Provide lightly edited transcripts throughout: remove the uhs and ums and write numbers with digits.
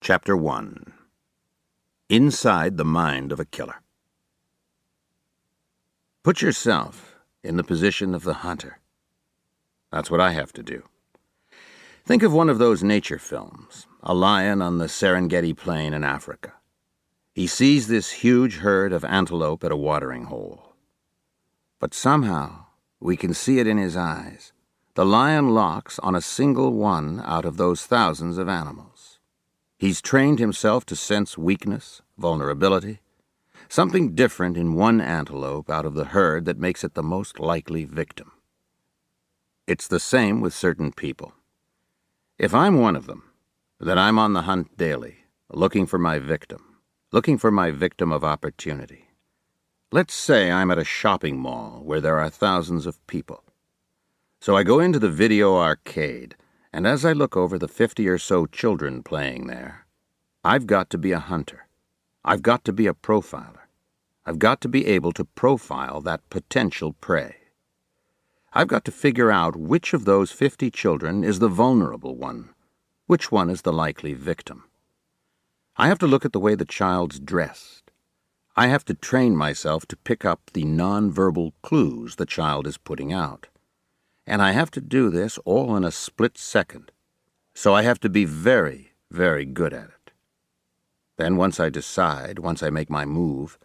Chapter 1. Inside the Mind of a Killer. Put yourself in the position of the hunter. That's what I have to do. Think of one of those nature films, a lion on the Serengeti Plain in Africa. He sees this huge herd of antelope at a watering hole. But somehow, we can see it in his eyes. The lion locks on a single one out of those thousands of animals. He's trained himself to sense weakness, vulnerability, something different in one antelope out of the herd that makes it the most likely victim. It's the same with certain people. If I'm one of them, then I'm on the hunt daily, looking for my victim of opportunity. Let's say I'm at a shopping mall where there are thousands of people. So I go into the video arcade, and as I look over the 50 or so children playing there, I've got to be a hunter. I've got to be a profiler. I've got to be able to profile that potential prey. I've got to figure out which of those 50 children is the vulnerable one, which one is the likely victim. I have to look at the way the child's dressed. I have to train myself to pick up the nonverbal clues the child is putting out. And I have to do this all in a split second. So I have to be very, very good at it. Then once I make my move,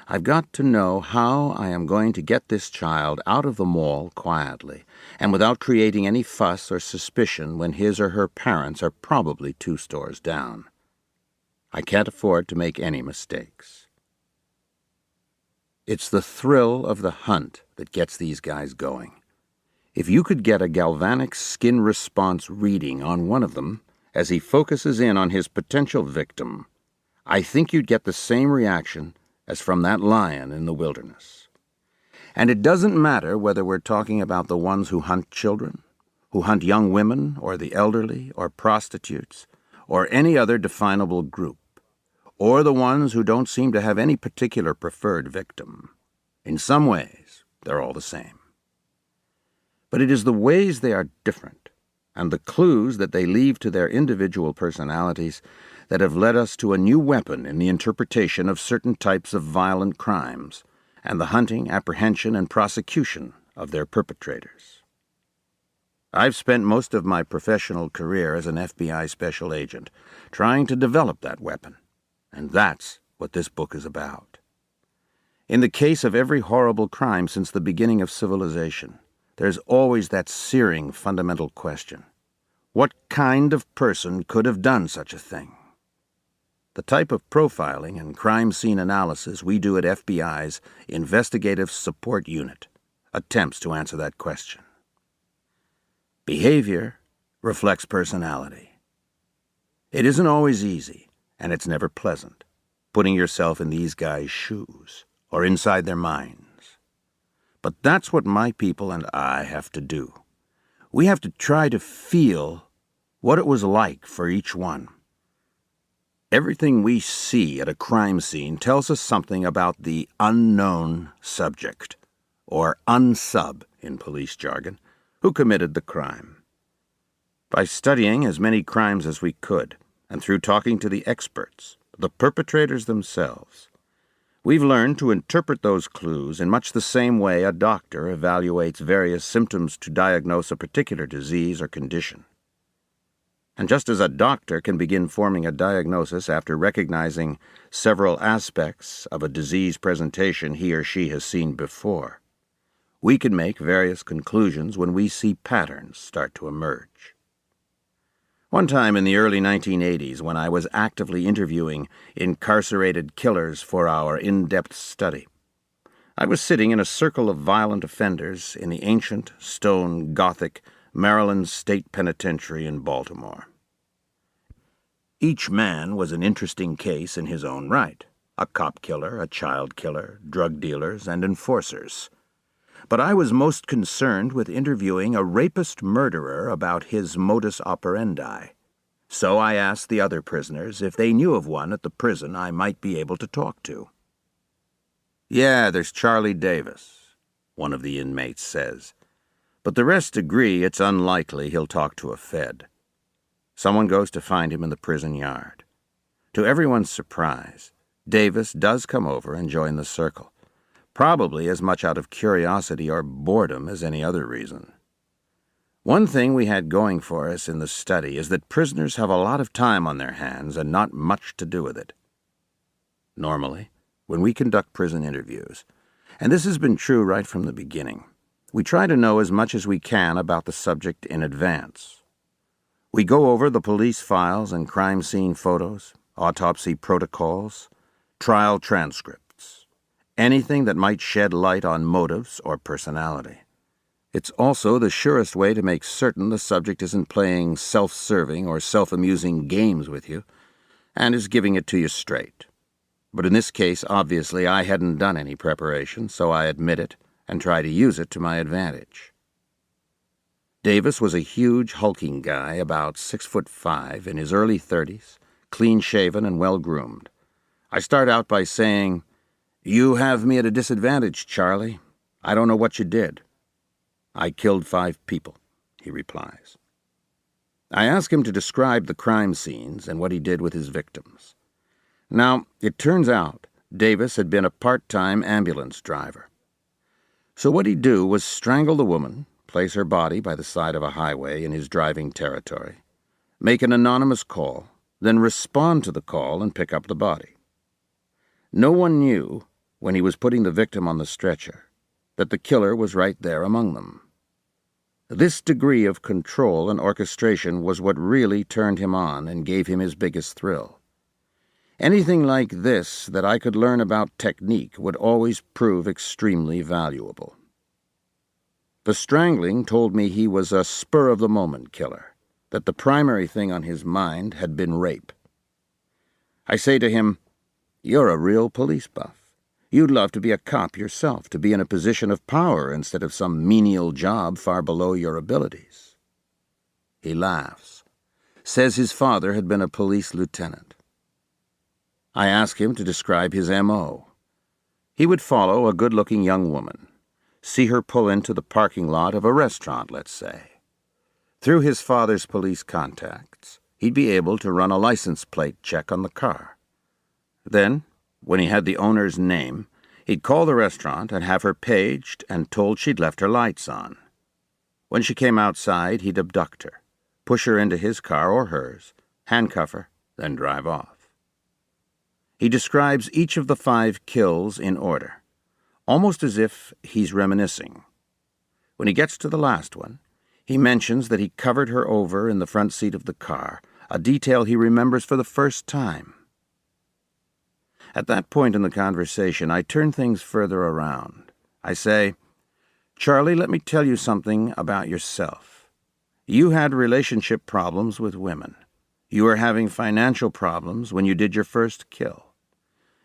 I've got to know how I am going to get this child out of the mall quietly and without creating any fuss or suspicion when his or her parents are probably 2 stores down. I can't afford to make any mistakes. It's the thrill of the hunt that gets these guys going. If you could get a galvanic skin response reading on one of them as he focuses in on his potential victim, I think you'd get the same reaction as from that lion in the wilderness. And it doesn't matter whether we're talking about the ones who hunt children, who hunt young women, or the elderly, or prostitutes, or any other definable group, or the ones who don't seem to have any particular preferred victim. In some ways, they're all the same. But it is the ways they are different, and the clues that they leave to their individual personalities that have led us to a new weapon in the interpretation of certain types of violent crimes, and the hunting, apprehension, and prosecution of their perpetrators. I've spent most of my professional career as an FBI special agent trying to develop that weapon, and that's what this book is about. In the case of every horrible crime since the beginning of civilization, there's always that searing fundamental question. What kind of person could have done such a thing? The type of profiling and crime scene analysis we do at FBI's Investigative Support Unit attempts to answer that question. Behavior reflects personality. It isn't always easy, and it's never pleasant, putting yourself in these guys' shoes or inside their minds. But that's what my people and I have to do. We have to try to feel what it was like for each one. Everything we see at a crime scene tells us something about the unknown subject, or unsub in police jargon, who committed the crime. By studying as many crimes as we could, and through talking to the experts, the perpetrators themselves, we've learned to interpret those clues in much the same way a doctor evaluates various symptoms to diagnose a particular disease or condition. And just as a doctor can begin forming a diagnosis after recognizing several aspects of a disease presentation he or she has seen before, we can make various conclusions when we see patterns start to emerge. One time in the early 1980s, when I was actively interviewing incarcerated killers for our in-depth study, I was sitting in a circle of violent offenders in the ancient, stone, Gothic Maryland State Penitentiary in Baltimore. Each man was an interesting case in his own right: a cop killer, a child killer, drug dealers, and enforcers. But I was most concerned with interviewing a rapist murderer about his modus operandi. So I asked the other prisoners if they knew of one at the prison I might be able to talk to. "Yeah, there's Charlie Davis," one of the inmates says. "But the rest agree it's unlikely he'll talk to a Fed." Someone goes to find him in the prison yard. To everyone's surprise, Davis does come over and join the circle, probably as much out of curiosity or boredom as any other reason. One thing we had going for us in the study is that prisoners have a lot of time on their hands and not much to do with it. Normally, when we conduct prison interviews, and this has been true right from the beginning, we try to know as much as we can about the subject in advance. We go over the police files and crime scene photos, autopsy protocols, trial transcripts, anything that might shed light on motives or personality. It's also the surest way to make certain the subject isn't playing self-serving or self-amusing games with you and is giving it to you straight. But in this case, obviously, I hadn't done any preparation, so I admit it and try to use it to my advantage. Davis was a huge, hulking guy, about 6'5", in his early 30s, clean-shaven and well-groomed. I start out by saying, "You have me at a disadvantage, Charlie. I don't know what you did." "I killed 5 people," he replies. I ask him to describe the crime scenes and what he did with his victims. Now, it turns out Davis had been a part-time ambulance driver. So what he'd do was strangle the woman, place her body by the side of a highway in his driving territory, make an anonymous call, then respond to the call and pick up the body. No one knew, when he was putting the victim on the stretcher, that the killer was right there among them. This degree of control and orchestration was what really turned him on and gave him his biggest thrill. Anything like this that I could learn about technique would always prove extremely valuable. The strangling told me he was a spur-of-the-moment killer, that the primary thing on his mind had been rape. I say to him, "You're a real police buff. You'd love to be a cop yourself, to be in a position of power instead of some menial job far below your abilities." He laughs, says his father had been a police lieutenant. I ask him to describe his M.O. He would follow a good-looking young woman, see her pull into the parking lot of a restaurant, let's say. Through his father's police contacts, he'd be able to run a license plate check on the car. Then, when he had the owner's name, he'd call the restaurant and have her paged and told she'd left her lights on. When she came outside, he'd abduct her, push her into his car or hers, handcuff her, then drive off. He describes each of the 5 kills in order, almost as if he's reminiscing. When he gets to the last one, he mentions that he covered her over in the front seat of the car, a detail he remembers for the first time. At that point in the conversation, I turn things further around. I say, "Charlie, let me tell you something about yourself. You had relationship problems with women. You were having financial problems when you did your first kill.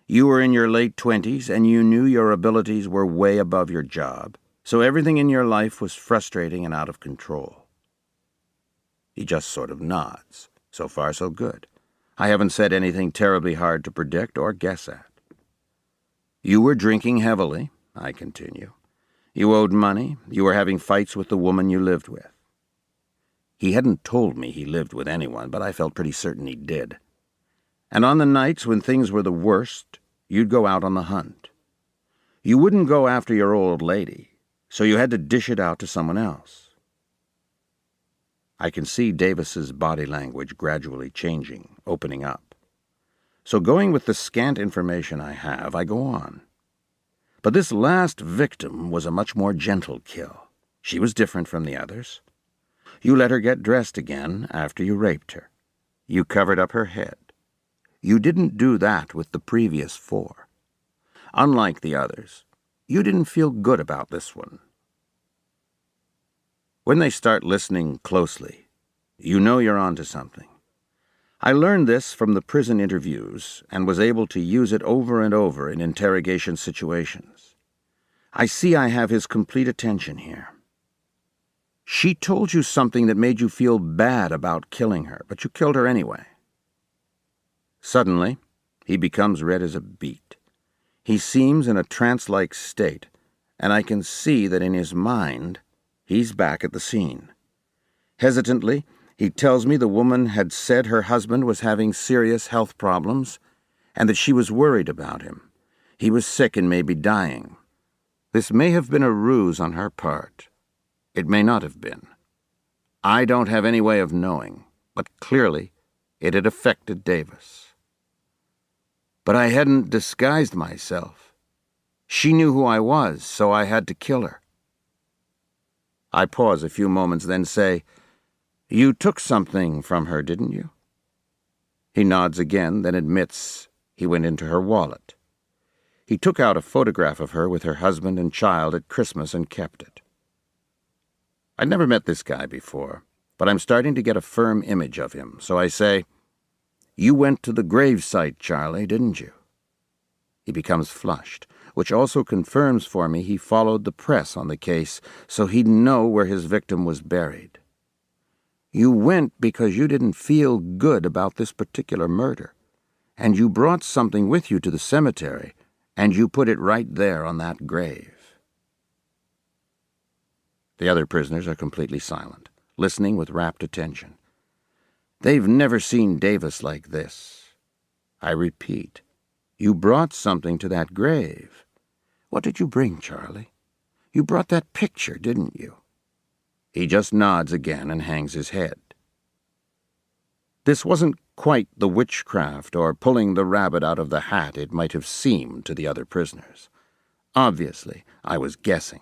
You were in your late 20s and you knew your abilities were way above your job, so everything in your life was frustrating and out of control." He just sort of nods. So far, so good. I haven't said anything terribly hard to predict or guess at. "You were drinking heavily," I continue. "You owed money. You were having fights with the woman you lived with." He hadn't told me he lived with anyone, but I felt pretty certain he did. "And on the nights when things were the worst, you'd go out on the hunt. You wouldn't go after your old lady, so you had to dish it out to someone else." I can see Davis's body language gradually changing, opening up. So going with the scant information I have, I go on. "But this last victim was a much more gentle kill. She was different from the others. You let her get dressed again after you raped her. You covered up her head. You didn't do that with the previous 4. Unlike the others, you didn't feel good about this one." When they start listening closely, you know you're onto something. I learned this from the prison interviews and was able to use it over and over in interrogation situations. I see I have his complete attention here. "She told you something that made you feel bad about killing her, but you killed her anyway." Suddenly, he becomes red as a beet. He seems in a trance-like state, and I can see that in his mind, he's back at the scene. Hesitantly, He tells me the woman had said her husband was having serious health problems and that she was worried about him. He was sick and may be dying. This may have been a ruse on her part. It may not have been. I don't have any way of knowing, but clearly it had affected Davis. But I hadn't disguised myself. She knew who I was, so I had to kill her. I pause a few moments, then say, "You took something from her, didn't you?" He nods again, then admits he went into her wallet. He took out a photograph of her with her husband and child at Christmas and kept it. I'd never met this guy before, but I'm starting to get a firm image of him, so I say, "You went to the gravesite, Charlie, didn't you?" He becomes flushed, which also confirms for me he followed the press on the case, so he'd know where his victim was buried. "You went because you didn't feel good about this particular murder, and you brought something with you to the cemetery, and you put it right there on that grave." The other prisoners are completely silent, listening with rapt attention. They've never seen Davis like this. I repeat, "You brought something to that grave. What did you bring, Charlie? You brought that picture, didn't you?" He just nods again and hangs his head. This wasn't quite the witchcraft or pulling the rabbit out of the hat it might have seemed to the other prisoners. Obviously, I was guessing,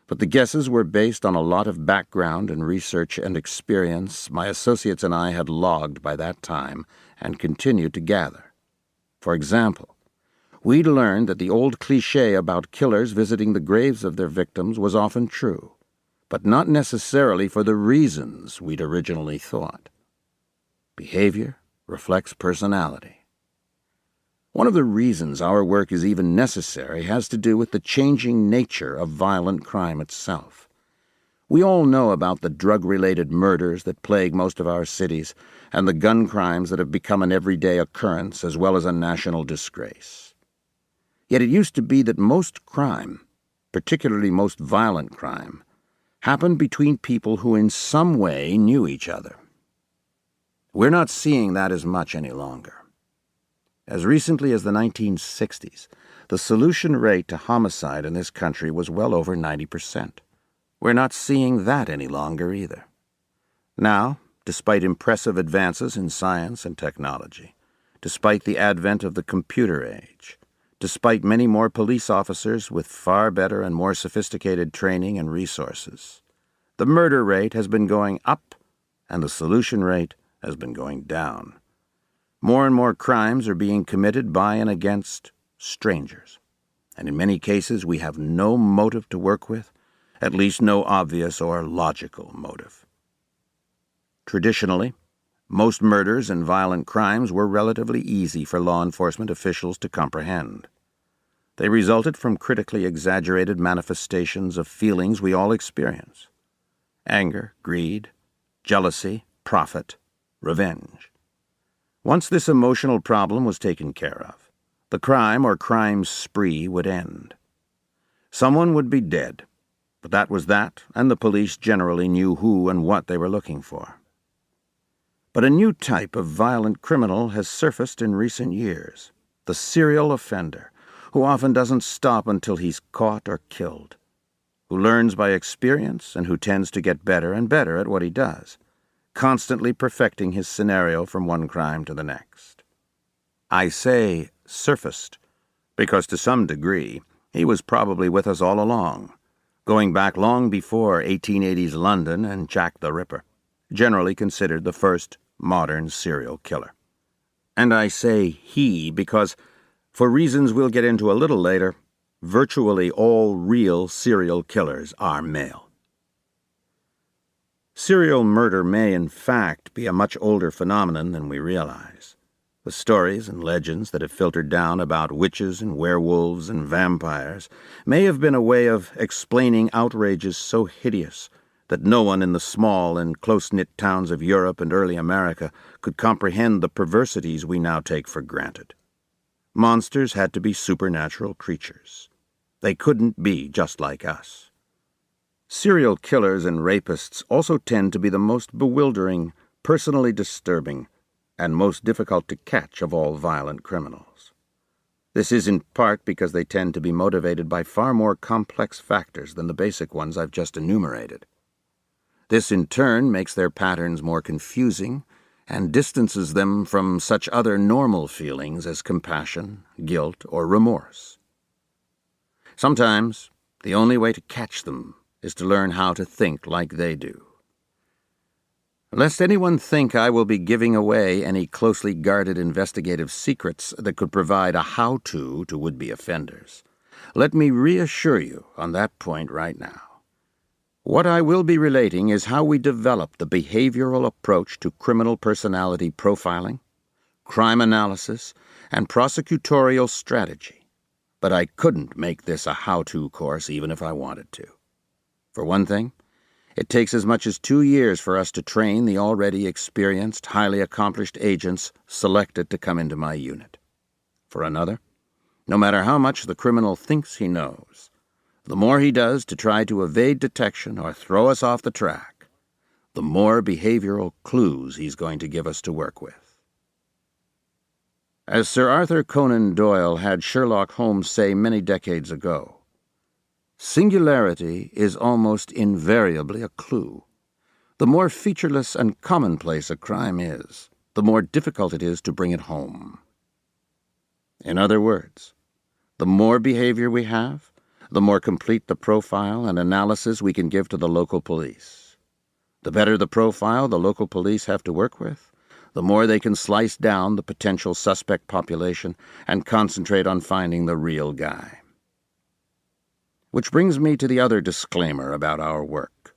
but the guesses were based on a lot of background and research and experience my associates and I had logged by that time and continued to gather. For example, we'd learned that the old cliché about killers visiting the graves of their victims was often true, but not necessarily for the reasons we'd originally thought. Behavior reflects personality. One of the reasons our work is even necessary has to do with the changing nature of violent crime itself. We all know about the drug-related murders that plague most of our cities and the gun crimes that have become an everyday occurrence as well as a national disgrace. Yet it used to be that most crime, particularly most violent crime, happened between people who in some way knew each other. We're not seeing that as much any longer. As recently as the 1960s, the solution rate to homicide in this country was well over 90%. We're not seeing that any longer either. Now, despite impressive advances in science and technology, despite the advent of the computer age, despite many more police officers with far better and more sophisticated training and resources, the murder rate has been going up and the solution rate has been going down. More and more crimes are being committed by and against strangers, and in many cases we have no motive to work with, at least no obvious or logical motive. Traditionally, most murders and violent crimes were relatively easy for law enforcement officials to comprehend. They resulted from critically exaggerated manifestations of feelings we all experience: anger, greed, jealousy, profit, revenge. Once this emotional problem was taken care of, the crime or crime spree would end. Someone would be dead, but that was that, and the police generally knew who and what they were looking for. But a new type of violent criminal has surfaced in recent years: the serial offender, who often doesn't stop until he's caught or killed, who learns by experience and who tends to get better and better at what he does, constantly perfecting his scenario from one crime to the next. I say surfaced because to some degree he was probably with us all along, going back long before 1880s London and Jack the Ripper, generally considered the first modern serial killer. And I say he because, for reasons we'll get into a little later, virtually all real serial killers are male. Serial murder may, in fact, be a much older phenomenon than we realize. The stories and legends that have filtered down about witches and werewolves and vampires may have been a way of explaining outrages so hideous that no one in the small and close-knit towns of Europe and early America could comprehend the perversities we now take for granted. Monsters had to be supernatural creatures. They couldn't be just like us. Serial killers and rapists also tend to be the most bewildering, personally disturbing and most difficult to catch of all violent criminals. This is in part because they tend to be motivated by far more complex factors than the basic ones I've just enumerated. This in turn makes their patterns more confusing and distances them from such other normal feelings as compassion, guilt, or remorse. Sometimes the only way to catch them is to learn how to think like they do. Lest anyone think I will be giving away any closely guarded investigative secrets that could provide a how-to to would-be offenders, let me reassure you on that point right now. What I will be relating is how we develop the behavioral approach to criminal personality profiling, crime analysis, and prosecutorial strategy. But I couldn't make this a how-to course even if I wanted to. For one thing, it takes as much as 2 years for us to train the already experienced, highly accomplished agents selected to come into my unit. For another, no matter how much the criminal thinks he knows, the more he does to try to evade detection or throw us off the track, the more behavioral clues he's going to give us to work with. As Sir Arthur Conan Doyle had Sherlock Holmes say many decades ago, singularity is almost invariably a clue. The more featureless and commonplace a crime is, the more difficult it is to bring it home. In other words, the more behavior we have, the more complete the profile and analysis we can give to the local police. The better the profile the local police have to work with, the more they can slice down the potential suspect population and concentrate on finding the real guy. Which brings me to the other disclaimer about our work.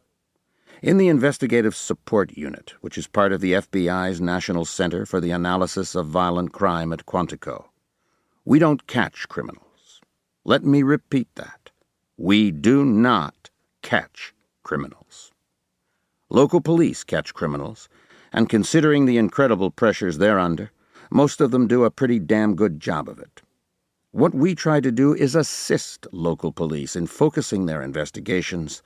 In the Investigative Support Unit, which is part of the FBI's National Center for the Analysis of Violent Crime at Quantico, we don't catch criminals. Let me repeat that. We do not catch criminals. Local police catch criminals, and considering the incredible pressures they're under, most of them do a pretty damn good job of it. What we try to do is assist local police in focusing their investigations,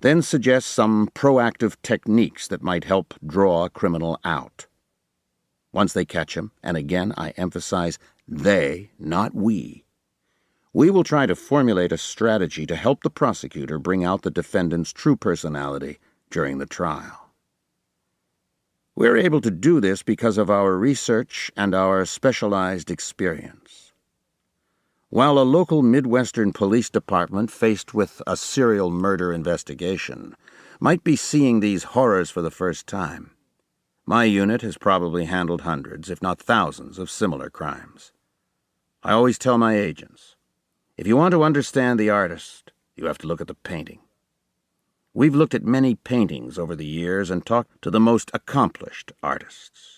then suggest some proactive techniques that might help draw a criminal out. Once they catch him, and again I emphasize they, not we will try to formulate a strategy to help the prosecutor bring out the defendant's true personality during the trial. We're able to do this because of our research and our specialized experience. While a local Midwestern police department faced with a serial murder investigation might be seeing these horrors for the first time, my unit has probably handled hundreds, if not thousands, of similar crimes. I always tell my agents, if you want to understand the artist, you have to look at the painting. We've looked at many paintings over the years and talked to the most accomplished artists.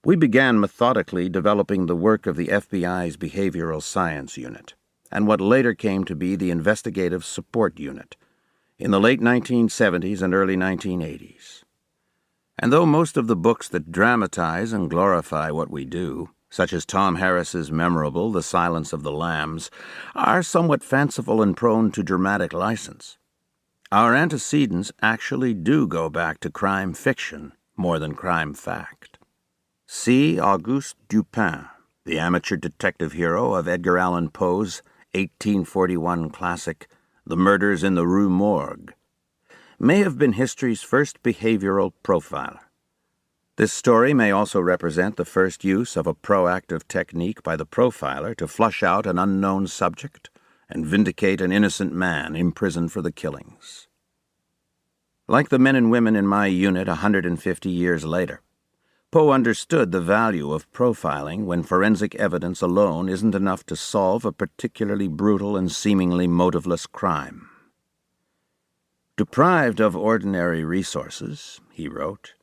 We began methodically developing the work of the FBI's Behavioral Science Unit, and what later came to be the Investigative Support Unit, in the late 1970s and early 1980s. And though most of the books that dramatize and glorify what we do, such as Tom Harris's memorable The Silence of the Lambs, are somewhat fanciful and prone to dramatic license, our antecedents actually do go back to crime fiction more than crime fact. See Auguste Dupin, the amateur detective hero of Edgar Allan Poe's 1841 classic The Murders in the Rue Morgue, may have been history's first behavioral profiler. This story may also represent the first use of a proactive technique by the profiler to flush out an unknown subject and vindicate an innocent man imprisoned for the killings. Like the men and women in my unit 150 years later, Poe understood the value of profiling when forensic evidence alone isn't enough to solve a particularly brutal and seemingly motiveless crime. Deprived of ordinary resources, he wrote,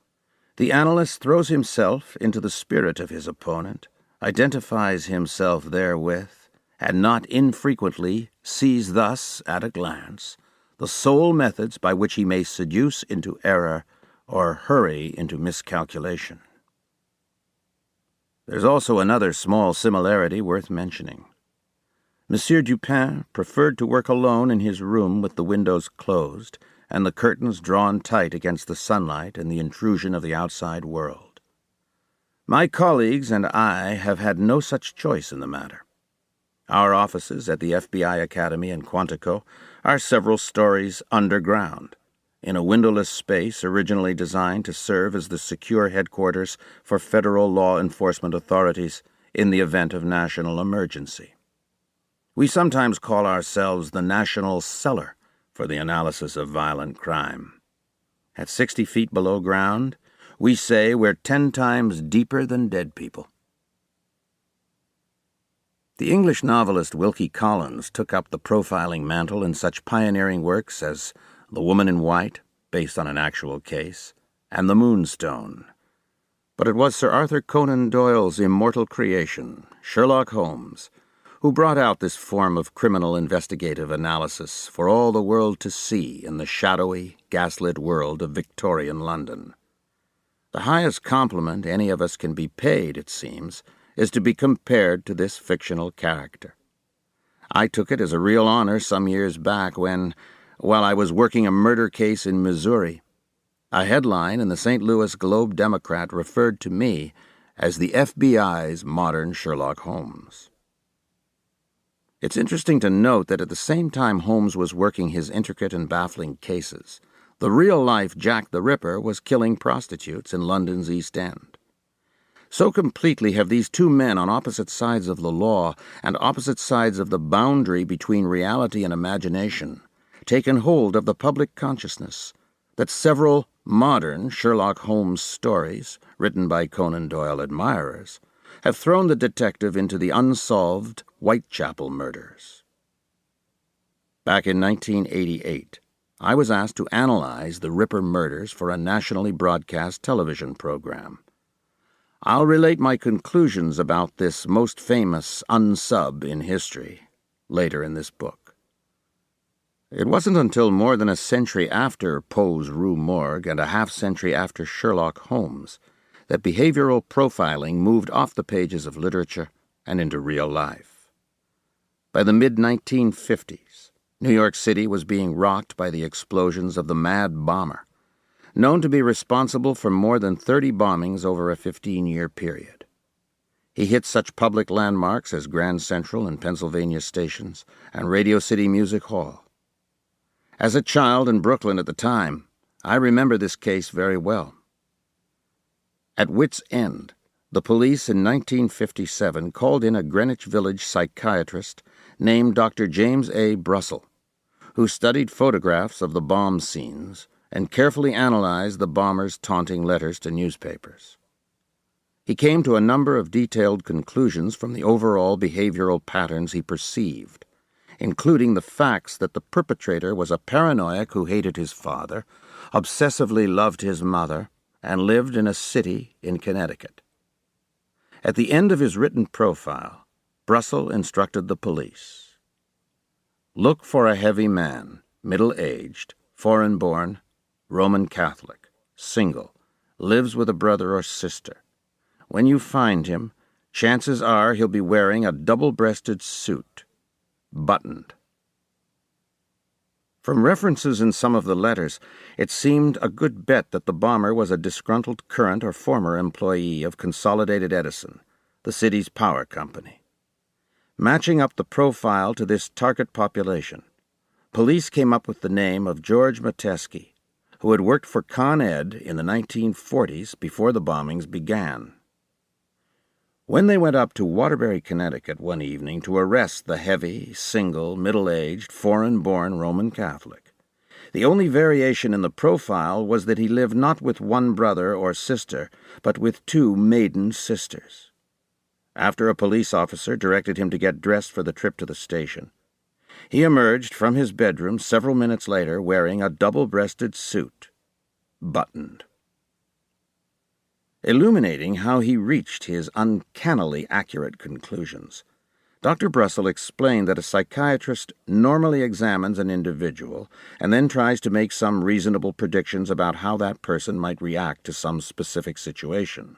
the analyst throws himself into the spirit of his opponent, identifies himself therewith, and not infrequently sees thus, at a glance, the sole methods by which he may seduce into error or hurry into miscalculation. There's also another small similarity worth mentioning. Monsieur Dupin preferred to work alone in his room with the windows closed and the curtains drawn tight against the sunlight and the intrusion of the outside world. My colleagues and I have had no such choice in the matter. Our offices at the FBI Academy in Quantico are several stories underground, in a windowless space originally designed to serve as the secure headquarters for federal law enforcement authorities in the event of national emergency. We sometimes call ourselves the national cellar for the analysis of violent crime. At 60 feet below ground, we say we're 10 times deeper than dead people. The English novelist Wilkie Collins took up the profiling mantle in such pioneering works as The Woman in White, based on an actual case, and The Moonstone. But it was Sir Arthur Conan Doyle's immortal creation, Sherlock Holmes, who brought out this form of criminal investigative analysis for all the world to see in the shadowy, gaslit world of Victorian London. The highest compliment any of us can be paid, it seems, is to be compared to this fictional character. I took it as a real honor some years back when, while I was working a murder case in Missouri, a headline in the St. Louis Globe-Democrat referred to me as the FBI's modern Sherlock Holmes. It's interesting to note that at the same time Holmes was working his intricate and baffling cases, the real-life Jack the Ripper was killing prostitutes in London's East End. So completely have these two men on opposite sides of the law and opposite sides of the boundary between reality and imagination taken hold of the public consciousness that several modern Sherlock Holmes stories, written by Conan Doyle admirers, have thrown the detective into the unsolved Whitechapel murders. Back in 1988, I was asked to analyze the Ripper murders for a nationally broadcast television program. I'll relate my conclusions about this most famous unsub in history later in this book. It wasn't until more than a century after Poe's Rue Morgue and a half-century after Sherlock Holmes that behavioral profiling moved off the pages of literature and into real life. By the mid-1950s, New York City was being rocked by the explosions of the Mad Bomber, known to be responsible for more than 30 bombings over a 15-year period. He hit such public landmarks as Grand Central and Pennsylvania stations and Radio City Music Hall. As a child in Brooklyn at the time, I remember this case very well. At wit's end, the police in 1957 called in a Greenwich Village psychiatrist named Dr. James A. Brussel, who studied photographs of the bomb scenes and carefully analyzed the bomber's taunting letters to newspapers. He came to a number of detailed conclusions from the overall behavioral patterns he perceived, including the facts that the perpetrator was a paranoiac who hated his father, obsessively loved his mother, and lived in a city in Connecticut. At the end of his written profile, Brussel instructed the police, "Look for a heavy man, middle-aged, foreign-born, Roman Catholic, single, lives with a brother or sister. When you find him, chances are he'll be wearing a double-breasted suit, buttoned." From references in some of the letters, it seemed a good bet that the bomber was a disgruntled current or former employee of Consolidated Edison, the city's power company. Matching up the profile to this target population, police came up with the name of George Metesky, who had worked for Con Ed in the 1940s before the bombings began. When they went up to Waterbury, Connecticut one evening to arrest the heavy, single, middle-aged, foreign-born Roman Catholic, the only variation in the profile was that he lived not with one brother or sister, but with 2 maiden sisters. After a police officer directed him to get dressed for the trip to the station, he emerged from his bedroom several minutes later wearing a double-breasted suit, buttoned. Illuminating how he reached his uncannily accurate conclusions, Dr. Brussel explained that a psychiatrist normally examines an individual and then tries to make some reasonable predictions about how that person might react to some specific situation.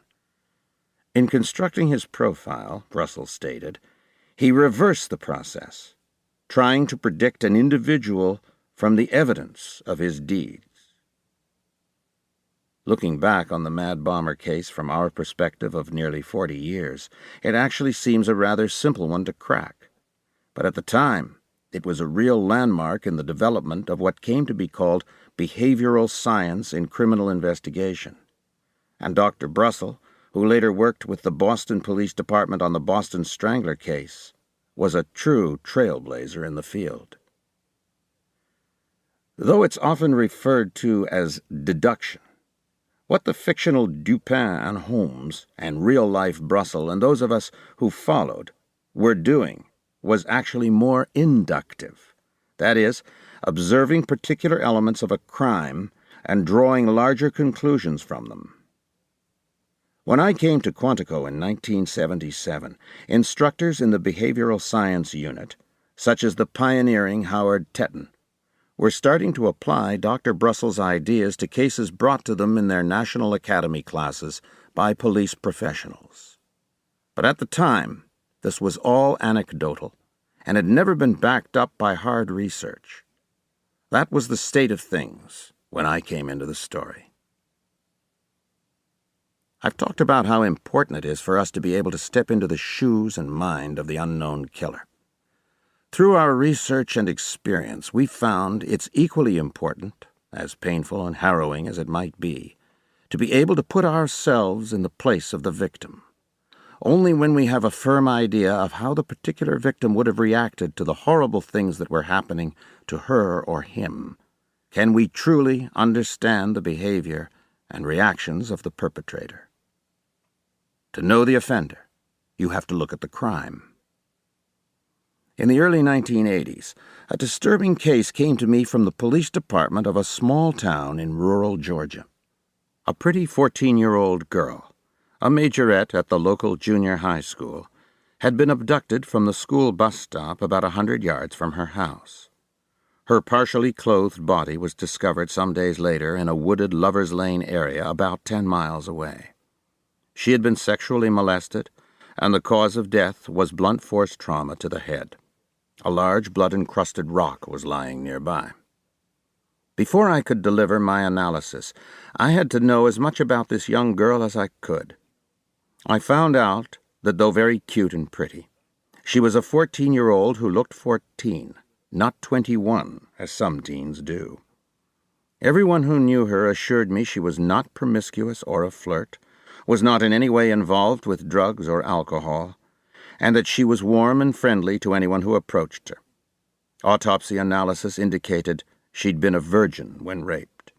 In constructing his profile, Brussel stated, he reversed the process, trying to predict an individual from the evidence of his deeds. Looking back on the Mad Bomber case from our perspective of nearly 40 years, it actually seems a rather simple one to crack. But at the time, it was a real landmark in the development of what came to be called behavioral science in criminal investigation. And Dr. Brussel, who later worked with the Boston Police Department on the Boston Strangler case, was a true trailblazer in the field. Though it's often referred to as deduction, what the fictional Dupin and Holmes and real-life Brussel and those of us who followed were doing was actually more inductive. That is, observing particular elements of a crime and drawing larger conclusions from them. When I came to Quantico in 1977, instructors in the behavioral science unit, such as the pioneering Howard Tetton, were starting to apply Dr. Brussel's ideas to cases brought to them in their National Academy classes by police professionals. But at the time, this was all anecdotal and had never been backed up by hard research. That was the state of things when I came into the story. I've talked about how important it is for us to be able to step into the shoes and mind of the unknown killer. Through our research and experience, we found it's equally important, as painful and harrowing as it might be, to be able to put ourselves in the place of the victim. Only when we have a firm idea of how the particular victim would have reacted to the horrible things that were happening to her or him can we truly understand the behavior and reactions of the perpetrator. To know the offender, you have to look at the crime. In the early 1980s, a disturbing case came to me from the police department of a small town in rural Georgia. A pretty 14-year-old girl, a majorette at the local junior high school, had been abducted from the school bus stop about 100 yards from her house. Her partially clothed body was discovered some days later in a wooded Lover's Lane area about 10 miles away. She had been sexually molested, and the cause of death was blunt force trauma to the head. A large blood-encrusted rock was lying nearby. Before I could deliver my analysis, I had to know as much about this young girl as I could. I found out that though very cute and pretty, she was a 14-year-old who looked 14, not 21, as some teens do. Everyone who knew her assured me she was not promiscuous or a flirt, was not in any way involved with drugs or alcohol, and that she was warm and friendly to anyone who approached her. Autopsy analysis indicated she'd been a virgin when raped.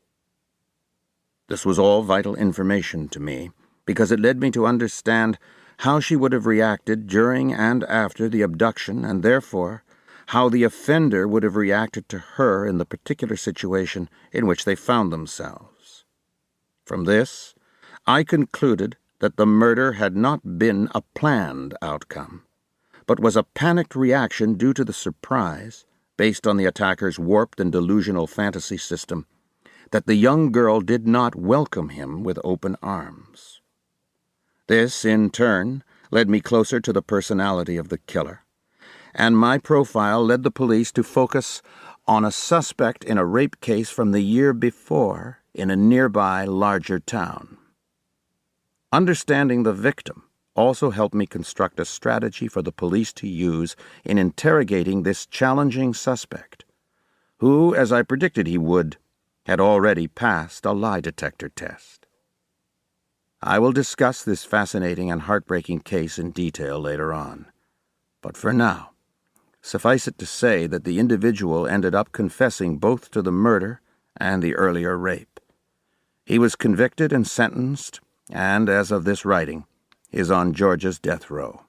This was all vital information to me, because it led me to understand how she would have reacted during and after the abduction, and therefore how the offender would have reacted to her in the particular situation in which they found themselves. From this, I concluded that the murder had not been a planned outcome, but was a panicked reaction due to the surprise, based on the attacker's warped and delusional fantasy system, that the young girl did not welcome him with open arms. This, in turn, led me closer to the personality of the killer, and my profile led the police to focus on a suspect in a rape case from the year before in a nearby larger town. Understanding the victim also helped me construct a strategy for the police to use in interrogating this challenging suspect, who, as I predicted he would, had already passed a lie detector test. I will discuss this fascinating and heartbreaking case in detail later on, but for now, suffice it to say that the individual ended up confessing both to the murder and the earlier rape. He was convicted and sentenced, and, as of this writing, is on Georgia's death row.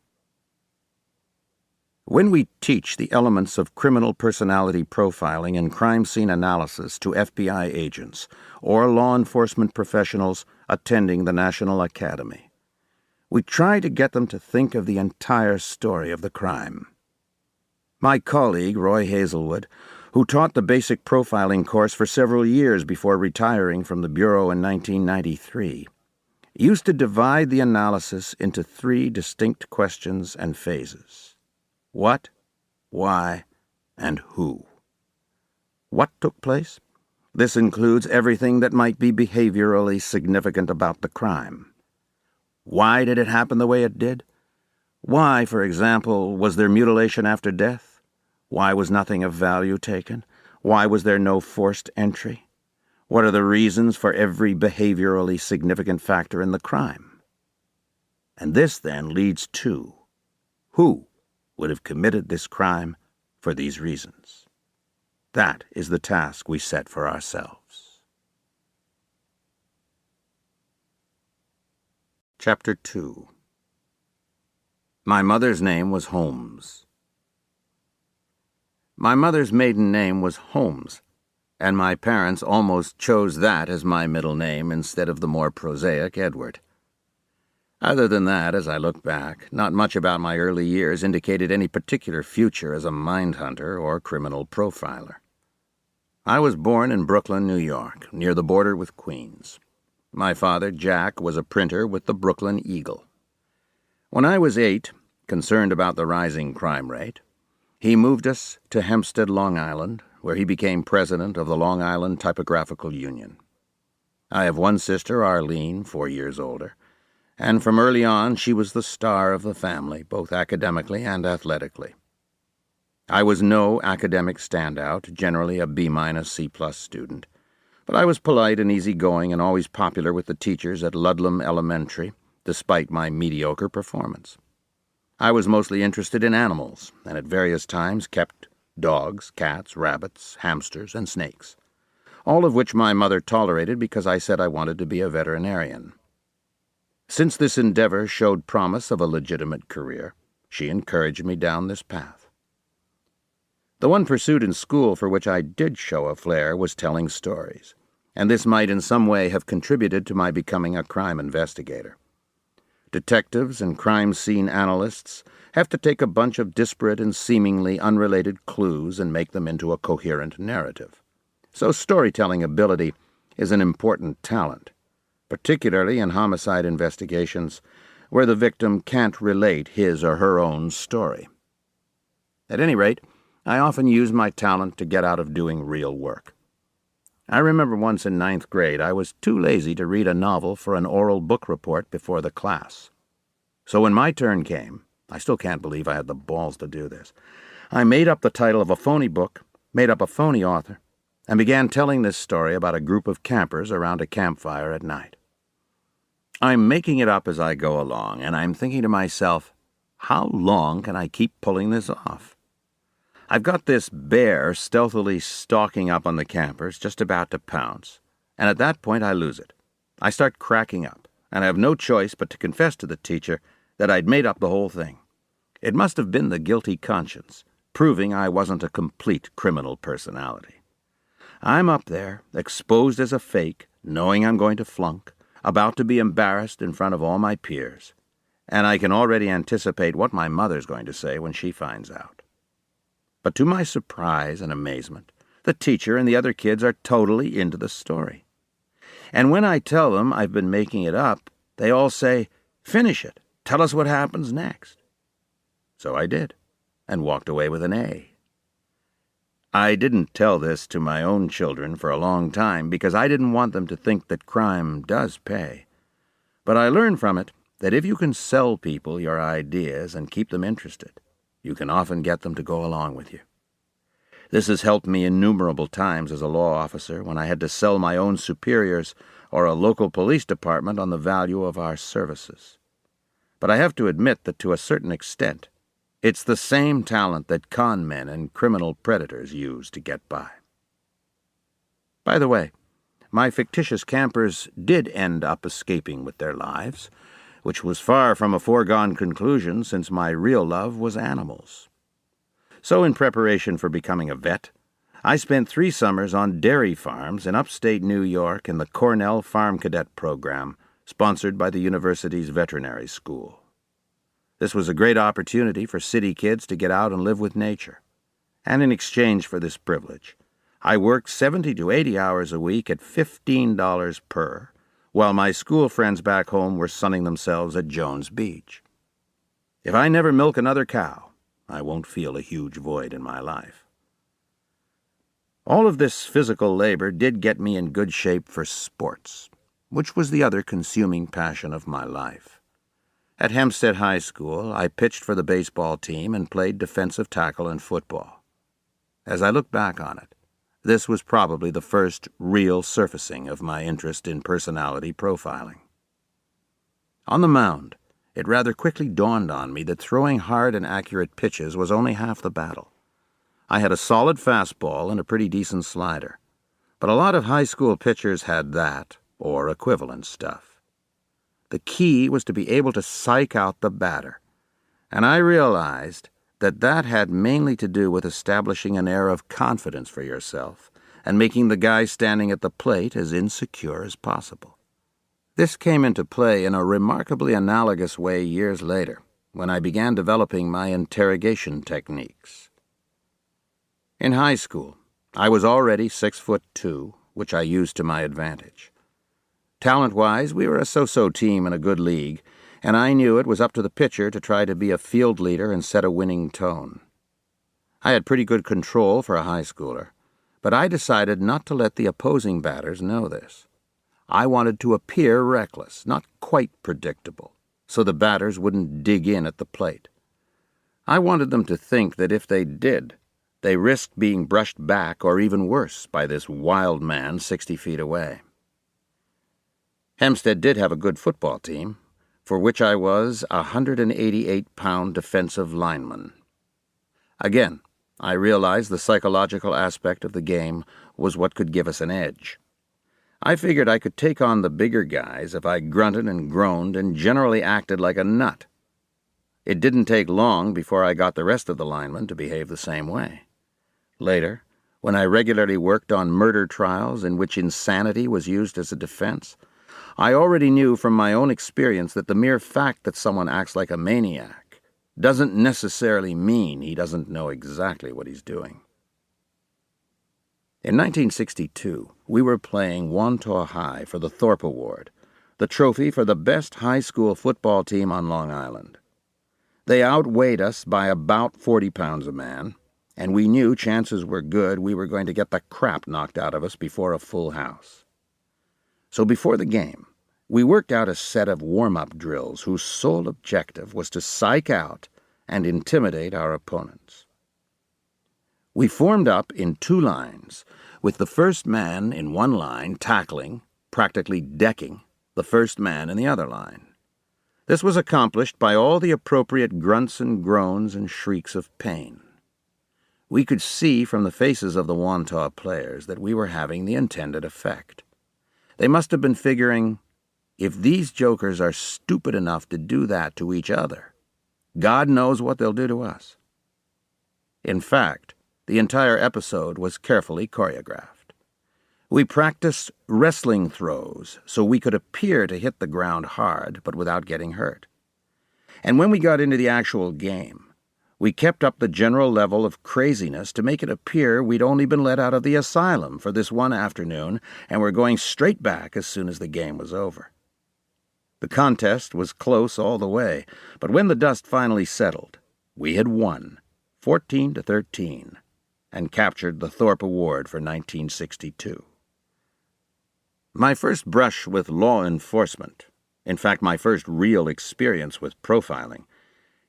When we teach the elements of criminal personality profiling and crime scene analysis to FBI agents or law enforcement professionals attending the National Academy, we try to get them to think of the entire story of the crime. My colleague, Roy Hazelwood, who taught the basic profiling course for several years before retiring from the Bureau in 1993, used to divide the analysis into 3 distinct questions and phases: what, why, and who. What took place? This includes everything that might be behaviorally significant about the crime. Why did it happen the way it did? Why, for example, was there mutilation after death? Why was nothing of value taken? Why was there no forced entry? What are the reasons for every behaviorally significant factor in the crime? And this then leads to who would have committed this crime for these reasons? That is the task we set for ourselves. Chapter 2. My mother's name was Holmes. My mother's maiden name was Holmes, and my parents almost chose that as my middle name instead of the more prosaic Edward. Other than that, as I look back, not much about my early years indicated any particular future as a mindhunter or criminal profiler. I was born in Brooklyn, New York, near the border with Queens. My father, Jack, was a printer with the Brooklyn Eagle. When I was 8, concerned about the rising crime rate, he moved us to Hempstead, Long Island, where he became president of the Long Island Typographical Union. I have one sister, Arlene, 4 years older, and from early on she was the star of the family, both academically and athletically. I was no academic standout, generally a B-C+ student, but I was polite and easygoing and always popular with the teachers at Ludlam Elementary, despite my mediocre performance. I was mostly interested in animals, and at various times kept dogs, cats, rabbits, hamsters, and snakes, all of which my mother tolerated because I said I wanted to be a veterinarian. Since this endeavor showed promise of a legitimate career, she encouraged me down this path. The one pursuit in school for which I did show a flair was telling stories, and this might in some way have contributed to my becoming a crime investigator. Detectives and crime scene analysts have to take a bunch of disparate and seemingly unrelated clues and make them into a coherent narrative. So storytelling ability is an important talent, particularly in homicide investigations where the victim can't relate his or her own story. At any rate, I often use my talent to get out of doing real work. I remember once in 9th grade I was too lazy to read a novel for an oral book report before the class. So when my turn came, I still can't believe I had the balls to do this, I made up the title of a phony book, made up a phony author, and began telling this story about a group of campers around a campfire at night. I'm making it up as I go along, and I'm thinking to myself, how long can I keep pulling this off? I've got this bear stealthily stalking up on the campers, just about to pounce, and at that point I lose it. I start cracking up, and I have no choice but to confess to the teacher that I'd made up the whole thing. It must have been the guilty conscience, proving I wasn't a complete criminal personality. I'm up there, exposed as a fake, knowing I'm going to flunk, about to be embarrassed in front of all my peers, and I can already anticipate what my mother's going to say when she finds out. But to my surprise and amazement, the teacher and the other kids are totally into the story. And when I tell them I've been making it up, they all say, "Finish it. Tell us what happens next." So I did, and walked away with an A. I didn't tell this to my own children for a long time because I didn't want them to think that crime does pay. But I learned from it that if you can sell people your ideas and keep them interested, you can often get them to go along with you. This has helped me innumerable times as a law officer when I had to sell my own superiors or a local police department on the value of our services. But I have to admit that to a certain extent, it's the same talent that con men and criminal predators use to get by. By the way, my fictitious campers did end up escaping with their lives, which was far from a foregone conclusion since my real love was animals. So in preparation for becoming a vet, I spent 3 summers on dairy farms in upstate New York in the Cornell Farm Cadet Program, sponsored by the university's veterinary school. This was a great opportunity for city kids to get out and live with nature. And in exchange for this privilege, I worked 70 to 80 hours a week at $15 per, while my school friends back home were sunning themselves at Jones Beach. If I never milk another cow, I won't feel a huge void in my life. All of this physical labor did get me in good shape for sports, which was the other consuming passion of my life. At Hempstead High School, I pitched for the baseball team and played defensive tackle in football. As I look back on it, this was probably the first real surfacing of my interest in personality profiling. On the mound, it rather quickly dawned on me that throwing hard and accurate pitches was only half the battle. I had a solid fastball and a pretty decent slider, but a lot of high school pitchers had that, or equivalent stuff. The key was to be able to psych out the batter, and I realized that had mainly to do with establishing an air of confidence for yourself and making the guy standing at the plate as insecure as possible. This came into play in a remarkably analogous way years later, when I began developing my interrogation techniques. In high school, I was already 6'2", which I used to my advantage. Talent-wise, we were a so-so team in a good league, and I knew it was up to the pitcher to try to be a field leader and set a winning tone. I had pretty good control for a high schooler, but I decided not to let the opposing batters know this. I wanted to appear reckless, not quite predictable, so the batters wouldn't dig in at the plate. I wanted them to think that if they did, they risked being brushed back or even worse by this wild man 60 feet away. Hempstead did have a good football team, for which I was a 188-pound defensive lineman. Again, I realized the psychological aspect of the game was what could give us an edge. I figured I could take on the bigger guys if I grunted and groaned and generally acted like a nut. It didn't take long before I got the rest of the linemen to behave the same way. Later, when I regularly worked on murder trials in which insanity was used as a defense, I already knew from my own experience that the mere fact that someone acts like a maniac doesn't necessarily mean he doesn't know exactly what he's doing. In 1962, we were playing Wantaw High for the Thorpe Award, the trophy for the best high school football team on Long Island. They outweighed us by about 40 pounds a man, and we knew chances were good we were going to get the crap knocked out of us before a full house. So before the game, we worked out a set of warm-up drills whose sole objective was to psych out and intimidate our opponents. We formed up in 2 lines, with the first man in one line tackling, practically decking, the first man in the other line. This was accomplished by all the appropriate grunts and groans and shrieks of pain. We could see from the faces of the Wantaw players that we were having the intended effect. They must have been figuring, if these jokers are stupid enough to do that to each other, God knows what they'll do to us. In fact, the entire episode was carefully choreographed. We practiced wrestling throws so we could appear to hit the ground hard but without getting hurt. And when we got into the actual game, we kept up the general level of craziness to make it appear we'd only been let out of the asylum for this one afternoon and were going straight back as soon as the game was over. The contest was close all the way, but when the dust finally settled, we had won, 14-13, and captured the Thorpe Award for 1962. My first brush with law enforcement, in fact my first real experience with profiling,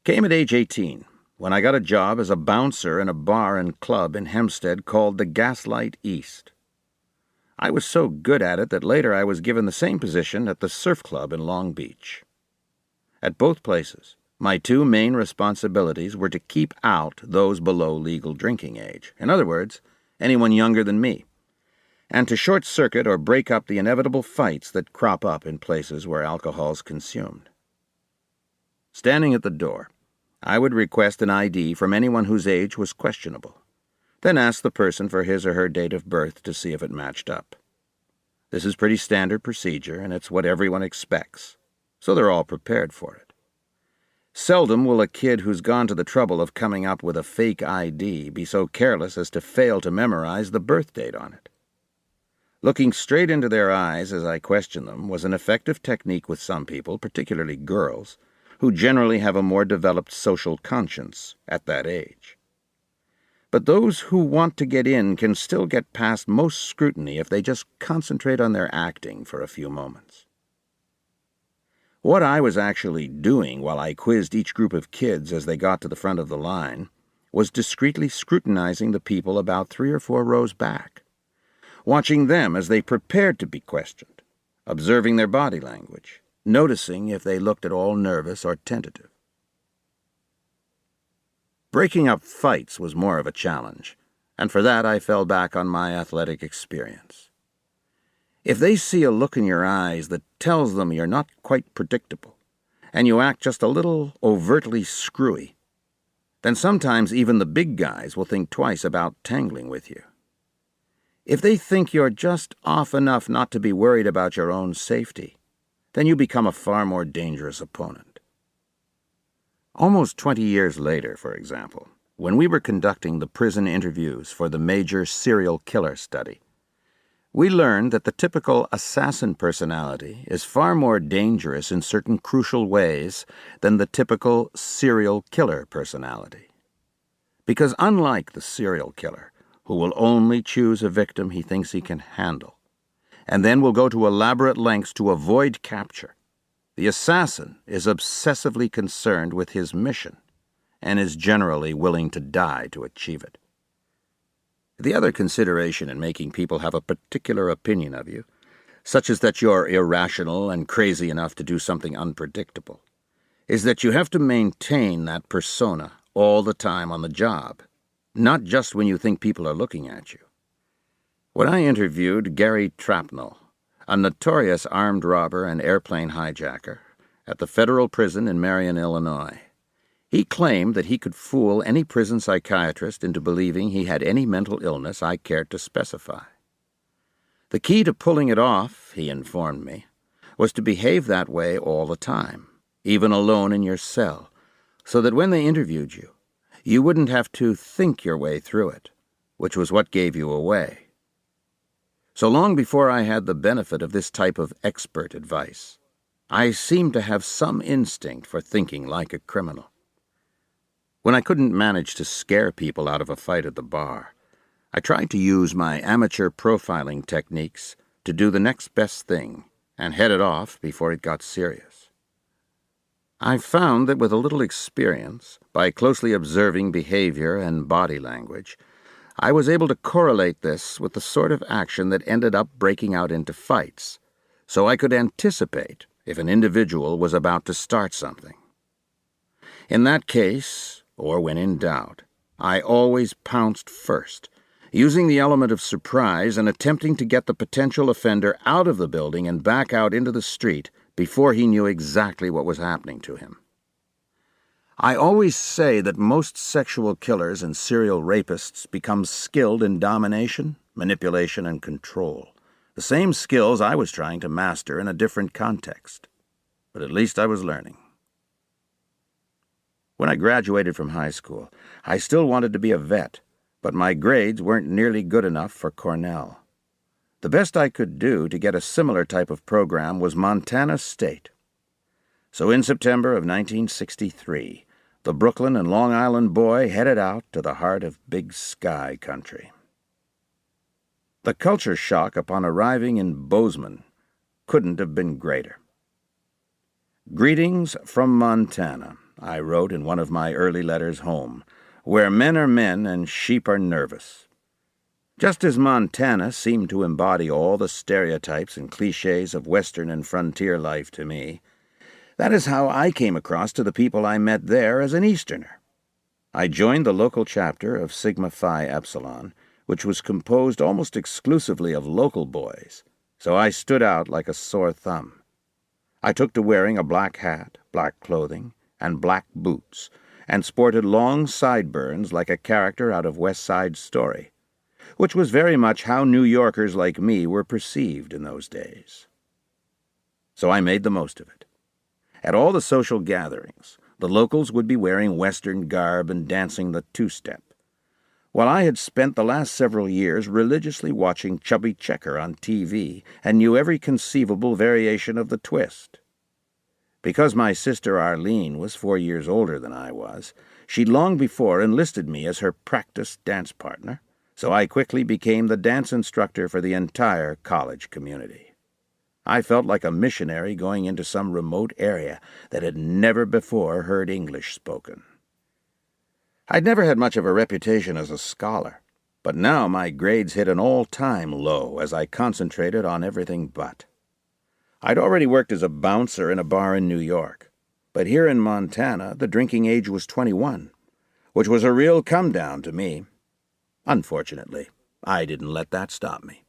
came at age 18, when I got a job as a bouncer in a bar and club in Hempstead called the Gaslight East. I was so good at it that later I was given the same position at the Surf Club in Long Beach. At both places, my 2 main responsibilities were to keep out those below legal drinking age, in other words, anyone younger than me, and to short-circuit or break up the inevitable fights that crop up in places where alcohol's consumed. Standing at the door, I would request an ID from anyone whose age was questionable, then ask the person for his or her date of birth to see if it matched up. This is pretty standard procedure, and it's what everyone expects, so they're all prepared for it. Seldom will a kid who's gone to the trouble of coming up with a fake ID be so careless as to fail to memorize the birth date on it. Looking straight into their eyes as I questioned them was an effective technique with some people, particularly girls, who generally have a more developed social conscience at that age. But those who want to get in can still get past most scrutiny if they just concentrate on their acting for a few moments. What I was actually doing while I quizzed each group of kids as they got to the front of the line was discreetly scrutinizing the people about 3 or 4 rows back, watching them as they prepared to be questioned, observing their body language, noticing if they looked at all nervous or tentative. Breaking up fights was more of a challenge, and for that I fell back on my athletic experience. If they see a look in your eyes that tells them you're not quite predictable, and you act just a little overtly screwy, then sometimes even the big guys will think twice about tangling with you. If they think you're just off enough not to be worried about your own safety, then you become a far more dangerous opponent. Almost 20 years later, for example, when we were conducting the prison interviews for the major serial killer study, we learned that the typical assassin personality is far more dangerous in certain crucial ways than the typical serial killer personality. Because unlike the serial killer, who will only choose a victim he thinks he can handle, and then will go to elaborate lengths to avoid capture, the assassin is obsessively concerned with his mission and is generally willing to die to achieve it. The other consideration in making people have a particular opinion of you, such as that you're irrational and crazy enough to do something unpredictable, is that you have to maintain that persona all the time on the job, not just when you think people are looking at you. When I interviewed Gary Trapnell, a notorious armed robber and airplane hijacker, at the federal prison in Marion, Illinois, he claimed that he could fool any prison psychiatrist into believing he had any mental illness I cared to specify. The key to pulling it off, he informed me, was to behave that way all the time, even alone in your cell, so that when they interviewed you, you wouldn't have to think your way through it, which was what gave you away. So long before I had the benefit of this type of expert advice, I seemed to have some instinct for thinking like a criminal. When I couldn't manage to scare people out of a fight at the bar, I tried to use my amateur profiling techniques to do the next best thing and head it off before it got serious. I found that with a little experience, by closely observing behavior and body language, I was able to correlate this with the sort of action that ended up breaking out into fights, so I could anticipate if an individual was about to start something. In that case, or when in doubt, I always pounced first, using the element of surprise and attempting to get the potential offender out of the building and back out into the street before he knew exactly what was happening to him. I always say that most sexual killers and serial rapists become skilled in domination, manipulation, and control, the same skills I was trying to master in a different context. But at least I was learning. When I graduated from high school, I still wanted to be a vet, but my grades weren't nearly good enough for Cornell. The best I could do to get a similar type of program was Montana State. So in September of 1963, the Brooklyn and Long Island boy headed out to the heart of Big Sky country. The culture shock upon arriving in Bozeman couldn't have been greater. "Greetings from Montana," I wrote in one of my early letters home, "where men are men and sheep are nervous." Just as Montana seemed to embody all the stereotypes and cliches of Western and frontier life to me, that is how I came across to the people I met there as an Easterner. I joined the local chapter of Sigma Phi Epsilon, which was composed almost exclusively of local boys, so I stood out like a sore thumb. I took to wearing a black hat, black clothing, and black boots, and sported long sideburns like a character out of West Side Story, which was very much how New Yorkers like me were perceived in those days. So I made the most of it. At all the social gatherings, the locals would be wearing Western garb and dancing the two-step, while I had spent the last several years religiously watching Chubby Checker on TV and knew every conceivable variation of the twist. Because my sister Arlene was 4 years older than I was, she'd long before enlisted me as her practice dance partner, so I quickly became the dance instructor for the entire college community. I felt like a missionary going into some remote area that had never before heard English spoken. I'd never had much of a reputation as a scholar, but now my grades hit an all-time low as I concentrated on everything but. I'd already worked as a bouncer in a bar in New York, but here in Montana the drinking age was 21, which was a real come-down to me. Unfortunately, I didn't let that stop me.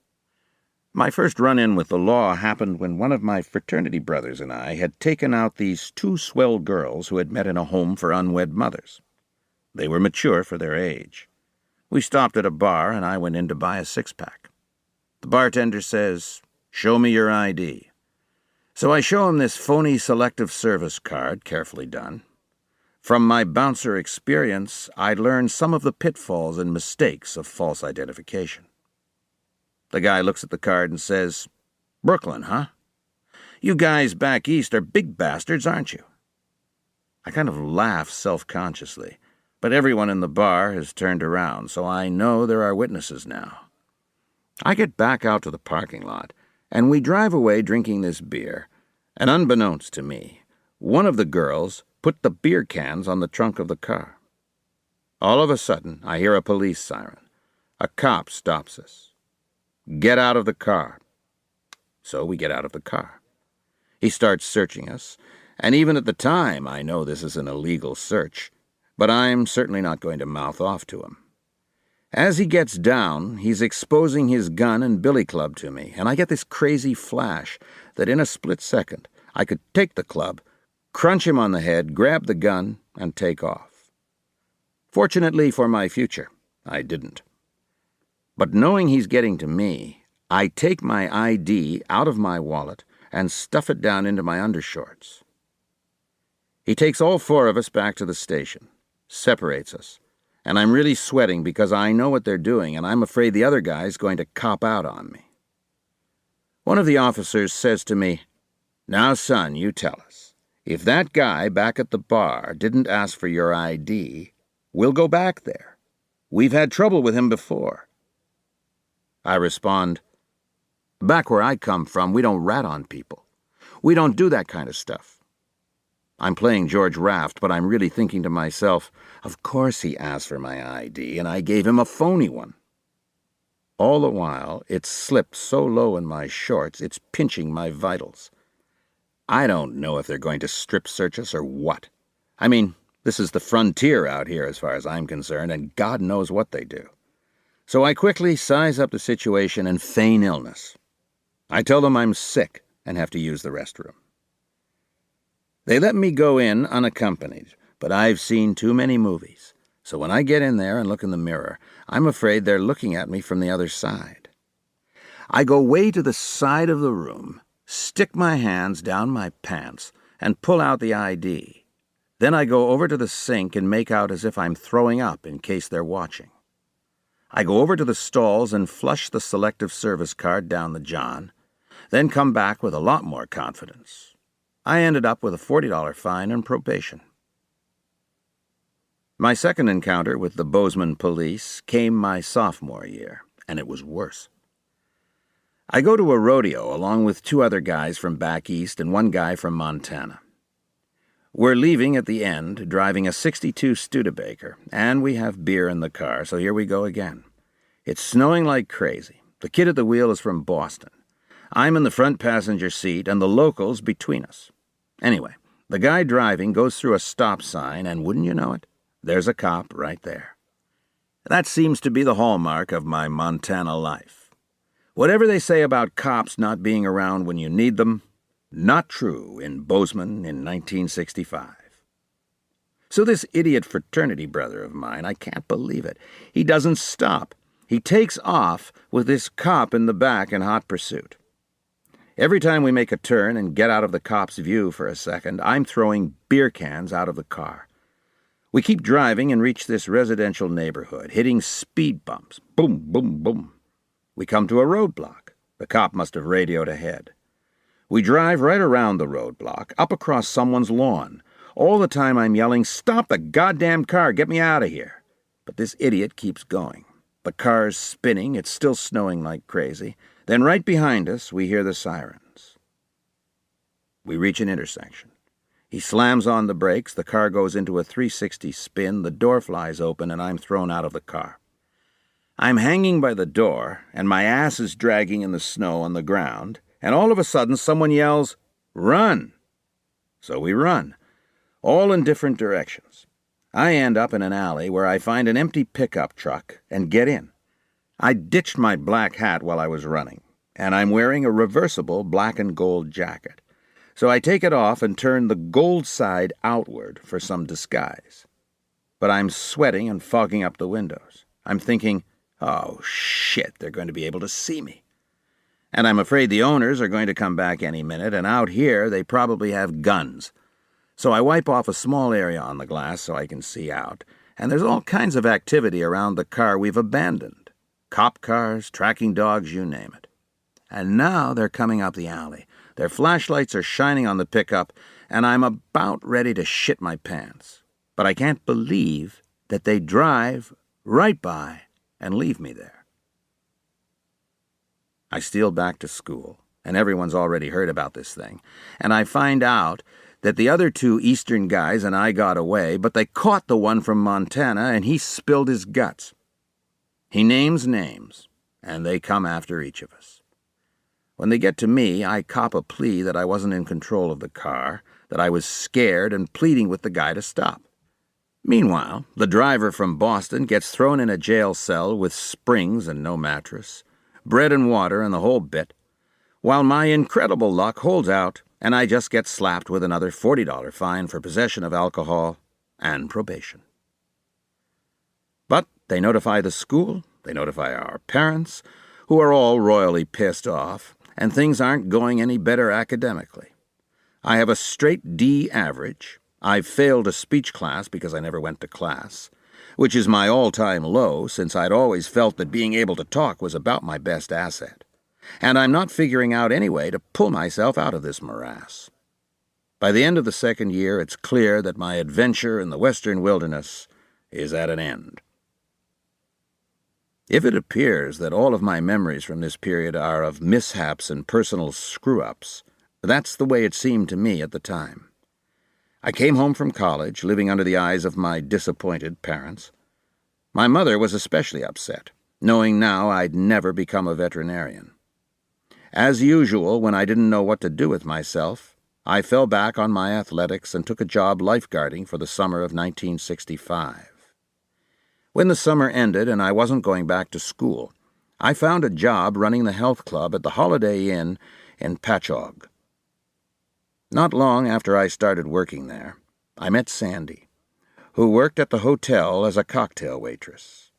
My first run-in with the law happened when one of my fraternity brothers and I had taken out these two swell girls who had met in a home for unwed mothers. They were mature for their age. We stopped at a bar, and I went in to buy a six-pack. The bartender says, "Show me your ID." So I show him this phony selective service card, carefully done. From my bouncer experience, I learned some of the pitfalls and mistakes of false identification. The guy looks at the card and says, "Brooklyn, huh? You guys back east are big bastards, aren't you?" I kind of laugh self-consciously, but everyone in the bar has turned around, so I know there are witnesses now. I get back out to the parking lot, and we drive away drinking this beer, and unbeknownst to me, one of the girls put the beer cans on the trunk of the car. All of a sudden, I hear a police siren. A cop stops us. "Get out of the car." So we get out of the car. He starts searching us, and even at the time I know this is an illegal search, but I'm certainly not going to mouth off to him. As he gets down, he's exposing his gun and billy club to me, and I get this crazy flash that in a split second I could take the club, crunch him on the head, grab the gun, and take off. Fortunately for my future, I didn't. But knowing he's getting to me, I take my ID out of my wallet and stuff it down into my undershorts. He takes all four of us back to the station, separates us, and I'm really sweating because I know what they're doing, and I'm afraid the other guy's going to cop out on me. One of the officers says to me, "Now, son, you tell us. If that guy back at the bar didn't ask for your ID, we'll go back there. We've had trouble with him before." I respond, "Back where I come from, we don't rat on people. We don't do that kind of stuff." I'm playing George Raft, but I'm really thinking to myself, of course he asked for my ID, and I gave him a phony one. All the while, it's slipped so low in my shorts, it's pinching my vitals. I don't know if they're going to strip search us or what. I mean, this is the frontier out here as far as I'm concerned, and God knows what they do. So I quickly size up the situation and feign illness. I tell them I'm sick and have to use the restroom. They let me go in unaccompanied, but I've seen too many movies, so when I get in there and look in the mirror, I'm afraid they're looking at me from the other side. I go way to the side of the room, stick my hands down my pants, and pull out the ID. Then I go over to the sink and make out as if I'm throwing up in case they're watching. I go over to the stalls and flush the selective service card down the john, then come back with a lot more confidence. I ended up with a $40 fine and probation. My second encounter with the Bozeman police came my sophomore year, and it was worse. I go to a rodeo along with two other guys from back east and one guy from Montana. We're leaving at the end, driving a 62 Studebaker, and we have beer in the car, so here we go again. It's snowing like crazy. The kid at the wheel is from Boston. I'm in the front passenger seat, and the locals between us. Anyway, the guy driving goes through a stop sign, and wouldn't you know it, there's a cop right there. That seems to be the hallmark of my Montana life. Whatever they say about cops not being around when you need them, not true in Bozeman in 1965. So this idiot fraternity brother of mine, I can't believe it. He doesn't stop. He takes off with this cop in the back in hot pursuit. Every time we make a turn and get out of the cop's view for a second, I'm throwing beer cans out of the car. We keep driving and reach this residential neighborhood, hitting speed bumps. Boom, boom, boom. We come to a roadblock. The cop must have radioed ahead. We drive right around the roadblock, up across someone's lawn. All the time I'm yelling, "Stop the goddamn car, get me out of here." But this idiot keeps going. The car's spinning, it's still snowing like crazy. Then right behind us, we hear the sirens. We reach an intersection. He slams on the brakes, the car goes into a 360 spin, the door flies open, and I'm thrown out of the car. I'm hanging by the door, and my ass is dragging in the snow on the ground, and all of a sudden someone yells, "Run!" So we run, all in different directions. I end up in an alley where I find an empty pickup truck and get in. I ditched my black hat while I was running, and I'm wearing a reversible black and gold jacket. So I take it off and turn the gold side outward for some disguise. But I'm sweating and fogging up the windows. I'm thinking, oh shit, they're going to be able to see me. And I'm afraid the owners are going to come back any minute, and out here they probably have guns. So I wipe off a small area on the glass so I can see out, and there's all kinds of activity around the car we've abandoned. Cop cars, tracking dogs, you name it. And now they're coming up the alley. Their flashlights are shining on the pickup, and I'm about ready to shit my pants. But I can't believe that they drive right by and leave me there. I steal back to school, and everyone's already heard about this thing, and I find out that the other two Eastern guys and I got away, but they caught the one from Montana, and he spilled his guts. He names names, and they come after each of us. When they get to me, I cop a plea that I wasn't in control of the car, that I was scared and pleading with the guy to stop. Meanwhile, the driver from Boston gets thrown in a jail cell with springs and no mattress, bread and water and the whole bit, while my incredible luck holds out and I just get slapped with another $40 fine for possession of alcohol and probation. But they notify the school, they notify our parents, who are all royally pissed off, and things aren't going any better academically. I have a straight D average. I've failed a speech class because I never went to class, which is my all-time low since I'd always felt that being able to talk was about my best asset. And I'm not figuring out any way to pull myself out of this morass. By the end of the second year, it's clear that my adventure in the western wilderness is at an end. If it appears that all of my memories from this period are of mishaps and personal screw-ups, that's the way it seemed to me at the time. I came home from college, living under the eyes of my disappointed parents. My mother was especially upset, knowing now I'd never become a veterinarian. As usual, when I didn't know what to do with myself, I fell back on my athletics and took a job lifeguarding for the summer of 1965. When the summer ended and I wasn't going back to school, I found a job running the health club at the Holiday Inn in Patchogue. Not long after I started working there, I met Sandy, who worked at the hotel as a cocktail waitress.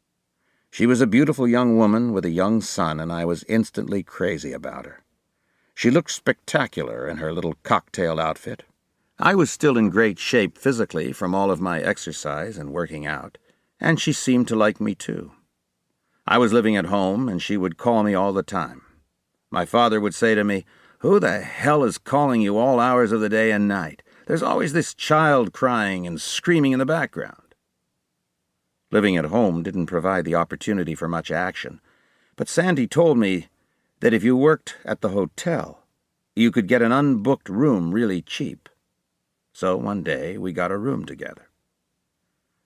She was a beautiful young woman with a young son, and I was instantly crazy about her. She looked spectacular in her little cocktail outfit. I was still in great shape physically from all of my exercise and working out, and she seemed to like me too. I was living at home, and she would call me all the time. My father would say to me, "Who the hell is calling you all hours of the day and night? There's always this child crying and screaming in the background." Living at home didn't provide the opportunity for much action, but Sandy told me that if you worked at the hotel, you could get an unbooked room really cheap. So one day we got a room together.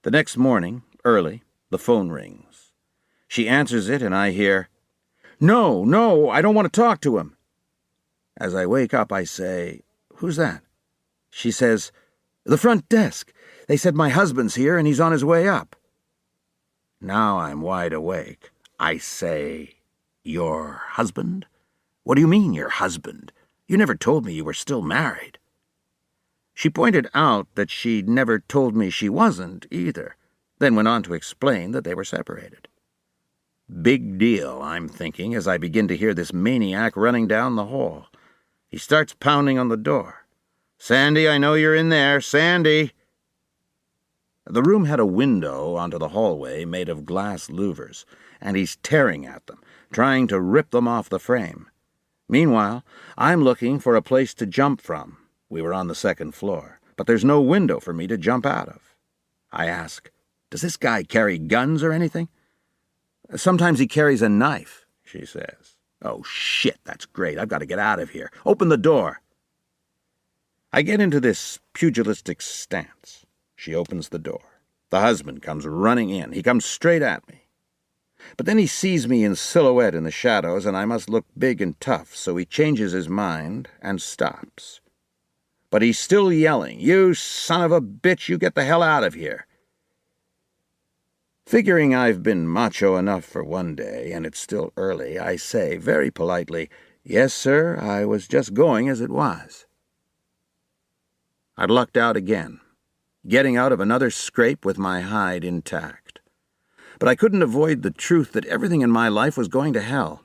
The next morning, early, the phone rings. She answers it, and I hear, No, I don't want to talk to him." As I wake up, I say, "Who's that?" She says, "The front desk. They said my husband's here, and he's on his way up." Now I'm wide awake. I say, "Your husband? What do you mean, your husband? You never told me you were still married." She pointed out that she'd never told me she wasn't either, then went on to explain that they were separated. Big deal, I'm thinking, as I begin to hear this maniac running down the hall. He starts pounding on the door. "Sandy, I know you're in there. Sandy!" The room had a window onto the hallway made of glass louvers, and he's tearing at them, trying to rip them off the frame. Meanwhile, I'm looking for a place to jump from. We were on the second floor, but there's no window for me to jump out of. I ask, "Does this guy carry guns or anything?" "Sometimes he carries a knife," she says. "Oh, shit, that's great. I've got to get out of here. Open the door." I get into this pugilistic stance. She opens the door. The husband comes running in. He comes straight at me. But then he sees me in silhouette in the shadows, and I must look big and tough, so he changes his mind and stops. But he's still yelling, "You son of a bitch, you get the hell out of here." Figuring I've been macho enough for one day, and it's still early, I say, very politely, "Yes, sir, I was just going as it was." I'd lucked out again, getting out of another scrape with my hide intact. But I couldn't avoid the truth that everything in my life was going to hell.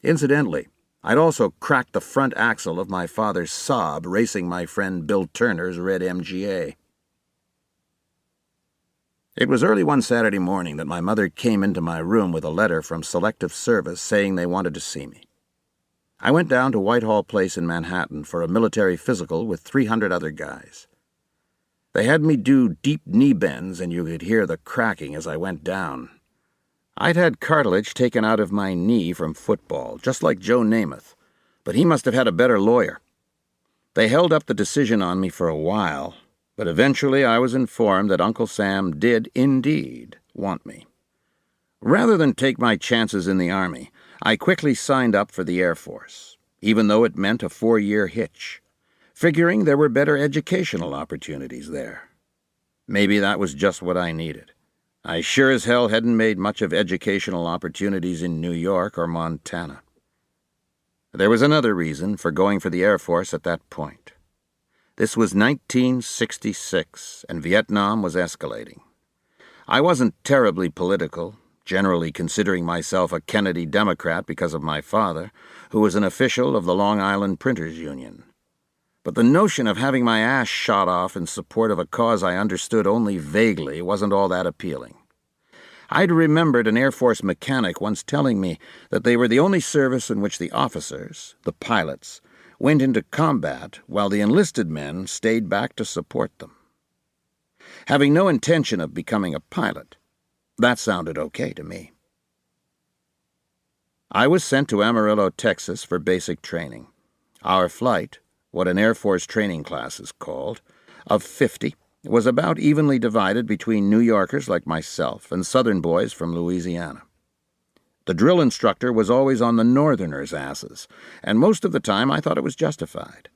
Incidentally, I'd also cracked the front axle of my father's Saab racing my friend Bill Turner's red MGA. It was early one Saturday morning that my mother came into my room with a letter from Selective Service saying they wanted to see me. I went down to Whitehall Place in Manhattan for a military physical with 300 other guys. They had me do deep knee bends, and you could hear the cracking as I went down. I'd had cartilage taken out of my knee from football, just like Joe Namath, but he must have had a better lawyer. They held up the decision on me for a while, but eventually I was informed that Uncle Sam did indeed want me. Rather than take my chances in the Army, I quickly signed up for the Air Force, even though it meant a 4-year hitch, figuring there were better educational opportunities there. Maybe that was just what I needed. I sure as hell hadn't made much of educational opportunities in New York or Montana. There was another reason for going for the Air Force at that point. This was 1966, and Vietnam was escalating. I wasn't terribly political, generally considering myself a Kennedy Democrat because of my father, who was an official of the Long Island Printers Union. But the notion of having my ass shot off in support of a cause I understood only vaguely wasn't all that appealing. I'd remembered an Air Force mechanic once telling me that they were the only service in which the officers, the pilots, went into combat while the enlisted men stayed back to support them. Having no intention of becoming a pilot, that sounded okay to me. I was sent to Amarillo, Texas for basic training. Our flight, what an Air Force training class is called, of 50, was about evenly divided between New Yorkers like myself and Southern boys from Louisiana. The drill instructor was always on the Northerners' asses, and most of the time I thought it was justified.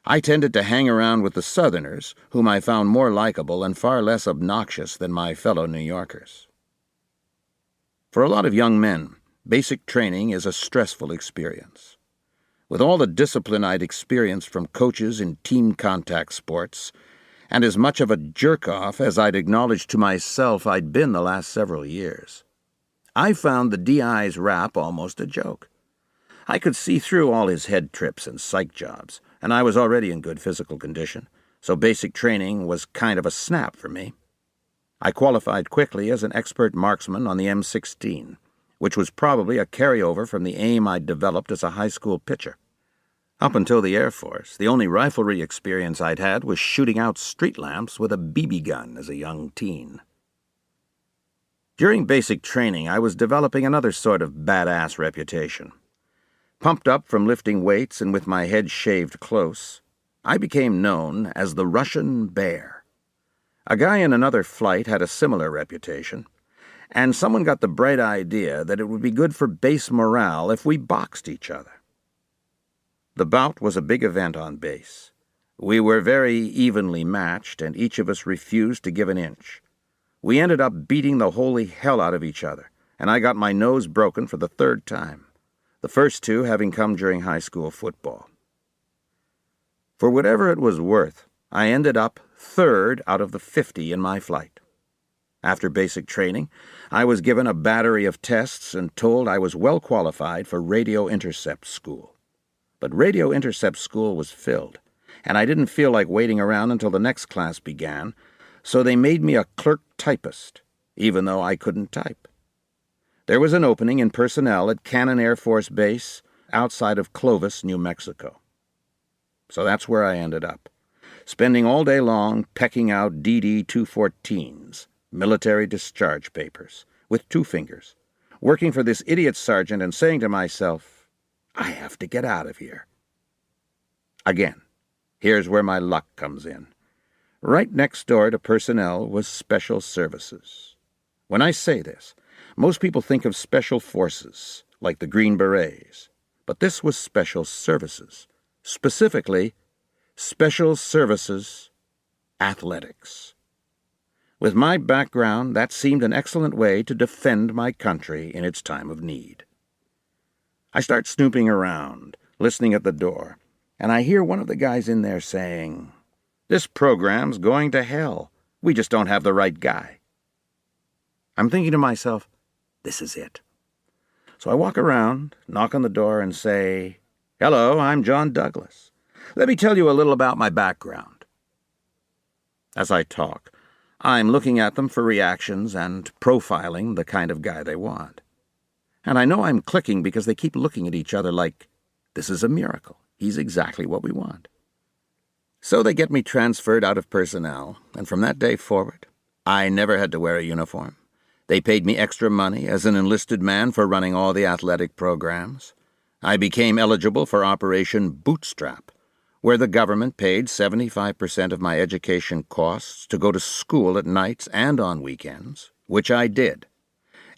I tended to hang around with the Southerners, whom I found more likable and far less obnoxious than my fellow New Yorkers. For a lot of young men, basic training is a stressful experience. With all the discipline I'd experienced from coaches in team contact sports, and as much of a jerk-off as I'd acknowledged to myself I'd been the last several years, I found the DI's rap almost a joke. I could see through all his head trips and psych jobs, and I was already in good physical condition, so basic training was kind of a snap for me. I qualified quickly as an expert marksman on the M16, which was probably a carryover from the aim I'd developed as a high school pitcher. Up until the Air Force, the only riflery experience I'd had was shooting out street lamps with a BB gun as a young teen. During basic training, I was developing another sort of badass reputation. Pumped up from lifting weights and with my head shaved close, I became known as the Russian Bear. A guy in another flight had a similar reputation, and someone got the bright idea that it would be good for base morale if we boxed each other. The bout was a big event on base. We were very evenly matched, and each of us refused to give an inch. We ended up beating the holy hell out of each other, and I got my nose broken for the 3rd time, the first 2 having come during high school football. For whatever it was worth, I ended up 3rd out of the 50 in my flight. After basic training, I was given a battery of tests and told I was well qualified for radio intercept school. But radio intercept school was filled, and I didn't feel like waiting around until the next class began, so they made me a clerk typist, even though I couldn't type. There was an opening in personnel at Cannon Air Force Base, outside of Clovis, New Mexico. So that's where I ended up, spending all day long pecking out DD-214s, military discharge papers, with 2 fingers, working for this idiot sergeant and saying to myself, I have to get out of here. Again, here's where my luck comes in. Right next door to personnel was Special Services. When I say this, most people think of Special Forces, like the Green Berets, but this was Special Services, specifically Special Services Athletics. With my background, that seemed an excellent way to defend my country in its time of need. I start snooping around, listening at the door, and I hear one of the guys in there saying, "This program's going to hell. We just don't have the right guy." I'm thinking to myself, this is it. So I walk around, knock on the door, and say, "Hello, I'm John Douglas. Let me tell you a little about my background." As I talk, I'm looking at them for reactions and profiling the kind of guy they want. And I know I'm clicking because they keep looking at each other like, this is a miracle. He's exactly what we want. So they get me transferred out of personnel, and from that day forward, I never had to wear a uniform. They paid me extra money as an enlisted man for running all the athletic programs. I became eligible for Operation Bootstrap, where the government paid 75% of my education costs to go to school at nights and on weekends, which I did,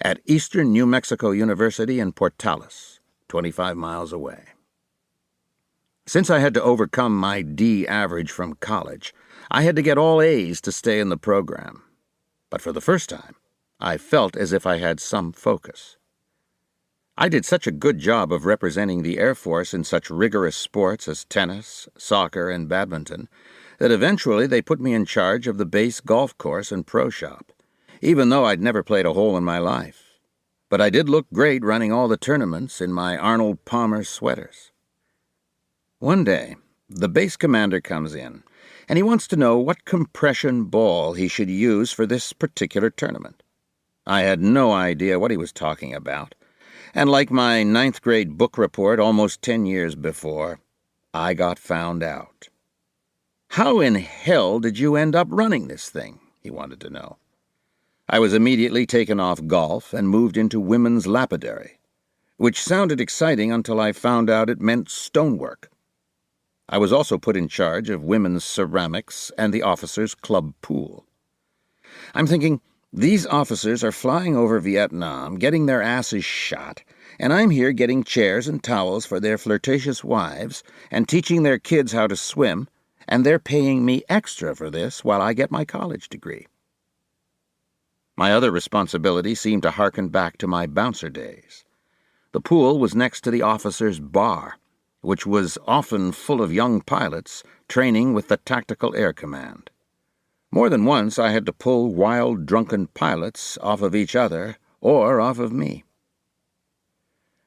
at Eastern New Mexico University in Portales, 25 miles away. Since I had to overcome my D average from college, I had to get all A's to stay in the program. But for the first time, I felt as if I had some focus. I did such a good job of representing the Air Force in such rigorous sports as tennis, soccer, and badminton that eventually they put me in charge of the base golf course and pro shop, even though I'd never played a hole in my life. But I did look great running all the tournaments in my Arnold Palmer sweaters. One day, the base commander comes in, and he wants to know what compression ball he should use for this particular tournament. I had no idea what he was talking about, and like my 9th grade book report almost 10 years before, I got found out. "How in hell did you end up running this thing?" he wanted to know. I was immediately taken off golf and moved into women's lapidary, which sounded exciting until I found out it meant stonework. I was also put in charge of women's ceramics and the officers' club pool. I'm thinking, these officers are flying over Vietnam, getting their asses shot, and I'm here getting chairs and towels for their flirtatious wives and teaching their kids how to swim, and they're paying me extra for this while I get my college degree. My other responsibility seemed to harken back to my bouncer days. The pool was next to the officers' bar, which was often full of young pilots training with the Tactical Air Command. More than once I had to pull wild, drunken pilots off of each other or off of me.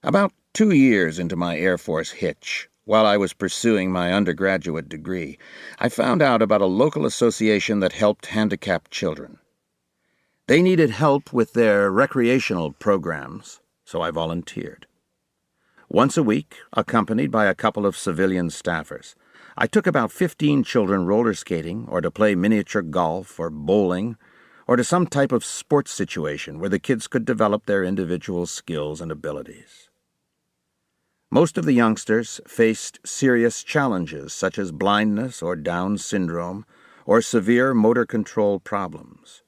About 2 years into my Air Force hitch, while I was pursuing my undergraduate degree, I found out about a local association that helped handicapped children. They needed help with their recreational programs, so I volunteered. Once a week, accompanied by a couple of civilian staffers, I took about 15 children roller skating or to play miniature golf or bowling or to some type of sports situation where the kids could develop their individual skills and abilities. Most of the youngsters faced serious challenges such as blindness or Down syndrome or severe motor control problems.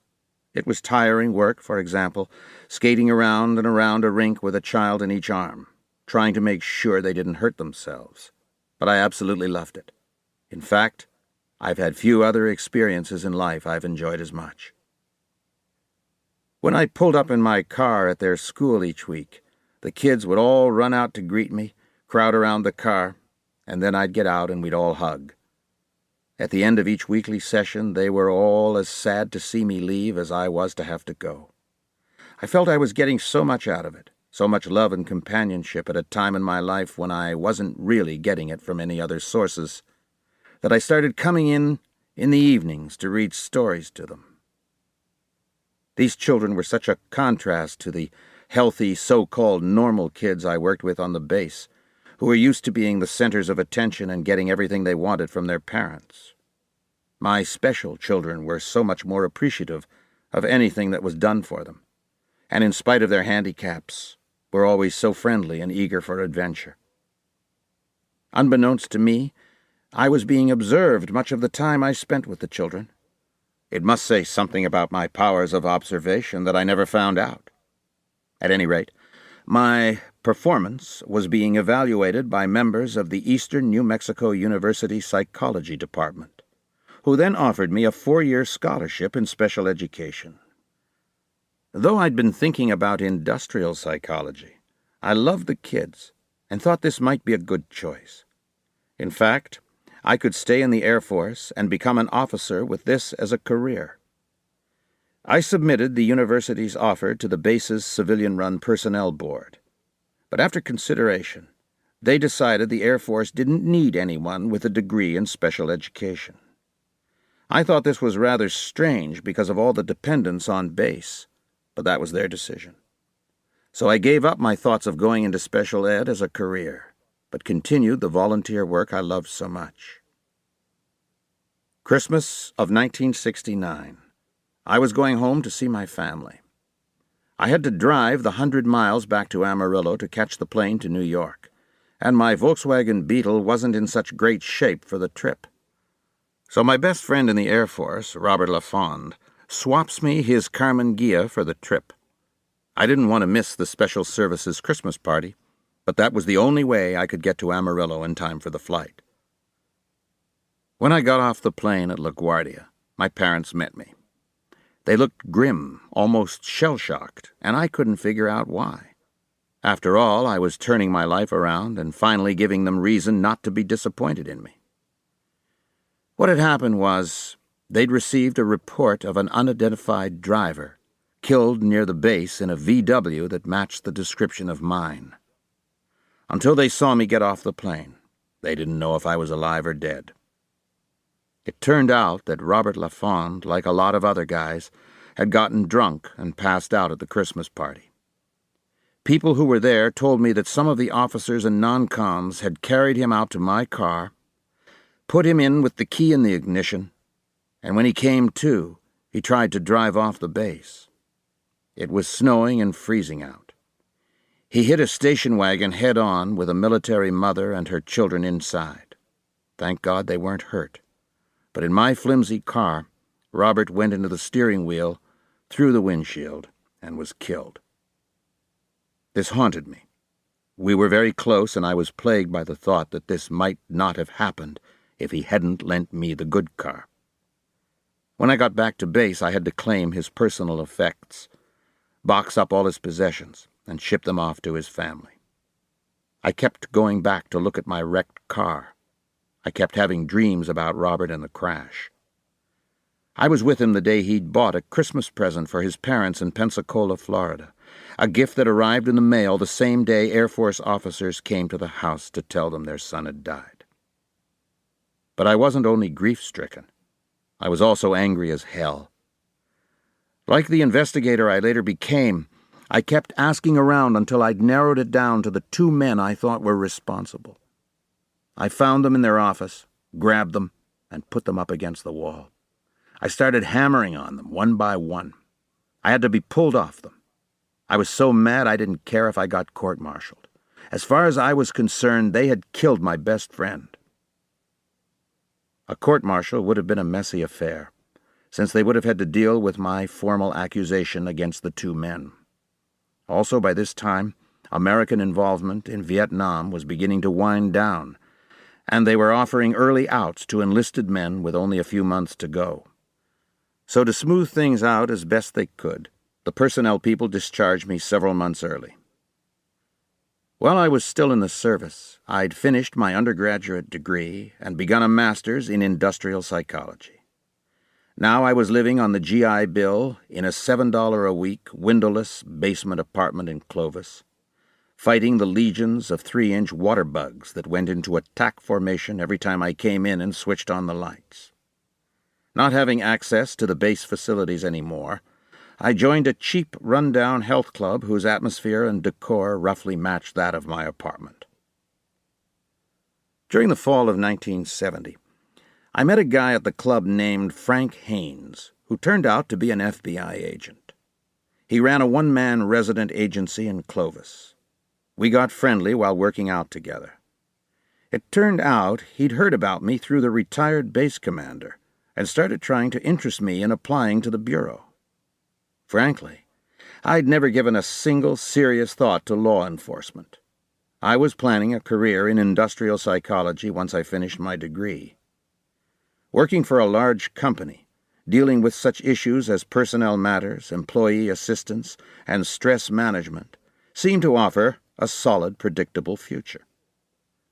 It was tiring work, for example, skating around and around a rink with a child in each arm, trying to make sure they didn't hurt themselves. But I absolutely loved it. In fact, I've had few other experiences in life I've enjoyed as much. When I pulled up in my car at their school each week, the kids would all run out to greet me, crowd around the car, and then I'd get out and we'd all hug. At the end of each weekly session, they were all as sad to see me leave as I was to have to go. I felt I was getting so much out of it, so much love and companionship at a time in my life when I wasn't really getting it from any other sources, that I started coming in the evenings to read stories to them. These children were such a contrast to the healthy, so-called normal kids I worked with on the base, who were used to being the centers of attention and getting everything they wanted from their parents. My special children were so much more appreciative of anything that was done for them, and in spite of their handicaps, were always so friendly and eager for adventure. Unbeknownst to me, I was being observed much of the time I spent with the children. It must say something about my powers of observation that I never found out. At any rate, my performance was being evaluated by members of the Eastern New Mexico University Psychology Department, who then offered me a 4-year scholarship in special education. Though I'd been thinking about industrial psychology, I loved the kids and thought this might be a good choice. In fact, I could stay in the Air Force and become an officer with this as a career. I submitted the university's offer to the base's civilian-run personnel board, but after consideration, they decided the Air Force didn't need anyone with a degree in special education. I thought this was rather strange because of all the dependents on base, but that was their decision. So I gave up my thoughts of going into special ed as a career, but continued the volunteer work I loved so much. Christmas of 1969. I was going home to see my family. I had to drive the 100 miles back to Amarillo to catch the plane to New York, and my Volkswagen Beetle wasn't in such great shape for the trip. So my best friend in the Air Force, Robert Lafond, swaps me his Karmann Ghia for the trip. I didn't want to miss the Special Services Christmas party, but that was the only way I could get to Amarillo in time for the flight. When I got off the plane at LaGuardia, my parents met me. They looked grim, almost shell-shocked, and I couldn't figure out why. After all, I was turning my life around and finally giving them reason not to be disappointed in me. What had happened was they'd received a report of an unidentified driver killed near the base in a VW that matched the description of mine. Until they saw me get off the plane, they didn't know if I was alive or dead. It turned out that Robert Lafond, like a lot of other guys, had gotten drunk and passed out at the Christmas party. People who were there told me that some of the officers and non-coms had carried him out to my car, put him in with the key in the ignition, and when he came to, he tried to drive off the base. It was snowing and freezing out. He hit a station wagon head-on with a military mother and her children inside. Thank God they weren't hurt. But in my flimsy car, Robert went into the steering wheel, through the windshield, and was killed. This haunted me. We were very close, and I was plagued by the thought that this might not have happened if he hadn't lent me the good car. When I got back to base, I had to claim his personal effects, box up all his possessions, and ship them off to his family. I kept going back to look at my wrecked car. I kept having dreams about Robert and the crash. I was with him the day he'd bought a Christmas present for his parents in Pensacola, Florida, a gift that arrived in the mail the same day Air Force officers came to the house to tell them their son had died. But I wasn't only grief-stricken. I was also angry as hell. Like the investigator I later became, I kept asking around until I'd narrowed it down to the 2 men I thought were responsible. I found them in their office, grabbed them, and put them up against the wall. I started hammering on them, one by one. I had to be pulled off them. I was so mad I didn't care if I got court-martialed. As far as I was concerned, they had killed my best friend. A court-martial would have been a messy affair, since they would have had to deal with my formal accusation against the 2 men. Also, by this time, American involvement in Vietnam was beginning to wind down, and they were offering early outs to enlisted men with only a few months to go. So to smooth things out as best they could, the personnel people discharged me several months early. While I was still in the service, I'd finished my undergraduate degree and begun a master's in industrial psychology. Now I was living on the GI Bill in a $7 a week windowless basement apartment in Clovis, fighting the legions of 3-inch water bugs that went into attack formation every time I came in and switched on the lights. Not having access to the base facilities anymore, I joined a cheap, run-down health club whose atmosphere and decor roughly matched that of my apartment. During the fall of 1970, I met a guy at the club named Frank Haynes, who turned out to be an FBI agent. He ran a one-man resident agency in Clovis. We got friendly while working out together. It turned out he'd heard about me through the retired base commander and started trying to interest me in applying to the Bureau. Frankly, I'd never given a single serious thought to law enforcement. I was planning a career in industrial psychology once I finished my degree. Working for a large company, dealing with such issues as personnel matters, employee assistance, and stress management, seemed to offer a solid, predictable future.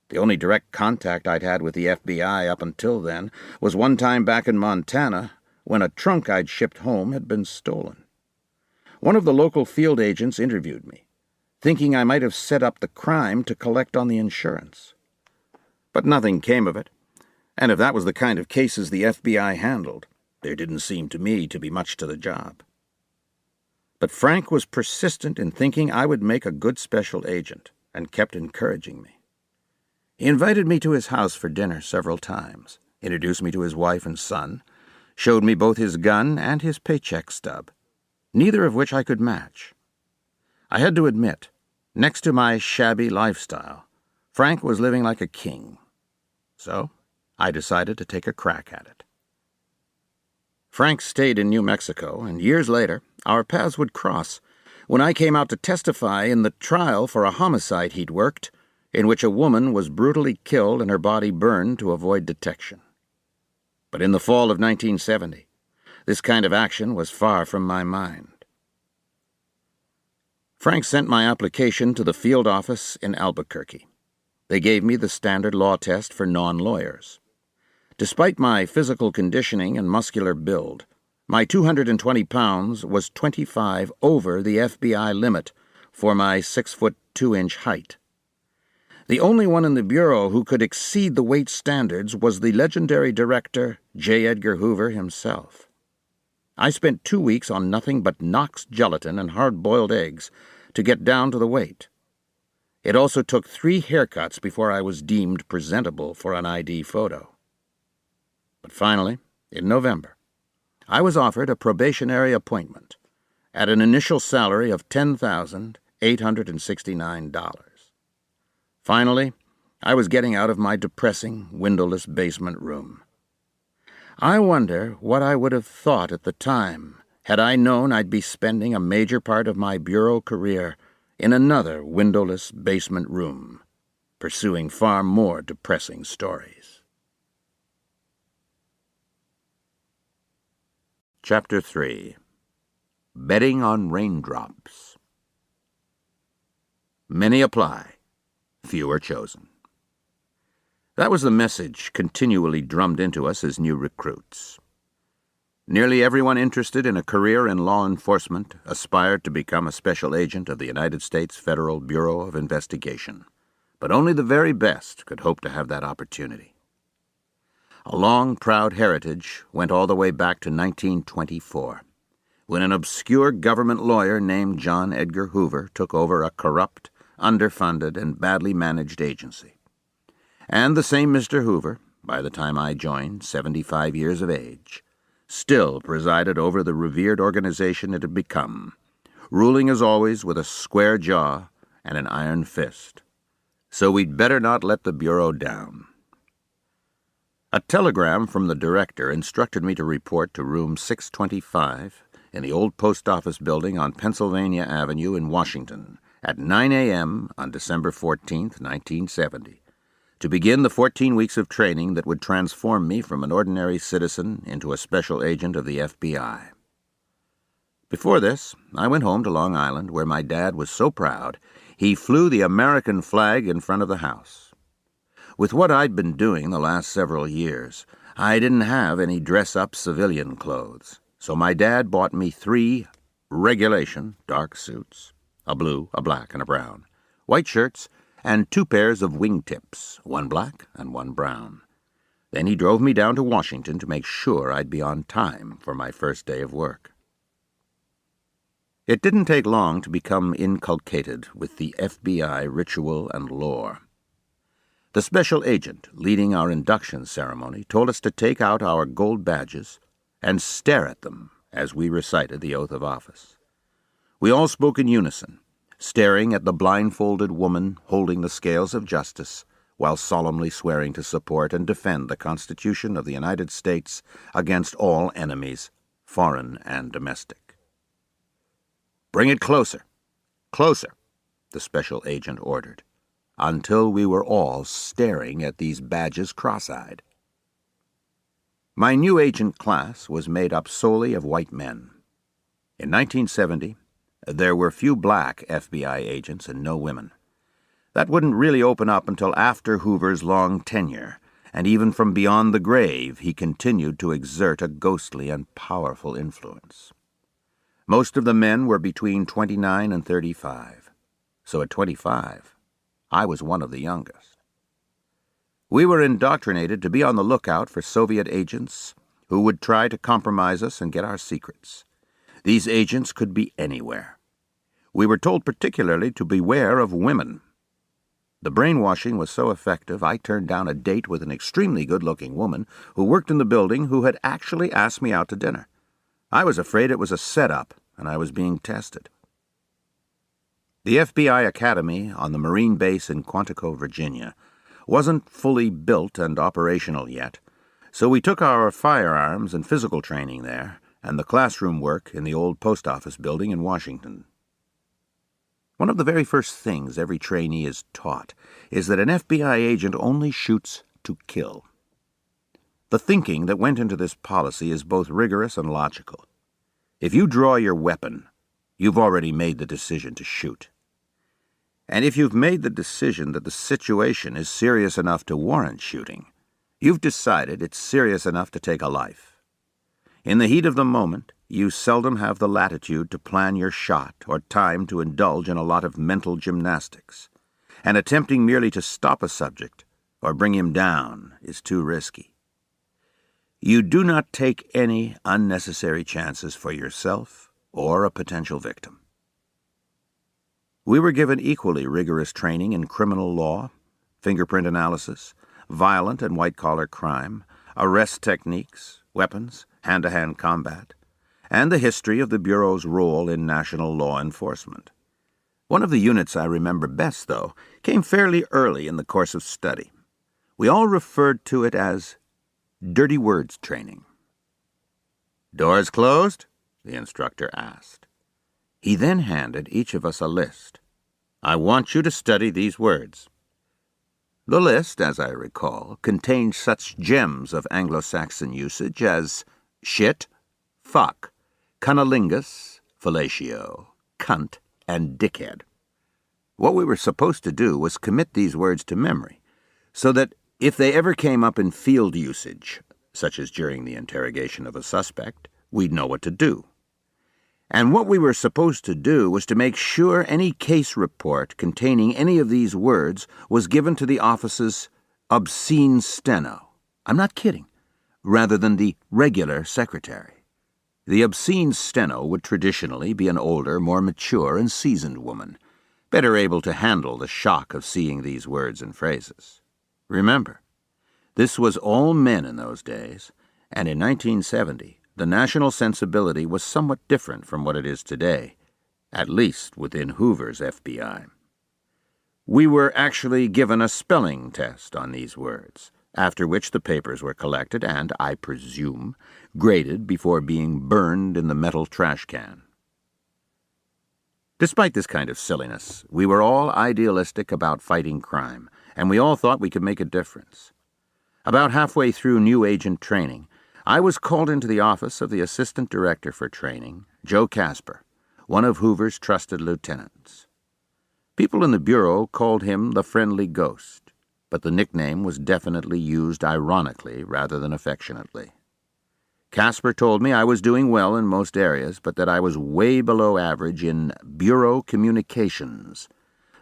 The only direct contact I'd had with the FBI up until then was one time back in Montana when a trunk I'd shipped home had been stolen. One of the local field agents interviewed me, thinking I might have set up the crime to collect on the insurance. But nothing came of it, and if that was the kind of cases the FBI handled, there didn't seem to me to be much to the job. But Frank was persistent in thinking I would make a good special agent, and kept encouraging me. He invited me to his house for dinner several times, introduced me to his wife and son, showed me both his gun and his paycheck stub, neither of which I could match. I had to admit, next to my shabby lifestyle, Frank was living like a king. So I decided to take a crack at it. Frank stayed in New Mexico, and years later, our paths would cross when I came out to testify in the trial for a homicide he'd worked, in which a woman was brutally killed and her body burned to avoid detection. But in the fall of 1970, this kind of action was far from my mind. Frank sent my application to the field office in Albuquerque. They gave me the standard law test for non-lawyers. Despite my physical conditioning and muscular build, my 220 pounds was 25 over the FBI limit for my 6'2" height. The only one in the Bureau who could exceed the weight standards was the legendary director, J. Edgar Hoover himself. I spent 2 weeks on nothing but Knox gelatin and hard-boiled eggs to get down to the weight. It also took 3 haircuts before I was deemed presentable for an ID photo. But finally, in November, I was offered a probationary appointment at an initial salary of $10,869. Finally, I was getting out of my depressing, windowless basement room. I wonder what I would have thought at the time had I known I'd be spending a major part of my Bureau career in another windowless basement room, pursuing far more depressing stories. Chapter 3. Betting on Raindrops. Many apply, few are chosen. That was the message continually drummed into us as new recruits. Nearly everyone interested in a career in law enforcement aspired to become a special agent of the United States Federal Bureau of Investigation, but only the very best could hope to have that opportunity. A long, proud heritage went all the way back to 1924, when an obscure government lawyer named John Edgar Hoover took over a corrupt, underfunded, and badly managed agency. And the same Mr. Hoover, by the time I joined, 75 years of age, still presided over the revered organization it had become, ruling as always with a square jaw and an iron fist. So we'd better not let the Bureau down. A telegram from the director instructed me to report to room 625 in the old post office building on Pennsylvania Avenue in Washington at 9 a.m. on December 14, 1970. To begin the 14 weeks of training that would transform me from an ordinary citizen into a special agent of the FBI. Before this, I went home to Long Island, where my dad was so proud he flew the American flag in front of the house. With what I'd been doing the last several years, I didn't have any dress-up civilian clothes, so my dad bought me 3 regulation dark suits, a blue, a black, and a brown, white shirts, and 2 pairs of wingtips, one black and one brown. Then he drove me down to Washington to make sure I'd be on time for my first day of work. It didn't take long to become inculcated with the FBI ritual and lore. The special agent leading our induction ceremony told us to take out our gold badges and stare at them as we recited the oath of office. We all spoke in unison, staring at the blindfolded woman holding the scales of justice while solemnly swearing to support and defend the Constitution of the United States against all enemies, foreign and domestic. "Bring it closer, closer," the special agent ordered, until we were all staring at these badges cross-eyed. My new agent class was made up solely of white men. In 1970, there were few black FBI agents and no women. That wouldn't really open up until after Hoover's long tenure, and even from beyond the grave he continued to exert a ghostly and powerful influence. Most of the men were between 29 and 35, so at 25, I was one of the youngest. We were indoctrinated to be on the lookout for Soviet agents who would try to compromise us and get our secrets. These agents could be anywhere. We were told particularly to beware of women. The brainwashing was so effective, I turned down a date with an extremely good-looking woman who worked in the building who had actually asked me out to dinner. I was afraid it was a setup, and I was being tested. The FBI Academy on the Marine base in Quantico, Virginia, wasn't fully built and operational yet, so we took our firearms and physical training there and the classroom work in the old post office building in Washington. One of the very first things every trainee is taught is that an FBI agent only shoots to kill. The thinking that went into this policy is both rigorous and logical. If you draw your weapon, you've already made the decision to shoot. And if you've made the decision that the situation is serious enough to warrant shooting, you've decided it's serious enough to take a life. In the heat of the moment, you seldom have the latitude to plan your shot or time to indulge in a lot of mental gymnastics, and attempting merely to stop a subject or bring him down is too risky. You do not take any unnecessary chances for yourself or a potential victim. We were given equally rigorous training in criminal law, fingerprint analysis, violent and white-collar crime, arrest techniques, weapons, hand-to-hand combat, and the history of the Bureau's role in national law enforcement. One of the units I remember best, though, came fairly early in the course of study. We all referred to it as dirty words training. "Doors closed?" the instructor asked. He then handed each of us a list. "I want you to study these words." The list, as I recall, contained such gems of Anglo-Saxon usage as shit, fuck, cunnilingus, fellatio, cunt, and dickhead. What we were supposed to do was commit these words to memory, so that if they ever came up in field usage, such as during the interrogation of a suspect, we'd know what to do. And what we were supposed to do was to make sure any case report containing any of these words was given to the office's obscene steno. I'm not kidding. Rather than the regular secretary. The obscene steno would traditionally be an older, more mature and seasoned woman, better able to handle the shock of seeing these words and phrases. Remember, this was all men in those days, and in 1970, the national sensibility was somewhat different from what it is today, at least within Hoover's FBI. We were actually given a spelling test on these words, after which the papers were collected and, I presume, graded before being burned in the metal trash can. Despite this kind of silliness, we were all idealistic about fighting crime, and we all thought we could make a difference. About halfway through new agent training, I was called into the office of the Assistant Director for Training, Joe Casper, one of Hoover's trusted lieutenants. People in the Bureau called him the Friendly Ghost, but the nickname was definitely used ironically rather than affectionately. Casper told me I was doing well in most areas, but that I was way below average in Bureau communications,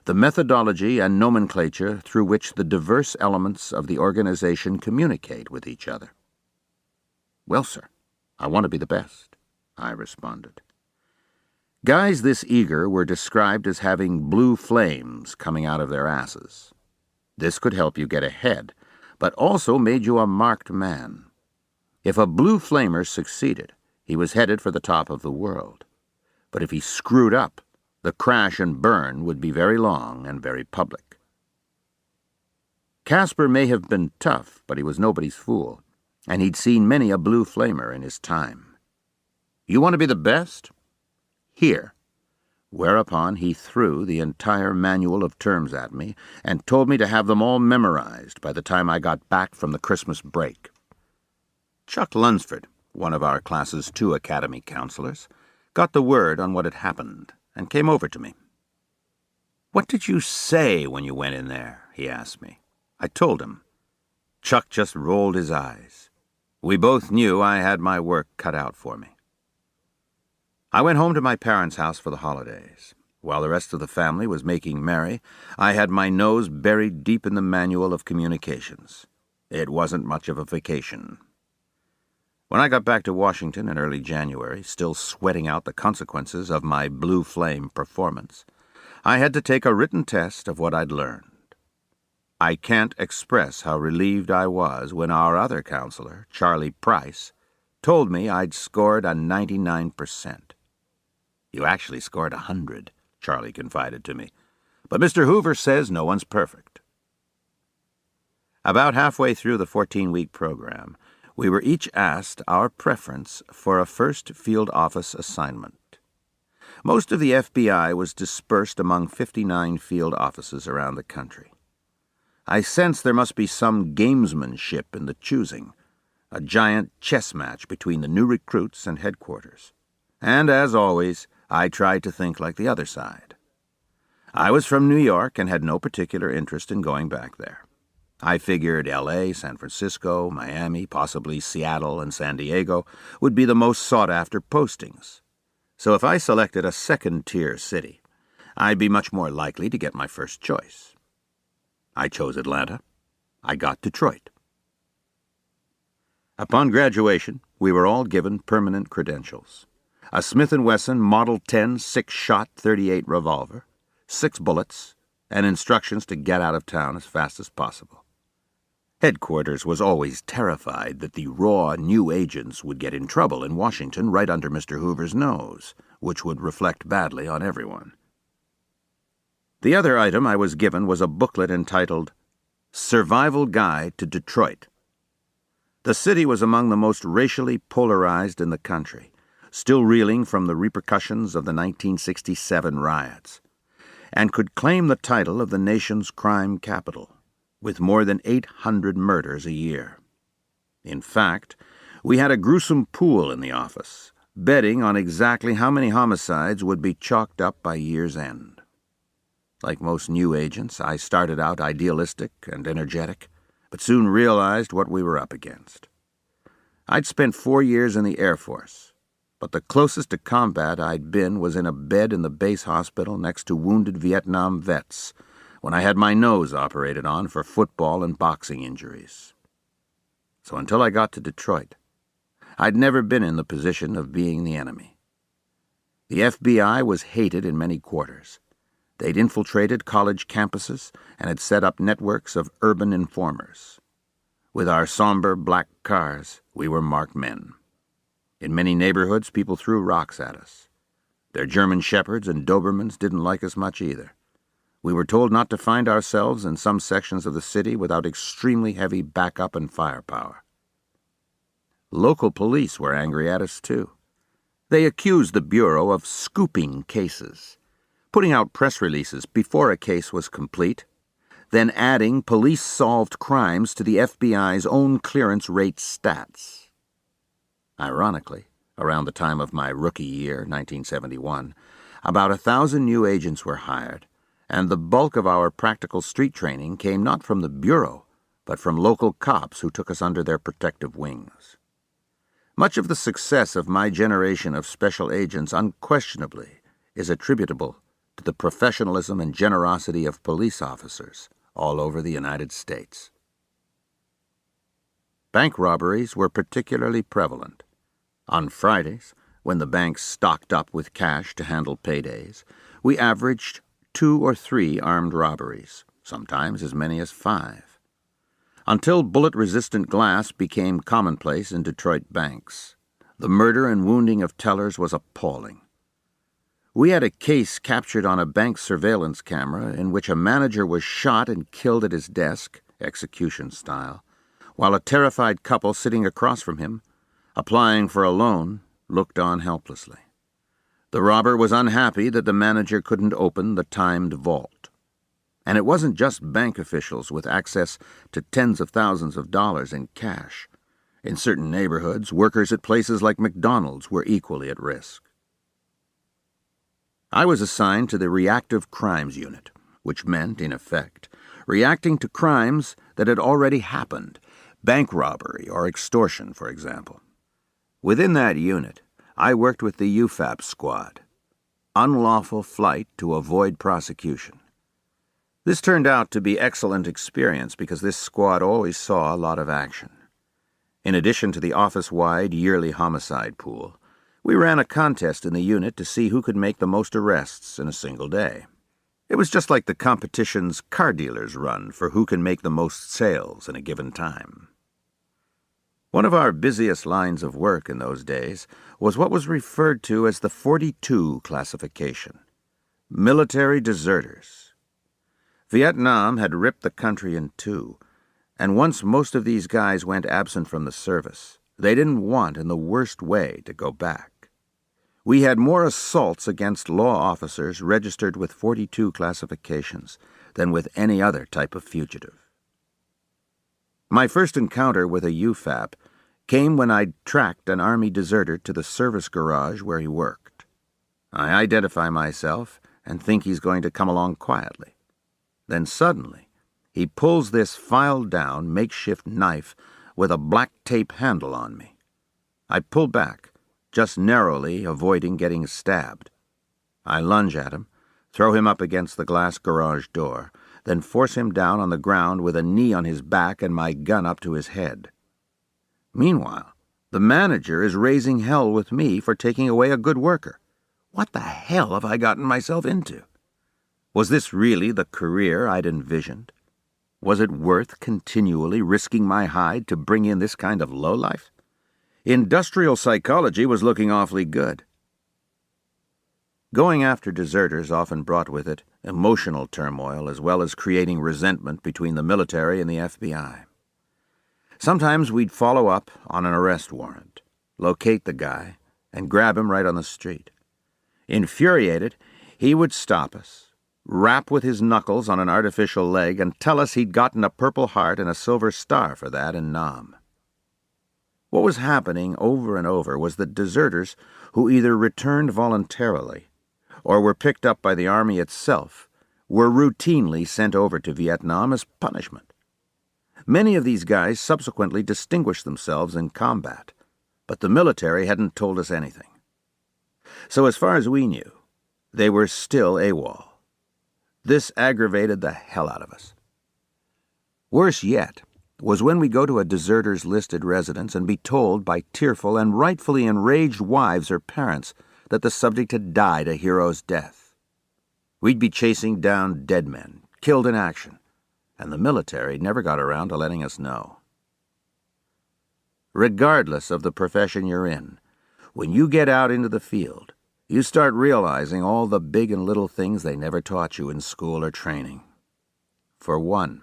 the methodology and nomenclature through which the diverse elements of the organization communicate with each other. "Well, sir, I want to be the best," I responded. Guys this eager were described as having blue flames coming out of their asses. This could help you get ahead, but also made you a marked man. If a blue flamer succeeded, he was headed for the top of the world. But if he screwed up, the crash and burn would be very long and very public. Casper may have been tough, but he was nobody's fool, and he'd seen many a blue flamer in his time. "You want to be the best? Here." Whereupon he threw the entire manual of terms at me and told me to have them all memorized by the time I got back from the Christmas break. Chuck Lunsford, one of our class's 2 academy counselors, got the word on what had happened and came over to me. "What did you say when you went in there?" he asked me. I told him. Chuck just rolled his eyes. We both knew I had my work cut out for me. I went home to my parents' house for the holidays. While the rest of the family was making merry, I had my nose buried deep in the manual of communications. It wasn't much of a vacation. When I got back to Washington in early January, still sweating out the consequences of my blue flame performance, I had to take a written test of what I'd learned. I can't express how relieved I was when our other counselor, Charlie Price, told me I'd scored a 99%. "You actually scored 100, Charlie confided to me. "But Mr. Hoover says no one's perfect." About halfway through the 14-week program, we were each asked our preference for a first field office assignment. Most of the FBI was dispersed among 59 field offices around the country. I sensed there must be some gamesmanship in the choosing, a giant chess match between the new recruits and headquarters. And, as always, I tried to think like the other side. I was from New York and had no particular interest in going back there. I figured L.A., San Francisco, Miami, possibly Seattle and San Diego would be the most sought-after postings. So if I selected a second-tier city, I'd be much more likely to get my first choice. I chose Atlanta. I got Detroit. Upon graduation, we were all given permanent credentials. A Smith & Wesson Model 10 6-shot .38 revolver, 6 bullets, and instructions to get out of town as fast as possible. Headquarters was always terrified that the raw new agents would get in trouble in Washington right under Mr. Hoover's nose, which would reflect badly on everyone. The other item I was given was a booklet entitled Survival Guide to Detroit. The city was among the most racially polarized in the country, still reeling from the repercussions of the 1967 riots, and could claim the title of the nation's crime capital, with more than 800 murders a year. In fact, we had a gruesome pool in the office, betting on exactly how many homicides would be chalked up by year's end. Like most new agents, I started out idealistic and energetic, but soon realized what we were up against. I'd spent 4 years in the Air Force, but the closest to combat I'd been was in a bed in the base hospital next to wounded Vietnam vets when I had my nose operated on for football and boxing injuries. So until I got to Detroit, I'd never been in the position of being the enemy. The FBI was hated in many quarters. They'd infiltrated college campuses and had set up networks of urban informers. With our somber black cars, we were marked men. In many neighborhoods, people threw rocks at us. Their German Shepherds and Dobermans didn't like us much either. We were told not to find ourselves in some sections of the city without extremely heavy backup and firepower. Local police were angry at us, too. They accused the Bureau of scooping cases, putting out press releases before a case was complete, then adding police-solved crimes to the FBI's own clearance rate stats. Ironically, around the time of my rookie year, 1971, about 1,000 new agents were hired, and the bulk of our practical street training came not from the Bureau, but from local cops who took us under their protective wings. Much of the success of my generation of special agents unquestionably is attributable to the professionalism and generosity of police officers all over the United States. Bank robberies were particularly prevalent. On Fridays, when the banks stocked up with cash to handle paydays, we averaged 2 or 3 armed robberies, sometimes as many as 5. Until bullet-resistant glass became commonplace in Detroit banks, the murder and wounding of tellers was appalling. We had a case captured on a bank surveillance camera in which a manager was shot and killed at his desk, execution style, while a terrified couple sitting across from him, applying for a loan, looked on helplessly. The robber was unhappy that the manager couldn't open the timed vault. And it wasn't just bank officials with access to tens of thousands of dollars in cash. In certain neighborhoods, workers at places like McDonald's were equally at risk. I was assigned to the Reactive Crimes Unit, which meant, in effect, reacting to crimes that had already happened, bank robbery or extortion, for example. Within that unit, I worked with the UFAP squad, unlawful flight to avoid prosecution. This turned out to be excellent experience because this squad always saw a lot of action. In addition to the office-wide yearly homicide pool, we ran a contest in the unit to see who could make the most arrests in a single day. It was just like the competition's car dealers run for who can make the most sales in a given time. One of our busiest lines of work in those days was what was referred to as the 42 classification, military deserters. Vietnam had ripped the country in two, and once most of these guys went absent from the service, they didn't want in the worst way to go back. We had more assaults against law officers registered with 42 classifications than with any other type of fugitive. My first encounter with a UFAP came when I'd tracked an Army deserter to the service garage where he worked. I identify myself and think he's going to come along quietly. Then suddenly, he pulls this filed-down makeshift knife with a black tape handle on me. I pull back, just narrowly avoiding getting stabbed. I lunge at him, throw him up against the glass garage door, then force him down on the ground with a knee on his back and my gun up to his head. Meanwhile, the manager is raising hell with me for taking away a good worker. What the hell have I gotten myself into? Was this really the career I'd envisioned? Was it worth continually risking my hide to bring in this kind of lowlife? Industrial psychology was looking awfully good. Going after deserters often brought with it emotional turmoil as well as creating resentment between the military and the FBI. Sometimes we'd follow up on an arrest warrant, locate the guy, and grab him right on the street. Infuriated, he would stop us, rap with his knuckles on an artificial leg, and tell us he'd gotten a Purple Heart and a Silver Star for that in Nam. What was happening over and over was that deserters who either returned voluntarily or were picked up by the Army itself were routinely sent over to Vietnam as punishment. Many of these guys subsequently distinguished themselves in combat, but the military hadn't told us anything. So as far as we knew, they were still AWOL. This aggravated the hell out of us. Worse yet was when we go to a deserter's listed residence and be told by tearful and rightfully enraged wives or parents that the subject had died a hero's death. We'd be chasing down dead men, killed in action, and the military never got around to letting us know. Regardless of the profession you're in, when you get out into the field, you start realizing all the big and little things they never taught you in school or training. For one,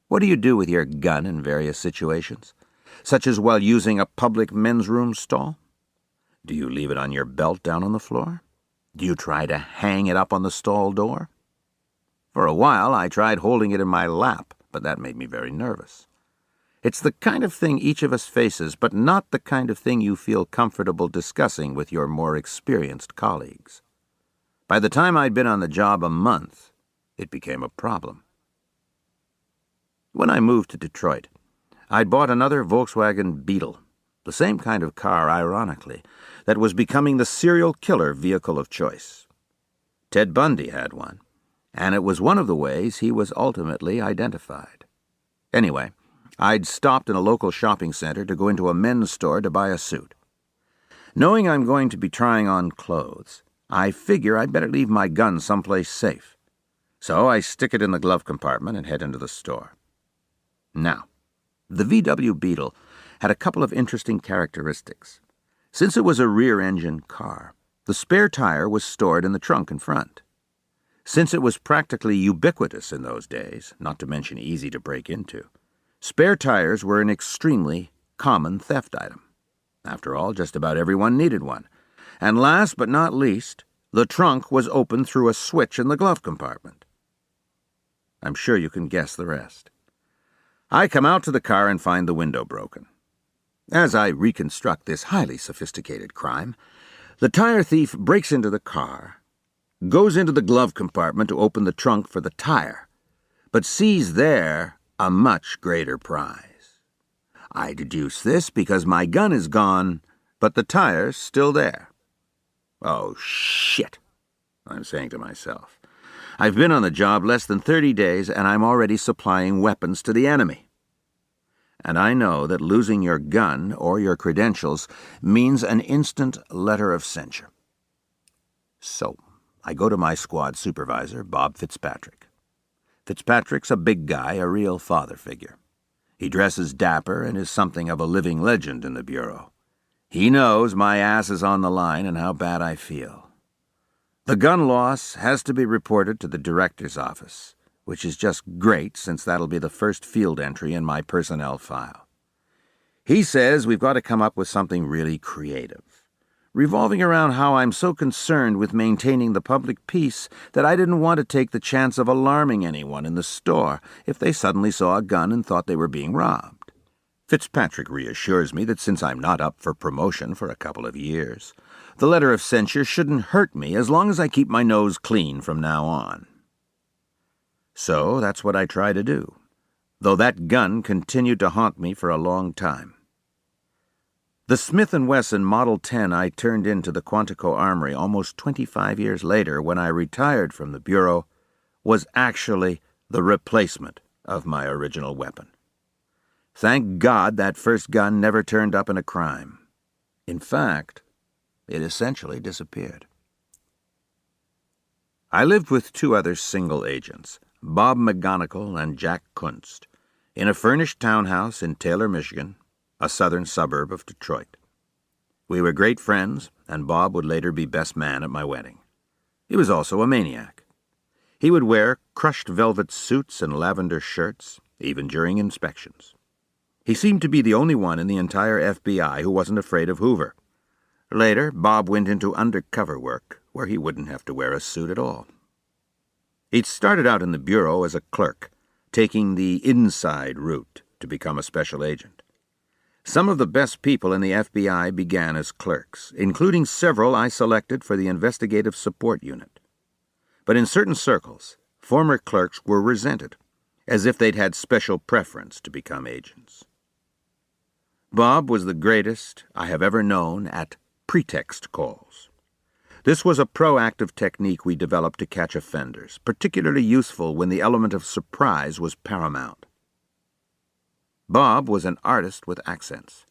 what do you do with your gun in various situations, such as while using a public men's room stall? Do you leave it on your belt down on the floor? Do you try to hang it up on the stall door? For a while, I tried holding it in my lap, but that made me very nervous. It's the kind of thing each of us faces, but not the kind of thing you feel comfortable discussing with your more experienced colleagues. By the time I'd been on the job a month, it became a problem. When I moved to Detroit, I'd bought another Volkswagen Beetle, the same kind of car, ironically, that was becoming the serial killer vehicle of choice. Ted Bundy had one, and it was one of the ways he was ultimately identified. Anyway, I'd stopped in a local shopping center to go into a men's store to buy a suit. Knowing I'm going to be trying on clothes, I figure I'd better leave my gun someplace safe. So I stick it in the glove compartment and head into the store. Now, the VW Beetle had a couple of interesting characteristics. Since it was a rear-engine car, the spare tire was stored in the trunk in front. Since it was practically ubiquitous in those days, not to mention easy to break into, spare tires were an extremely common theft item. After all, just about everyone needed one. And last but not least, the trunk was opened through a switch in the glove compartment. I'm sure you can guess the rest. I come out to the car and find the window broken. As I reconstruct this highly sophisticated crime, the tire thief breaks into the car, goes into the glove compartment to open the trunk for the tire, but sees there a much greater prize. I deduce this because my gun is gone, but the tire's still there. Oh, shit, I'm saying to myself. I've been on the job less than 30 days, and I'm already supplying weapons to the enemy. And I know that losing your gun or your credentials means an instant letter of censure. So, I go to my squad supervisor, Bob Fitzpatrick. Fitzpatrick's a big guy, a real father figure. He dresses dapper and is something of a living legend in the Bureau. He knows my ass is on the line and how bad I feel. The gun loss has to be reported to the director's office, which is just great since that'll be the first field entry in my personnel file. He says we've got to come up with something really creative, revolving around how I'm so concerned with maintaining the public peace that I didn't want to take the chance of alarming anyone in the store if they suddenly saw a gun and thought they were being robbed. Fitzpatrick reassures me that since I'm not up for promotion for a couple of years, the letter of censure shouldn't hurt me as long as I keep my nose clean from now on. So that's what I try to do, though that gun continued to haunt me for a long time. The Smith & Wesson Model 10 I turned into the Quantico Armory almost 25 years later when I retired from the Bureau was actually the replacement of my original weapon. Thank God that first gun never turned up in a crime. In fact, it essentially disappeared. I lived with two other single agents, Bob McGonigal and Jack Kunst, in a furnished townhouse in Taylor, Michigan, a southern suburb of Detroit. We were great friends, and Bob would later be best man at my wedding. He was also a maniac. He would wear crushed velvet suits and lavender shirts, even during inspections. He seemed to be the only one in the entire FBI who wasn't afraid of Hoover. Later, Bob went into undercover work, where he wouldn't have to wear a suit at all. He'd started out in the Bureau as a clerk, taking the inside route to become a special agent. Some of the best people in the FBI began as clerks, including several I selected for the Investigative Support Unit. But in certain circles, former clerks were resented, as if they'd had special preference to become agents. Bob was the greatest I have ever known at pretext calls. This was a proactive technique we developed to catch offenders, particularly useful when the element of surprise was paramount. Bob was an artist with accents.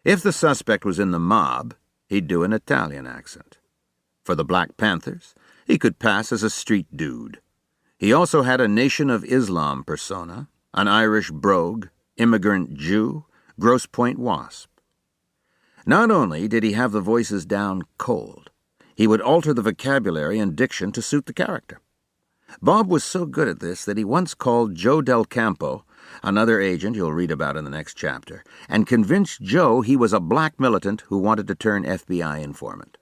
If the suspect was in the mob, he'd do an Italian accent. For the Black Panthers, he could pass as a street dude. He also had a Nation of Islam persona, an Irish brogue, immigrant Jew, Grosse Pointe wasp. Not only did he have the voices down cold, he would alter the vocabulary and diction to suit the character. Bob was so good at this that he once called Joe Del Campo, another agent you'll read about in the next chapter, and convinced Joe he was a black militant who wanted to turn FBI informant.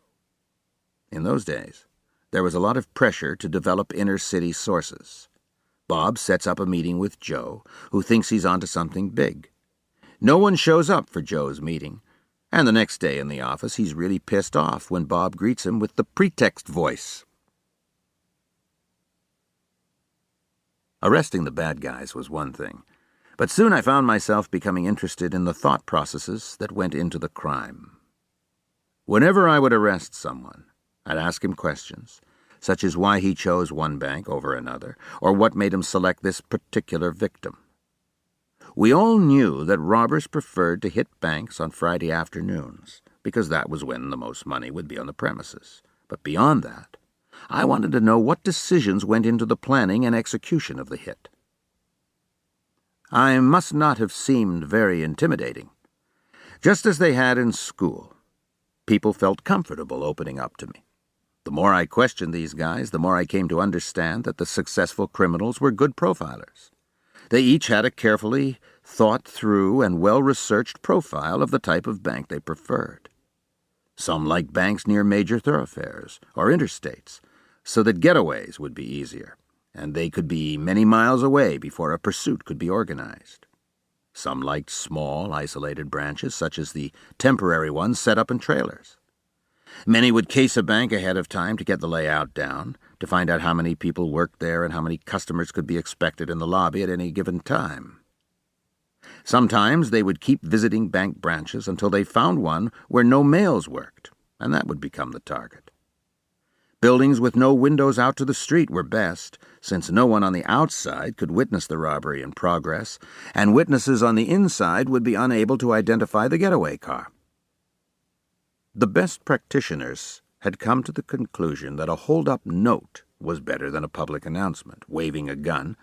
In those days, there was a lot of pressure to develop inner-city sources. Bob sets up a meeting with Joe, who thinks he's onto something big. No one shows up for Joe's meeting, and the next day in the office he's really pissed off when Bob greets him with the pretext voice. Arresting the bad guys was one thing, but soon I found myself becoming interested in the thought processes that went into the crime. Whenever I would arrest someone, I'd ask him questions, such as why he chose one bank over another, or what made him select this particular victim. We all knew that robbers preferred to hit banks on Friday afternoons, because that was when the most money would be on the premises. But beyond that, I wanted to know what decisions went into the planning and execution of the hit. I must not have seemed very intimidating. Just as they had in school, people felt comfortable opening up to me. The more I questioned these guys, the more I came to understand that the successful criminals were good profilers. They each had a carefully thought-through and well-researched profile of the type of bank they preferred. Some liked banks near major thoroughfares or interstates, so that getaways would be easier, and they could be many miles away before a pursuit could be organized. Some liked small, isolated branches, such as the temporary ones set up in trailers. Many would case a bank ahead of time to get the layout down, to find out how many people worked there and how many customers could be expected in the lobby at any given time. Sometimes they would keep visiting bank branches until they found one where no mails worked, and that would become the target. Buildings with no windows out to the street were best, since no one on the outside could witness the robbery in progress, and witnesses on the inside would be unable to identify the getaway car. The best practitioners had come to the conclusion that a hold-up note was better than a public announcement, waving a gun,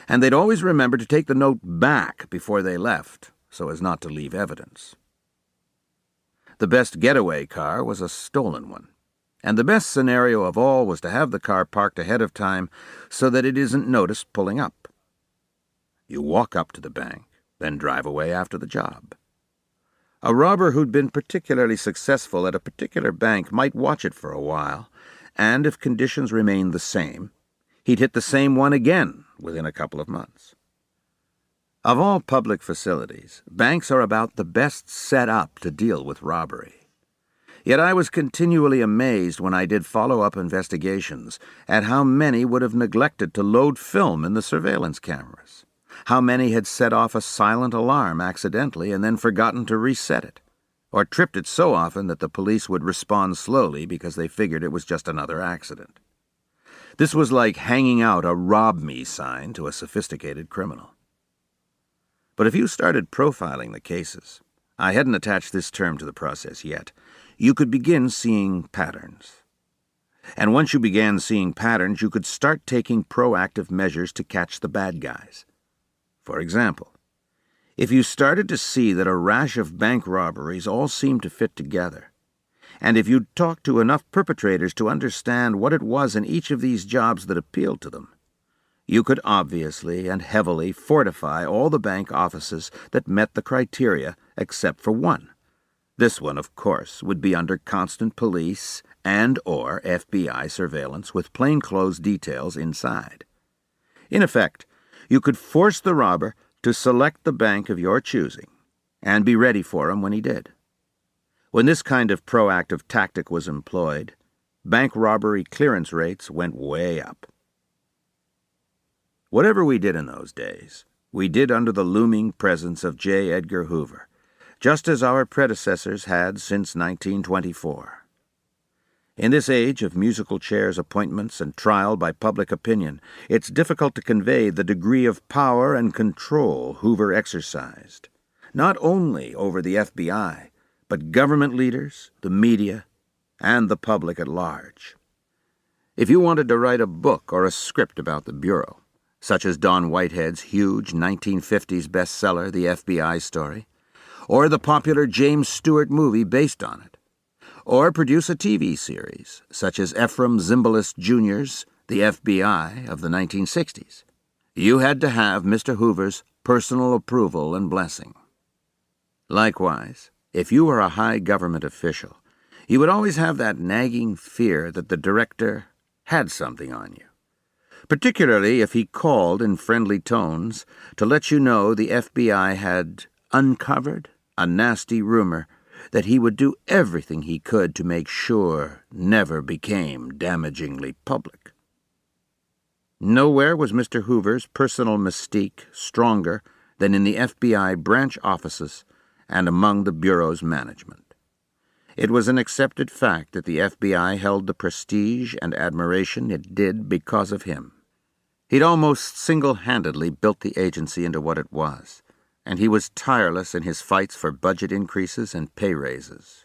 and they'd always remember to take the note back before they left, so as not to leave evidence. The best getaway car was a stolen one, and the best scenario of all was to have the car parked ahead of time so that it isn't noticed pulling up. You walk up to the bank, then drive away after the job. A robber who'd been particularly successful at a particular bank might watch it for a while, and if conditions remained the same, he'd hit the same one again within a couple of months. Of all public facilities, banks are about the best set up to deal with robbery. Yet I was continually amazed when I did follow-up investigations at how many would have neglected to load film in the surveillance cameras, how many had set off a silent alarm accidentally and then forgotten to reset it, or tripped it so often that the police would respond slowly because they figured it was just another accident. This was like hanging out a "Rob Me" sign to a sophisticated criminal. But if you started profiling the cases, I hadn't attached this term to the process yet, you could begin seeing patterns. And once you began seeing patterns, you could start taking proactive measures to catch the bad guys. For example, if you started to see that a rash of bank robberies all seemed to fit together, and if you'd talked to enough perpetrators to understand what it was in each of these jobs that appealed to them, you could obviously and heavily fortify all the bank offices that met the criteria except for one. This one, of course, would be under constant police and/or FBI surveillance with plainclothes details inside. In effect, you could force the robber to select the bank of your choosing and be ready for him when he did. When this kind of proactive tactic was employed, bank robbery clearance rates went way up. Whatever we did in those days, we did under the looming presence of J. Edgar Hoover, just as our predecessors had since 1924. In this age of musical chairs appointments and trial by public opinion, it's difficult to convey the degree of power and control Hoover exercised, not only over the FBI, but government leaders, the media, and the public at large. If you wanted to write a book or a script about the Bureau, such as Don Whitehead's huge 1950s bestseller, The FBI Story, or the popular James Stewart movie based on it, or produce a TV series, such as Ephraim Zimbalist Jr.'s The FBI of the 1960s, you had to have Mr. Hoover's personal approval and blessing. Likewise, if you were a high government official, you would always have that nagging fear that the director had something on you, particularly if he called in friendly tones to let you know the FBI had uncovered a nasty rumor that he would do everything he could to make sure never became damagingly public. Nowhere was Mr. Hoover's personal mystique stronger than in the FBI branch offices and among the Bureau's management. It was an accepted fact that the FBI held the prestige and admiration it did because of him. He'd almost single-handedly built the agency into what it was, and he was tireless in his fights for budget increases and pay raises.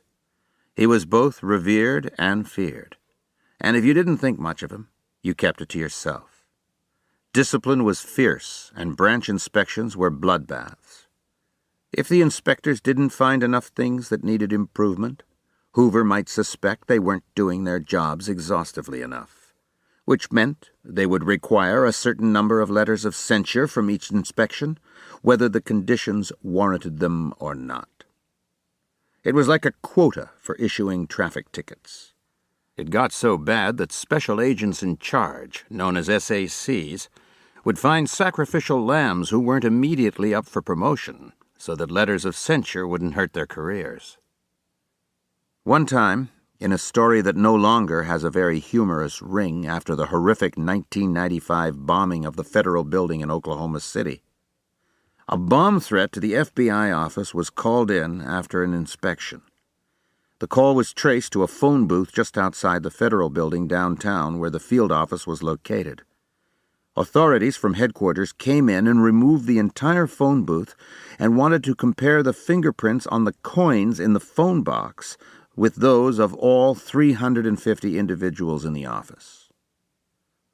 He was both revered and feared, And if you didn't think much of him, you kept it to yourself. Discipline was fierce, and branch inspections were bloodbaths. If the inspectors didn't find enough things that needed improvement, Hoover might suspect they weren't doing their jobs exhaustively enough, which meant they would require a certain number of letters of censure from each inspection, whether the conditions warranted them or not. It was like a quota for issuing traffic tickets. It got so bad that special agents in charge, known as SACs, would find sacrificial lambs who weren't immediately up for promotion, so that letters of censure wouldn't hurt their careers. One time, in a story that no longer has a very humorous ring after the horrific 1995 bombing of the federal building in Oklahoma City, a bomb threat to the FBI office was called in after an inspection. The call was traced to a phone booth just outside the federal building downtown where the field office was located. Authorities from headquarters came in and removed the entire phone booth and wanted to compare the fingerprints on the coins in the phone box with those of all 350 individuals in the office.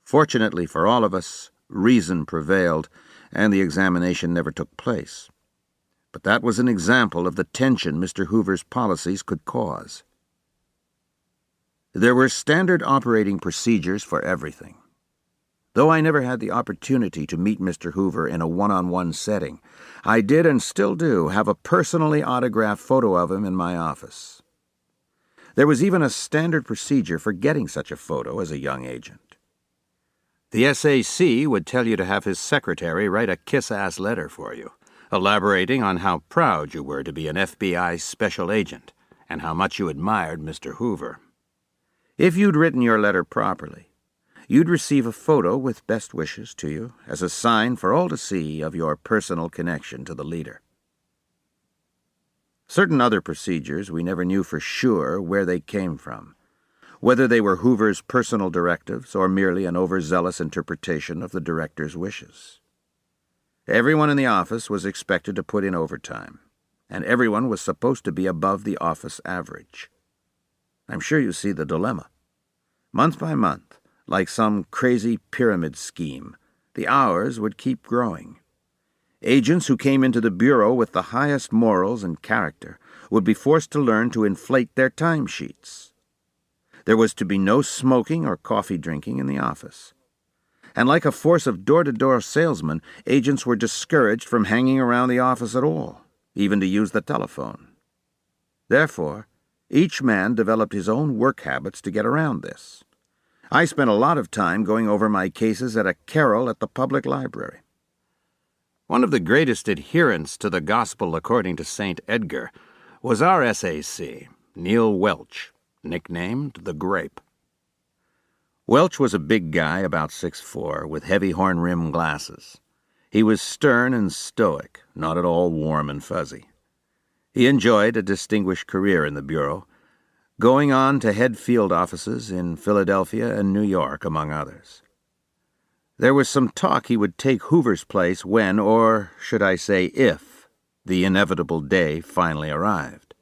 Fortunately for all of us, reason prevailed, and the examination never took place. But that was an example of the tension Mr. Hoover's policies could cause. There were standard operating procedures for everything. Though I never had the opportunity to meet Mr. Hoover in a one-on-one setting, I did and still do have a personally autographed photo of him in my office. There was even a standard procedure for getting such a photo as a young agent. The SAC would tell you to have his secretary write a kiss-ass letter for you, elaborating on how proud you were to be an FBI special agent and how much you admired Mr. Hoover. If you'd written your letter properly, you'd receive a photo with best wishes to you as a sign for all to see of your personal connection to the leader. Certain other procedures we never knew for sure where they came from, whether they were Hoover's personal directives or merely an overzealous interpretation of the director's wishes. Everyone in the office was expected to put in overtime, and everyone was supposed to be above the office average. I'm sure you see the dilemma. Month by month, like some crazy pyramid scheme, the hours would keep growing. Agents who came into the Bureau with the highest morals and character would be forced to learn to inflate their timesheets. There was to be no smoking or coffee drinking in the office. And like a force of door-to-door salesmen, agents were discouraged from hanging around the office at all, even to use the telephone. Therefore, each man developed his own work habits to get around this. I spent a lot of time going over my cases at a carol at the public library. One of the greatest adherents to the gospel according to St. Edgar was our SAC, Neil Welch, nicknamed the Grape. Welch was a big guy about 6'4", with heavy horn-rimmed glasses. He was stern and stoic, not at all warm and fuzzy. He enjoyed a distinguished career in the Bureau, going on to head field offices in Philadelphia and New York, among others. There was some talk he would take Hoover's place when, or should I say if, the inevitable day finally arrived.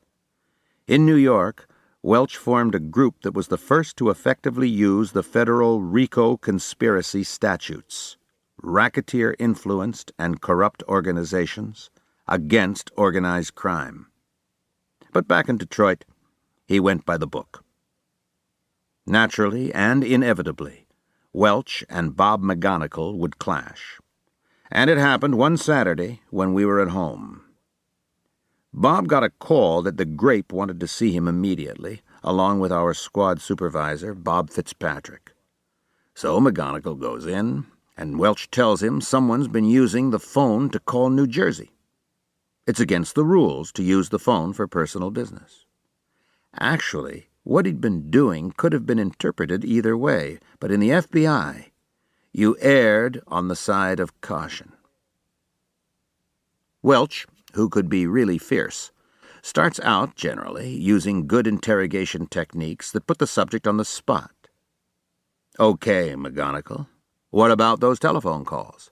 In New York, Welch formed a group that was the first to effectively use the federal RICO conspiracy statutes, racketeer-influenced and corrupt organizations, against organized crime. But back in Detroit, he went by the book. Naturally and inevitably, Welch and Bob McGonigal would clash. And it happened one Saturday when we were at home. Bob got a call that the Grape wanted to see him immediately, along with our squad supervisor, Bob Fitzpatrick. So McGonigal goes in, and Welch tells him someone's been using the phone to call New Jersey. It's against the rules to use the phone for personal business. Actually, what he'd been doing could have been interpreted either way, but in the FBI, you erred on the side of caution. Welch, who could be really fierce, starts out, generally, using good interrogation techniques that put the subject on the spot. Okay, McGonigal, what about those telephone calls?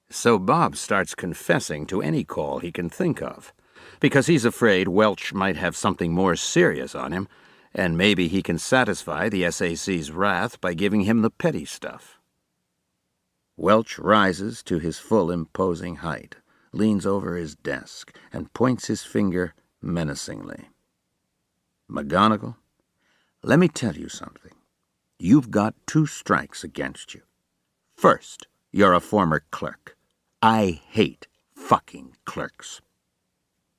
So Bob starts confessing to any call he can think of, because he's afraid Welch might have something more serious on him, And maybe he can satisfy the SAC's wrath by giving him the petty stuff. Welch rises to his full imposing height, leans over his desk, and points his finger menacingly. McGonagall, let me tell you something. You've got 2 strikes against you. First, you're a former clerk. I hate fucking clerks.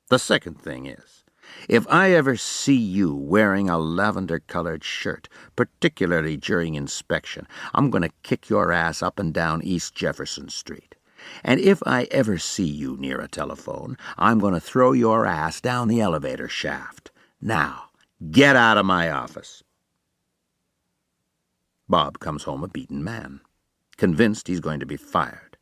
The second thing is, if I ever see you wearing a lavender-colored shirt, particularly during inspection, I'm going to kick your ass up and down East Jefferson Street. And if I ever see you near a telephone, I'm going to throw your ass down the elevator shaft. Now, get out of my office. Bob comes home a beaten man, convinced he's going to be fired.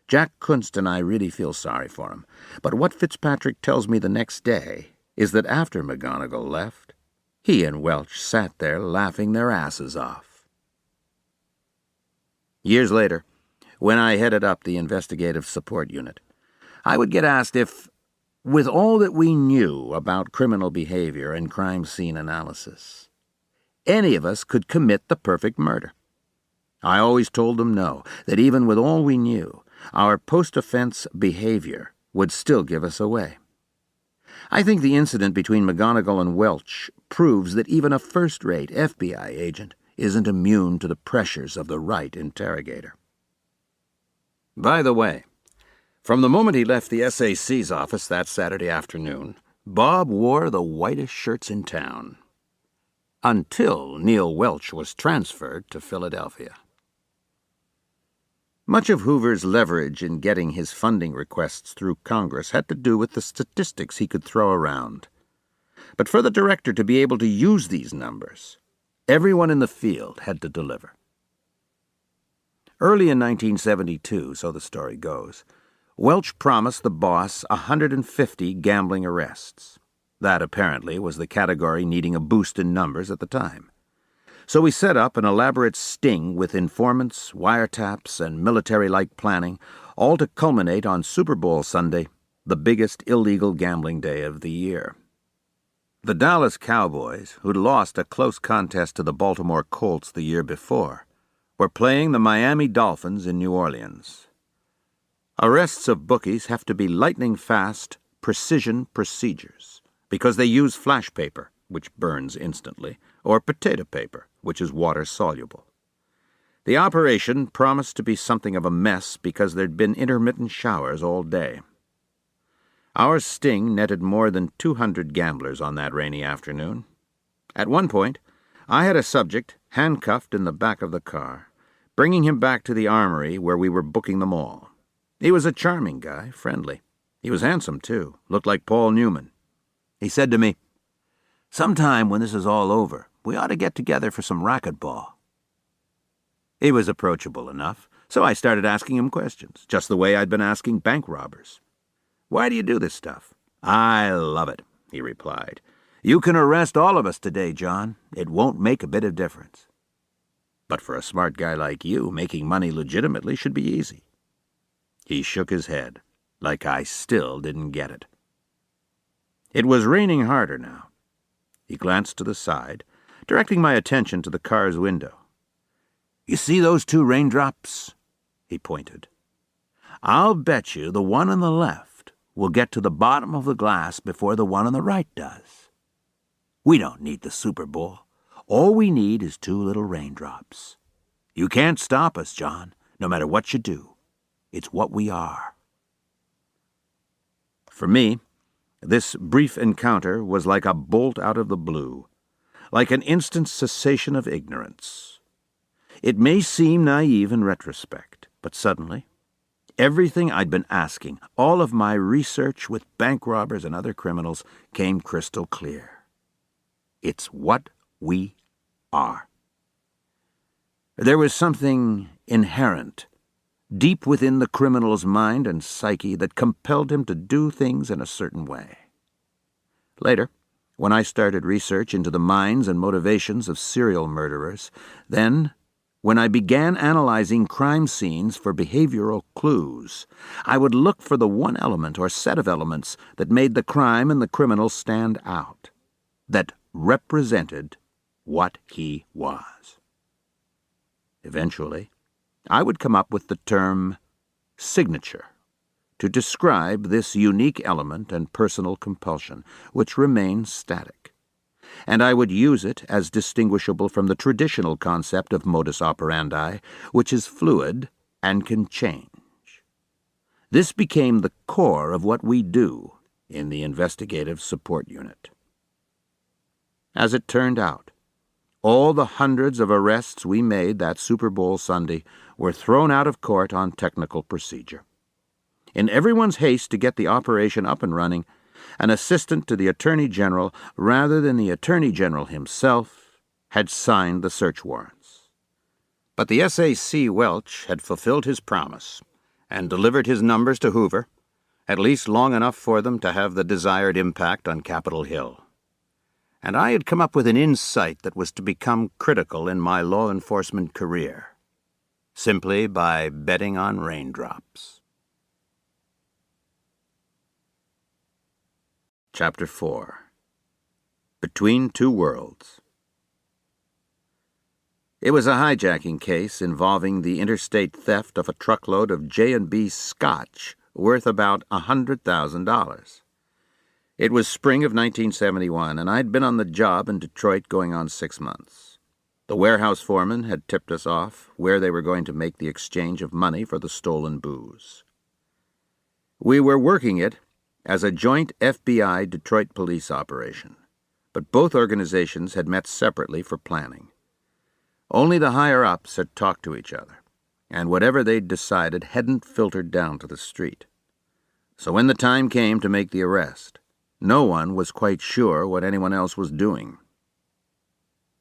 Jack Kunst and I really feel sorry for him, but what Fitzpatrick tells me the next day is that after McGonagall left, he and Welch sat there laughing their asses off. Years later, when I headed up the investigative support unit, I would get asked if, with all that we knew about criminal behavior and crime scene analysis, any of us could commit the perfect murder. I always told them no, that even with all we knew, our post-offense behavior would still give us away. I think the incident between McGonagall and Welch proves that even a first-rate FBI agent isn't immune to the pressures of the right interrogator. By the way, from the moment he left the SAC's office that Saturday afternoon, Bob wore the whitest shirts in town. Until Neil Welch was transferred to Philadelphia. Much of Hoover's leverage in getting his funding requests through Congress had to do with the statistics he could throw around. But for the director to be able to use these numbers, everyone in the field had to deliver. Early in 1972, so the story goes, Welch promised the boss 150 gambling arrests. That apparently was the category needing a boost in numbers at the time. So we set up an elaborate sting with informants, wiretaps, and military-like planning, all to culminate on Super Bowl Sunday, the biggest illegal gambling day of the year. The Dallas Cowboys, who'd lost a close contest to the Baltimore Colts the year before, were playing the Miami Dolphins in New Orleans. Arrests of bookies have to be lightning-fast, precision procedures, because they use flash paper, which burns instantly, or potato paper, which is water-soluble. The operation promised to be something of a mess because there'd been intermittent showers all day. Our sting netted more than 200 gamblers on that rainy afternoon. At one point, I had a subject handcuffed in the back of the car, bringing him back to the armory where we were booking them all. He was a charming guy, friendly. He was handsome, too, looked like Paul Newman. He said to me, "Sometime when this is all over, we ought to get together for some racquetball." He was approachable enough, so I started asking him questions, just the way I'd been asking bank robbers. "Why do you do this stuff?" "I love it," he replied. "You can arrest all of us today, John. It won't make a bit of difference. But for a smart guy like you, making money legitimately should be easy." He shook his head, like I still didn't get it. It was raining harder now. He glanced to the side, directing my attention to the car's window. "You see those 2 raindrops?" He pointed. "I'll bet you the one on the left will get to the bottom of the glass before the one on the right does. We don't need the Super Bowl. All we need is 2 little raindrops. You can't stop us, John, no matter what you do. It's what we are." For me, this brief encounter was like a bolt out of the blue, like an instant cessation of ignorance. It may seem naive in retrospect, but suddenly, everything I'd been asking, all of my research with bank robbers and other criminals, came crystal clear. It's what we are. There was something inherent, deep within the criminal's mind and psyche, that compelled him to do things in a certain way. Later, when I started research into the minds and motivations of serial murderers, then, when I began analyzing crime scenes for behavioral clues, I would look for the one element or set of elements that made the crime and the criminal stand out, that represented what he was. Eventually, I would come up with the term signature to describe this unique element and personal compulsion, which remains static, and I would use it as distinguishable from the traditional concept of modus operandi, which is fluid and can change. This became the core of what we do in the Investigative Support Unit. As it turned out, all the hundreds of arrests we made that Super Bowl Sunday were thrown out of court on technical procedure. In everyone's haste to get the operation up and running, an assistant to the Attorney General, rather than the Attorney General himself, had signed the search warrants. But the SAC Welch had fulfilled his promise and delivered his numbers to Hoover, at least long enough for them to have the desired impact on Capitol Hill. And I had come up with an insight that was to become critical in my law enforcement career, simply by betting on raindrops. Chapter 4. Between Two Worlds. It was a hijacking case involving the interstate theft of a truckload of J&B Scotch worth about $100,000. It was spring of 1971, and I'd been on the job in Detroit going on 6 months. The warehouse foreman had tipped us off where they were going to make the exchange of money for the stolen booze. We were working it as a joint FBI Detroit police operation, but both organizations had met separately for planning. Only the higher-ups had talked to each other, and whatever they'd decided hadn't filtered down to the street. So when the time came to make the arrest, no one was quite sure what anyone else was doing.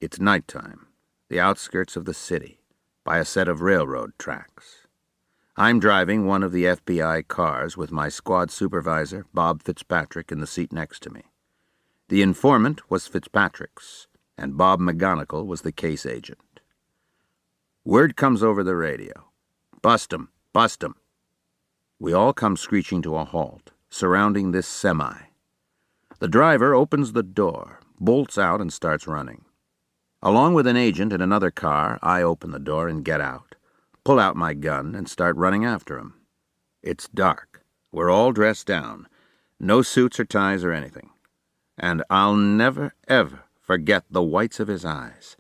It's nighttime, the outskirts of the city, by a set of railroad tracks. I'm driving one of the FBI cars with my squad supervisor, Bob Fitzpatrick, in the seat next to me. The informant was Fitzpatrick's, and Bob McGonigal was the case agent. Word comes over the radio. "Bust 'em! Bust 'em!" We all come screeching to a halt, surrounding this semi. The driver opens the door, bolts out, and starts running. Along with an agent in another car, I open the door and get out, pull out my gun, and start running after him. It's dark. We're all dressed down. No suits or ties or anything. And I'll never, ever forget the whites of his eyes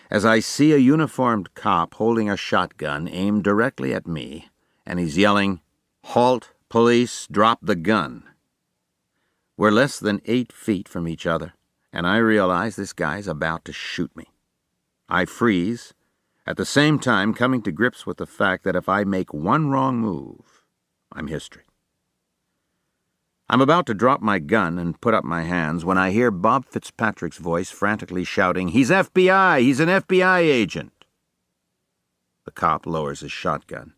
as I see a uniformed cop holding a shotgun aimed directly at me, and he's yelling, "Halt, police, drop the gun." We're less than 8 feet from each other, and I realize this guy's about to shoot me. I freeze, at the same time coming to grips with the fact that if I make one wrong move, I'm history. I'm about to drop my gun and put up my hands when I hear Bob Fitzpatrick's voice frantically shouting, "He's FBI! He's an FBI agent!" The cop lowers his shotgun,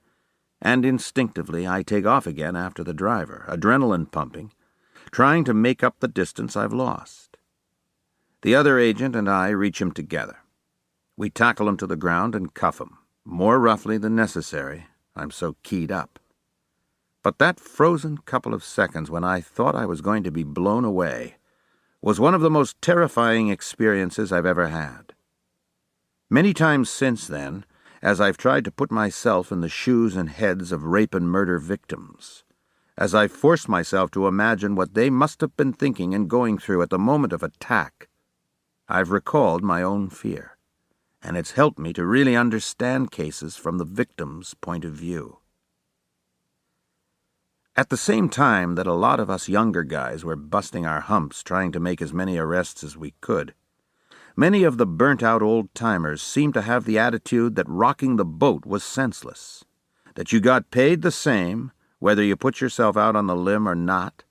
and instinctively I take off again after the driver, adrenaline pumping, trying to make up the distance I've lost. The other agent and I reach him together. We tackle him to the ground and cuff him, more roughly than necessary. I'm so keyed up. But that frozen couple of seconds when I thought I was going to be blown away was one of the most terrifying experiences I've ever had. Many times since then, as I've tried to put myself in the shoes and heads of rape and murder victims, as I've forced myself to imagine what they must have been thinking and going through at the moment of attack, I've recalled my own fear, and it's helped me to really understand cases from the victim's point of view. At the same time that a lot of us younger guys were busting our humps trying to make as many arrests as we could, many of the burnt-out old-timers seemed to have the attitude that rocking the boat was senseless, that you got paid the same whether you put yourself out on the limb or not,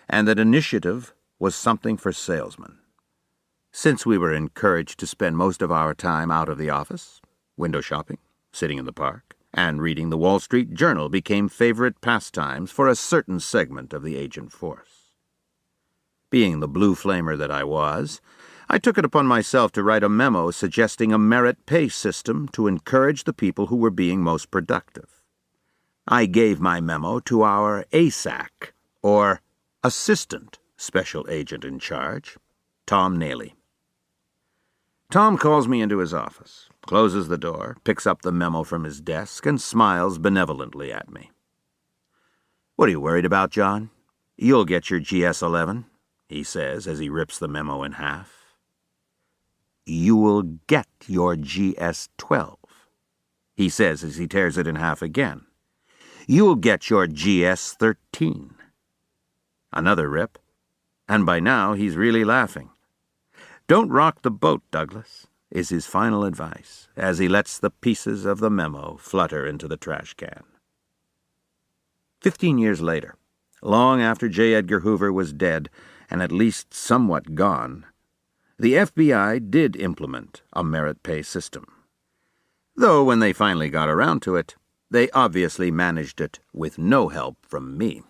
and that initiative was something for salesmen. Since we were encouraged to spend most of our time out of the office, window shopping, sitting in the park, and reading the Wall Street Journal became favorite pastimes for a certain segment of the agent force. Being the blue flamer that I was, I took it upon myself to write a memo suggesting a merit pay system to encourage the people who were being most productive. I gave my memo to our ASAC, or Assistant Special Agent in Charge, Tom Nailey. Tom calls me into his office, closes the door, picks up the memo from his desk, and smiles benevolently at me. "What are you worried about, John? You'll get your GS-11, he says as he rips the memo in half. "You will get your GS-12, he says as he tears it in half again. "You'll get your GS-13. Another rip, and by now he's really laughing. "Don't rock the boat, Douglas," is his final advice as he lets the pieces of the memo flutter into the trash can. 15 years later, long after J. Edgar Hoover was dead and at least somewhat gone, the FBI did implement a merit pay system. Though when they finally got around to it, they obviously managed it with no help from me.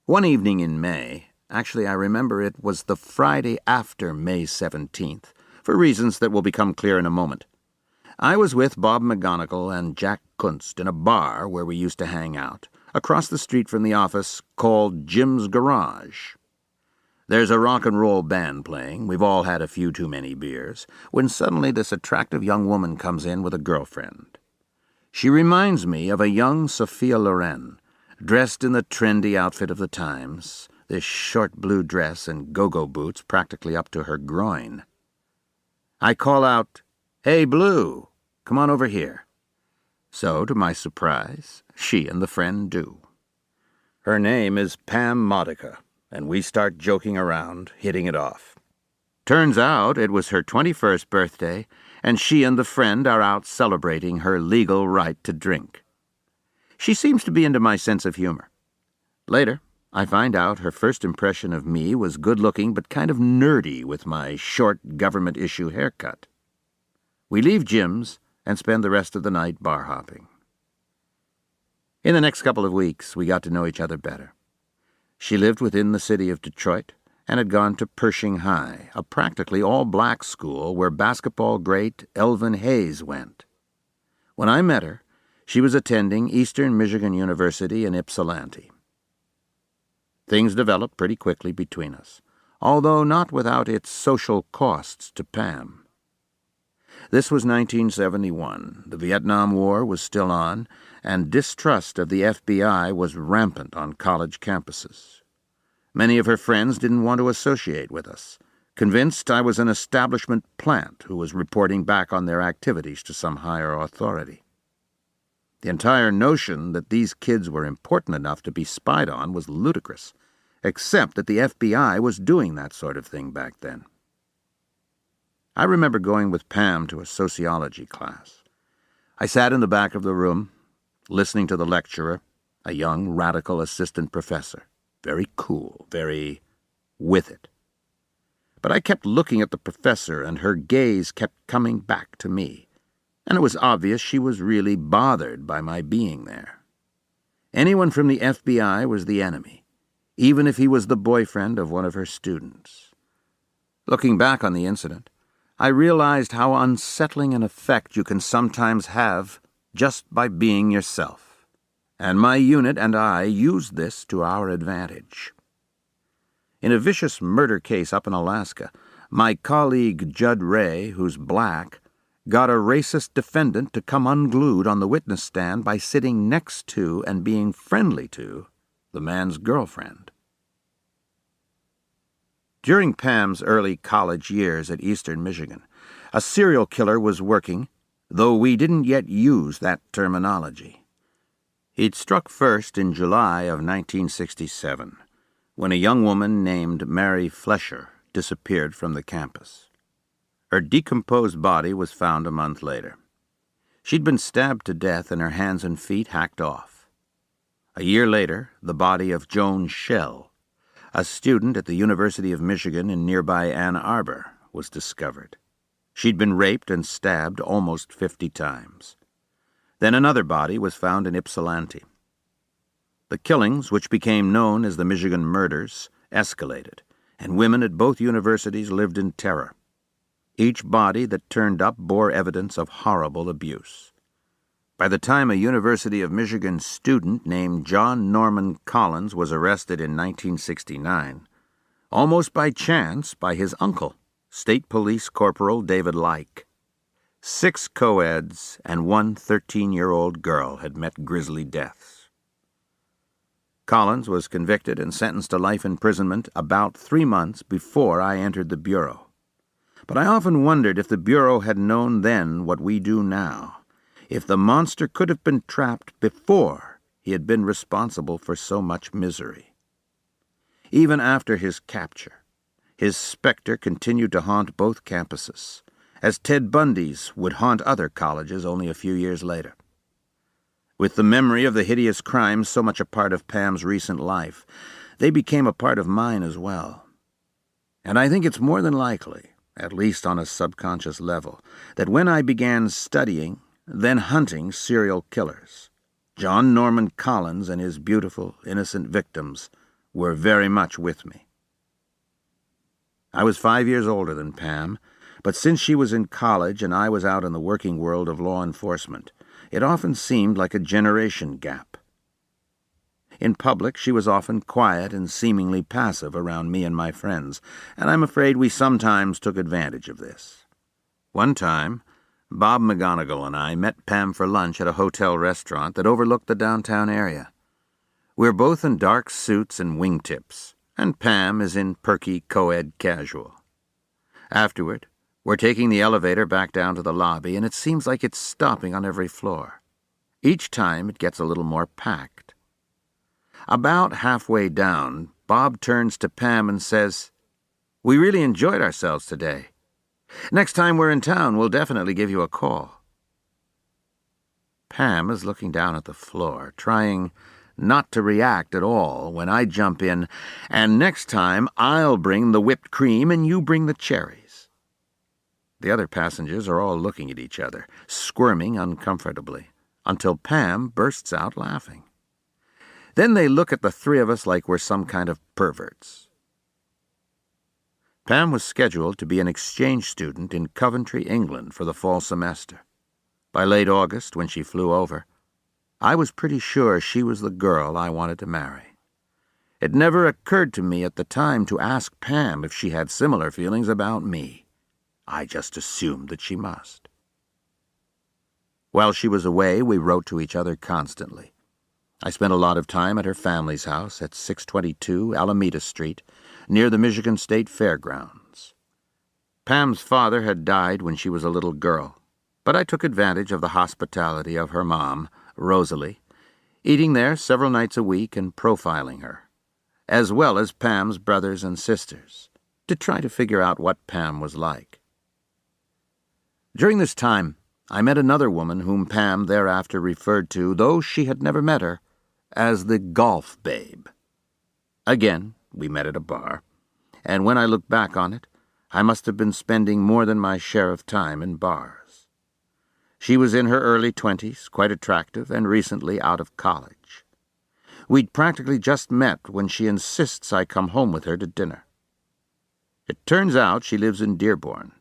One evening in May, actually I remember it was the Friday after May 17th, for reasons that will become clear in a moment, I was with Bob McGonigal and Jack Kunst in a bar where we used to hang out, across the street from the office called Jim's Garage. There's a rock and roll band playing, we've all had a few too many beers, when suddenly this attractive young woman comes in with a girlfriend. She reminds me of a young Sophia Loren, dressed in the trendy outfit of the times, this short blue dress and go-go boots practically up to her groin. I call out, "Hey, Blue, come on over here." So, to my surprise, she and the friend do. Her name is Pam Modica, and we start joking around, hitting it off. Turns out it was her 21st birthday, and she and the friend are out celebrating her legal right to drink. She seems to be into my sense of humor. Later, I find out her first impression of me was good-looking but kind of nerdy with my short government-issue haircut. We leave Jim's and spend the rest of the night bar-hopping. In the next couple of weeks, we got to know each other better. She lived within the city of Detroit and had gone to Pershing High, a practically all-black school where basketball great Elvin Hayes went. When I met her, she was attending Eastern Michigan University in Ypsilanti. Things developed pretty quickly between us, although not without its social costs to Pam. This was 1971. The Vietnam War was still on, and distrust of the FBI was rampant on college campuses. Many of her friends didn't want to associate with us, convinced I was an establishment plant who was reporting back on their activities to some higher authority. The entire notion that these kids were important enough to be spied on was ludicrous, except that the FBI was doing that sort of thing back then. I remember going with Pam to a sociology class. I sat in the back of the room, listening to the lecturer, a young radical assistant professor, very cool, very with it. But I kept looking at the professor, and her gaze kept coming back to me, and it was obvious she was really bothered by my being there. Anyone from the FBI was the enemy, even if he was the boyfriend of one of her students. Looking back on the incident, I realized how unsettling an effect you can sometimes have just by being yourself, and my unit and I used this to our advantage. In a vicious murder case up in Alaska, my colleague Judd Ray, who's black, got a racist defendant to come unglued on the witness stand by sitting next to and being friendly to the man's girlfriend. During Pam's early college years at Eastern Michigan, a serial killer was working, though we didn't yet use that terminology. He'd struck first in July of 1967, when a young woman named Mary Flesher disappeared from the campus. Her decomposed body was found a month later. She'd been stabbed to death and her hands and feet hacked off. A year later, the body of Joan Schell, a student at the University of Michigan in nearby Ann Arbor, was discovered. She'd been raped and stabbed almost 50 times. Then another body was found in Ypsilanti. The killings, which became known as the Michigan Murders, escalated, and women at both universities lived in terror. Each body that turned up bore evidence of horrible abuse. By the time a University of Michigan student named John Norman Collins was arrested in 1969, almost by chance by his uncle, State Police Corporal David Like. 6 co-eds and 1 13-year-old girl had met grisly deaths. Collins was convicted and sentenced to life imprisonment about 3 months before I entered the Bureau. But I often wondered if the Bureau had known then what we do now, if the monster could have been trapped before he had been responsible for so much misery. Even after his capture, his specter continued to haunt both campuses, as Ted Bundy's would haunt other colleges only a few years later. With the memory of the hideous crimes so much a part of Pam's recent life, they became a part of mine as well. And I think it's more than likely, at least on a subconscious level, that when I began studying, then hunting serial killers, John Norman Collins and his beautiful, innocent victims were very much with me. I was 5 years older than Pam, but since she was in college and I was out in the working world of law enforcement, it often seemed like a generation gap. In public, she was often quiet and seemingly passive around me and my friends, and I'm afraid we sometimes took advantage of this. One time, Bob McGonigal and I met Pam for lunch at a hotel restaurant that overlooked the downtown area. We were both in dark suits and wingtips, and Pam is in perky co-ed casual. Afterward, we're taking the elevator back down to the lobby, and it seems like it's stopping on every floor. Each time it gets a little more packed. About halfway down, Bob turns to Pam and says, "We really enjoyed ourselves today. Next time we're in town, we'll definitely give you a call." Pam is looking down at the floor, trying not to react at all when I jump in, "And next time I'll bring the whipped cream and you bring the cherries." The other passengers are all looking at each other, squirming uncomfortably, until Pam bursts out laughing. Then they look at the three of us like we're some kind of perverts. Pam was scheduled to be an exchange student in Coventry, England for the fall semester. By late August, when she flew over, I was pretty sure she was the girl I wanted to marry. It never occurred to me at the time to ask Pam if she had similar feelings about me. I just assumed that she must. While she was away, we wrote to each other constantly. I spent a lot of time at her family's house at 622 Alameda Street, near the Michigan State Fairgrounds. Pam's father had died when she was a little girl, but I took advantage of the hospitality of her mom, Rosalie, eating there several nights a week and profiling her, as well as Pam's brothers and sisters, to try to figure out what Pam was like. During this time, I met another woman whom Pam thereafter referred to, though she had never met her, as the golf babe. Again, we met at a bar, and when I look back on it, I must have been spending more than my share of time in bars. She was in her early 20s, quite attractive, and recently out of college. We'd practically just met when she insists I come home with her to dinner. It turns out she lives in Dearborn,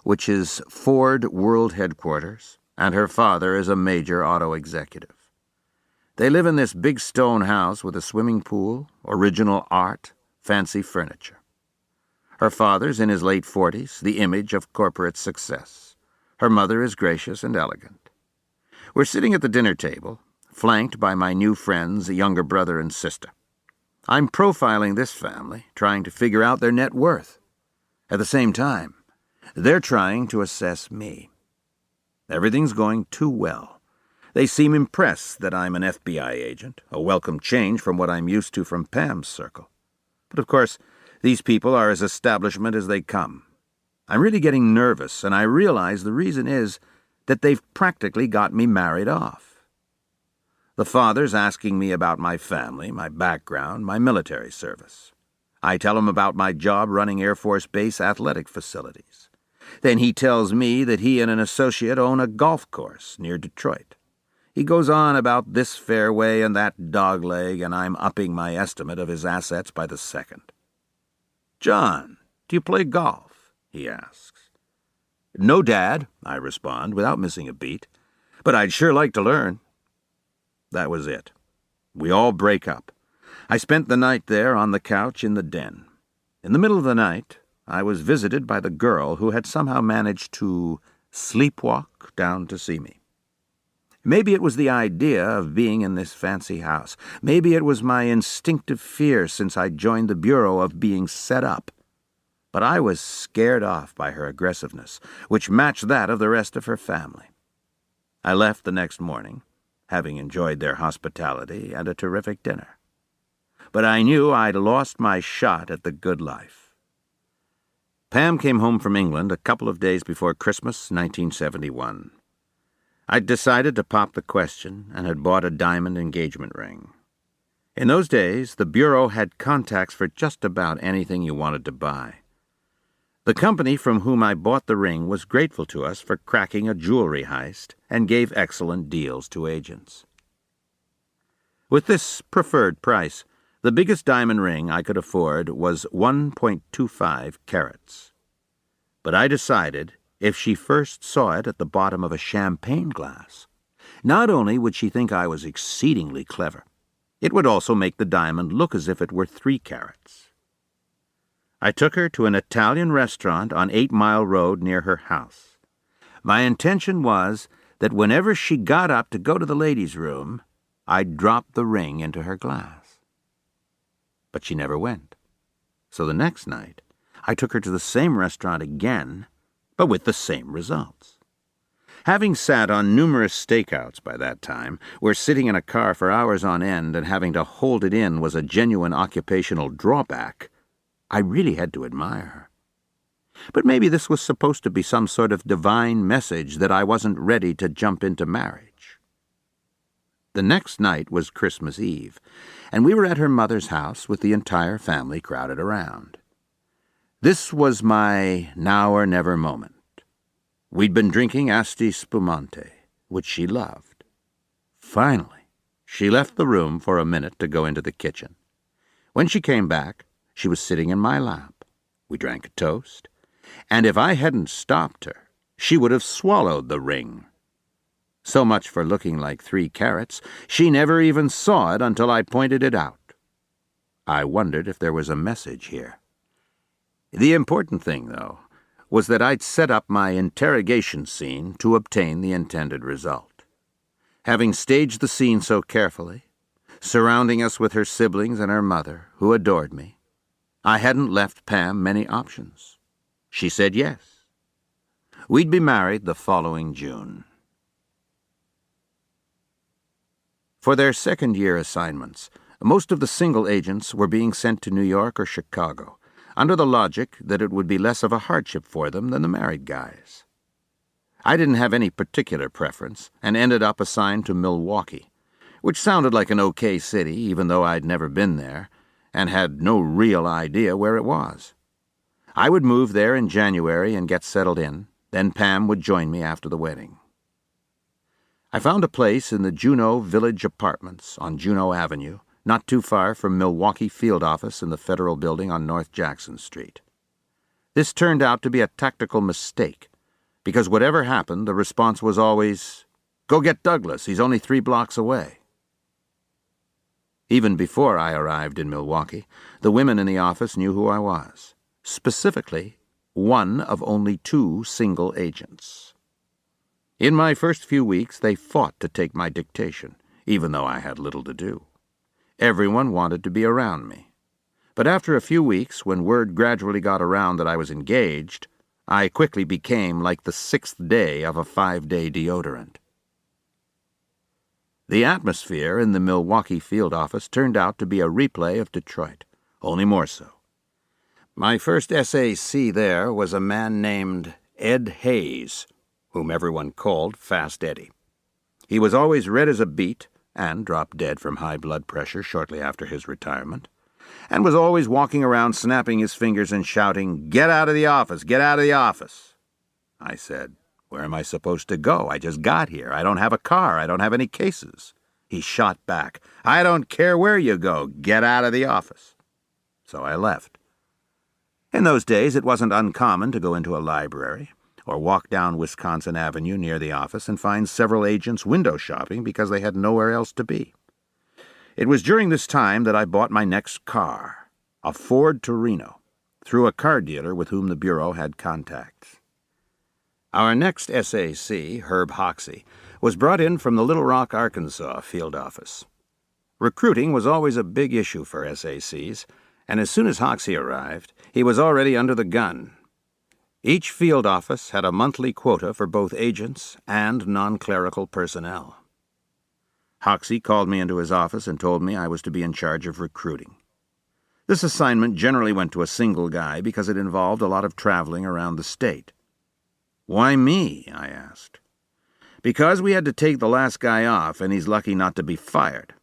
which is Ford World Headquarters, and her father is a major auto executive. They live in this big stone house with a swimming pool, original art, fancy furniture. Her father's in his late 40s, the image of corporate success. Her mother is gracious and elegant. We're sitting at the dinner table, flanked by my new friends, a younger brother and sister. I'm profiling this family, trying to figure out their net worth. At the same time, they're trying to assess me. Everything's going too well. They seem impressed that I'm an FBI agent, a welcome change from what I'm used to from Pam's circle. But of course, these people are as establishment as they come. I'm really getting nervous, and I realize the reason is that they've practically got me married off. The father's asking me about my family, my background, my military service. I tell him about my job running Air Force Base athletic facilities. Then he tells me that he and an associate own a golf course near Detroit. He goes on about this fairway and that dogleg, and I'm upping my estimate of his assets by the second. "John, do you play golf?" he asks. "No, Dad," I respond, without missing a beat, "but I'd sure like to learn." That was it. We all break up. I spent the night there on the couch in the den. In the middle of the night, I was visited by the girl who had somehow managed to sleepwalk down to see me. Maybe it was the idea of being in this fancy house. Maybe it was my instinctive fear since I joined the bureau of being set up. But I was scared off by her aggressiveness, which matched that of the rest of her family. I left the next morning, having enjoyed their hospitality and a terrific dinner. But I knew I'd lost my shot at the good life. Pam came home from England a couple of days before Christmas, 1971. I'd decided to pop the question and had bought a diamond engagement ring. In those days, the Bureau had contacts for just about anything you wanted to buy. The company from whom I bought the ring was grateful to us for cracking a jewelry heist and gave excellent deals to agents. With this preferred price, the biggest diamond ring I could afford was 1.25 carats. But I decided if she first saw it at the bottom of a champagne glass, not only would she think I was exceedingly clever, it would also make the diamond look as if it were 3 carats. I took her to an Italian restaurant on 8 Mile Road near her house. My intention was that whenever she got up to go to the ladies' room, I'd drop the ring into her glass. But she never went. So the next night, I took her to the same restaurant again, but with the same results. Having sat on numerous stakeouts by that time, where sitting in a car for hours on end and having to hold it in was a genuine occupational drawback, I really had to admire her. But maybe this was supposed to be some sort of divine message that I wasn't ready to jump into marriage. The next night was Christmas Eve, and we were at her mother's house with the entire family crowded around. This was my now or never moment. We'd been drinking Asti Spumante, which she loved. Finally, she left the room for a minute to go into the kitchen. When she came back, she was sitting in my lap. We drank a toast, and if I hadn't stopped her, she would have swallowed the ring. So much for looking like 3 carats. She never even saw it until I pointed it out. I wondered if there was a message here. The important thing, though, was that I'd set up my interrogation scene to obtain the intended result. Having staged the scene so carefully, surrounding us with her siblings and her mother, who adored me, I hadn't left Pam many options. She said yes. We'd be married the following June. For their second-year assignments, most of the single agents were being sent to New York or Chicago, under the logic that it would be less of a hardship for them than the married guys. I didn't have any particular preference, and ended up assigned to Milwaukee, which sounded like an okay city, even though I'd never been there, and had no real idea where it was. I would move there in January and get settled in, then Pam would join me after the wedding. I found a place in the Juneau Village Apartments on Juneau Avenue, not too far from Milwaukee Field Office in the Federal Building on North Jackson Street. This turned out to be a tactical mistake, because whatever happened, the response was always, "Go get Douglas, he's only 3 blocks away." Even before I arrived in Milwaukee, the women in the office knew who I was, specifically one of only 2 single agents. In my first few weeks, they fought to take my dictation, even though I had little to do. Everyone wanted to be around me. But after a few weeks, when word gradually got around that I was engaged, I quickly became like the 6th day of a 5-day deodorant. The atmosphere in the Milwaukee field office turned out to be a replay of Detroit, only more so. My first SAC there was a man named Ed Hayes, whom everyone called Fast Eddie. He was always red as a beet and dropped dead from high blood pressure shortly after his retirement, and was always walking around snapping his fingers and shouting, "Get out of the office! Get out of the office!" I said, "Where am I supposed to go? I just got here. I don't have a car. I don't have any cases." He shot back, "I don't care where you go. Get out of the office." So I left. In those days, it wasn't uncommon to go into a library or walk down Wisconsin Avenue near the office and find several agents window shopping because they had nowhere else to be. It was during this time that I bought my next car, a Ford Torino. through a car dealer with whom the Bureau had contacts. Our next SAC, Herb Hoxie, was brought in from the Little Rock, Arkansas field office. Recruiting was always a big issue for SACs, and as soon as Hoxie arrived, he was already under the gun. Each field office had a monthly quota for both agents and non-clerical personnel. Hoxie called me into his office and told me I was to be in charge of recruiting. This assignment generally went to a single guy because it involved a lot of traveling around the state. "Why me?" I asked. "Because we had to take the last guy off, and he's lucky not to be fired."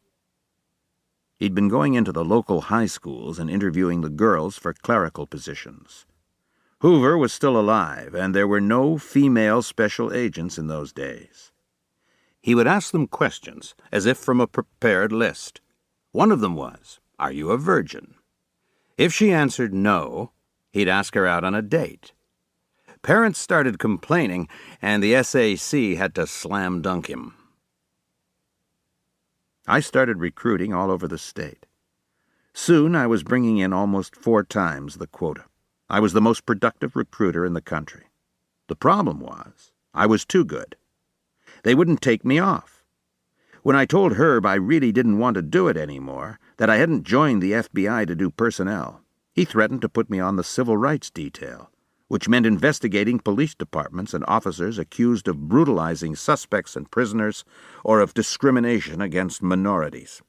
He'd been going into the local high schools and interviewing the girls for clerical positions. Hoover was still alive, and there were no female special agents in those days. He would ask them questions as if from a prepared list. One of them was, "Are you a virgin?" If she answered no, he'd ask her out on a date. Parents started complaining, and the SAC had to slam dunk him. I started recruiting all over the state. Soon I was bringing in almost 4 times the quota. I was the most productive recruiter in the country. The problem was, I was too good. They wouldn't take me off. When I told Herb I really didn't want to do it anymore, that I hadn't joined the FBI to do personnel, he threatened to put me on the civil rights detail, which meant investigating police departments and officers accused of brutalizing suspects and prisoners or of discrimination against minorities.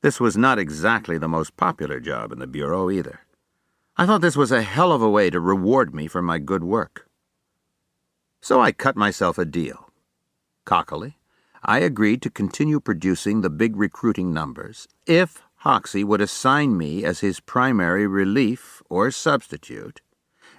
This was not exactly the most popular job in the Bureau either. I thought this was a hell of a way to reward me for my good work. So I cut myself a deal. Cockily, I agreed to continue producing the big recruiting numbers if Hoxie would assign me as his primary relief or substitute,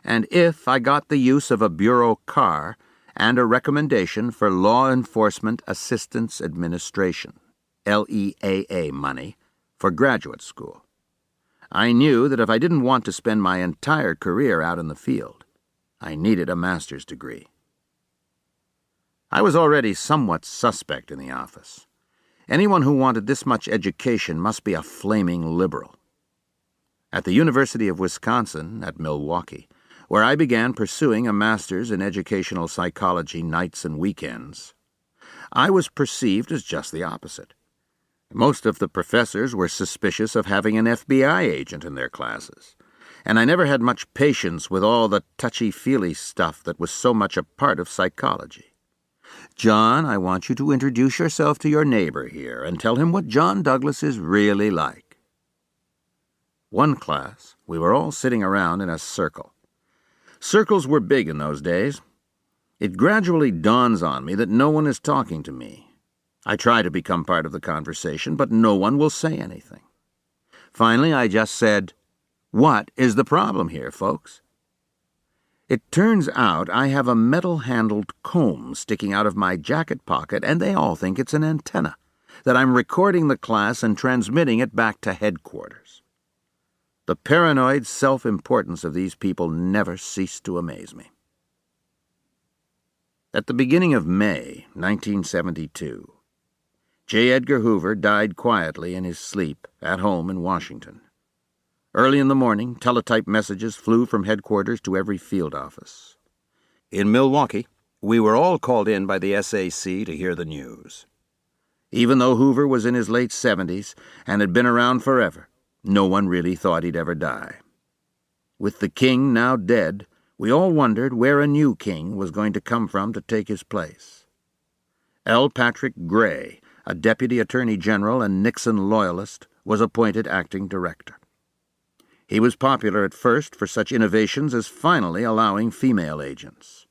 and if I got the use of a Bureau car and a recommendation for Law Enforcement Assistance Administration, LEAA money, for graduate school. I knew that if I didn't want to spend my entire career out in the field, I needed a master's degree. I was already somewhat suspect in the office. Anyone who wanted this much education must be a flaming liberal. At the University of Wisconsin at Milwaukee, where I began pursuing a master's in educational psychology nights and weekends, I was perceived as just the opposite. Most of the professors were suspicious of having an FBI agent in their classes, and I never had much patience with all the touchy-feely stuff that was so much a part of psychology. "John, I want you to introduce yourself to your neighbor here and tell him what John Douglas is really like." One class, we were all sitting around in a circle. Circles were big in those days. It gradually dawns on me that no one is talking to me. I try to become part of the conversation, but no one will say anything. Finally, I just said, "What is the problem here, folks?" It turns out I have a metal-handled comb sticking out of my jacket pocket, and they all think it's an antenna, that I'm recording the class and transmitting it back to headquarters. The paranoid self-importance of these people never ceased to amaze me. At the beginning of May, 1972, J. Edgar Hoover died quietly in his sleep at home in Washington. Early in the morning, teletype messages flew from headquarters to every field office. In Milwaukee, we were all called in by the SAC to hear the news. Even though Hoover was in his late 70s and had been around forever, no one really thought he'd ever die. With the king now dead, we all wondered where a new king was going to come from to take his place. L. Patrick Gray, a deputy attorney general and Nixon loyalist, was appointed acting director. He was popular at first for such innovations as finally allowing female agents.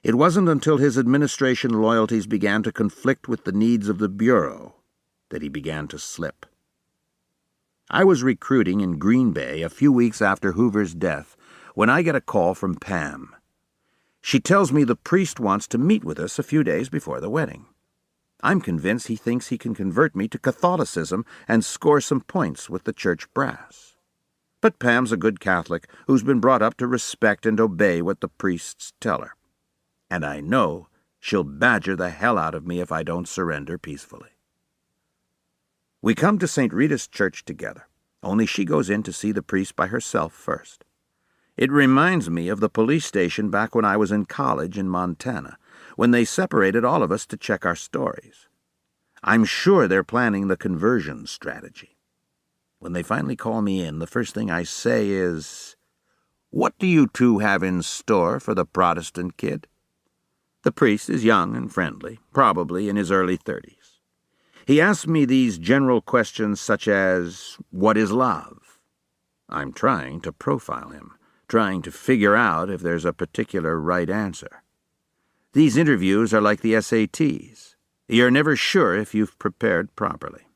It wasn't until his administration loyalties began to conflict with the needs of the Bureau that he began to slip. I was recruiting in Green Bay a few weeks after Hoover's death when I get a call from Pam. She tells me the priest wants to meet with us a few days before the wedding. I'm convinced he thinks he can convert me to Catholicism and score some points with the church brass. But Pam's a good Catholic who's been brought up to respect and obey what the priests tell her. And I know she'll badger the hell out of me if I don't surrender peacefully. We come to St. Rita's Church together, only she goes in to see the priest by herself first. It reminds me of the police station back when I was in college in Montana, when they separated all of us to check our stories. I'm sure they're planning the conversion strategy. When they finally call me in, the first thing I say is, "What do you two have in store for the Protestant kid?" The priest is young and friendly, probably in his early 30s. He asks me these general questions such as, "What is love?" I'm trying to profile him, trying to figure out if there's a particular right answer. These interviews are like the SATs. You're never sure if you've prepared properly.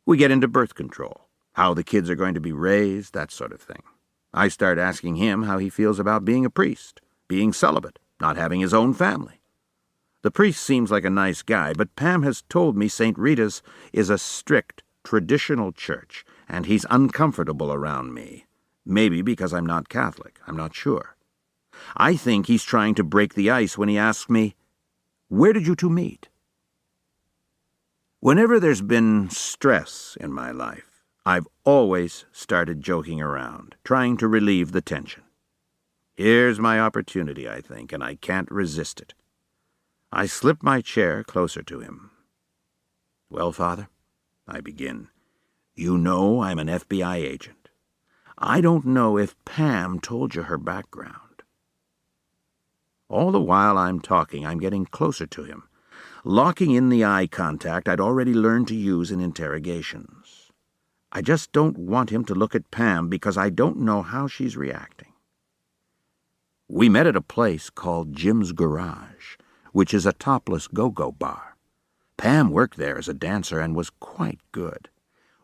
We get into birth control, how the kids are going to be raised, that sort of thing. I start asking him how he feels about being a priest, being celibate, not having his own family. The priest seems like a nice guy, but Pam has told me St. Rita's is a strict, traditional church, and he's uncomfortable around me. Maybe because I'm not Catholic, I'm not sure. I think he's trying to break the ice when he asks me, "Where did you two meet?" Whenever there's been stress in my life, I've always started joking around, trying to relieve the tension. Here's my opportunity, I think, and I can't resist it. I slip my chair closer to him. "Well, Father," I begin, "you know I'm an FBI agent. I don't know if Pam told you her background." All the while I'm talking, I'm getting closer to him, locking in the eye contact I'd already learned to use in interrogations. I just don't want him to look at Pam because I don't know how she's reacting. We met at a place called Jim's Garage, which is a topless go-go bar. Pam worked there as a dancer and was quite good.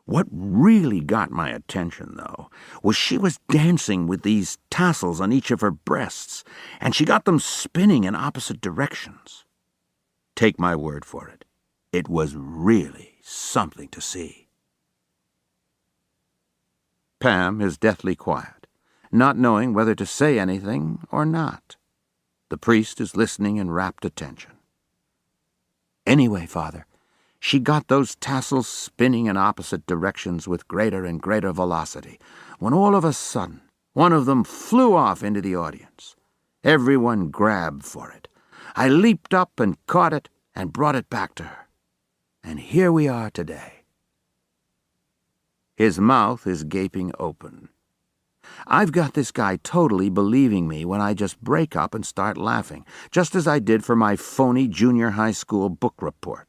What really got my attention, though, was she was dancing with these tassels on each of her breasts, and she got them spinning in opposite directions. Take my word for it, it was really something to see. Pam is deathly quiet, not knowing whether to say anything or not. The priest is listening in rapt attention. "Anyway, Father, she got those tassels spinning in opposite directions with greater and greater velocity, when all of a sudden, one of them flew off into the audience. Everyone grabbed for it. I leaped up and caught it and brought it back to her. And here we are today." His mouth is gaping open. I've got this guy totally believing me when I just break up and start laughing, just as I did for my phony junior high school book report.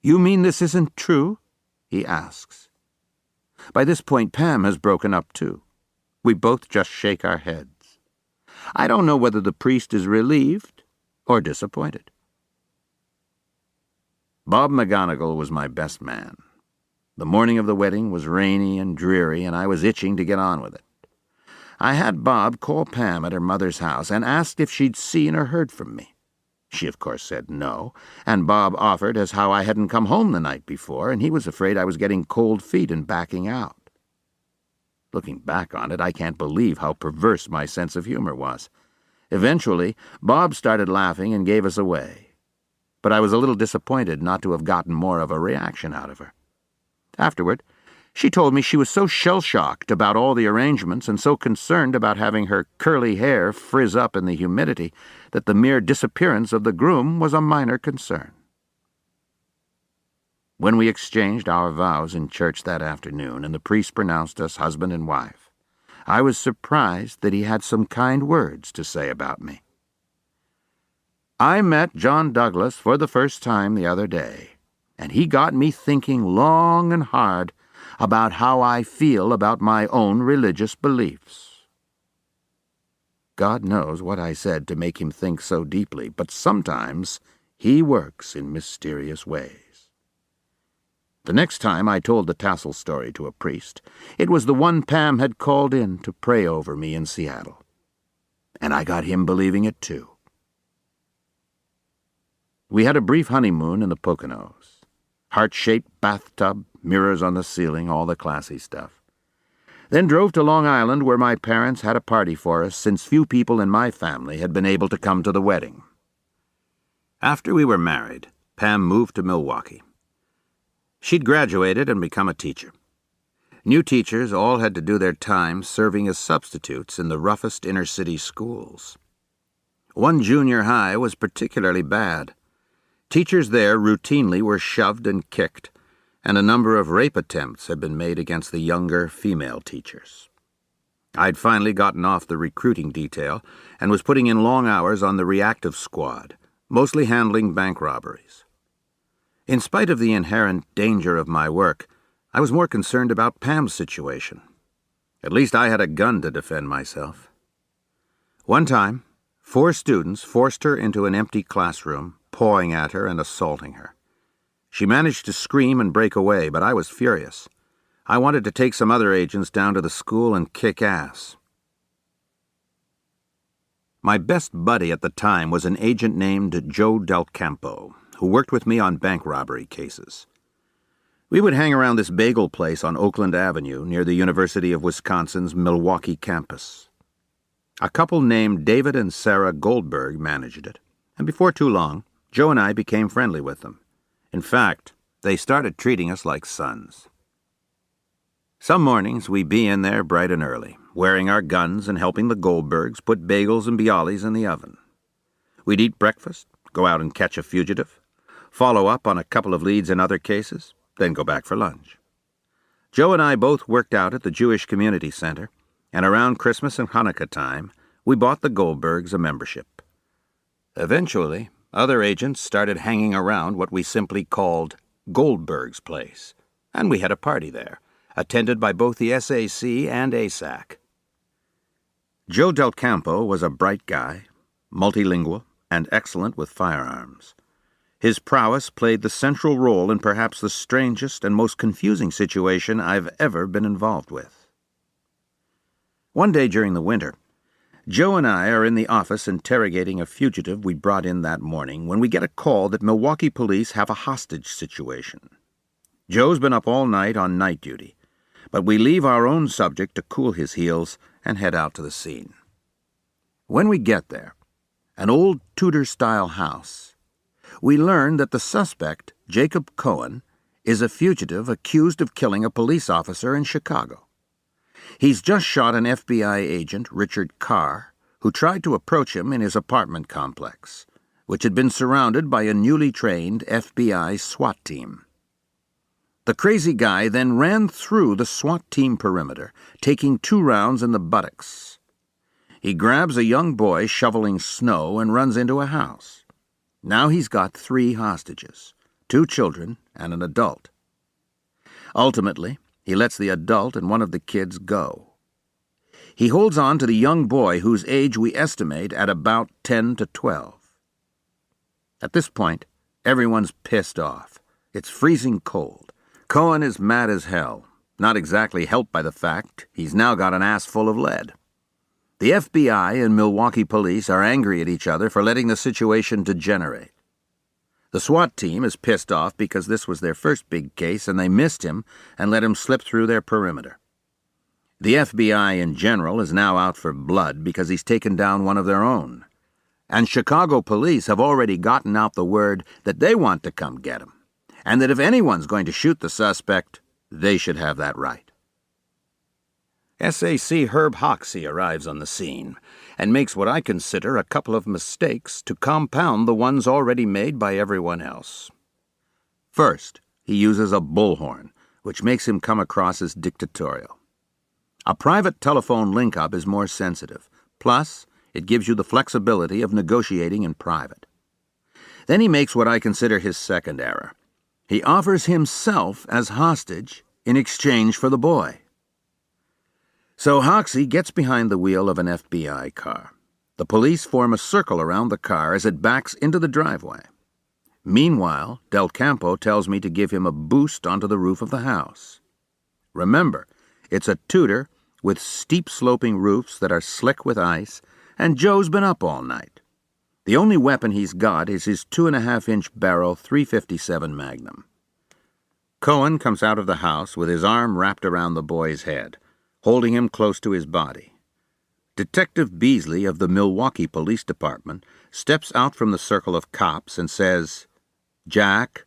"You mean this isn't true?" he asks. By this point, Pam has broken up too. We both just shake our heads. I don't know whether the priest is relieved or disappointed. Bob McGonigal was my best man. The morning of the wedding was rainy and dreary, and I was itching to get on with it. I had Bob call Pam at her mother's house and asked if she'd seen or heard from me. She, of course, said no, and Bob offered as how I hadn't come home the night before, and he was afraid I was getting cold feet and backing out. Looking back on it, I can't believe how perverse my sense of humor was. Eventually, Bob started laughing and gave us away. But I was a little disappointed not to have gotten more of a reaction out of her. Afterward, she told me she was so shell-shocked about all the arrangements and so concerned about having her curly hair frizz up in the humidity that the mere disappearance of the groom was a minor concern. When we exchanged our vows in church that afternoon and the priest pronounced us husband and wife, I was surprised that he had some kind words to say about me. "I met John Douglas for the first time the other day, and he got me thinking long and hard about how I feel about my own religious beliefs." God knows what I said to make him think so deeply, but sometimes he works in mysterious ways. The next time I told the tassel story to a priest, it was the one Pam had called in to pray over me in Seattle. And I got him believing it too. We had a brief honeymoon in the Poconos. Heart-shaped bathtub, mirrors on the ceiling, all the classy stuff. Then drove to Long Island, where my parents had a party for us, since few people in my family had been able to come to the wedding. After we were married, Pam moved to Milwaukee. She'd graduated and become a teacher. New teachers all had to do their time serving as substitutes in the roughest inner-city schools. One junior high was particularly bad. Teachers there routinely were shoved and kicked, and a number of rape attempts had been made against the younger female teachers. I'd finally gotten off the recruiting detail and was putting in long hours on the reactive squad, mostly handling bank robberies. In spite of the inherent danger of my work, I was more concerned about Pam's situation. At least I had a gun to defend myself. One time, 4 students forced her into an empty classroom, pawing at her and assaulting her. She managed to scream and break away, but I was furious. I wanted to take some other agents down to the school and kick ass. My best buddy at the time was an agent named Joe Del Campo, who worked with me on bank robbery cases. We would hang around this bagel place on Oakland Avenue near the University of Wisconsin's Milwaukee campus. A couple named David and Sarah Goldberg managed it, and before too long, Joe and I became friendly with them. In fact, they started treating us like sons. Some mornings we'd be in there bright and early, wearing our guns and helping the Goldbergs put bagels and bialys in the oven. We'd eat breakfast, go out and catch a fugitive, follow up on a couple of leads in other cases, then go back for lunch. Joe and I both worked out at the Jewish Community Center, and around Christmas and Hanukkah time, we bought the Goldbergs a membership. Eventually, other agents started hanging around what we simply called Goldberg's Place, and we had a party there, attended by both the SAC and ASAC. Joe Del Campo was a bright guy, multilingual, and excellent with firearms. His prowess played the central role in perhaps the strangest and most confusing situation I've ever been involved with. One day during the winter, Joe and I are in the office interrogating a fugitive we brought in that morning when we get a call that Milwaukee police have a hostage situation. Joe's been up all night on night duty, but we leave our own subject to cool his heels and head out to the scene. When we get there, an old Tudor-style house, we learn that the suspect, Jacob Cohen, is a fugitive accused of killing a police officer in Chicago. He's just shot an FBI agent, Richard Carr, who tried to approach him in his apartment complex, which had been surrounded by a newly trained FBI SWAT team. The crazy guy then ran through the SWAT team perimeter, taking 2 rounds in the buttocks. He grabs a young boy shoveling snow and runs into a house. Now he's got 3 hostages, 2 children and an adult. Ultimately, he lets the adult and one of the kids go. He holds on to the young boy whose age we estimate at about 10 to 12. At this point, everyone's pissed off. It's freezing cold. Cohen is mad as hell, not exactly helped by the fact he's now got an ass full of lead. The FBI and Milwaukee police are angry at each other for letting the situation degenerate. The SWAT team is pissed off because this was their first big case and they missed him and let him slip through their perimeter. The FBI in general is now out for blood because he's taken down one of their own. And Chicago police have already gotten out the word that they want to come get him, and that if anyone's going to shoot the suspect, they should have that right. SAC Herb Hoxie arrives on the scene and makes what I consider a couple of mistakes to compound the ones already made by everyone else. First, he uses a bullhorn, which makes him come across as dictatorial. A private telephone link-up is more sensitive, plus it gives you the flexibility of negotiating in private. Then he makes what I consider his second error. He offers himself as hostage in exchange for the boy. So Hoxie gets behind the wheel of an FBI car. The police form a circle around the car as it backs into the driveway. Meanwhile, Del Campo tells me to give him a boost onto the roof of the house. Remember, it's a Tudor with steep sloping roofs that are slick with ice, and Joe's been up all night. The only weapon he's got is his 2.5-inch barrel .357 Magnum. Cohen comes out of the house with his arm wrapped around the boy's head, holding him close to his body. Detective Beasley of the Milwaukee Police Department steps out from the circle of cops and says, "Jack,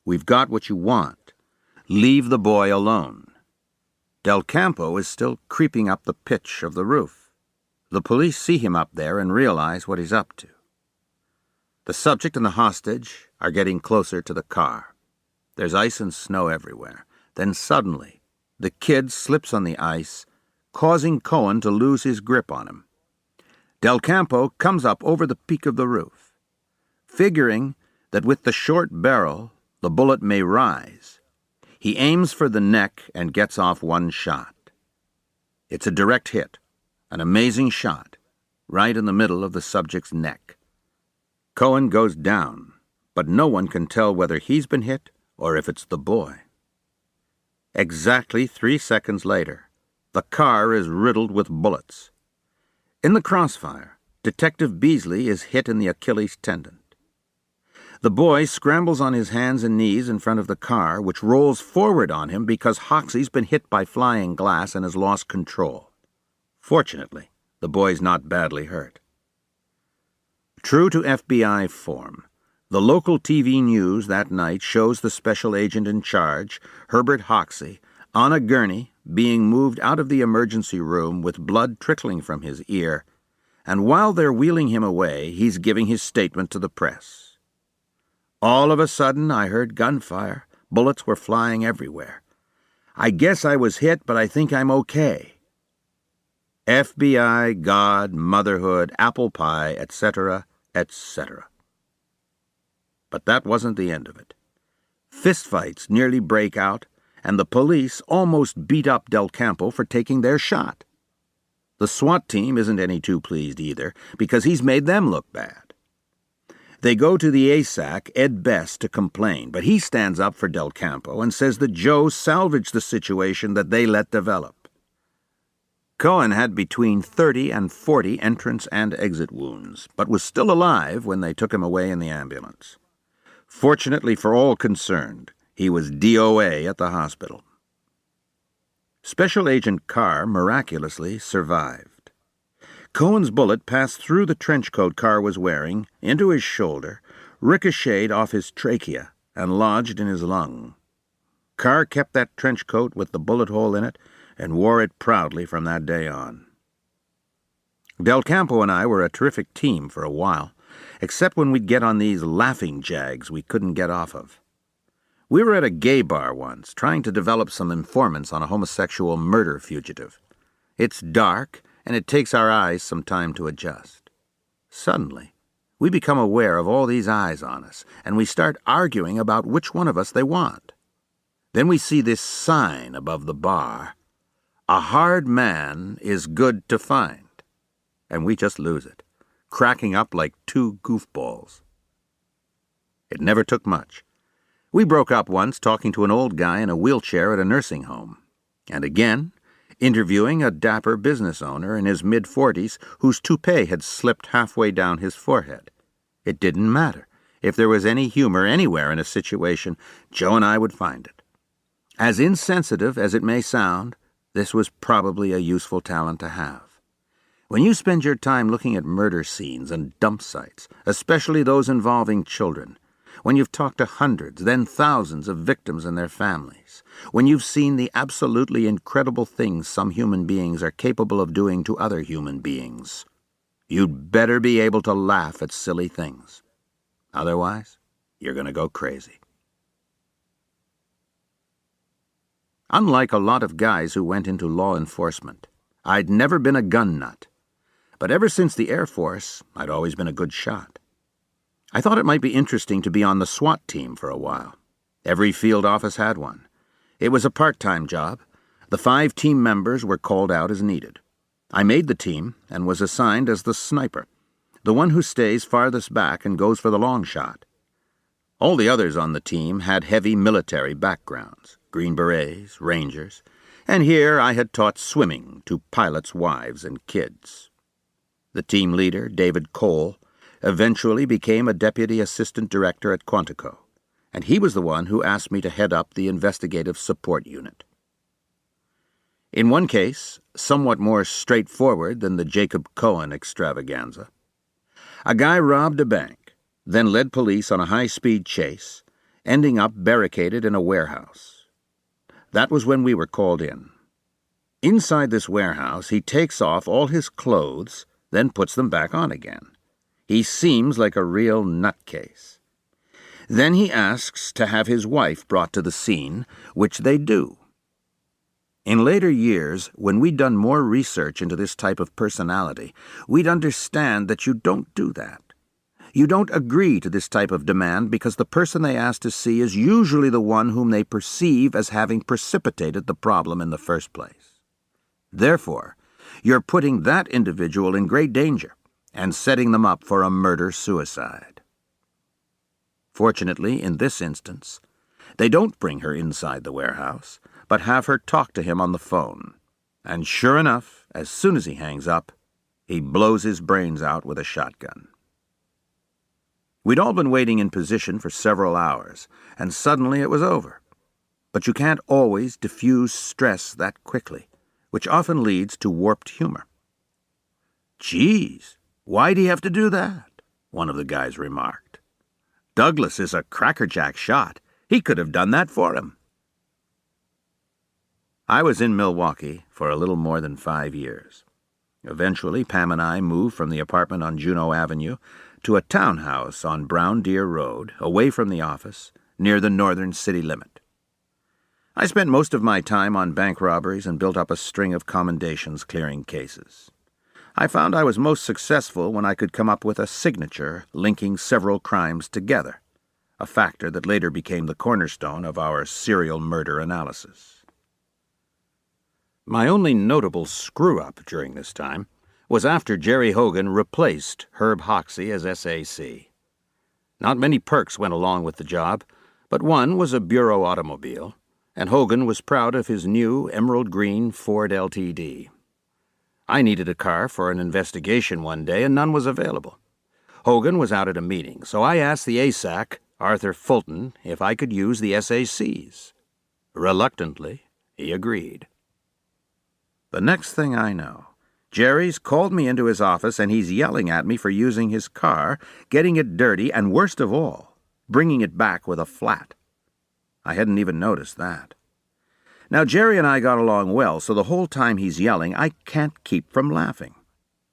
we've got what you want. Leave the boy alone." Del Campo is still creeping up the pitch of the roof. The police see him up there and realize what he's up to. The subject and the hostage are getting closer to the car. There's ice and snow everywhere. Then suddenly, the kid slips on the ice, causing Cohen to lose his grip on him. Del Campo comes up over the peak of the roof. Figuring that with the short barrel, the bullet may rise, he aims for the neck and gets off one shot. It's a direct hit, an amazing shot, right in the middle of the subject's neck. Cohen goes down, but no one can tell whether he's been hit or if it's the boy. Exactly 3 seconds later, the car is riddled with bullets. In the crossfire, Detective Beasley is hit in the Achilles tendon. The boy scrambles on his hands and knees in front of the car, which rolls forward on him because Hoxie's been hit by flying glass and has lost control. Fortunately, the boy's not badly hurt. True to FBI form, the local TV news that night shows the special agent in charge, Herbert Hoxie, on a gurney being moved out of the emergency room with blood trickling from his ear, and while they're wheeling him away, he's giving his statement to the press. All of a sudden, I heard gunfire. Bullets were flying everywhere. I guess I was hit, but I think I'm okay. FBI, God, motherhood, apple pie, etc., etc. But that wasn't the end of it. Fistfights nearly break out, and the police almost beat up Del Campo for taking their shot. The SWAT team isn't any too pleased either, because he's made them look bad. They go to the ASAC, Ed Best, to complain, but he stands up for Del Campo and says that Joe salvaged the situation that they let develop. Cohen had between 30 and 40 entrance and exit wounds, but was still alive when they took him away in the ambulance. Fortunately for all concerned, he was DOA at the hospital. Special Agent Carr miraculously survived. Cohen's bullet passed through the trench coat Carr was wearing, into his shoulder, ricocheted off his trachea, and lodged in his lung. Carr kept that trench coat with the bullet hole in it and wore it proudly from that day on. Del Campo and I were a terrific team for a while, except when we'd get on these laughing jags we couldn't get off of. We were at a gay bar once, trying to develop some informants on a homosexual murder fugitive. It's dark, and it takes our eyes some time to adjust. Suddenly, we become aware of all these eyes on us, and we start arguing about which one of us they want. Then we see this sign above the bar, "A hard man is good to find," and we just lose it, cracking up like two goofballs. It never took much. We broke up once talking to an old guy in a wheelchair at a nursing home, and again interviewing a dapper business owner in his mid-40s whose toupee had slipped halfway down his forehead. It didn't matter. If there was any humor anywhere in a situation, Joe and I would find it. As insensitive as it may sound, this was probably a useful talent to have. When you spend your time looking at murder scenes and dump sites, especially those involving children, when you've talked to hundreds, then thousands of victims and their families, when you've seen the absolutely incredible things some human beings are capable of doing to other human beings, you'd better be able to laugh at silly things. Otherwise, you're going to go crazy. Unlike a lot of guys who went into law enforcement, I'd never been a gun nut. But ever since the Air Force, I'd always been a good shot. I thought it might be interesting to be on the SWAT team for a while. Every field office had one. It was a part-time job. The 5 team members were called out as needed. I made the team and was assigned as the sniper, the one who stays farthest back and goes for the long shot. All the others on the team had heavy military backgrounds, Green Berets, Rangers, and here I had taught swimming to pilots' wives and kids. The team leader, David Cole, eventually became a deputy assistant director at Quantico, and he was the one who asked me to head up the investigative support unit. In one case, somewhat more straightforward than the Jacob Cohen extravaganza, a guy robbed a bank, then led police on a high-speed chase, ending up barricaded in a warehouse. That was when we were called in. Inside this warehouse, he takes off all his clothes, then puts them back on again. He seems like a real nutcase. Then he asks to have his wife brought to the scene, which they do. In later years, when we'd done more research into this type of personality, we'd understand that you don't do that. You don't agree to this type of demand because the person they ask to see is usually the one whom they perceive as having precipitated the problem in the first place. Therefore, you're putting that individual in great danger and setting them up for a murder-suicide. Fortunately, in this instance, they don't bring her inside the warehouse, but have her talk to him on the phone. And sure enough, as soon as he hangs up, he blows his brains out with a shotgun. We'd all been waiting in position for several hours, and suddenly it was over. But you can't always diffuse stress that quickly, which often leads to warped humor. "Geez, why'd he have to do that?" one of the guys remarked. "Douglas is a crackerjack shot. He could have done that for him." I was in Milwaukee for a little more than 5 years. Eventually, Pam and I moved from the apartment on Juneau Avenue to a townhouse on Brown Deer Road, away from the office, near the northern city limit. I spent most of my time on bank robberies and built up a string of commendations clearing cases. I found I was most successful when I could come up with a signature linking several crimes together, a factor that later became the cornerstone of our serial murder analysis. My only notable screw-up during this time was after Jerry Hogan replaced Herb Hoxie as SAC. Not many perks went along with the job, but one was a Bureau automobile, and Hogan was proud of his new emerald green Ford LTD. I needed a car for an investigation one day, and none was available. Hogan was out at a meeting, so I asked the ASAC, Arthur Fulton, if I could use the SACs. Reluctantly, he agreed. The next thing I know, Jerry's called me into his office and he's yelling at me for using his car, getting it dirty, and worst of all, bringing it back with a flat. I hadn't even noticed that. Now, Jerry and I got along well, so the whole time he's yelling, I can't keep from laughing.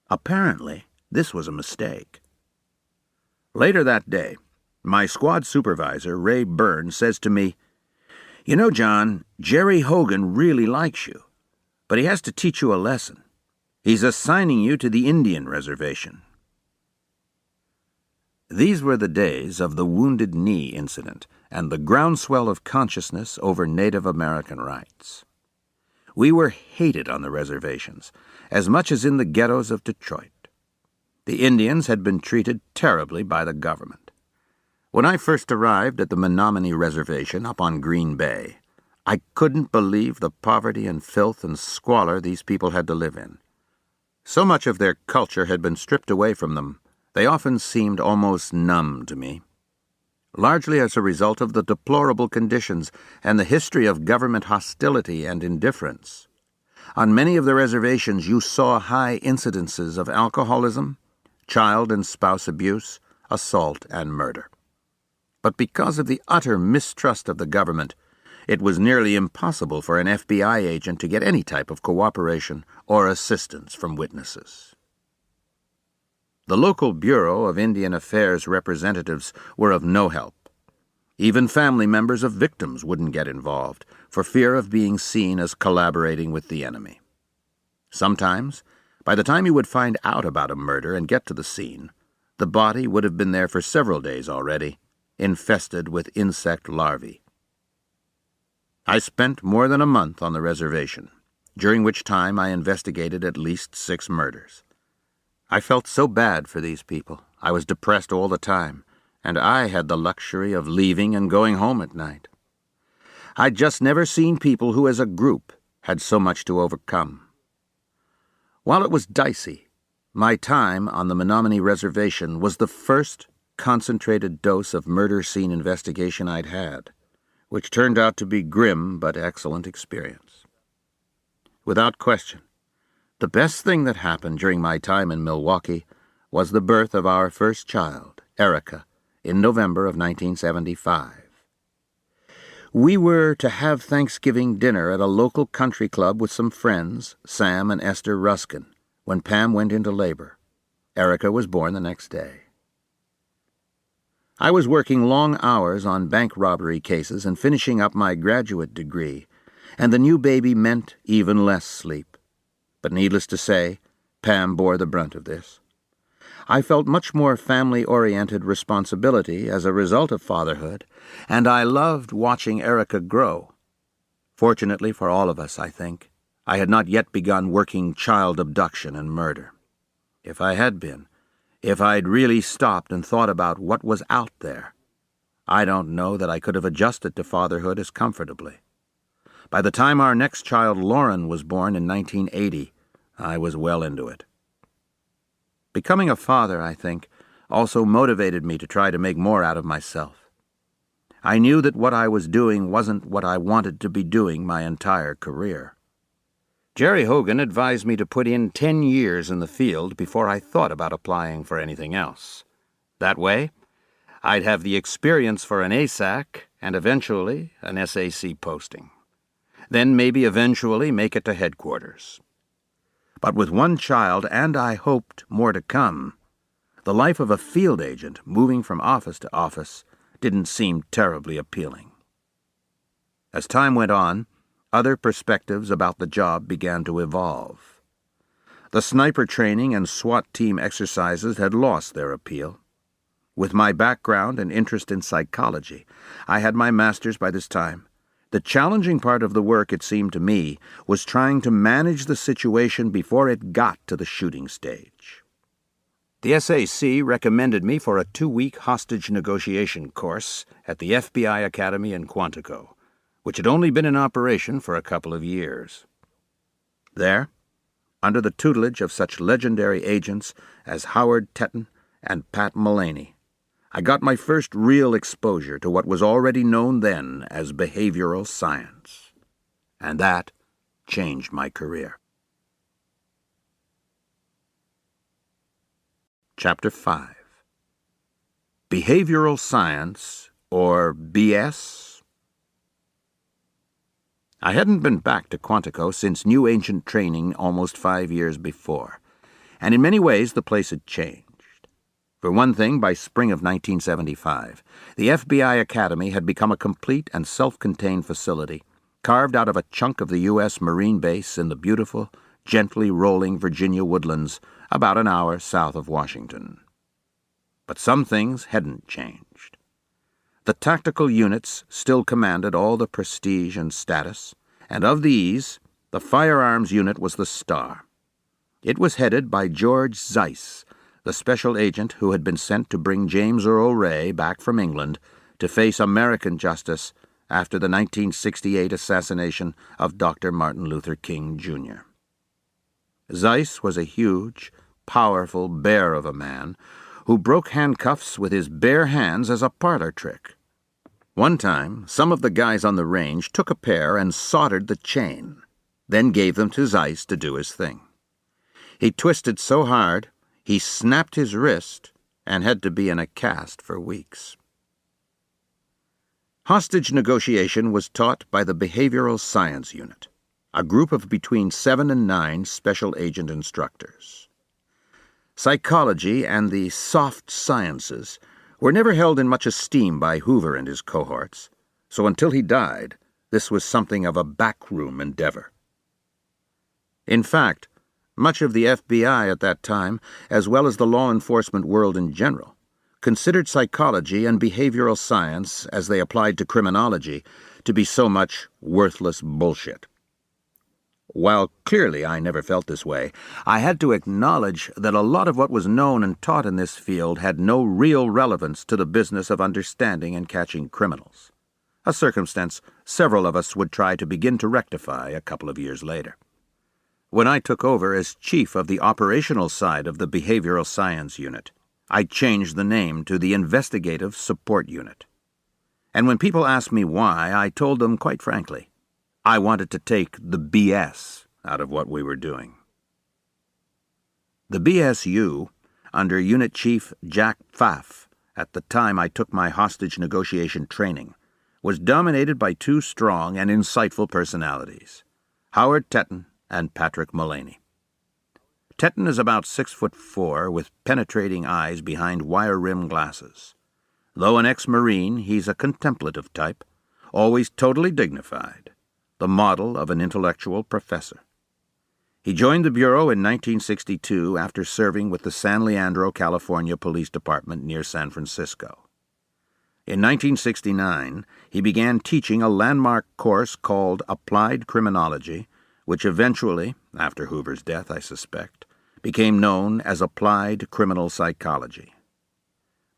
Apparently, this was a mistake. Later that day, my squad supervisor, Ray Byrne, says to me, "You know, John, Jerry Hogan really likes you, but he has to teach you a lesson. He's assigning you to the Indian reservation." These were the days of the Wounded Knee incident and the groundswell of consciousness over Native American rights. We were hated on the reservations, as much as in the ghettos of Detroit. The Indians had been treated terribly by the government. When I first arrived at the Menominee Reservation up on Green Bay, I couldn't believe the poverty and filth and squalor these people had to live in. So much of their culture had been stripped away from them, they often seemed almost numb to me. Largely as a result of the deplorable conditions and the history of government hostility and indifference. On many of the reservations you saw high incidences of alcoholism, child and spouse abuse, assault, and murder. But because of the utter mistrust of the government, it was nearly impossible for an FBI agent to get any type of cooperation or assistance from witnesses. The local Bureau of Indian Affairs representatives were of no help. Even family members of victims wouldn't get involved, for fear of being seen as collaborating with the enemy. Sometimes, by the time you would find out about a murder and get to the scene, the body would have been there for several days already, infested with insect larvae. I spent more than a month on the reservation, during which time I investigated at least 6 murders. I felt so bad for these people. I was depressed all the time, and I had the luxury of leaving and going home at night. I'd just never seen people who, as a group, had so much to overcome. While it was dicey, my time on the Menominee Reservation was the first concentrated dose of murder scene investigation I'd had, which turned out to be grim but excellent experience. Without question, the best thing that happened during my time in Milwaukee was the birth of our first child, Erica, in November of 1975. We were to have Thanksgiving dinner at a local country club with some friends, Sam and Esther Ruskin, when Pam went into labor. Erica was born the next day. I was working long hours on bank robbery cases and finishing up my graduate degree, and the new baby meant even less sleep. But needless to say, Pam bore the brunt of this. I felt much more family-oriented responsibility as a result of fatherhood, and I loved watching Erica grow. Fortunately for all of us, I think, I had not yet begun working child abduction and murder. If I had been, if I'd really stopped and thought about what was out there, I don't know that I could have adjusted to fatherhood as comfortably. By the time our next child, Lauren, was born in 1980, I was well into it. Becoming a father, I think, also motivated me to try to make more out of myself. I knew that what I was doing wasn't what I wanted to be doing my entire career. Jerry Hogan advised me to put in 10 years in the field before I thought about applying for anything else. That way, I'd have the experience for an ASAC and eventually an SAC posting. Then maybe eventually make it to headquarters. But with one child, and I hoped more to come, the life of a field agent moving from office to office didn't seem terribly appealing. As time went on, other perspectives about the job began to evolve. The sniper training and SWAT team exercises had lost their appeal. With my background and interest in psychology, I had my master's by this time. The challenging part of the work, it seemed to me, was trying to manage the situation before it got to the shooting stage. The SAC recommended me for a 2-week hostage negotiation course at the FBI Academy in Quantico, which had only been in operation for a couple of years. There, under the tutelage of such legendary agents as Howard Tetton and Pat Mullaney, I got my first real exposure to what was already known then as behavioral science. And that changed my career. Chapter 5. Behavioral Science, or BS? I hadn't been back to Quantico since new agent training almost 5 years before, and in many ways the place had changed. For one thing, by spring of 1975, the FBI Academy had become a complete and self-contained facility, carved out of a chunk of the U.S. Marine Base in the beautiful, gently rolling Virginia woodlands about an hour south of Washington. But some things hadn't changed. The tactical units still commanded all the prestige and status, and of these, the firearms unit was the star. It was headed by George Zeiss, the special agent who had been sent to bring James Earl Ray back from England to face American justice after the 1968 assassination of Dr. Martin Luther King, Jr. Zeiss was a huge, powerful bear of a man who broke handcuffs with his bare hands as a parlor trick. One time, some of the guys on the range took a pair and soldered the chain, then gave them to Zeiss to do his thing. He twisted so hard, he snapped his wrist and had to be in a cast for weeks. Hostage negotiation was taught by the Behavioral Science Unit, a group of between 7 and 9 special agent instructors. Psychology and the soft sciences were never held in much esteem by Hoover and his cohorts, so until he died, this was something of a backroom endeavor. In fact, much of the FBI at that time, as well as the law enforcement world in general, considered psychology and behavioral science, as they applied to criminology, to be so much worthless bullshit. While clearly I never felt this way, I had to acknowledge that a lot of what was known and taught in this field had no real relevance to the business of understanding and catching criminals, a circumstance several of us would try to begin to rectify a couple of years later. When I took over as chief of the operational side of the Behavioral Science Unit, I changed the name to the Investigative Support Unit. And when people asked me why, I told them quite frankly, I wanted to take the BS out of what we were doing. The BSU, under Unit Chief Jack Pfaff, at the time I took my hostage negotiation training, was dominated by two strong and insightful personalities, Howard Tetton and Patrick Mullaney. Tetton is about 6'4", with penetrating eyes behind wire-rimmed glasses. Though an ex-Marine, he's a contemplative type, always totally dignified, the model of an intellectual professor. He joined the Bureau in 1962 after serving with the San Leandro, California Police Department near San Francisco. In 1969, he began teaching a landmark course called Applied Criminology, which eventually, after Hoover's death, I suspect, became known as Applied Criminal Psychology.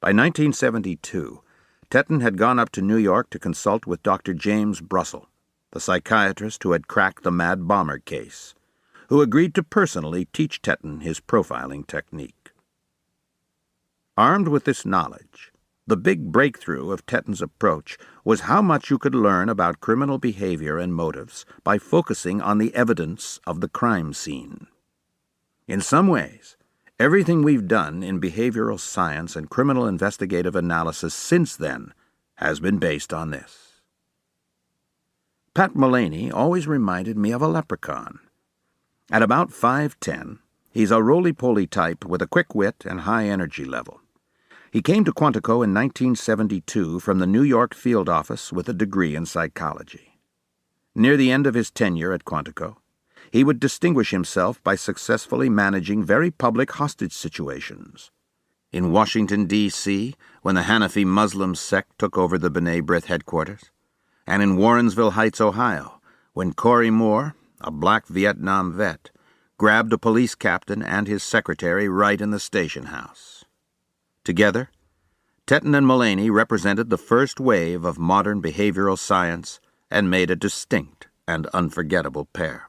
By 1972, Tetton had gone up to New York to consult with Dr. James Brussel, the psychiatrist who had cracked the Mad Bomber case, who agreed to personally teach Tetton his profiling technique. Armed with this knowledge, the big breakthrough of Tetton's approach was how much you could learn about criminal behavior and motives by focusing on the evidence of the crime scene. In some ways, everything we've done in behavioral science and criminal investigative analysis since then has been based on this. Pat Mullaney always reminded me of a leprechaun. At about 5'10", he's a roly-poly type with a quick wit and high energy level. He came to Quantico in 1972 from the New York field office with a degree in psychology. Near the end of his tenure at Quantico, he would distinguish himself by successfully managing very public hostage situations. In Washington, D.C., when the Hanafi Muslim sect took over the B'nai B'rith headquarters, and in Warrensville Heights, Ohio, when Corey Moore, a black Vietnam vet, grabbed a police captain and his secretary right in the station house. Together, Tetton and Mullaney represented the first wave of modern behavioral science and made a distinct and unforgettable pair.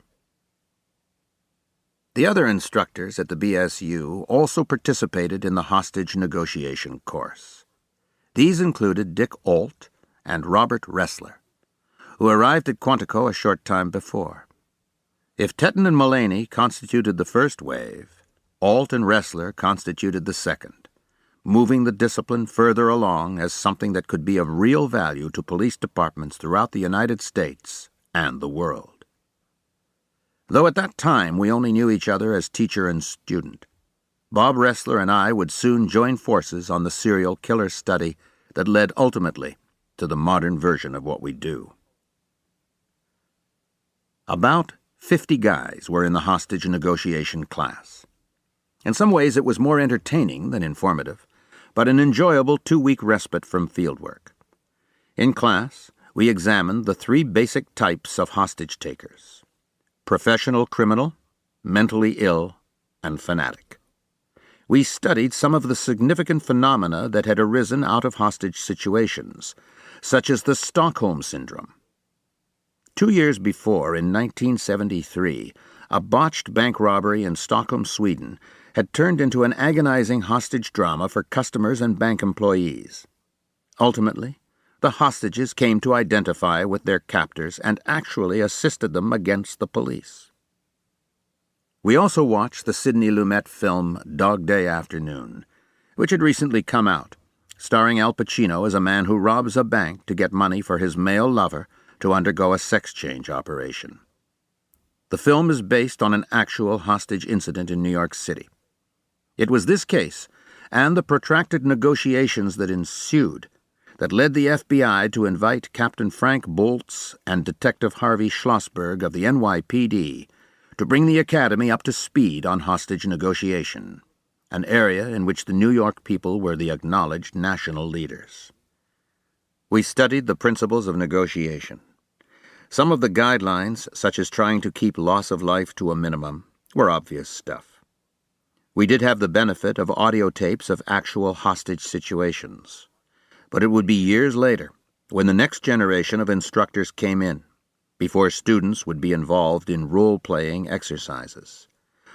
The other instructors at the BSU also participated in the hostage negotiation course. These included Dick Alt and Robert Ressler, who arrived at Quantico a short time before. If Tetton and Mullaney constituted the first wave, Alt and Ressler constituted the second, moving the discipline further along as something that could be of real value to police departments throughout the United States and the world. Though at that time we only knew each other as teacher and student, Bob Ressler and I would soon join forces on the serial killer study that led ultimately to the modern version of what we do. About 50 guys were in the hostage negotiation class. In some ways it was more entertaining than informative, but an enjoyable 2-week respite from fieldwork. In class, we examined the 3 basic types of hostage takers: professional criminal, mentally ill, and fanatic. We studied some of the significant phenomena that had arisen out of hostage situations, such as the Stockholm Syndrome. 2 years before, in 1973, a botched bank robbery in Stockholm, Sweden, had turned into an agonizing hostage drama for customers and bank employees. Ultimately, the hostages came to identify with their captors and actually assisted them against the police. We also watched the Sidney Lumet film Dog Day Afternoon, which had recently come out, starring Al Pacino as a man who robs a bank to get money for his male lover to undergo a sex change operation. The film is based on an actual hostage incident in New York City. It was this case, and the protracted negotiations that ensued, that led the FBI to invite Captain Frank Boltz and Detective Harvey Schlossberg of the NYPD to bring the Academy up to speed on hostage negotiation, an area in which the New York people were the acknowledged national leaders. We studied the principles of negotiation. Some of the guidelines, such as trying to keep loss of life to a minimum, were obvious stuff. We did have the benefit of audio tapes of actual hostage situations, but it would be years later, when the next generation of instructors came in, before students would be involved in role-playing exercises,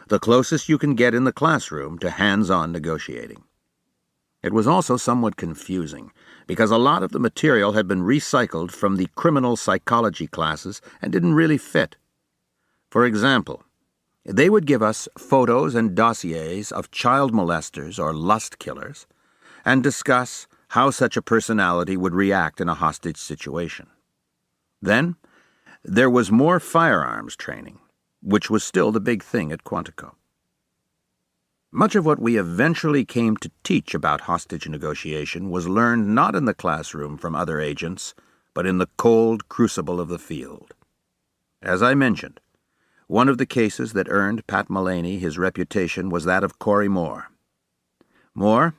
the closest you can get in the classroom to hands-on negotiating. It was also somewhat confusing, because a lot of the material had been recycled from the criminal psychology classes and didn't really fit. For example, they would give us photos and dossiers of child molesters or lust killers and discuss how such a personality would react in a hostage situation. Then, there was more firearms training, which was still the big thing at Quantico. Much of what we eventually came to teach about hostage negotiation was learned not in the classroom from other agents, but in the cold crucible of the field. As I mentioned, one of the cases that earned Pat Mullaney his reputation was that of Corey Moore. Moore,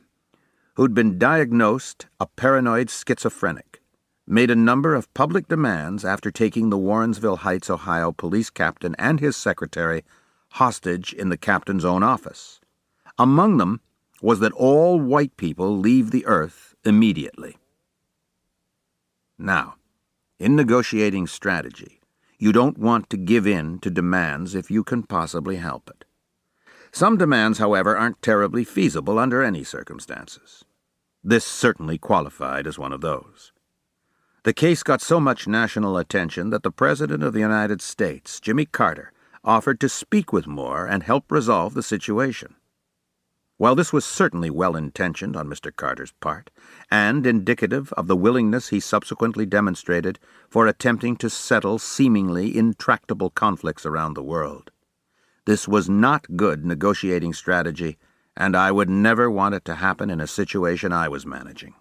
who'd been diagnosed a paranoid schizophrenic, made a number of public demands after taking the Warrensville Heights, Ohio police captain and his secretary hostage in the captain's own office. Among them was that all white people leave the earth immediately. Now, in negotiating strategy, you don't want to give in to demands if you can possibly help it. Some demands, however, aren't terribly feasible under any circumstances. This certainly qualified as one of those. The case got so much national attention that the President of the United States, Jimmy Carter, offered to speak with Moore and help resolve the situation. While this was certainly well-intentioned on Mr. Carter's part, and indicative of the willingness he subsequently demonstrated for attempting to settle seemingly intractable conflicts around the world, this was not good negotiating strategy, and I would never want it to happen in a situation I was managing.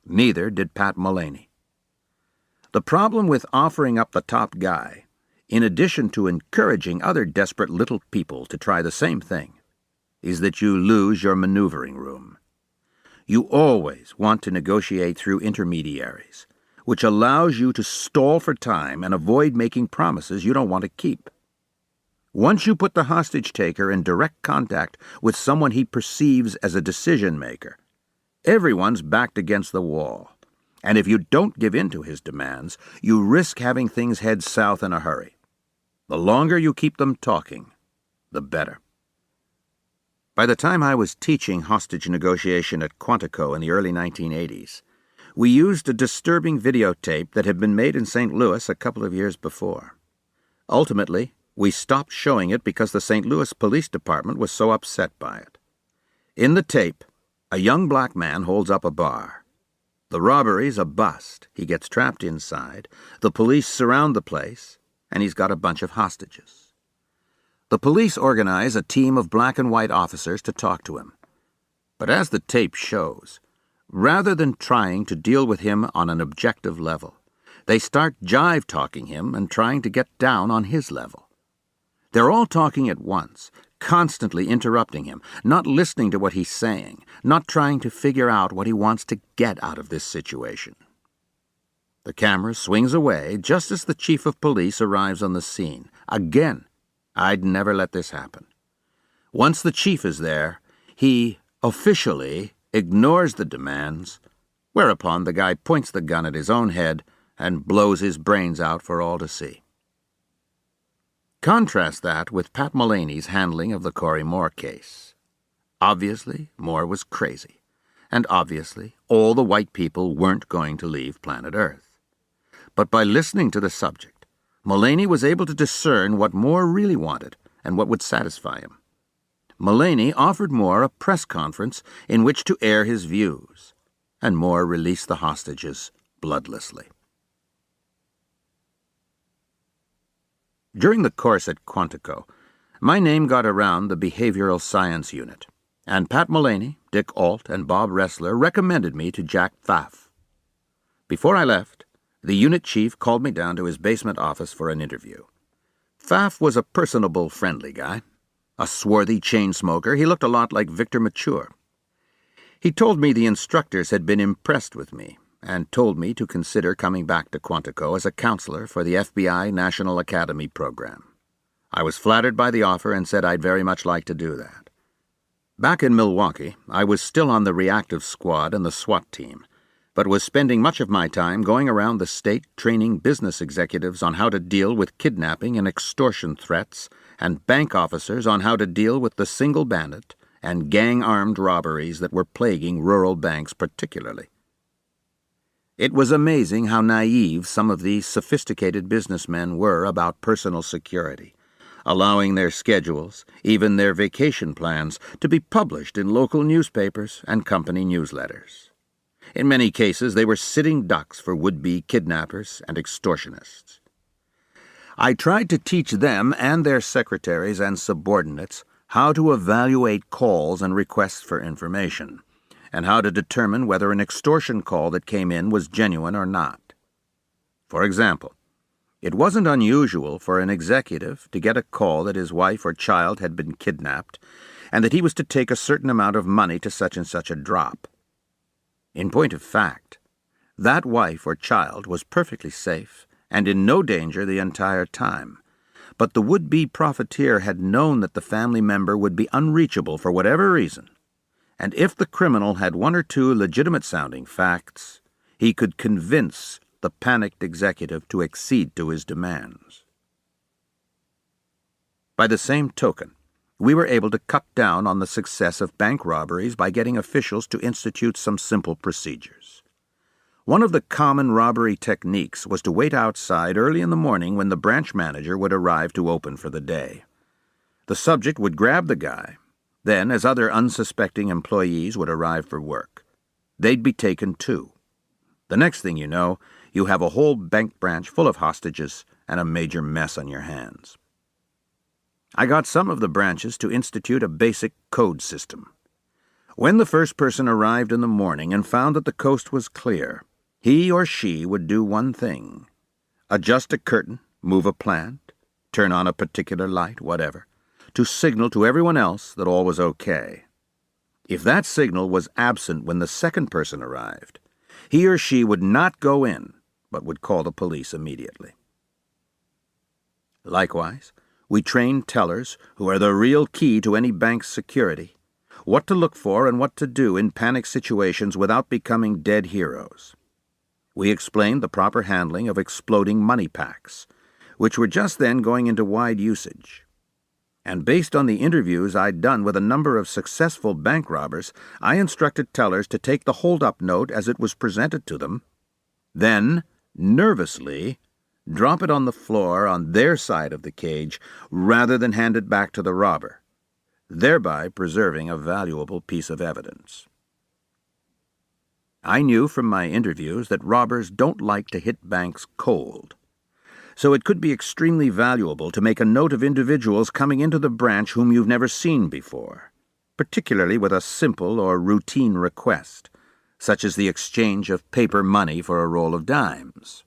Neither did Pat Mullaney. The problem with offering up the top guy, in addition to encouraging other desperate little people to try the same thing, is that you lose your maneuvering room. You always want to negotiate through intermediaries, which allows you to stall for time and avoid making promises you don't want to keep. Once you put the hostage-taker in direct contact with someone he perceives as a decision-maker, everyone's backed against the wall, and if you don't give in to his demands, you risk having things head south in a hurry. The longer you keep them talking, the better. By the time I was teaching hostage negotiation at Quantico in the early 1980s, we used a disturbing videotape that had been made in St. Louis a couple of years before. Ultimately, we stopped showing it because the St. Louis Police Department was so upset by it. In the tape, a young black man holds up a bar. The robbery's a bust. He gets trapped inside. The police surround the place, and he's got a bunch of hostages. The police organize a team of black and white officers to talk to him. But as the tape shows, rather than trying to deal with him on an objective level, they start jive-talking him and trying to get down on his level. They're all talking at once, constantly interrupting him, not listening to what he's saying, not trying to figure out what he wants to get out of this situation. The camera swings away just as the chief of police arrives on the scene. Again, I'd never let this happen. Once the chief is there, he officially ignores the demands, whereupon the guy points the gun at his own head and blows his brains out for all to see. Contrast that with Pat Mullaney's handling of the Corey Moore case. Obviously, Moore was crazy, and obviously, all the white people weren't going to leave planet Earth. But by listening to the subject, Mullaney was able to discern what Moore really wanted and what would satisfy him. Mullaney offered Moore a press conference in which to air his views, and Moore released the hostages bloodlessly. During the course at Quantico, my name got around the behavioral science unit, and Pat Mullaney, Dick Ault, and Bob Ressler recommended me to Jack Pfaff. Before I left, the unit chief called me down to his basement office for an interview. Pfaff was a personable, friendly guy. A swarthy chain smoker, he looked a lot like Victor Mature. He told me the instructors had been impressed with me and told me to consider coming back to Quantico as a counselor for the FBI National Academy program. I was flattered by the offer and said I'd very much like to do that. Back in Milwaukee, I was still on the reactive squad and the SWAT team, but was spending much of my time going around the state training business executives on how to deal with kidnapping and extortion threats, and bank officers on how to deal with the single bandit and gang-armed robberies that were plaguing rural banks particularly. It was amazing how naive some of these sophisticated businessmen were about personal security, allowing their schedules, even their vacation plans, to be published in local newspapers and company newsletters. In many cases, they were sitting ducks for would-be kidnappers and extortionists. I tried to teach them and their secretaries and subordinates how to evaluate calls and requests for information, and how to determine whether an extortion call that came in was genuine or not. For example, it wasn't unusual for an executive to get a call that his wife or child had been kidnapped and that he was to take a certain amount of money to such and such a drop. In point of fact, that wife or child was perfectly safe and in no danger the entire time, but the would-be profiteer had known that the family member would be unreachable for whatever reason, and if the criminal had one or two legitimate-sounding facts, he could convince the panicked executive to accede to his demands. By the same token, we were able to cut down on the success of bank robberies by getting officials to institute some simple procedures. One of the common robbery techniques was to wait outside early in the morning when the branch manager would arrive to open for the day. The subject would grab the guy. Then, as other unsuspecting employees would arrive for work, they'd be taken too. The next thing you know, you have a whole bank branch full of hostages and a major mess on your hands. I got some of the branches to institute a basic code system. When the first person arrived in the morning and found that the coast was clear, he or she would do one thing: adjust a curtain, move a plant, turn on a particular light, whatever, to signal to everyone else that all was okay. If that signal was absent when the second person arrived, he or she would not go in, but would call the police immediately. Likewise, we trained tellers, who are the real key to any bank's security, what to look for and what to do in panic situations without becoming dead heroes. We explained the proper handling of exploding money packs, which were just then going into wide usage. And based on the interviews I'd done with a number of successful bank robbers, I instructed tellers to take the hold-up note as it was presented to them, then, nervously, drop it on the floor on their side of the cage rather than hand it back to the robber, thereby preserving a valuable piece of evidence. I knew from my interviews that robbers don't like to hit banks cold, so it could be extremely valuable to make a note of individuals coming into the branch whom you've never seen before, particularly with a simple or routine request, such as the exchange of paper money for a roll of dimes.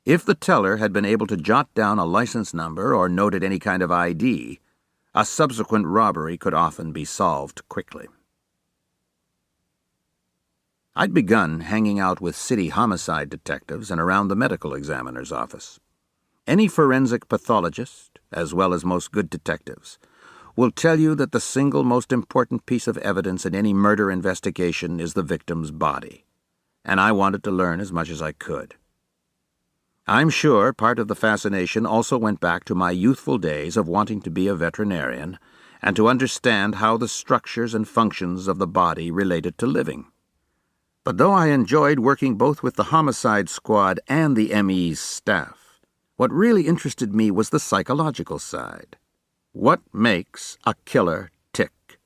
If the teller had been able to jot down a license number or noted any kind of ID, a subsequent robbery could often be solved quickly. I'd begun hanging out with city homicide detectives and around the medical examiner's office. Any forensic pathologist, as well as most good detectives, will tell you that the single most important piece of evidence in any murder investigation is the victim's body, and I wanted to learn as much as I could. I'm sure part of the fascination also went back to my youthful days of wanting to be a veterinarian and to understand how the structures and functions of the body related to living. But though I enjoyed working both with the homicide squad and the ME's staff, what really interested me was the psychological side. What makes a killer tick?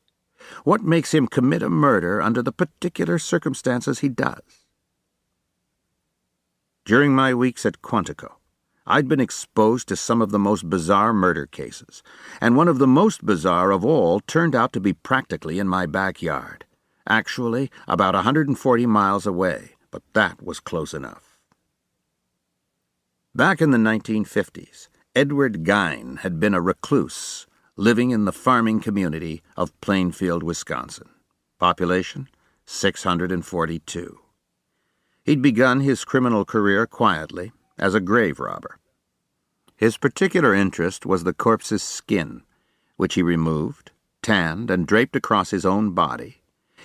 What makes him commit a murder under the particular circumstances he does? During my weeks at Quantico, I'd been exposed to some of the most bizarre murder cases, and one of the most bizarre of all turned out to be practically in my backyard, actually about 140 miles away, but that was close enough. Back in the 1950s, Edward Gein had been a recluse living in the farming community of Plainfield, Wisconsin. Population, 642. He'd begun his criminal career quietly as a grave robber. His particular interest was the corpse's skin, which he removed, tanned, and draped across his own body,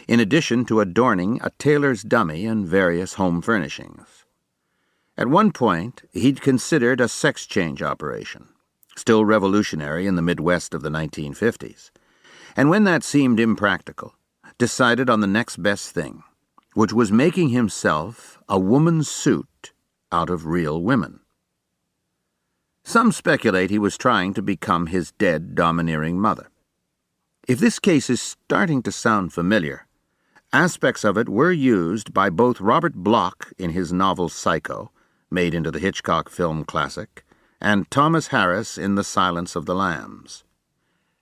in addition to adorning a tailor's dummy and various home furnishings. At one point, he'd considered a sex change operation, still revolutionary in the Midwest of the 1950s, and when that seemed impractical, decided on the next best thing, which was making himself a woman's suit out of real women. Some speculate he was trying to become his dead, domineering mother. If this case is starting to sound familiar, Aspects of it were used by both Robert Bloch in his novel Psycho, made into the Hitchcock film classic, and Thomas Harris in The Silence of the Lambs.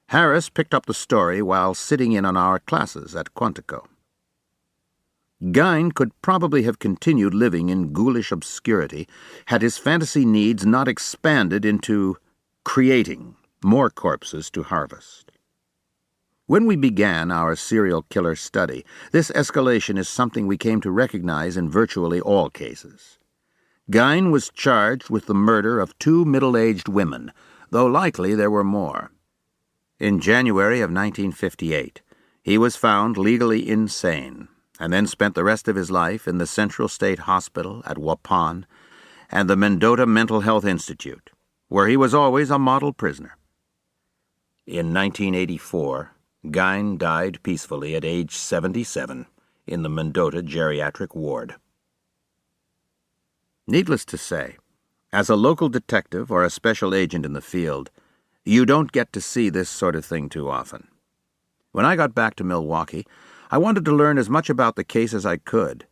Harris picked up the story while sitting in on our classes at Quantico. Gein could probably have continued living in ghoulish obscurity had his fantasy needs not expanded into creating more corpses to harvest. When we began our serial killer study, this escalation is something we came to recognize in virtually all cases. Gein was charged with the murder of 2 middle-aged women, though likely there were more. In January of 1958, he was found legally insane, and then spent the rest of his life in the Central State Hospital at Waupun and the Mendota Mental Health Institute, where he was always a model prisoner. In 1984, Gein died peacefully at age 77 in the Mendota Geriatric Ward. Needless to say, as a local detective or a special agent in the field, you don't get to see this sort of thing too often. When I got back to Milwaukee, I wanted to learn as much about the case as I could.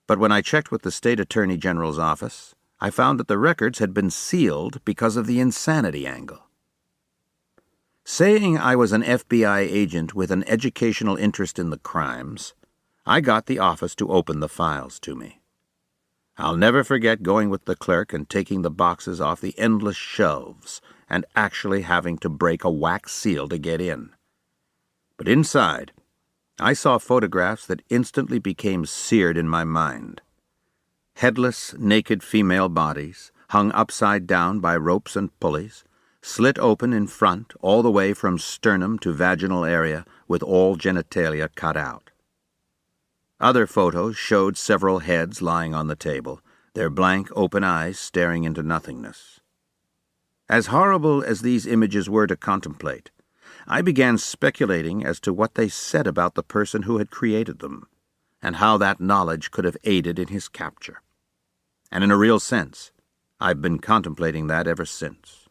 But when I checked with the State Attorney General's office, I found that the records had been sealed because of the insanity angle. Saying I was an FBI agent with an educational interest in the crimes, I got the office to open the files to me. I'll never forget going with the clerk and taking the boxes off the endless shelves and actually having to break a wax seal to get in. But inside, I saw photographs that instantly became seared in my mind. Headless, naked female bodies, hung upside down by ropes and pulleys, slit open in front all the way from sternum to vaginal area with all genitalia cut out. Other photos showed several heads lying on the table, their blank, open eyes staring into nothingness. As horrible as these images were to contemplate, I began speculating as to what they said about the person who had created them, and how that knowledge could have aided in his capture. And in a real sense, I've been contemplating that ever since.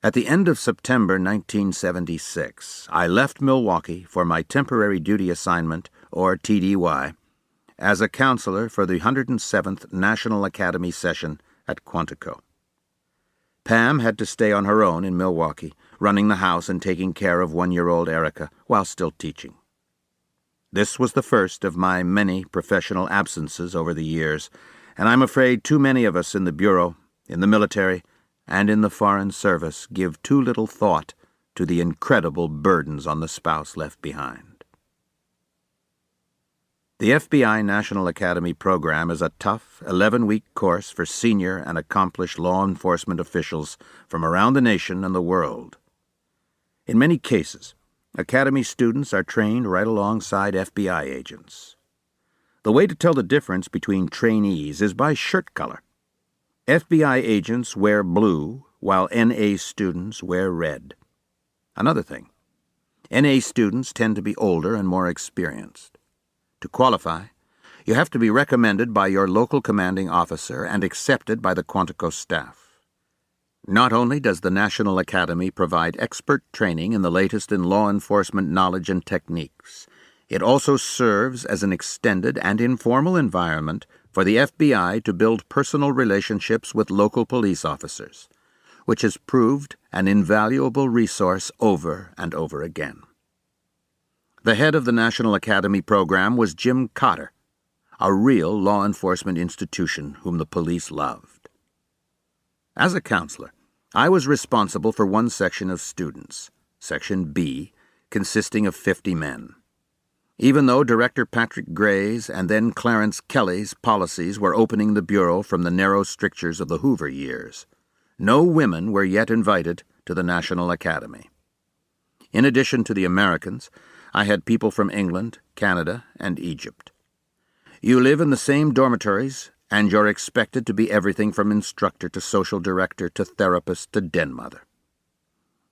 At the end of September 1976, I left Milwaukee for my temporary duty assignment, or TDY, as a counselor for the 107th National Academy session at Quantico. Pam had to stay on her own in Milwaukee, running the house and taking care of 1-year-old Erica while still teaching. This was the first of my many professional absences over the years, and I'm afraid too many of us in the Bureau, in the military, and in the Foreign Service give too little thought to the incredible burdens on the spouse left behind. The FBI National Academy program is a tough, 11-week course for senior and accomplished law enforcement officials from around the nation and the world. In many cases, Academy students are trained right alongside FBI agents. The way to tell the difference between trainees is by shirt color. FBI agents wear blue, while NA students wear red. Another thing, NA students tend to be older and more experienced. To qualify, you have to be recommended by your local commanding officer and accepted by the Quantico staff. Not only does the National Academy provide expert training in the latest in law enforcement knowledge and techniques, it also serves as an extended and informal environment for the FBI to build personal relationships with local police officers, which has proved an invaluable resource over and over again. The head of the National Academy program was Jim Cotter, a real law enforcement institution whom the police loved. As a counselor, I was responsible for one section of students, Section B, consisting of 50 men. Even though Director Patrick Gray's and then Clarence Kelly's policies were opening the Bureau from the narrow strictures of the Hoover years, no women were yet invited to the National Academy. In addition to the Americans, I had people from England, Canada, and Egypt. You live in the same dormitories, and you're expected to be everything from instructor to social director to therapist to den mother.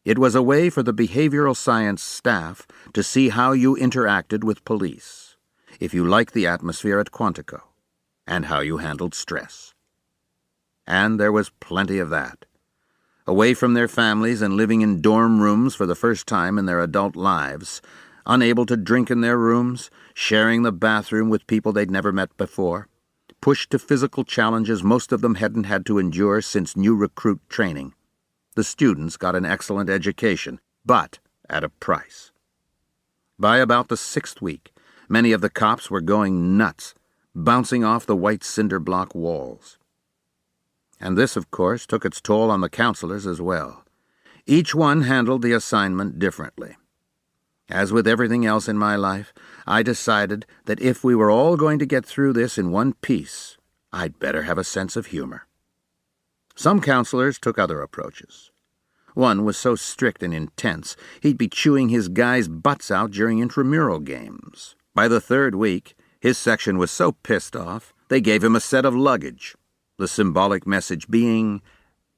It was a way for the behavioral science staff to see how you interacted with police, if you liked the atmosphere at Quantico, and how you handled stress. And there was plenty of that. Away from their families and living in dorm rooms for the first time in their adult lives, unable to drink in their rooms, sharing the bathroom with people they'd never met before, pushed to physical challenges most of them hadn't had to endure since new recruit training. The students got an excellent education, but at a price. By about the 6th week, many of the cops were going nuts, bouncing off the white cinder block walls. And this, of course, took its toll on the counselors as well. Each one handled the assignment differently. As with everything else in my life, I decided that if we were all going to get through this in one piece, I'd better have a sense of humor. Some counselors took other approaches. One was so strict and intense, he'd be chewing his guys' butts out during intramural games. By the 3rd week, his section was so pissed off, they gave him a set of luggage, the symbolic message being,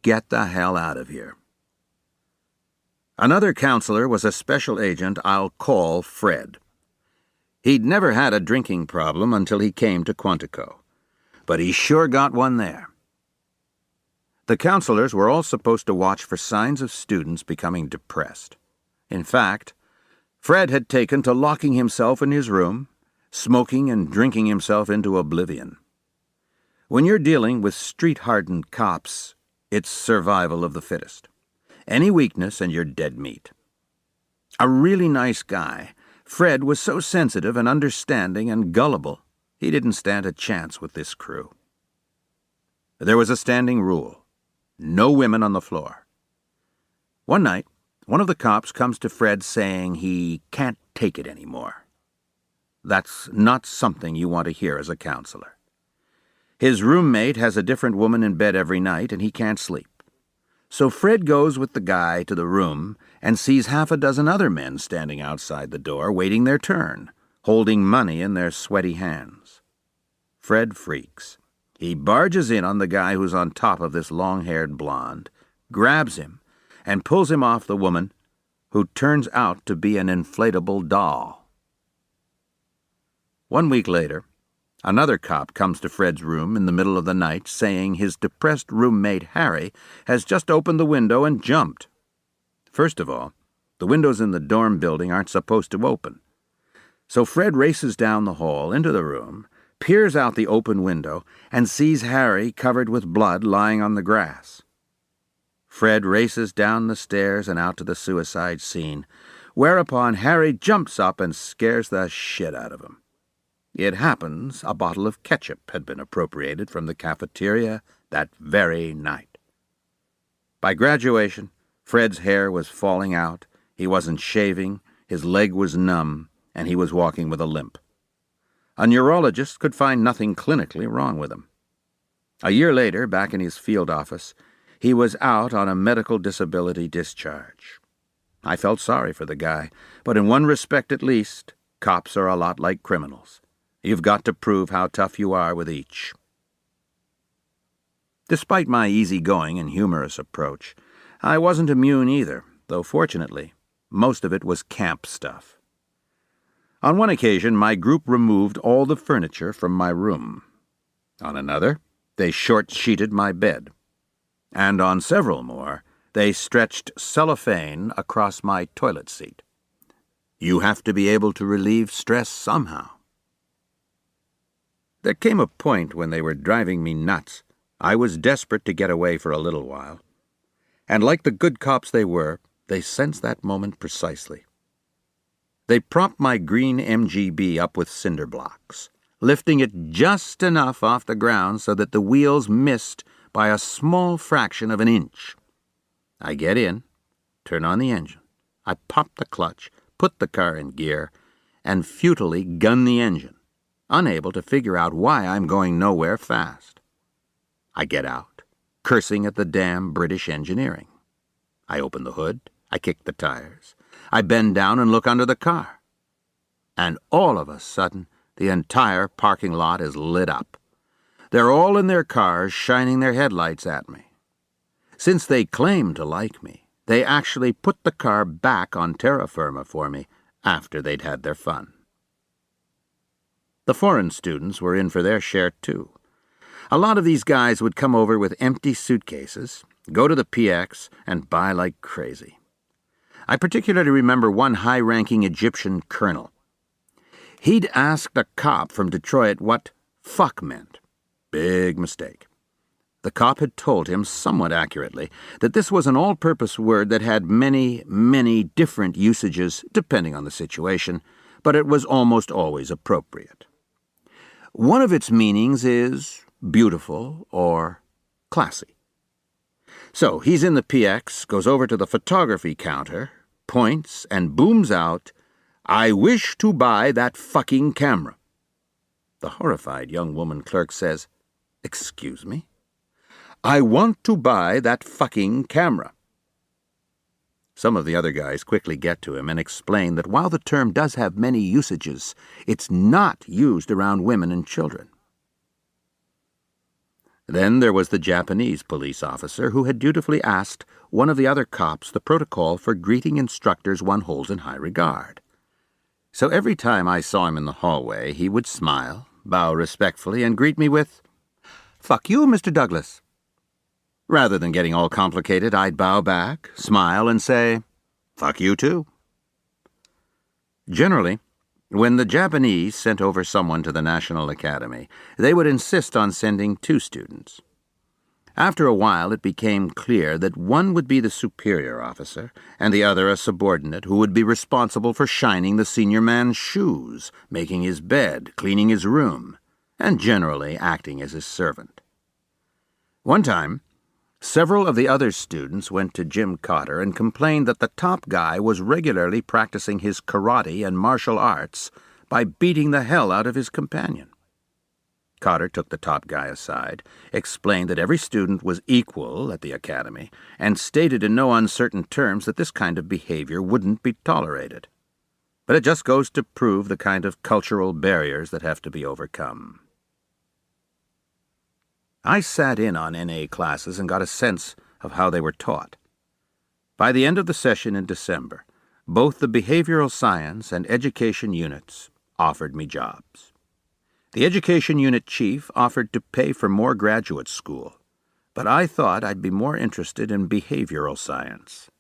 "Get the hell out of here." Another counselor was a special agent I'll call Fred. He'd never had a drinking problem until he came to Quantico, but he sure got one there. The counselors were all supposed to watch for signs of students becoming depressed. In fact, Fred had taken to locking himself in his room, smoking and drinking himself into oblivion. When you're dealing with street-hardened cops, it's survival of the fittest. Any weakness and you're dead meat. A really nice guy, Fred was so sensitive and understanding and gullible, he didn't stand a chance with this crew. There was a standing rule: no women on the floor. One night, one of the cops comes to Fred saying he can't take it anymore. That's not something you want to hear as a counselor. His roommate has a different woman in bed every night and he can't sleep. So Fred goes with the guy to the room and sees half a dozen other men standing outside the door waiting their turn, holding money in their sweaty hands. Fred freaks. He barges in on the guy who's on top of this long-haired blonde, grabs him, and pulls him off the woman, who turns out to be an inflatable doll. 1 week later, another cop comes to Fred's room in the middle of the night saying his depressed roommate Harry has just opened the window and jumped. First of all, the windows in the dorm building aren't supposed to open. So Fred races down the hall into the room, peers out the open window, and sees Harry covered with blood lying on the grass. Fred races down the stairs and out to the suicide scene, whereupon Harry jumps up and scares the shit out of him. It happens a bottle of ketchup had been appropriated from the cafeteria that very night. By graduation, Fred's hair was falling out, he wasn't shaving, his leg was numb, and he was walking with a limp. A neurologist could find nothing clinically wrong with him. A year later, back in his field office, he was out on a medical disability discharge. I felt sorry for the guy, but in one respect at least, cops are a lot like criminals. You've got to prove how tough you are with each. Despite my easygoing and humorous approach, I wasn't immune either, though fortunately, most of it was camp stuff. On one occasion, my group removed all the furniture from my room. On another, they short-sheeted my bed. And on several more, they stretched cellophane across my toilet seat. You have to be able to relieve stress somehow. There came a point when they were driving me nuts. I was desperate to get away for a little while. And like the good cops they were, they sensed that moment precisely. They propped my green MGB up with cinder blocks, lifting it just enough off the ground so that the wheels missed by a small fraction of an inch. I get in, turn on the engine. I pop the clutch, put the car in gear, and futilely gun the engine, unable to figure out why I'm going nowhere fast. I get out, cursing at the damn British engineering. I open the hood, I kick the tires, I bend down and look under the car. And all of a sudden, the entire parking lot is lit up. They're all in their cars shining their headlights at me. Since they claim to like me, they actually put the car back on terra firma for me after they'd had their fun. The foreign students were in for their share, too. A lot of these guys would come over with empty suitcases, go to the PX, and buy like crazy. I particularly remember one high-ranking Egyptian colonel. He'd asked a cop from Detroit what fuck meant. Big mistake. The cop had told him, somewhat accurately, that this was an all-purpose word that had many, many different usages depending on the situation, but it was almost always appropriate. One of its meanings is beautiful or classy. So he's in the PX, goes over to the photography counter, points, and booms out, "I wish to buy that fucking camera." The horrified young woman clerk says, "Excuse me?" "I want to buy that fucking camera." Some of the other guys quickly get to him and explain that while the term does have many usages, it's not used around women and children. Then there was the Japanese police officer who had dutifully asked one of the other cops the protocol for greeting instructors one holds in high regard. So every time I saw him in the hallway, he would smile, bow respectfully, and greet me with, "Fuck you, Mr. Douglas." Rather than getting all complicated, I'd bow back, smile, and say, "Fuck you too." Generally, when the Japanese sent over someone to the National Academy, they would insist on sending 2 students. After a while, it became clear that one would be the superior officer, and the other a subordinate who would be responsible for shining the senior man's shoes, making his bed, cleaning his room, and generally acting as his servant. One time, several of the other students went to Jim Cotter and complained that the top guy was regularly practicing his karate and martial arts by beating the hell out of his companion. Cotter took the top guy aside, explained that every student was equal at the academy, and stated in no uncertain terms that this kind of behavior wouldn't be tolerated. But it just goes to prove the kind of cultural barriers that have to be overcome. I sat in on NA classes and got a sense of how they were taught. By the end of the session in December, both the behavioral science and education units offered me jobs. The education unit chief offered to pay for more graduate school, but I thought I'd be more interested in behavioral science.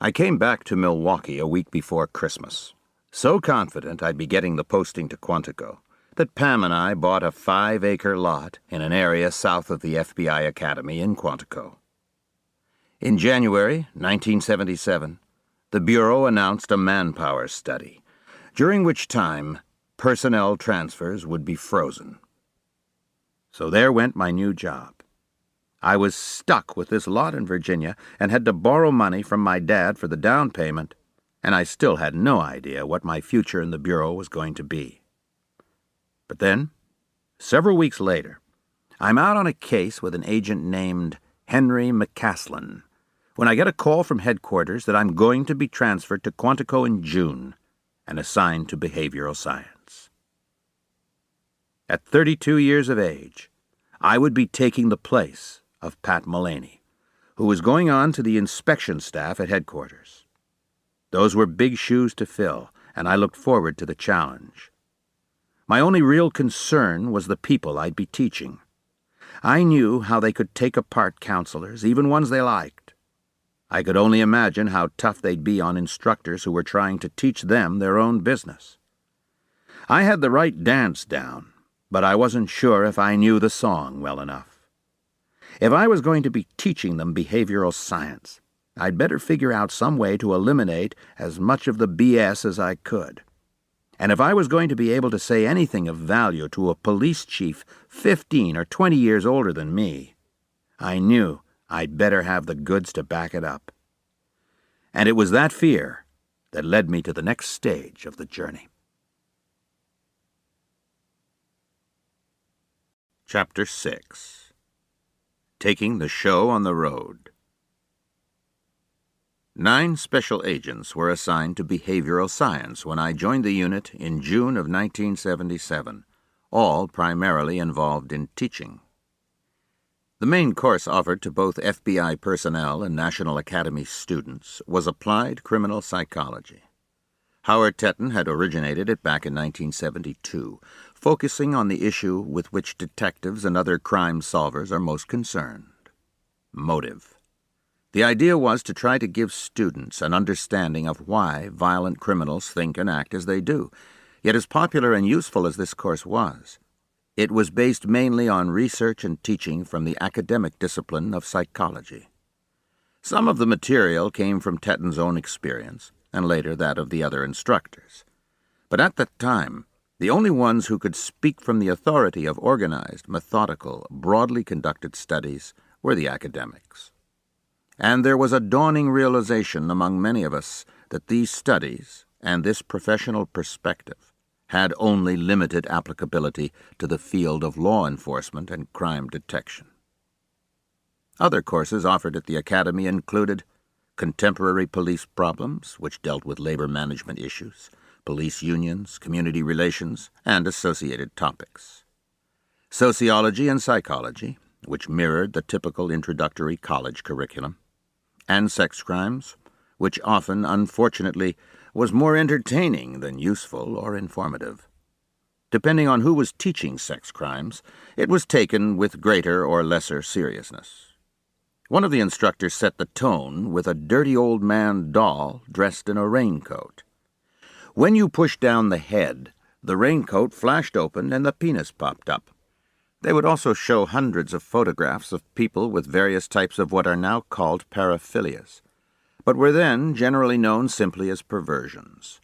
I came back to Milwaukee a week before Christmas, so confident I'd be getting the posting to Quantico that Pam and I bought a 5-acre lot in an area south of the FBI Academy in Quantico. In January 1977, the Bureau announced a manpower study, during which time personnel transfers would be frozen. So there went my new job. I was stuck with this lot in Virginia and had to borrow money from my dad for the down payment, and I still had no idea what my future in the Bureau was going to be. But then, several weeks later, I'm out on a case with an agent named Henry McCaslin when I get a call from headquarters that I'm going to be transferred to Quantico in June and assigned to behavioral science. At 32 years of age, I would be taking the place of Pat Mullaney, who was going on to the inspection staff at headquarters. Those were big shoes to fill, and I looked forward to the challenge. My only real concern was the people I'd be teaching. I knew how they could take apart counselors, even ones they liked. I could only imagine how tough they'd be on instructors who were trying to teach them their own business. I had the right dance down, but I wasn't sure if I knew the song well enough. If I was going to be teaching them behavioral science, I'd better figure out some way to eliminate as much of the BS as I could. And if I was going to be able to say anything of value to a police chief 15 or 20 years older than me, I knew I'd better have the goods to back it up. And it was that fear that led me to the next stage of the journey. Chapter 6. Taking the Show on the Road. 9 special agents were assigned to behavioral science when I joined the unit in June of 1977, all primarily involved in teaching. The main course offered to both FBI personnel and National Academy students was applied criminal psychology. Howard Tetton had originated it back in 1972, focusing on the issue with which detectives and other crime solvers are most concerned: motive. The idea was to try to give students an understanding of why violent criminals think and act as they do. Yet as popular and useful as this course was, it was based mainly on research and teaching from the academic discipline of psychology. Some of the material came from Tetton's own experience, and later that of the other instructors. But at that time, the only ones who could speak from the authority of organized, methodical, broadly conducted studies were the academics. And there was a dawning realization among many of us that these studies and this professional perspective had only limited applicability to the field of law enforcement and crime detection. Other courses offered at the Academy included contemporary police problems, which dealt with labor management issues, police unions, community relations, and associated topics; sociology and psychology, which mirrored the typical introductory college curriculum; and sex crimes, which often, unfortunately, was more entertaining than useful or informative. Depending on who was teaching sex crimes, it was taken with greater or lesser seriousness. One of the instructors set the tone with a dirty old man doll dressed in a raincoat. When you pushed down the head, the raincoat flashed open and the penis popped up. They would also show hundreds of photographs of people with various types of what are now called paraphilias, but were then generally known simply as perversions.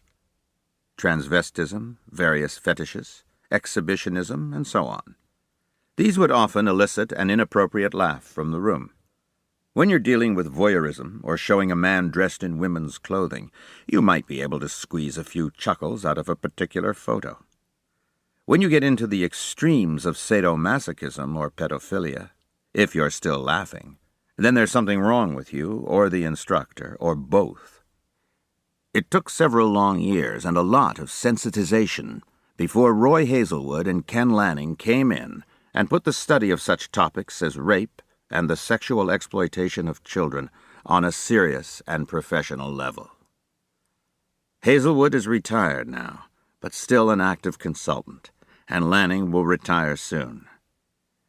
Transvestism, various fetishes, exhibitionism, and so on. These would often elicit an inappropriate laugh from the room. When you're dealing with voyeurism or showing a man dressed in women's clothing, you might be able to squeeze a few chuckles out of a particular photo. When you get into the extremes of sadomasochism or pedophilia, if you're still laughing, then there's something wrong with you or the instructor or both. It took several long years and a lot of sensitization before Roy Hazelwood and Ken Lanning came in and put the study of such topics as rape and the sexual exploitation of children on a serious and professional level. Hazelwood is retired now, but still an active consultant, and Lanning will retire soon.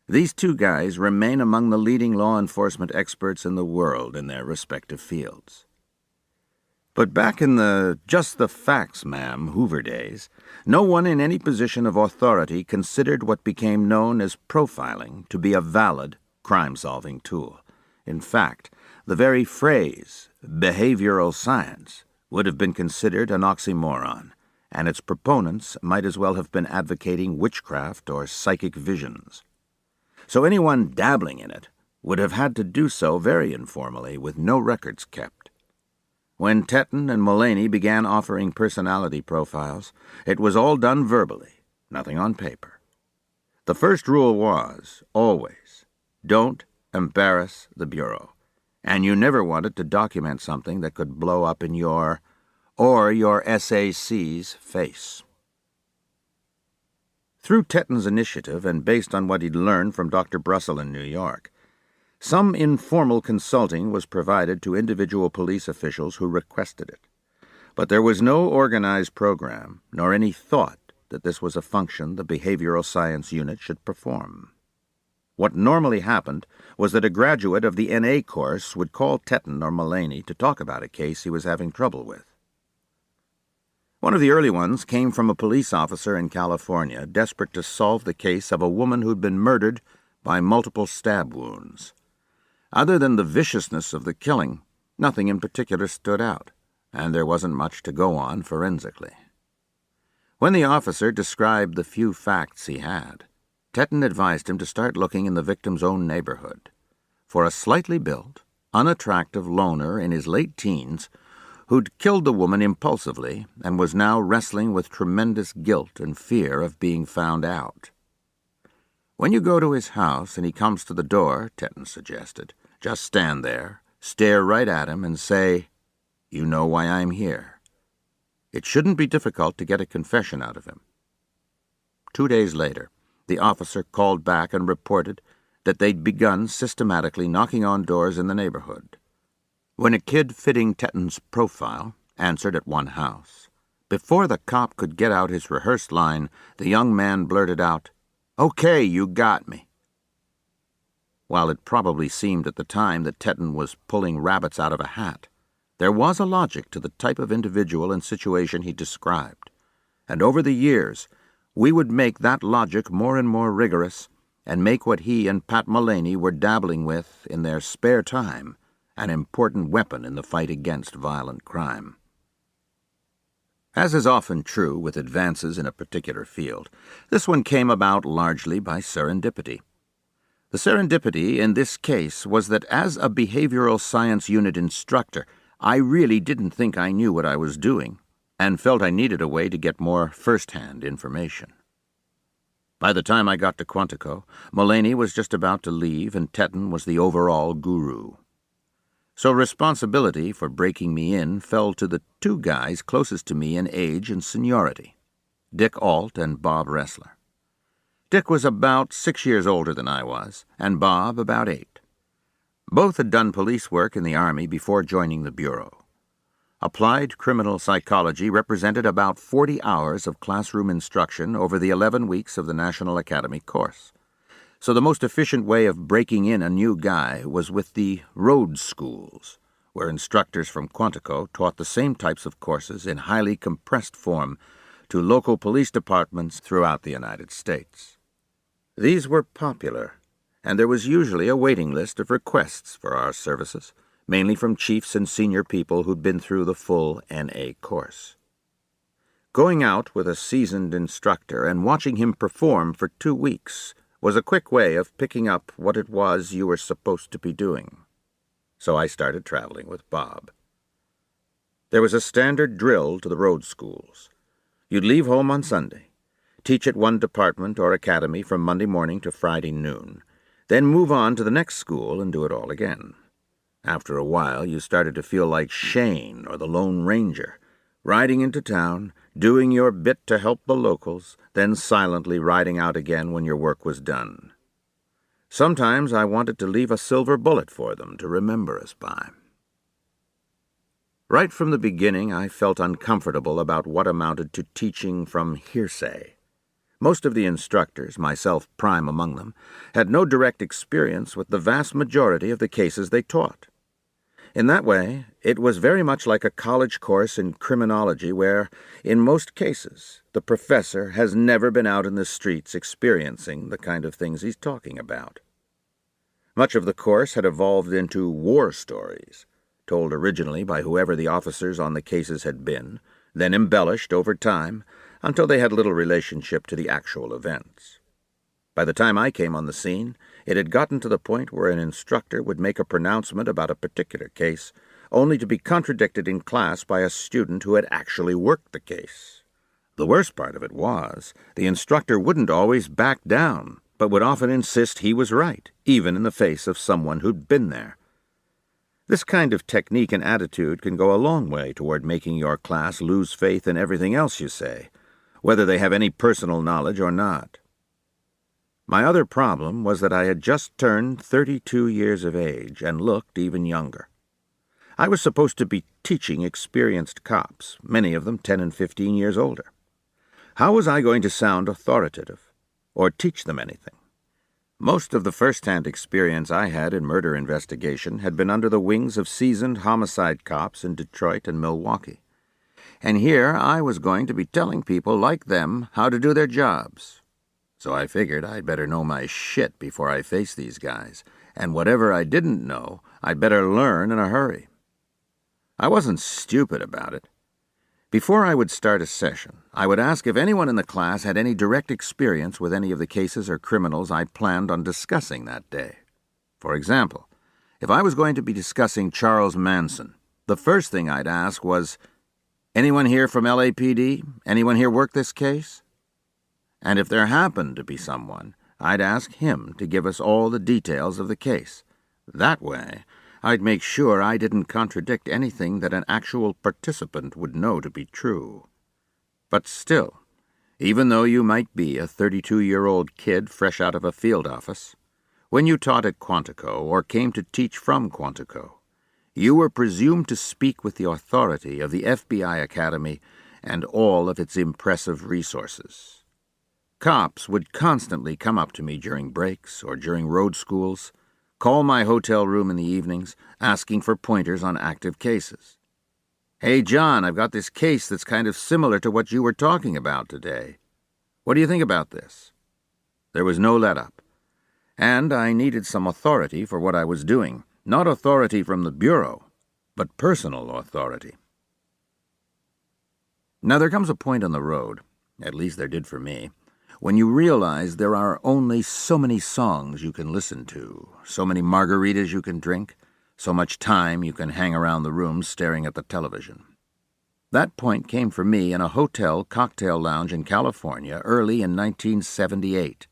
These two guys remain among the leading law enforcement experts in the world in their respective fields. But back in the just the facts, ma'am, Hoover days, no one in any position of authority considered what became known as profiling to be a valid crime-solving tool. In fact, the very phrase, behavioral science, would have been considered an oxymoron, and its proponents might as well have been advocating witchcraft or psychic visions. So anyone dabbling in it would have had to do so very informally, with no records kept. When Tetton and Mullaney began offering personality profiles, it was all done verbally, nothing on paper. The first rule was, always, don't embarrass the Bureau, and you never wanted to document something that could blow up in your SAC's face. Through Tetton's initiative, and based on what he'd learned from Dr. Brussel in New York, some informal consulting was provided to individual police officials who requested it. But there was no organized program, nor any thought that this was a function the behavioral science unit should perform. What normally happened was that a graduate of the NA course would call Tetton or Mullaney to talk about a case he was having trouble with. One of the early ones came from a police officer in California desperate to solve the case of a woman who'd been murdered by multiple stab wounds. Other than the viciousness of the killing, nothing in particular stood out, and there wasn't much to go on forensically. When the officer described the few facts he had, Tetton advised him to start looking in the victim's own neighborhood for a slightly built, unattractive loner in his late teens who'd killed the woman impulsively and was now wrestling with tremendous guilt and fear of being found out. When you go to his house and he comes to the door, Tetton suggested, just stand there, stare right at him, and say, "You know why I'm here." It shouldn't be difficult to get a confession out of him. 2 days later, the officer called back and reported that they'd begun systematically knocking on doors in the neighborhood. When a kid fitting Tetton's profile answered at one house, before the cop could get out his rehearsed line, the young man blurted out, "Okay, you got me." while it probably seemed at the time that Teton was pulling rabbits out of a hat, there was a logic to the type of individual and situation he described, and over the years we would make that logic more and more rigorous and make what he and Pat Mullaney were dabbling with in their spare time an important weapon in the fight against violent crime. As is often true with advances in a particular field, this one came about largely by serendipity. The serendipity in this case was that as a behavioral science unit instructor, I really didn't think I knew what I was doing and felt I needed a way to get more first-hand information. By the time I got to Quantico, Mullaney was just about to leave and Teton was the overall guru. So responsibility for breaking me in fell to the two guys closest to me in age and seniority, Dick Ault and Bob Ressler. Dick was about 6 years older than I was, and Bob about 8. Both had done police work in the Army before joining the Bureau. Applied criminal psychology represented about 40 hours of classroom instruction over the 11 weeks of the National Academy course. So the most efficient way of breaking in a new guy was with the road schools, where instructors from Quantico taught the same types of courses in highly compressed form to local police departments throughout the United States. These were popular, and there was usually a waiting list of requests for our services, mainly from chiefs and senior people who'd been through the full NA course. Going out with a seasoned instructor and watching him perform for 2 weeks was a quick way of picking up what it was you were supposed to be doing. So I started traveling with Bob. There was a standard drill to the road schools. You'd leave home on Sunday, teach at one department or academy from Monday morning to Friday noon, then move on to the next school and do it all again. After a while, you started to feel like Shane or the Lone Ranger, riding into town, doing your bit to help the locals, then silently riding out again when your work was done. Sometimes I wanted to leave a silver bullet for them to remember us by. Right from the beginning, I felt uncomfortable about what amounted to teaching from hearsay. Most of the instructors, myself prime among them, had no direct experience with the vast majority of the cases they taught. In that way, it was very much like a college course in criminology where, in most cases, the professor has never been out in the streets experiencing the kind of things he's talking about. Much of the course had evolved into war stories, told originally by whoever the officers on the cases had been, then embellished over time until they had little relationship to the actual events. By the time I came on the scene, it had gotten to the point where an instructor would make a pronouncement about a particular case, only to be contradicted in class by a student who had actually worked the case. The worst part of it was, the instructor wouldn't always back down, but would often insist he was right, even in the face of someone who'd been there. This kind of technique and attitude can go a long way toward making your class lose faith in everything else you say, whether they have any personal knowledge or not. My other problem was that I had just turned 32 years of age and looked even younger. I was supposed to be teaching experienced cops, many of them 10 and 15 years older. How was I going to sound authoritative or teach them anything? Most of the first-hand experience I had in murder investigation had been under the wings of seasoned homicide cops in Detroit and Milwaukee. And here I was going to be telling people like them how to do their jobs. So I figured I'd better know my shit before I face these guys, and whatever I didn't know, I'd better learn in a hurry. I wasn't stupid about it. Before I would start a session, I would ask if anyone in the class had any direct experience with any of the cases or criminals I planned on discussing that day. For example, if I was going to be discussing Charles Manson, the first thing I'd ask was, "Anyone here from LAPD? Anyone here work this case?" And if there happened to be someone, I'd ask him to give us all the details of the case. That way, I'd make sure I didn't contradict anything that an actual participant would know to be true. But still, even though you might be a 32-year-old kid fresh out of a field office, when you taught at Quantico or came to teach from Quantico, you were presumed to speak with the authority of the FBI Academy and all of its impressive resources. Cops would constantly come up to me during breaks or during road schools, call my hotel room in the evenings, asking for pointers on active cases. "Hey, John, I've got this case that's kind of similar to what you were talking about today. What do you think about this?" There was no let-up, and I needed some authority for what I was doing. Not authority from the Bureau, but personal authority. Now there comes a point on the road, at least there did for me, when you realize there are only so many songs you can listen to, so many margaritas you can drink, so much time you can hang around the room staring at the television. That point came for me in a hotel cocktail lounge in California early in 1978.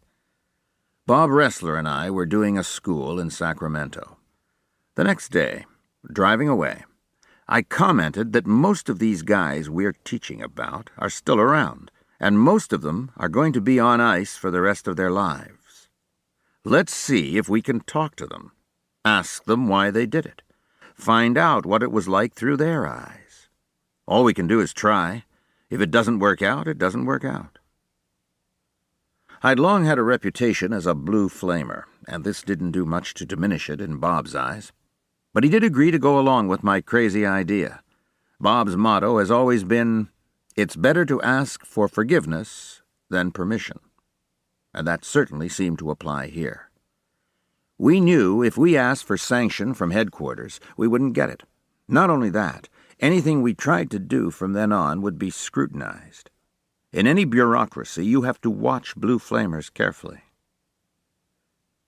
Bob Ressler and I were doing a school in Sacramento. The next day, driving away, I commented that most of these guys we're teaching about are still around, and most of them are going to be on ice for the rest of their lives. Let's see if we can talk to them, ask them why they did it, find out what it was like through their eyes. All we can do is try. If it doesn't work out, it doesn't work out. I'd long had a reputation as a blue flamer, and this didn't do much to diminish it in Bob's eyes. But he did agree to go along with my crazy idea. Bob's motto has always been, "It's better to ask for forgiveness than permission." And that certainly seemed to apply here. We knew if we asked for sanction from headquarters, we wouldn't get it. Not only that, anything we tried to do from then on would be scrutinized. In any bureaucracy, you have to watch blue flamers carefully.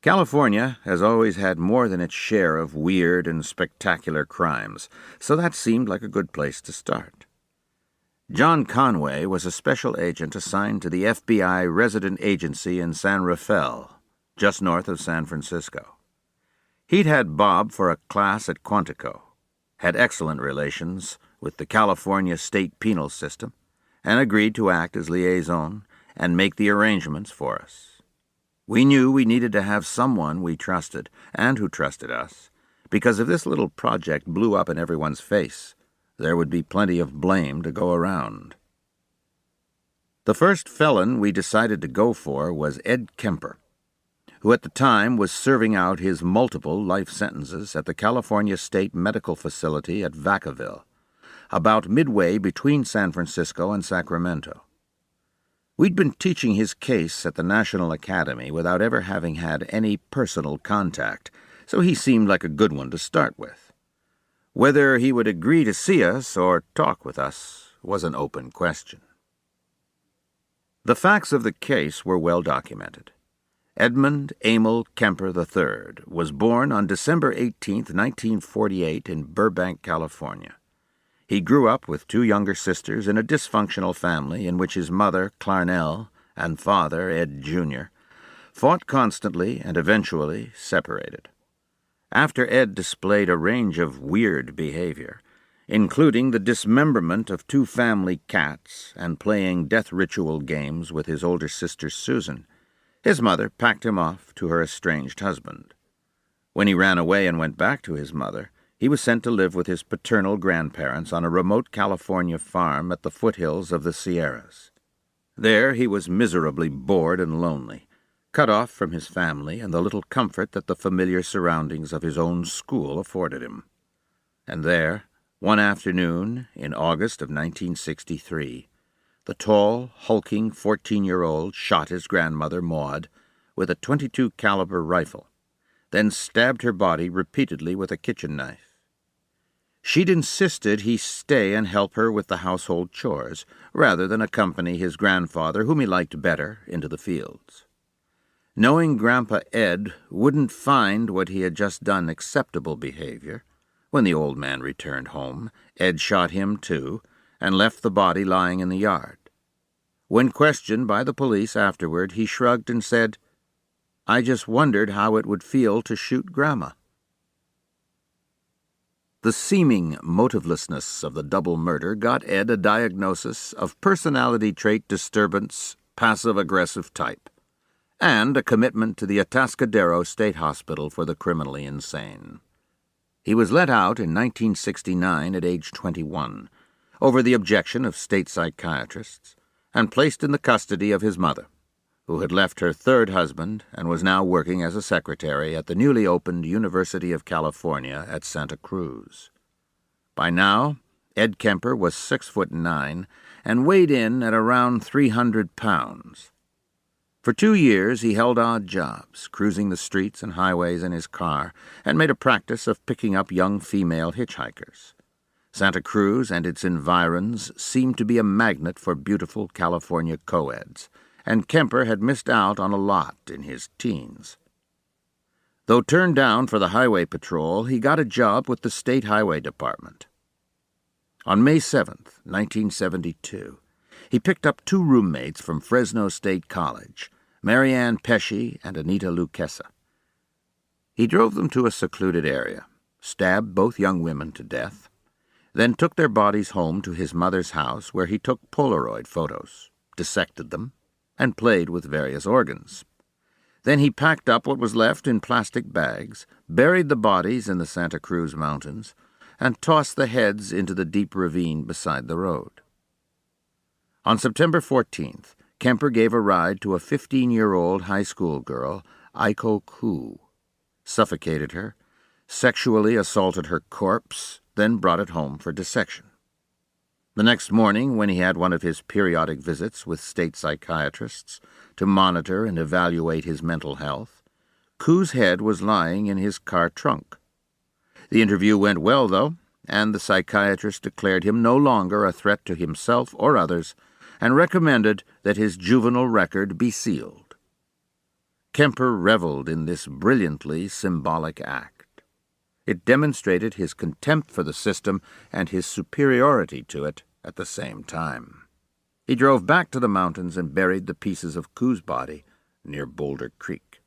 California has always had more than its share of weird and spectacular crimes, so that seemed like a good place to start. John Conway was a special agent assigned to the FBI resident agency in San Rafael, just north of San Francisco. He'd had Bob for a class at Quantico, had excellent relations with the California state penal system, and agreed to act as liaison and make the arrangements for us. We knew we needed to have someone we trusted, and who trusted us, because if this little project blew up in everyone's face, there would be plenty of blame to go around. The first felon we decided to go for was Ed Kemper, who at the time was serving out his multiple life sentences at the California State Medical Facility at Vacaville, about midway between San Francisco and Sacramento. We'd been teaching his case at the National Academy without ever having had any personal contact, so he seemed like a good one to start with. Whether he would agree to see us or talk with us was an open question. The facts of the case were well documented. Edmund Emil Kemper III was born on December 18, 1948 in Burbank, California. He grew up with two younger sisters in a dysfunctional family in which his mother, Clarnell, and father, Ed Jr., fought constantly and eventually separated. After Ed displayed a range of weird behavior, including the dismemberment of two family cats and playing death ritual games with his older sister Susan, his mother packed him off to her estranged husband. When he ran away and went back to his mother, he was sent to live with his paternal grandparents on a remote California farm at the foothills of the Sierras. There he was miserably bored and lonely, cut off from his family and the little comfort that the familiar surroundings of his own school afforded him. And there, one afternoon in August of 1963, the tall, hulking 14-year-old shot his grandmother, Maud, with a .22 caliber rifle, then stabbed her body repeatedly with a kitchen knife. She'd insisted he stay and help her with the household chores, rather than accompany his grandfather, whom he liked better, into the fields. Knowing Grandpa Ed wouldn't find what he had just done acceptable behavior, when the old man returned home, Ed shot him too, and left the body lying in the yard. When questioned by the police afterward, he shrugged and said, "I just wondered how it would feel to shoot Grandma." The seeming motivelessness of the double murder got Ed a diagnosis of personality trait disturbance, passive-aggressive type, and a commitment to the Atascadero State Hospital for the criminally insane. He was let out in 1969 at age 21, over the objection of state psychiatrists, and placed in the custody of his mother, who had left her third husband and was now working as a secretary at the newly opened University of California at Santa Cruz. By now, Ed Kemper was 6'9" and weighed in at around 300 pounds. For 2 years he held odd jobs, cruising the streets and highways in his car, and made a practice of picking up young female hitchhikers. Santa Cruz and its environs seemed to be a magnet for beautiful California co-eds, and Kemper had missed out on a lot in his teens. Though turned down for the highway patrol, he got a job with the State Highway Department. On May 7th, 1972, he picked up 2 roommates from Fresno State College, Marianne Pesci and Anita Luquesa. He drove them to a secluded area, stabbed both young women to death, then took their bodies home to his mother's house where he took Polaroid photos, dissected them, and played with various organs. Then he packed up what was left in plastic bags, buried the bodies in the Santa Cruz Mountains, and tossed the heads into the deep ravine beside the road. On September 14th, Kemper gave a ride to a 15-year-old high school girl, Aiko Koo, suffocated her, sexually assaulted her corpse, then brought it home for dissection. The next morning, when he had one of his periodic visits with state psychiatrists to monitor and evaluate his mental health, Koo's head was lying in his car trunk. The interview went well, though, and the psychiatrist declared him no longer a threat to himself or others, and recommended that his juvenile record be sealed. Kemper reveled in this brilliantly symbolic act. It demonstrated his contempt for the system and his superiority to it at the same time. He drove back to the mountains and buried the pieces of Koo's body near Boulder Creek.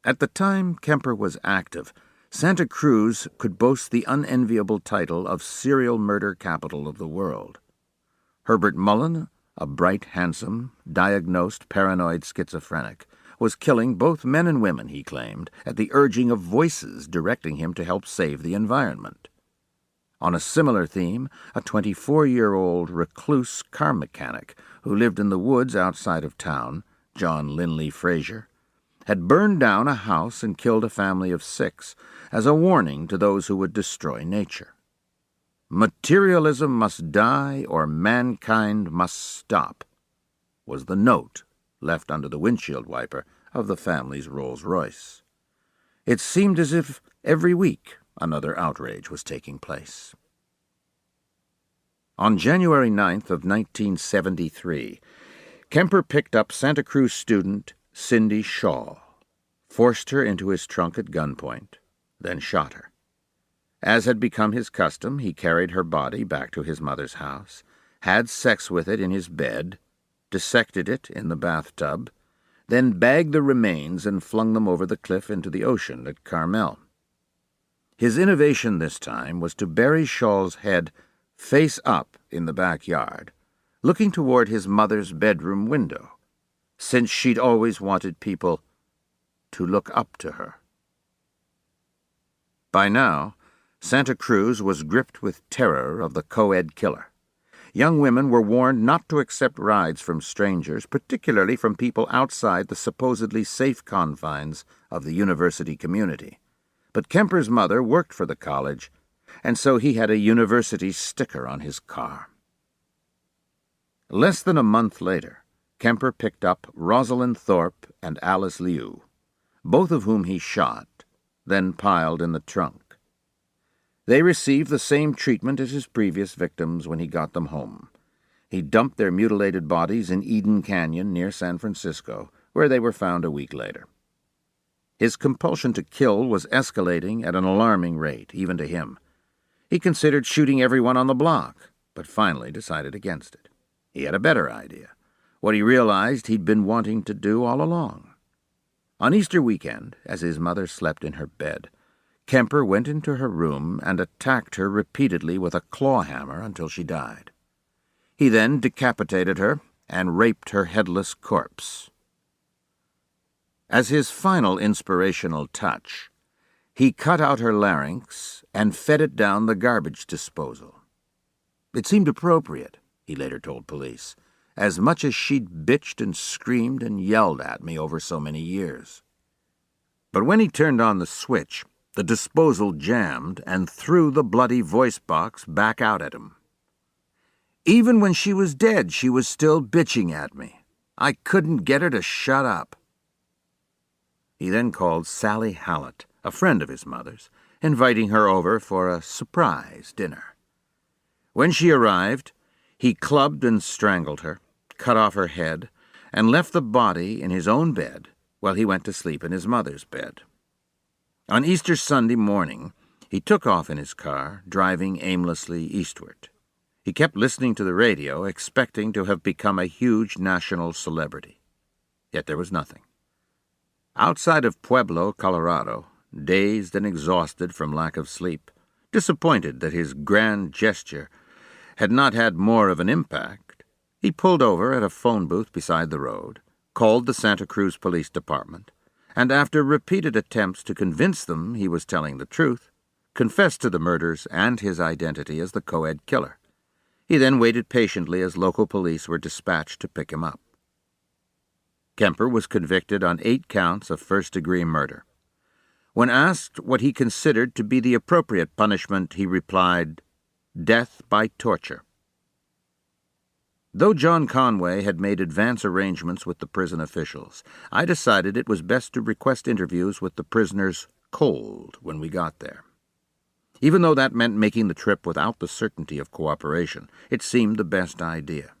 At the time Kemper was active, Santa Cruz could boast the unenviable title of serial murder capital of the world. Herbert Mullen, a bright, handsome, diagnosed paranoid schizophrenic, was killing both men and women, he claimed, at the urging of voices directing him to help save the environment. On a similar theme, a 24-year-old recluse car mechanic who lived in the woods outside of town, John Linley Frazier, had burned down a house and killed a family of 6 as a warning to those who would destroy nature. "Materialism must die or mankind must stop," was the note left under the windshield wiper of the family's Rolls-Royce. It seemed as if every week another outrage was taking place. On January 9th of 1973, Kemper picked up Santa Cruz student Cindy Shaw, forced her into his trunk at gunpoint, then shot her. As had become his custom, he carried her body back to his mother's house, had sex with it in his bed, dissected it in the bathtub, then bagged the remains and flung them over the cliff into the ocean at Carmel. His innovation this time was to bury Shaw's head face up in the backyard, looking toward his mother's bedroom window, since she'd always wanted people to look up to her. By now, Santa Cruz was gripped with terror of the co-ed killer. Young women were warned not to accept rides from strangers, particularly from people outside the supposedly safe confines of the university community. But Kemper's mother worked for the college, and so he had a university sticker on his car. Less than a month later, Kemper picked up Rosalind Thorpe and Alice Liu, both of whom he shot, then piled in the trunk. They received the same treatment as his previous victims when he got them home. He dumped their mutilated bodies in Eden Canyon near San Francisco, where they were found a week later. His compulsion to kill was escalating at an alarming rate, even to him. He considered shooting everyone on the block, but finally decided against it. He had a better idea, what he realized he'd been wanting to do all along. On Easter weekend, as his mother slept in her bed, Kemper went into her room and attacked her repeatedly with a claw hammer until she died. He then decapitated her and raped her headless corpse. As his final inspirational touch, he cut out her larynx and fed it down the garbage disposal. It seemed appropriate, he later told police, as much as she'd bitched and screamed and yelled at me over so many years. But when he turned on the switch, the disposal jammed and threw the bloody voice box back out at him. Even when she was dead, she was still bitching at me. I couldn't get her to shut up. He then called Sally Hallett, a friend of his mother's, inviting her over for a surprise dinner. When she arrived, he clubbed and strangled her, cut off her head, and left the body in his own bed while he went to sleep in his mother's bed. On Easter Sunday morning, he took off in his car, driving aimlessly eastward. He kept listening to the radio, expecting to have become a huge national celebrity. Yet there was nothing. Outside of Pueblo, Colorado, dazed and exhausted from lack of sleep, disappointed that his grand gesture had not had more of an impact, he pulled over at a phone booth beside the road, called the Santa Cruz Police Department, and after repeated attempts to convince them he was telling the truth, confessed to the murders and his identity as the co-ed killer. He then waited patiently as local police were dispatched to pick him up. Kemper was convicted on 8 counts of first-degree murder. When asked what he considered to be the appropriate punishment, he replied, "Death by torture." Though John Conway had made advance arrangements with the prison officials, I decided it was best to request interviews with the prisoners cold when we got there. Even though that meant making the trip without the certainty of cooperation, it seemed the best idea.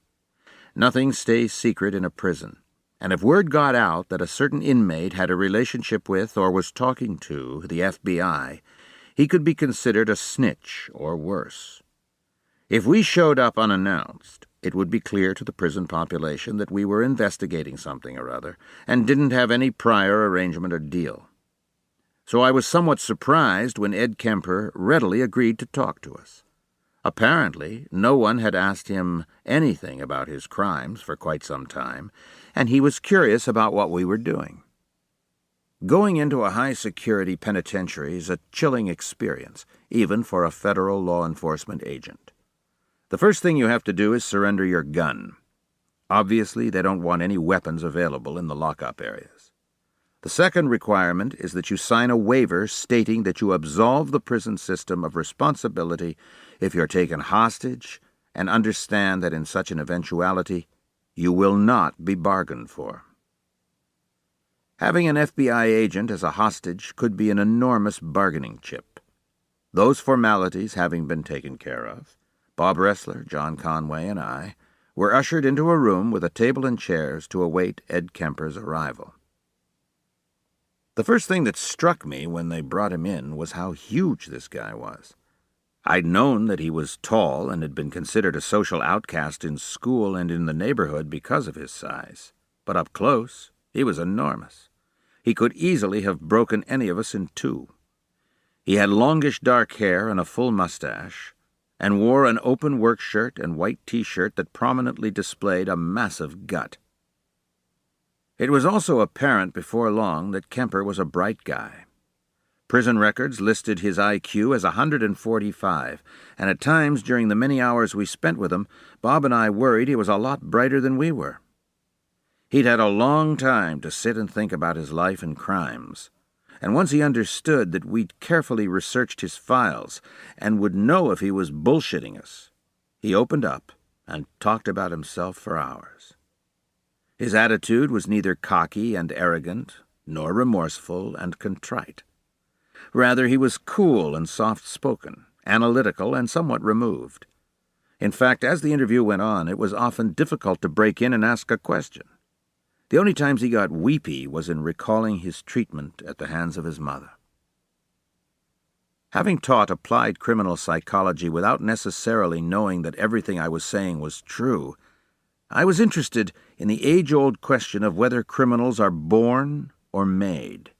Nothing stays secret in a prison, and if word got out that a certain inmate had a relationship with or was talking to the FBI, he could be considered a snitch or worse. If we showed up unannounced, it would be clear to the prison population that we were investigating something or other and didn't have any prior arrangement or deal. So I was somewhat surprised when Ed Kemper readily agreed to talk to us. Apparently, no one had asked him anything about his crimes for quite some time, and he was curious about what we were doing. Going into a high-security penitentiary is a chilling experience, even for a federal law enforcement agent. The first thing you have to do is surrender your gun. Obviously, they don't want any weapons available in the lockup areas. The second requirement is that you sign a waiver stating that you absolve the prison system of responsibility if you're taken hostage and understand that in such an eventuality, you will not be bargained for. Having an FBI agent as a hostage could be an enormous bargaining chip. Those formalities having been taken care of, Bob Ressler, John Conway, and I were ushered into a room with a table and chairs to await Ed Kemper's arrival. The first thing that struck me when they brought him in was how huge this guy was. I'd known that he was tall and had been considered a social outcast in school and in the neighborhood because of his size. But up close, he was enormous. He could easily have broken any of us in two. He had longish dark hair and a full mustache, and wore an open work shirt and white T-shirt that prominently displayed a massive gut. It was also apparent before long that Kemper was a bright guy. Prison records listed his IQ as 145, and at times during the many hours we spent with him, Bob and I worried he was a lot brighter than we were. He'd had a long time to sit and think about his life and crimes, and once he understood that we'd carefully researched his files and would know if he was bullshitting us, he opened up and talked about himself for hours. His attitude was neither cocky and arrogant, nor remorseful and contrite. Rather, he was cool and soft-spoken, analytical and somewhat removed. In fact, as the interview went on, it was often difficult to break in and ask a question. The only times he got weepy was in recalling his treatment at the hands of his mother. Having taught applied criminal psychology without necessarily knowing that everything I was saying was true, I was interested in the age-old question of whether criminals are born or made.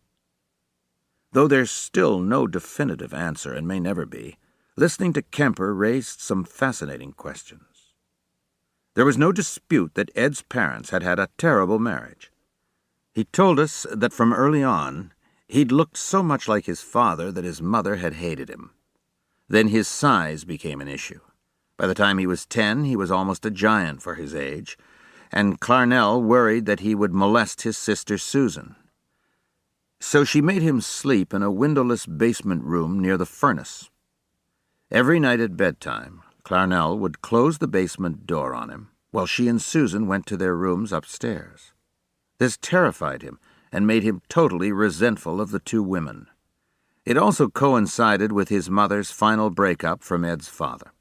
Though there's still no definitive answer, and may never be, listening to Kemper raised some fascinating questions. There was no dispute that Ed's parents had had a terrible marriage. He told us that from early on, he'd looked so much like his father that his mother had hated him. Then his size became an issue. By the time he was 10, he was almost a giant for his age, and Clarnell worried that he would molest his sister Susan. So she made him sleep in a windowless basement room near the furnace. Every night at bedtime, Clarnell would close the basement door on him, while she and Susan went to their rooms upstairs. This terrified him and made him totally resentful of the two women. It also coincided with his mother's final breakup from Ed's father.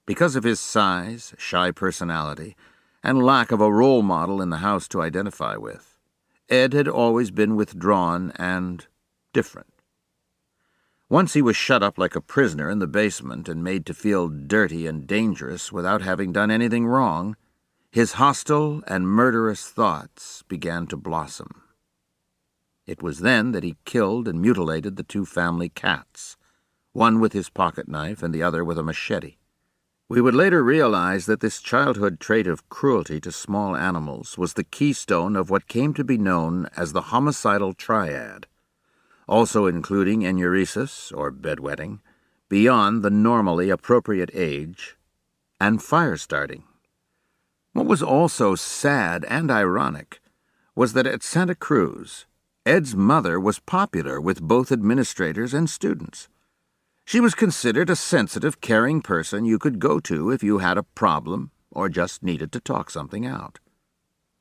Because of his size, shy personality, and lack of a role model in the house to identify with, Ed had always been withdrawn and different. Once he was shut up like a prisoner in the basement and made to feel dirty and dangerous without having done anything wrong, his hostile and murderous thoughts began to blossom. It was then that he killed and mutilated the two family cats, one with his pocket knife and the other with a machete. We would later realize that this childhood trait of cruelty to small animals was the keystone of what came to be known as the homicidal triad, also including enuresis, or bedwetting, beyond the normally appropriate age, and fire-starting. What was also sad and ironic was that at Santa Cruz, Ed's mother was popular with both administrators and students. She was considered a sensitive, caring person you could go to if you had a problem or just needed to talk something out.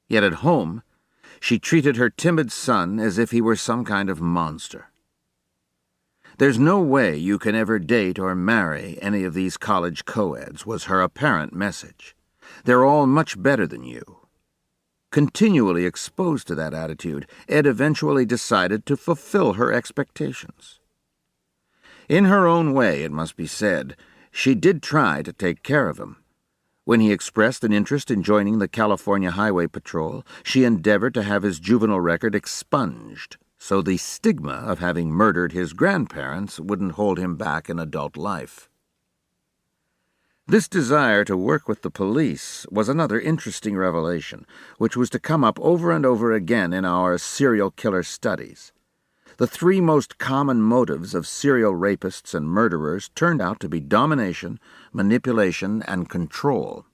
Yet at home, she treated her timid son as if he were some kind of monster. "There's no way you can ever date or marry any of these college co-eds," was her apparent message. "They're all much better than you." Continually exposed to that attitude, Ed eventually decided to fulfill her expectations. In her own way, it must be said, she did try to take care of him. When he expressed an interest in joining the California Highway Patrol, she endeavored to have his juvenile record expunged, so the stigma of having murdered his grandparents wouldn't hold him back in adult life. This desire to work with the police was another interesting revelation, which was to come up over and over again in our serial killer studies. The three most common motives of serial rapists and murderers turned out to be domination, manipulation, and control.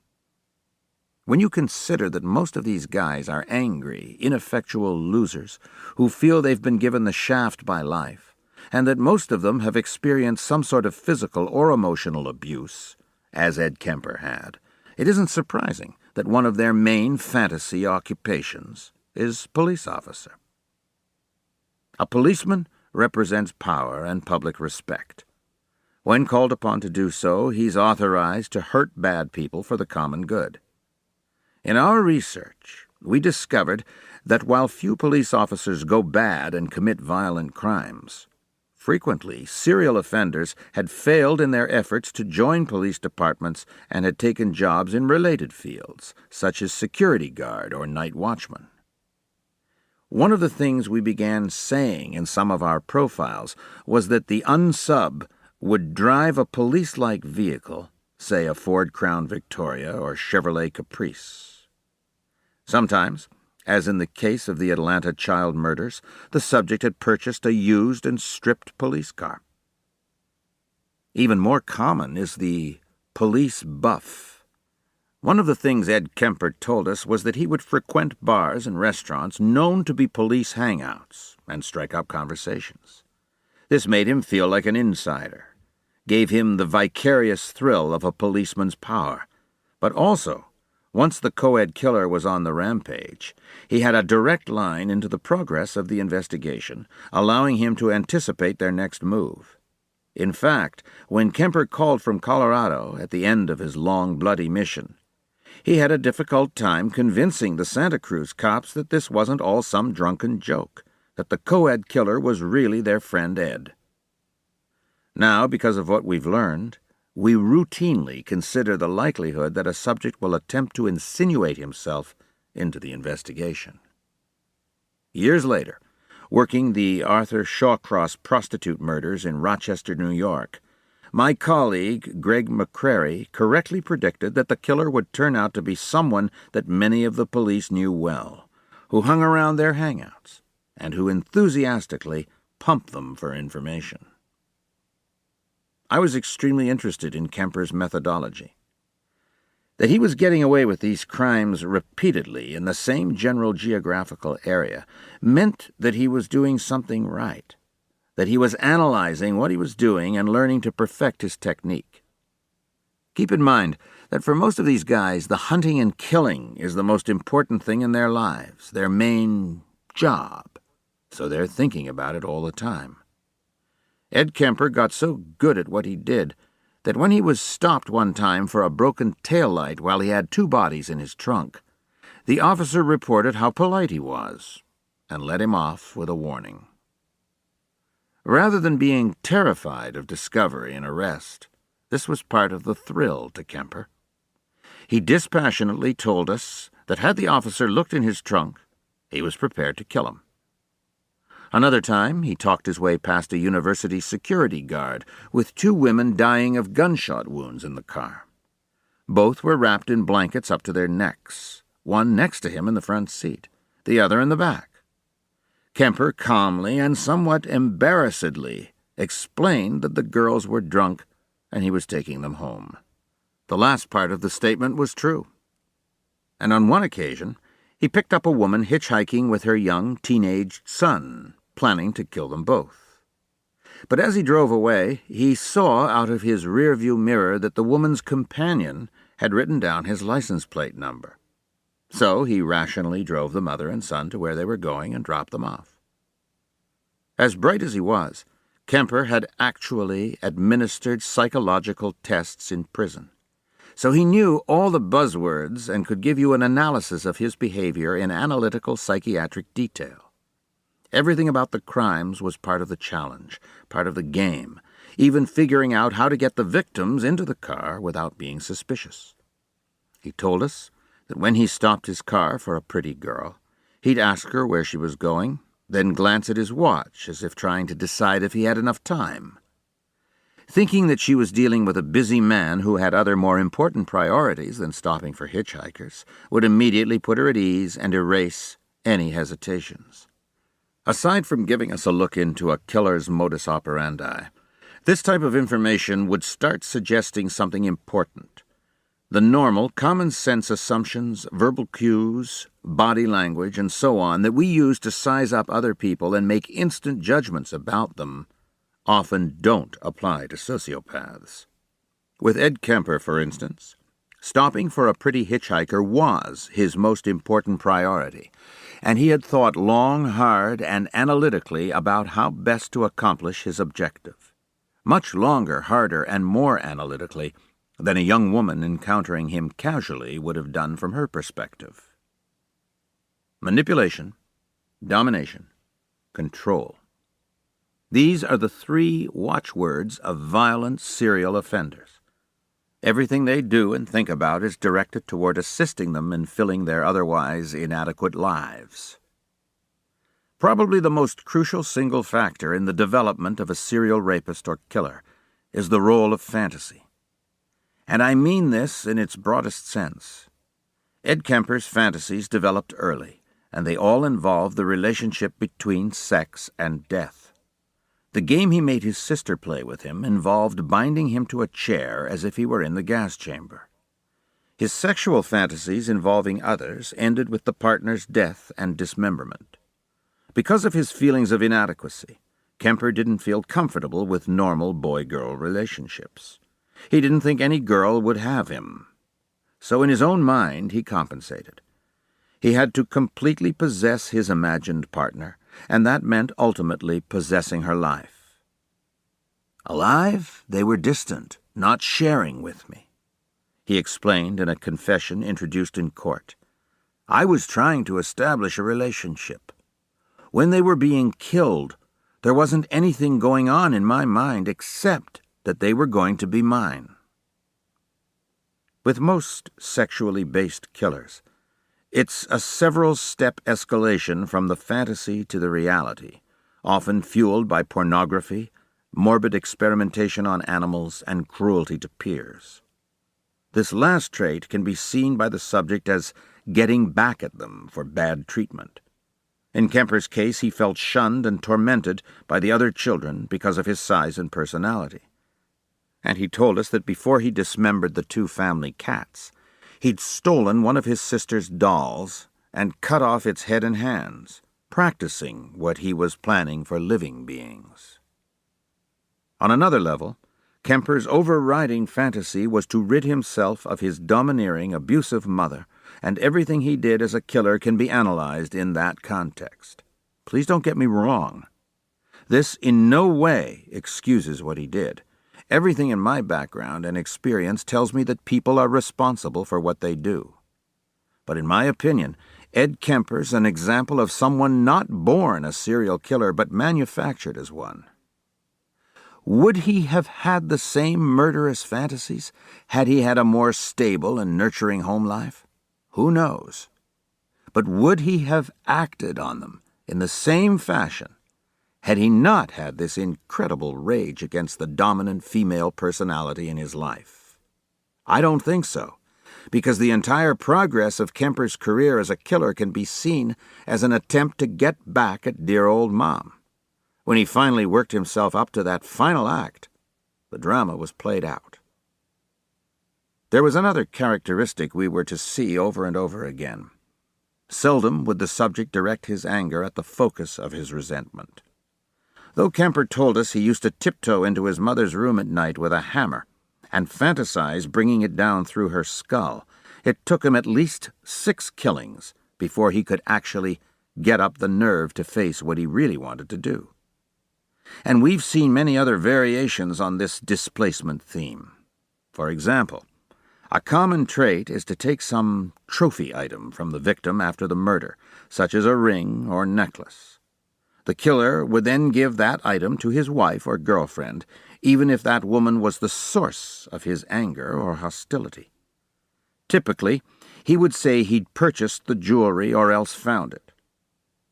When you consider that most of these guys are angry, ineffectual losers who feel they've been given the shaft by life, and that most of them have experienced some sort of physical or emotional abuse, as Ed Kemper had, it isn't surprising that one of their main fantasy occupations is police officer. A policeman represents power and public respect. When called upon to do so, he's authorized to hurt bad people for the common good. In our research, we discovered that while few police officers go bad and commit violent crimes, frequently serial offenders had failed in their efforts to join police departments and had taken jobs in related fields, such as security guard or night watchman. One of the things we began saying in some of our profiles was that the unsub would drive a police-like vehicle, say a Ford Crown Victoria or Chevrolet Caprice. Sometimes, as in the case of the Atlanta child murders, the subject had purchased a used and stripped police car. Even more common is the police buff. One of the things Ed Kemper told us was that he would frequent bars and restaurants known to be police hangouts and strike up conversations. This made him feel like an insider, gave him the vicarious thrill of a policeman's power, but also, once the co-ed killer was on the rampage, he had a direct line into the progress of the investigation, allowing him to anticipate their next move. In fact, when Kemper called from Colorado at the end of his long, bloody mission, he had a difficult time convincing the Santa Cruz cops that this wasn't all some drunken joke, that the co-ed killer was really their friend Ed. Now, because of what we've learned, we routinely consider the likelihood that a subject will attempt to insinuate himself into the investigation. Years later, working the Arthur Shawcross prostitute murders in Rochester, New York, my colleague, Greg McCrary, correctly predicted that the killer would turn out to be someone that many of the police knew well, who hung around their hangouts, and who enthusiastically pumped them for information. I was extremely interested in Kemper's methodology. That he was getting away with these crimes repeatedly in the same general geographical area meant that he was doing something right, that he was analyzing what he was doing and learning to perfect his technique. Keep in mind that for most of these guys, the hunting and killing is the most important thing in their lives, their main job, so they're thinking about it all the time. Ed Kemper got so good at what he did that when he was stopped one time for a broken taillight while he had 2 bodies in his trunk, the officer reported how polite he was and let him off with a warning. Rather than being terrified of discovery and arrest, this was part of the thrill to Kemper. He dispassionately told us that had the officer looked in his trunk, he was prepared to kill him. Another time, he talked his way past a university security guard with 2 women dying of gunshot wounds in the car. Both were wrapped in blankets up to their necks, one next to him in the front seat, the other in the back. Kemper calmly and somewhat embarrassedly explained that the girls were drunk and he was taking them home. The last part of the statement was true. And on one occasion, he picked up a woman hitchhiking with her young teenaged son, planning to kill them both. But as he drove away, he saw out of his rearview mirror that the woman's companion had written down his license plate number. So he rationally drove the mother and son to where they were going and dropped them off. As bright as he was, Kemper had actually administered psychological tests in prison. So he knew all the buzzwords and could give you an analysis of his behavior in analytical psychiatric detail. Everything about the crimes was part of the challenge, part of the game, even figuring out how to get the victims into the car without being suspicious. He told us that when he stopped his car for a pretty girl, he'd ask her where she was going, then glance at his watch as if trying to decide if he had enough time. Thinking that she was dealing with a busy man who had other more important priorities than stopping for hitchhikers would immediately put her at ease and erase any hesitations. Aside from giving us a look into a killer's modus operandi, this type of information would start suggesting something important. The normal, common-sense assumptions, verbal cues, body language, and so on that we use to size up other people and make instant judgments about them often don't apply to sociopaths. With Ed Kemper, for instance, stopping for a pretty hitchhiker was his most important priority, and he had thought long, hard, and analytically about how best to accomplish his objective. Much longer, harder, and more analytically than a young woman encountering him casually would have done from her perspective. Manipulation, domination, control. These are the 3 watchwords of violent serial offenders. Everything they do and think about is directed toward assisting them in filling their otherwise inadequate lives. Probably the most crucial single factor in the development of a serial rapist or killer is the role of fantasy. And I mean this in its broadest sense. Ed Kemper's fantasies developed early, and they all involve the relationship between sex and death. The game he made his sister play with him involved binding him to a chair as if he were in the gas chamber. His sexual fantasies involving others ended with the partner's death and dismemberment. Because of his feelings of inadequacy, Kemper didn't feel comfortable with normal boy-girl relationships. He didn't think any girl would have him. So in his own mind, he compensated. He had to completely possess his imagined partner, and that meant ultimately possessing her life. Alive, they were distant, not sharing with me. He explained in a confession introduced in court. I was trying to establish a relationship. When they were being killed, there wasn't anything going on in my mind except that they were going to be mine. With most sexually based killers, it's a several-step escalation from the fantasy to the reality, often fueled by pornography, morbid experimentation on animals, and cruelty to peers. This last trait can be seen by the subject as getting back at them for bad treatment. In Kemper's case, he felt shunned and tormented by the other children because of his size and personality. And he told us that before he dismembered the 2 family cats, He'd stolen one of his sister's dolls and cut off its head and hands, practicing what he was planning for living beings. On another level, Kemper's overriding fantasy was to rid himself of his domineering, abusive mother, and everything he did as a killer can be analyzed in that context. Please don't get me wrong. This in no way excuses what he did. Everything in my background and experience tells me that people are responsible for what they do. But in my opinion, Ed Kemper's an example of someone not born a serial killer but manufactured as one. Would he have had the same murderous fantasies had he had a more stable and nurturing home life? Who knows? But would he have acted on them in the same fashion had he not had this incredible rage against the dominant female personality in his life? I don't think so, because the entire progress of Kemper's career as a killer can be seen as an attempt to get back at dear old Mom. When he finally worked himself up to that final act, the drama was played out. There was another characteristic we were to see over and over again. Seldom would the subject direct his anger at the focus of his resentment. Though Kemper told us he used to tiptoe into his mother's room at night with a hammer and fantasize bringing it down through her skull, it took him at least 6 killings before he could actually get up the nerve to face what he really wanted to do. And we've seen many other variations on this displacement theme. For example, a common trait is to take some trophy item from the victim after the murder, such as a ring or necklace. The killer would then give that item to his wife or girlfriend, even if that woman was the source of his anger or hostility. Typically, he would say he'd purchased the jewelry or else found it.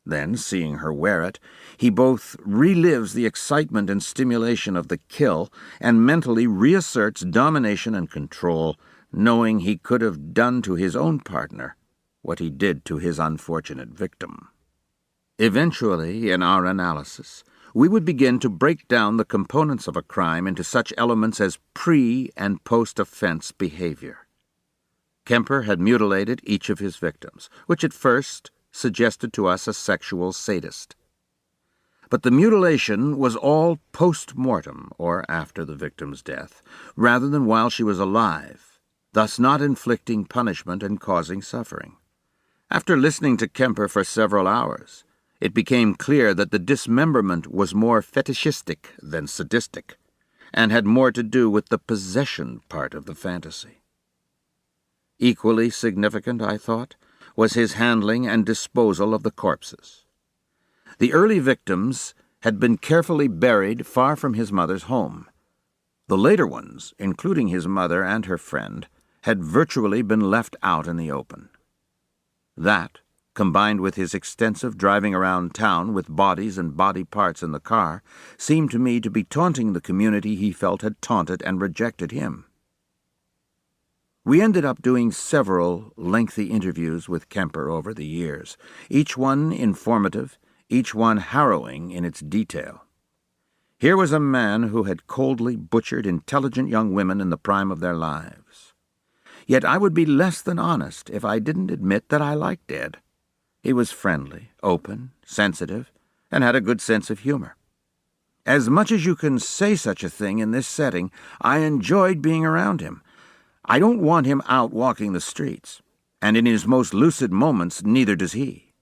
Then, seeing her wear it, he both relives the excitement and stimulation of the kill and mentally reasserts domination and control, knowing he could have done to his own partner what he did to his unfortunate victim. Eventually, in our analysis, we would begin to break down the components of a crime into such elements as pre- and post-offense behavior. Kemper had mutilated each of his victims, which at first suggested to us a sexual sadist. But the mutilation was all post-mortem, or after the victim's death, rather than while she was alive, thus not inflicting punishment and causing suffering. After listening to Kemper for several hours, it became clear that the dismemberment was more fetishistic than sadistic, and had more to do with the possession part of the fantasy. Equally significant, I thought, was his handling and disposal of the corpses. The early victims had been carefully buried far from his mother's home. The later ones, including his mother and her friend, had virtually been left out in the open. That, combined with his extensive driving around town with bodies and body parts in the car, seemed to me to be taunting the community he felt had taunted and rejected him. We ended up doing several lengthy interviews with Kemper over the years, each one informative, each one harrowing in its detail. Here was a man who had coldly butchered intelligent young women in the prime of their lives. Yet I would be less than honest if I didn't admit that I liked Ed. He was friendly, open, sensitive, and had a good sense of humor. As much as you can say such a thing in this setting, I enjoyed being around him. I don't want him out walking the streets, and in his most lucid moments neither does he.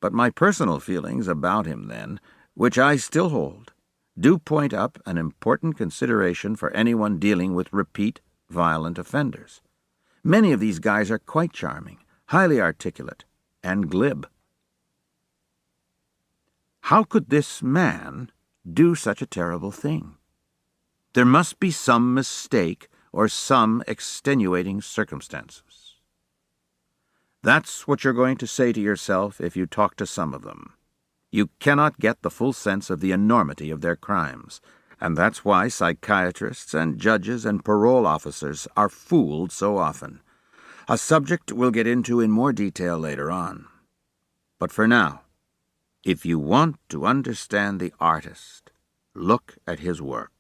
But my personal feelings about him then, which I still hold, do point up an important consideration for anyone dealing with repeat, violent offenders. Many of these guys are quite charming, highly articulate, and glib. How could this man do such a terrible thing? There must be some mistake or some extenuating circumstances. That's what you're going to say to yourself if you talk to some of them. You cannot get the full sense of the enormity of their crimes, and that's why psychiatrists and judges and parole officers are fooled so often, a subject we'll get into in more detail later on. But for now, if you want to understand the artist, look at his work.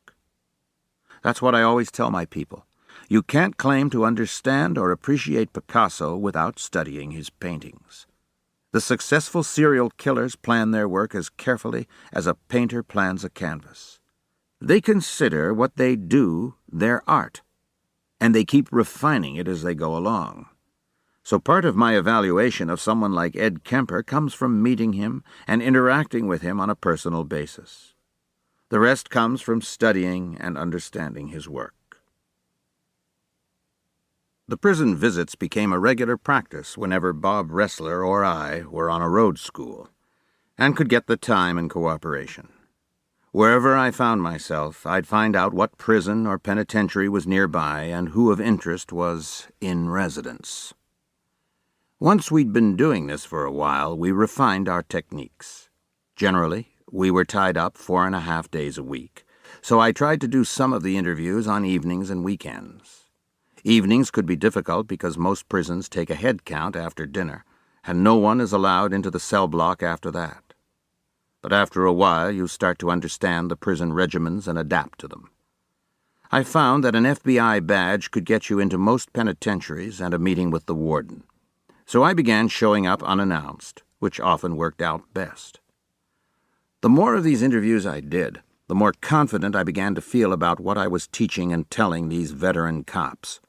That's what I always tell my people. You can't claim to understand or appreciate Picasso without studying his paintings. The successful serial killers plan their work as carefully as a painter plans a canvas. They consider what they do their art, and they keep refining it as they go along. So part of my evaluation of someone like Ed Kemper comes from meeting him and interacting with him on a personal basis. The rest comes from studying and understanding his work. The prison visits became a regular practice whenever Bob Ressler or I were on a road school, and could get the time and cooperation. Wherever I found myself, I'd find out what prison or penitentiary was nearby and who of interest was in residence. Once we'd been doing this for a while, we refined our techniques. Generally, we were tied up 4.5 days a week, so I tried to do some of the interviews on evenings and weekends. Evenings could be difficult because most prisons take a head count after dinner, and no one is allowed into the cell block after that. But after a while, you start to understand the prison regimens and adapt to them. I found that an FBI badge could get you into most penitentiaries and a meeting with the warden. So I began showing up unannounced, which often worked out best. The more of these interviews I did, the more confident I began to feel about what I was teaching and telling these veteran cops.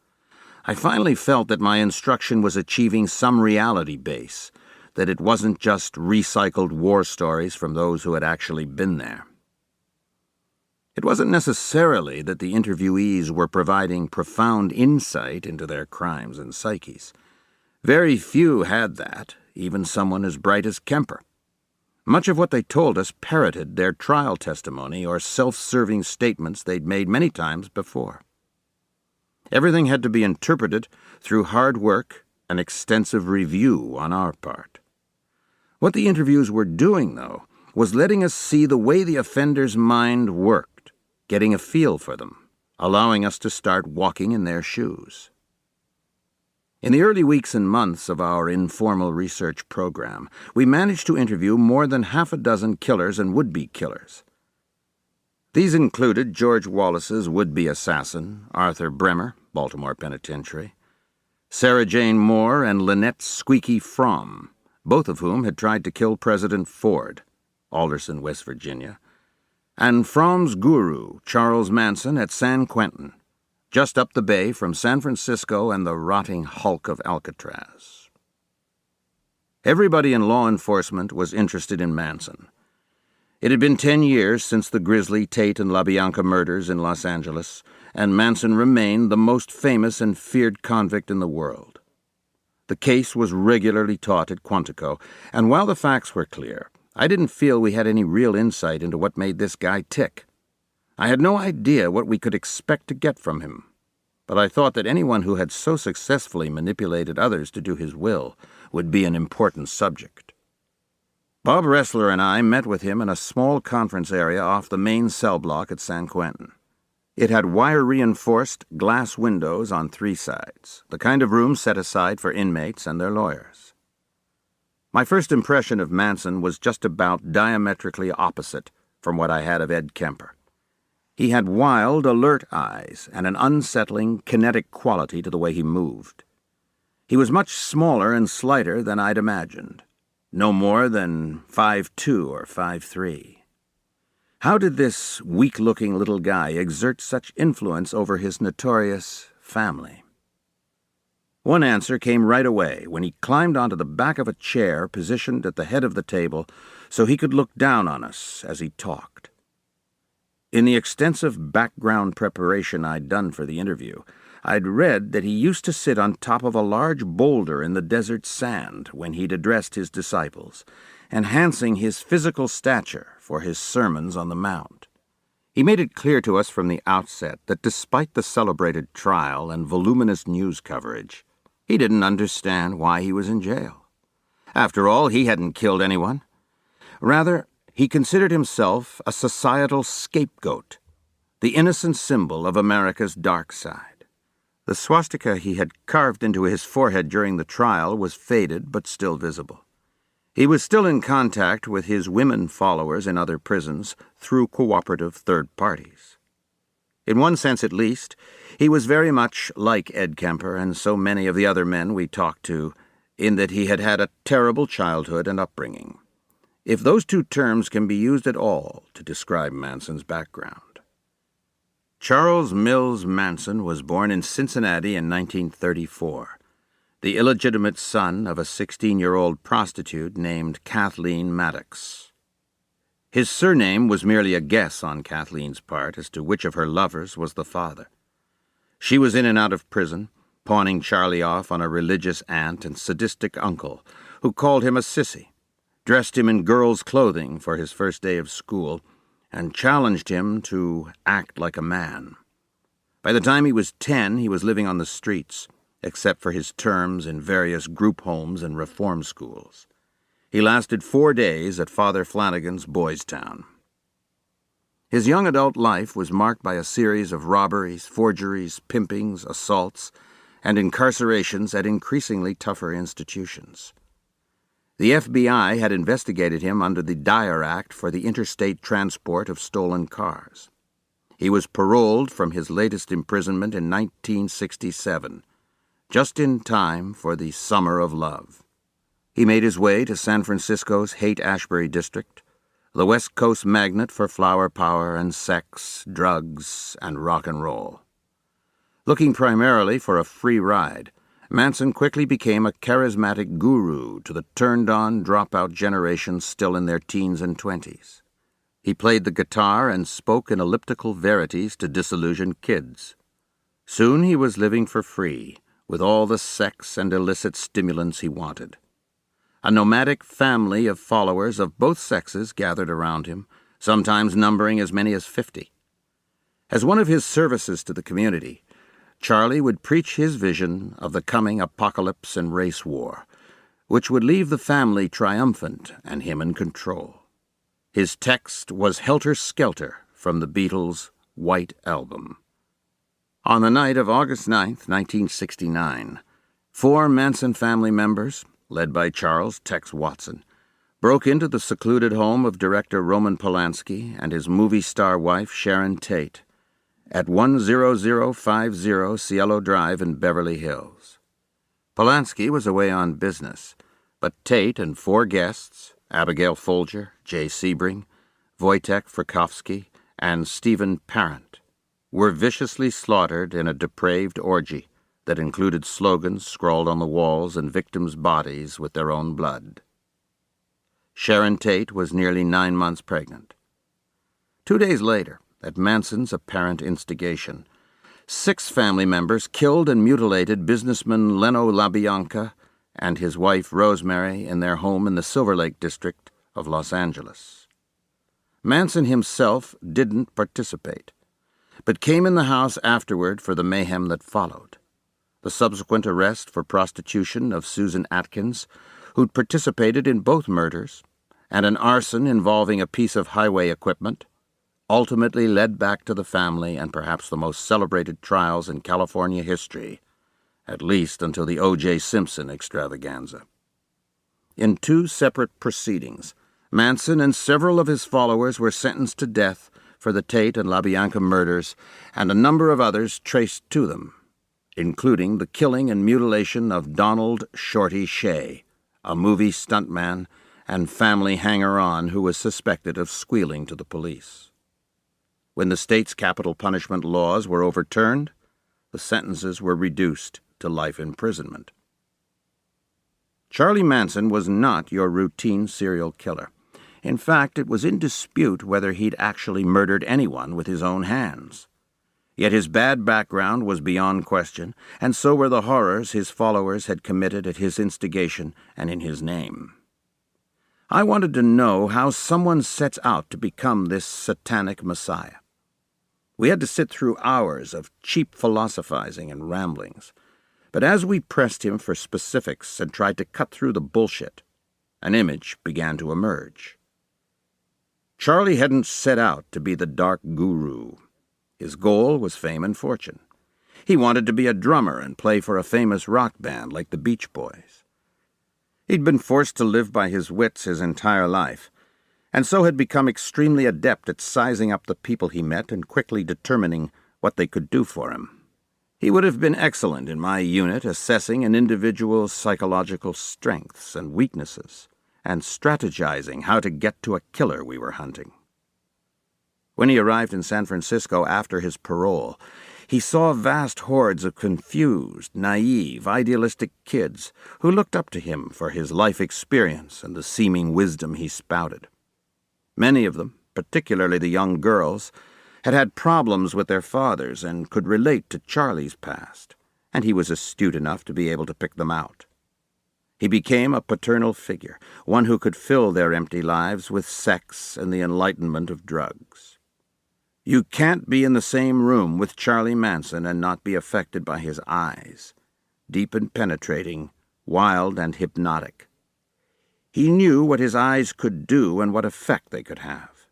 I finally felt that my instruction was achieving some reality base, that it wasn't just recycled war stories from those who had actually been there. It wasn't necessarily that the interviewees were providing profound insight into their crimes and psyches. Very few had that, even someone as bright as Kemper. Much of what they told us parroted their trial testimony or self-serving statements they'd made many times before. Everything had to be interpreted through hard work and extensive review on our part. What the interviews were doing, though, was letting us see the way the offender's mind worked, getting a feel for them, allowing us to start walking in their shoes. In the early weeks and months of our informal research program, we managed to interview more than 6 killers and would-be killers. These included George Wallace's would-be assassin, Arthur Bremer, Baltimore Penitentiary, Sarah Jane Moore and Lynette Squeaky Fromm, both of whom had tried to kill President Ford, Alderson, West Virginia, and Fromm's guru, Charles Manson, at San Quentin, just up the bay from San Francisco and the rotting hulk of Alcatraz. Everybody in law enforcement was interested in Manson. It had been 10 years since the grisly Tate and LaBianca murders in Los Angeles, and Manson remained the most famous and feared convict in the world. The case was regularly taught at Quantico, and while the facts were clear, I didn't feel we had any real insight into what made this guy tick. I had no idea what we could expect to get from him, but I thought that anyone who had so successfully manipulated others to do his will would be an important subject. Bob Ressler and I met with him in a small conference area off the main cell block at San Quentin. It had wire-reinforced glass windows on 3 sides, the kind of room set aside for inmates and their lawyers. My first impression of Manson was just about diametrically opposite from what I had of Ed Kemper. He had wild, alert eyes and an unsettling, kinetic quality to the way he moved. He was much smaller and slighter than I'd imagined, no more than 5'2" or 5'3". How did this weak-looking little guy exert such influence over his notorious family? One answer came right away when he climbed onto the back of a chair positioned at the head of the table so he could look down on us as he talked. In the extensive background preparation I'd done for the interview, I'd read that he used to sit on top of a large boulder in the desert sand when he'd addressed his disciples, enhancing his physical stature for his sermons on the Mount. He made it clear to us from the outset that despite the celebrated trial and voluminous news coverage, he didn't understand why he was in jail. After all, he hadn't killed anyone. Rather, he considered himself a societal scapegoat, the innocent symbol of America's dark side. The swastika he had carved into his forehead during the trial was faded but still visible. He was still in contact with his women followers in other prisons through cooperative third parties. In one sense at least, he was very much like Ed Kemper and so many of the other men we talked to, in that he had had a terrible childhood and upbringing, if those two terms can be used at all to describe Manson's background. Charles Mills Manson was born in Cincinnati in 1934, the illegitimate son of a 16-year-old prostitute named Kathleen Maddox. His surname was merely a guess on Kathleen's part as to which of her lovers was the father. She was in and out of prison, pawning Charlie off on a religious aunt and sadistic uncle who called him a sissy, dressed him in girls' clothing for his first day of school, and challenged him to act like a man. By the time he was 10, he was living on the streets, except for his terms in various group homes and reform schools. He lasted 4 days at Father Flanagan's Boys Town. His young adult life was marked by a series of robberies, forgeries, pimpings, assaults, and incarcerations at increasingly tougher institutions. The FBI had investigated him under the Dyer Act for the interstate transport of stolen cars. He was paroled from his latest imprisonment in 1967, just in time for the Summer of Love. He made his way to San Francisco's Haight-Ashbury district, the West Coast magnet for flower power and sex, drugs, and rock and roll. Looking primarily for a free ride, Manson quickly became a charismatic guru to the turned-on dropout generation still in their teens and 20s. He played the guitar and spoke in elliptical verities to disillusioned kids. Soon he was living for free, with all the sex and illicit stimulants he wanted. A nomadic family of followers of both sexes gathered around him, sometimes numbering as many as 50. As one of his services to the community, Charlie would preach his vision of the coming apocalypse and race war, which would leave the family triumphant and him in control. His text was helter-skelter from the Beatles' White Album. On the night of August 9th, 1969, 4 Manson family members, led by Charles Tex Watson, broke into the secluded home of director Roman Polanski and his movie star wife Sharon Tate at 10050 Cielo Drive in Beverly Hills. Polanski was away on business, but Tate and 4 guests, Abigail Folger, Jay Sebring, Wojtek Frykowski, and Stephen Parent, were viciously slaughtered in a depraved orgy that included slogans scrawled on the walls and victims' bodies with their own blood. Sharon Tate was nearly 9 months pregnant. 2 days later, at Manson's apparent instigation, 6 family members killed and mutilated businessman Leno LaBianca and his wife Rosemary in their home in the Silver Lake district of Los Angeles. Manson himself didn't participate, but came in the house afterward for the mayhem that followed. The subsequent arrest for prostitution of Susan Atkins, who'd participated in both murders, and an arson involving a piece of highway equipment, ultimately led back to the family and perhaps the most celebrated trials in California history, at least until the O.J. Simpson extravaganza. In 2 separate proceedings, Manson and several of his followers were sentenced to death for the Tate and LaBianca murders, and a number of others traced to them, including the killing and mutilation of Donald Shorty Shea, a movie stuntman and family hanger-on who was suspected of squealing to the police. When the state's capital punishment laws were overturned, the sentences were reduced to life imprisonment. Charlie Manson was not your routine serial killer. In fact, it was in dispute whether he'd actually murdered anyone with his own hands. Yet his bad background was beyond question, and so were the horrors his followers had committed at his instigation and in his name. I wanted to know how someone sets out to become this satanic messiah. We had to sit through hours of cheap philosophizing and ramblings, but as we pressed him for specifics and tried to cut through the bullshit, an image began to emerge. Charlie hadn't set out to be the dark guru. His goal was fame and fortune. He wanted to be a drummer and play for a famous rock band like the Beach Boys. He'd been forced to live by his wits his entire life, and so had become extremely adept at sizing up the people he met and quickly determining what they could do for him. He would have been excellent in my unit assessing an individual's psychological strengths and weaknesses and strategizing how to get to a killer we were hunting. When he arrived in San Francisco after his parole, he saw vast hordes of confused, naive, idealistic kids who looked up to him for his life experience and the seeming wisdom he spouted. Many of them, particularly the young girls, had had problems with their fathers and could relate to Charlie's past, and he was astute enough to be able to pick them out. He became a paternal figure, one who could fill their empty lives with sex and the enlightenment of drugs. You can't be in the same room with Charlie Manson and not be affected by his eyes, deep and penetrating, wild and hypnotic. He knew what his eyes could do and what effect they could have.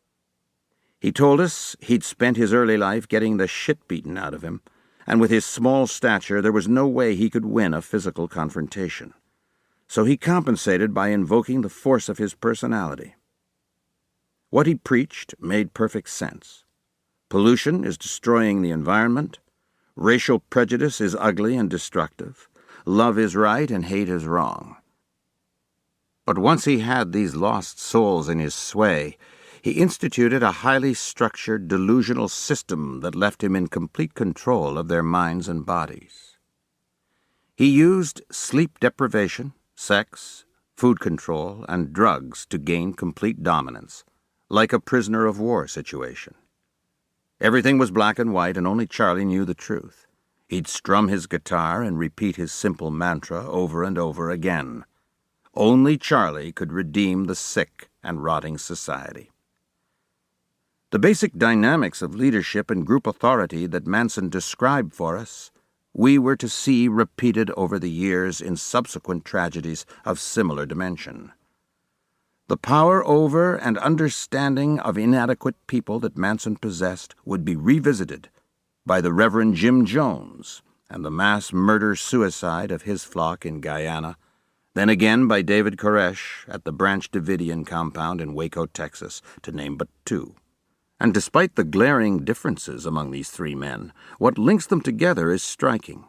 He told us he'd spent his early life getting the shit beaten out of him, and with his small stature there was no way he could win a physical confrontation. So he compensated by invoking the force of his personality. What he preached made perfect sense. Pollution is destroying the environment. Racial prejudice is ugly and destructive. Love is right and hate is wrong. But once he had these lost souls in his sway, he instituted a highly structured, delusional system that left him in complete control of their minds and bodies. He used sleep deprivation, sex, food control, and drugs to gain complete dominance, like a prisoner of war situation. Everything was black and white, and only Charlie knew the truth. He'd strum his guitar and repeat his simple mantra over and over again. Only Charlie could redeem the sick and rotting society. The basic dynamics of leadership and group authority that Manson described for us, we were to see repeated over the years in subsequent tragedies of similar dimension. The power over and understanding of inadequate people that Manson possessed would be revisited by the Reverend Jim Jones and the mass murder-suicide of his flock in Guyana, then again by David Koresh at the Branch Davidian compound in Waco, Texas, to name but two. And despite the glaring differences among these three men, what links them together is striking.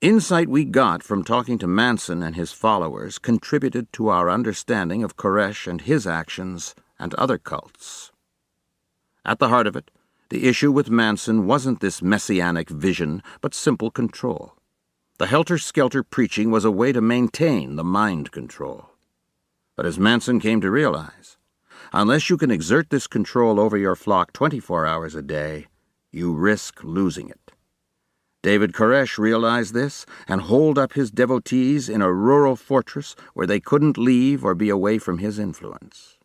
Insight we got from talking to Manson and his followers contributed to our understanding of Koresh and his actions and other cults. At the heart of it, the issue with Manson wasn't this messianic vision, but simple control. The helter-skelter preaching was a way to maintain the mind control. But as Manson came to realize, unless you can exert this control over your flock 24 hours a day, you risk losing it. David Koresh realized this and holed up his devotees in a rural fortress where they couldn't leave or be away from his influence.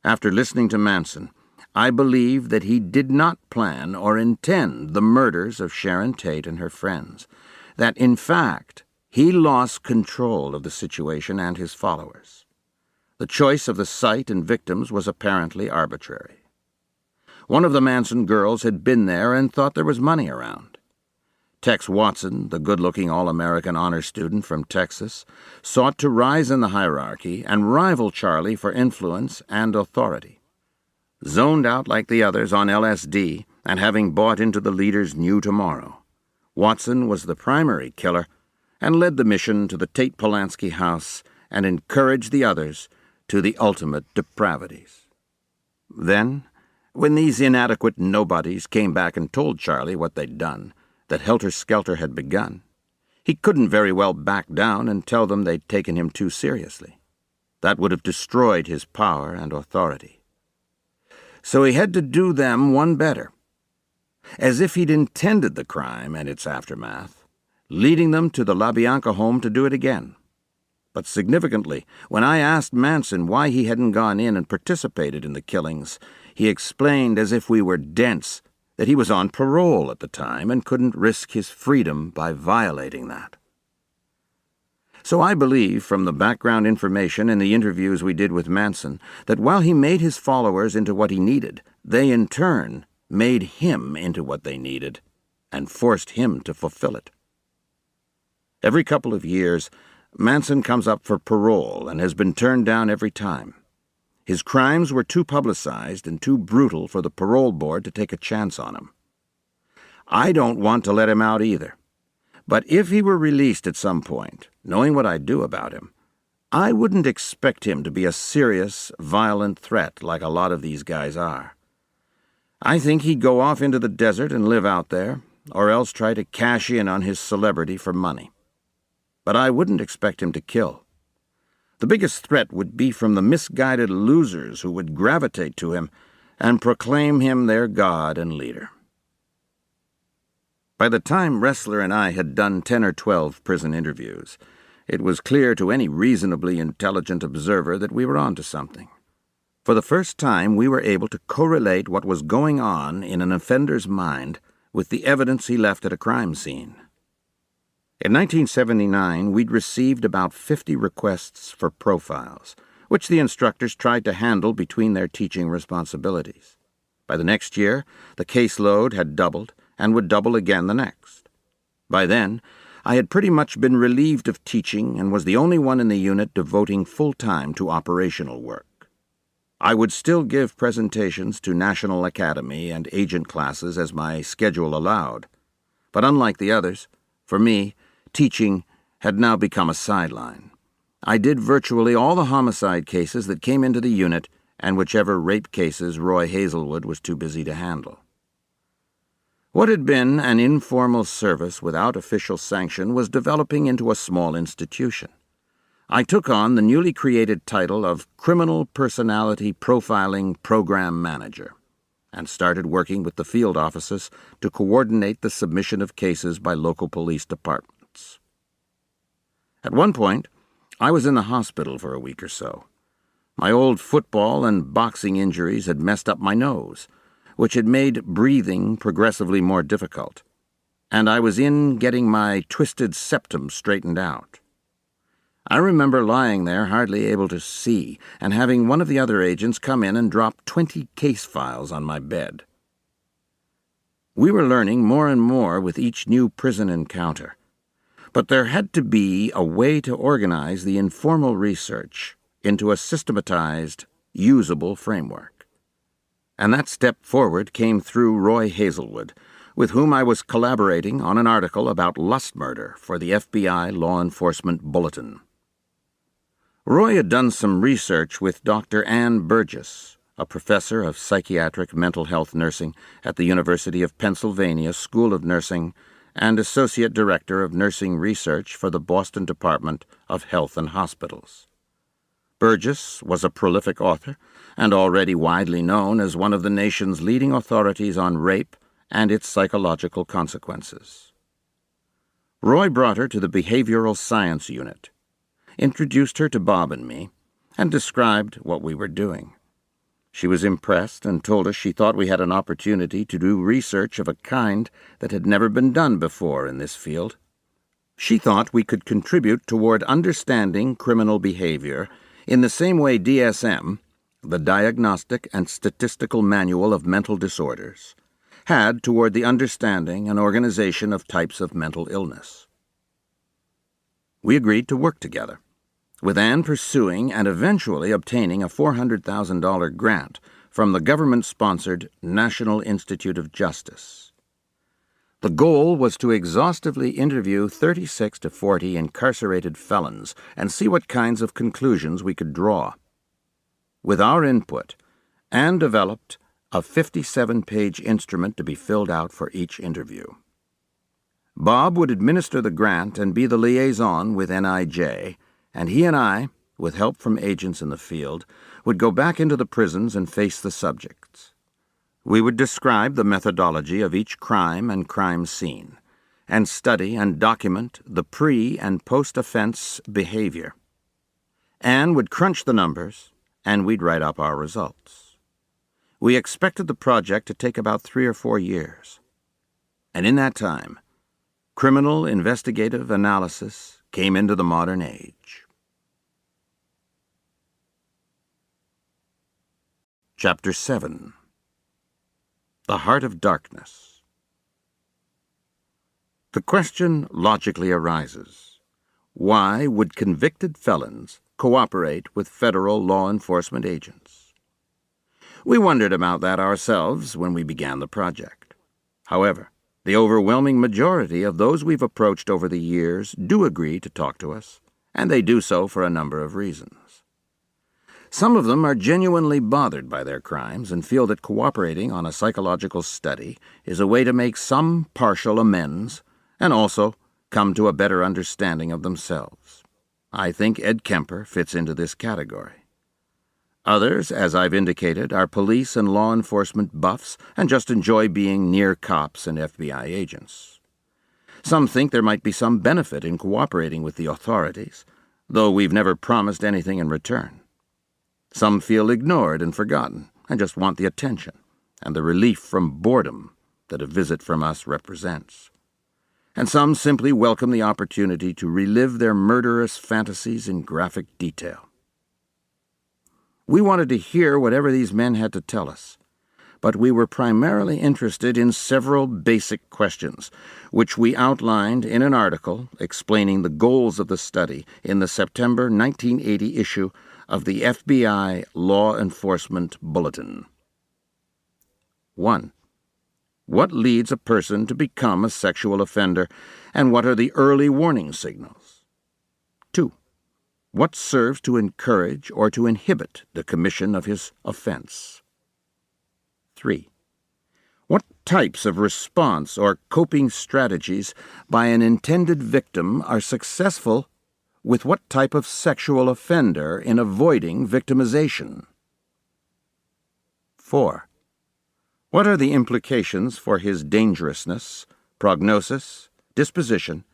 After listening to Manson, I believe that he did not plan or intend the murders of Sharon Tate and her friends, that, in fact, he lost control of the situation and his followers. The choice of the site and victims was apparently arbitrary. One of the Manson girls had been there and thought there was money around. Tex Watson, the good-looking all-American honor student from Texas, sought to rise in the hierarchy and rival Charlie for influence and authority. Zoned out like the others on LSD and having bought into the leader's new tomorrow, Watson was the primary killer and led the mission to the Tate Polanski house and encouraged the others to the ultimate depravities. Then, when these inadequate nobodies came back and told Charlie what they'd done, that helter-skelter had begun, he couldn't very well back down and tell them they'd taken him too seriously. That would have destroyed his power and authority. So he had to do them one better, as if he'd intended the crime and its aftermath, leading them to the LaBianca home to do it again. But significantly, when I asked Manson why he hadn't gone in and participated in the killings, he explained as if we were dense that he was on parole at the time and couldn't risk his freedom by violating that. So I believe, from the background information and the interviews we did with Manson, that while he made his followers into what he needed, they in turn made him into what they needed and forced him to fulfill it. Every couple of years, Manson comes up for parole and has been turned down every time. His crimes were too publicized and too brutal for the parole board to take a chance on him. I don't want to let him out either. But if he were released at some point, knowing what I'd do about him, I wouldn't expect him to be a serious, violent threat like a lot of these guys are. I think he'd go off into the desert and live out there, or else try to cash in on his celebrity for money. But I wouldn't expect him to kill. The biggest threat would be from the misguided losers who would gravitate to him and proclaim him their god and leader. By the time Ressler and I had done 10 or 12 prison interviews, it was clear to any reasonably intelligent observer that we were onto something. For the first time, we were able to correlate what was going on in an offender's mind with the evidence he left at a crime scene. In 1979, we'd received about 50 requests for profiles, which the instructors tried to handle between their teaching responsibilities. By the next year, the caseload had doubled and would double again the next. By then, I had pretty much been relieved of teaching and was the only one in the unit devoting full time to operational work. I would still give presentations to National Academy and agent classes as my schedule allowed, but unlike the others, for me, teaching had now become a sideline. I did virtually all the homicide cases that came into the unit and whichever rape cases Roy Hazelwood was too busy to handle. What had been an informal service without official sanction was developing into a small institution. I took on the newly created title of Criminal Personality Profiling Program Manager and started working with the field offices to coordinate the submission of cases by local police departments. At one point, I was in the hospital for a week or so. My old football and boxing injuries had messed up my nose, which had made breathing progressively more difficult, and I was in getting my twisted septum straightened out. I remember lying there hardly able to see and having one of the other agents come in and drop 20 case files on my bed. We were learning more and more with each new prison encounter, but there had to be a way to organize the informal research into a systematized, usable framework. And that step forward came through Roy Hazelwood, with whom I was collaborating on an article about lust murder for the FBI Law Enforcement Bulletin. Roy had done some research with Dr. Ann Burgess, a professor of psychiatric mental health nursing at the University of Pennsylvania School of Nursing and Associate Director of Nursing Research for the Boston Department of Health and Hospitals. Burgess was a prolific author and already widely known as one of the nation's leading authorities on rape and its psychological consequences. Roy brought her to the Behavioral Science Unit, introduced her to Bob and me, and described what we were doing. She was impressed and told us she thought we had an opportunity to do research of a kind that had never been done before in this field. She thought we could contribute toward understanding criminal behavior in the same way DSM, the Diagnostic and Statistical Manual of Mental Disorders, had toward the understanding and organization of types of mental illness. We agreed to work together, with Anne pursuing and eventually obtaining a $400,000 grant from the government-sponsored National Institute of Justice. The goal was to exhaustively interview 36 to 40 incarcerated felons and see what kinds of conclusions we could draw. With our input, Anne developed a 57-page instrument to be filled out for each interview. Bob would administer the grant and be the liaison with NIJ, and he and I, with help from agents in the field, would go back into the prisons and face the subjects. We would describe the methodology of each crime and crime scene, and study and document the pre- and post-offense behavior. Anne would crunch the numbers, and we'd write up our results. We expected the project to take about 3 or 4 years. And in that time, criminal investigative analysis came into the modern age. Chapter 7. The Heart of Darkness. The question logically arises: why would convicted felons cooperate with federal law enforcement agents? We wondered about that ourselves when we began the project. However, the overwhelming majority of those we've approached over the years do agree to talk to us, and they do so for a number of reasons. Some of them are genuinely bothered by their crimes and feel that cooperating on a psychological study is a way to make some partial amends and also come to a better understanding of themselves. I think Ed Kemper fits into this category. Others, as I've indicated, are police and law enforcement buffs and just enjoy being near cops and FBI agents. Some think there might be some benefit in cooperating with the authorities, though we've never promised anything in return. Some feel ignored and forgotten and just want the attention and the relief from boredom that a visit from us represents. And some simply welcome the opportunity to relive their murderous fantasies in graphic detail. We wanted to hear whatever these men had to tell us, but we were primarily interested in several basic questions, which we outlined in an article explaining the goals of the study in the September 1980 issue of the FBI Law Enforcement Bulletin. 1. What leads a person to become a sexual offender, and what are the early warning signals? 2. What serves to encourage or to inhibit the commission of his offense? 3. What types of response or coping strategies by an intended victim are successful with what type of sexual offender in avoiding victimization? 4. What are the implications for his dangerousness, prognosis, disposition,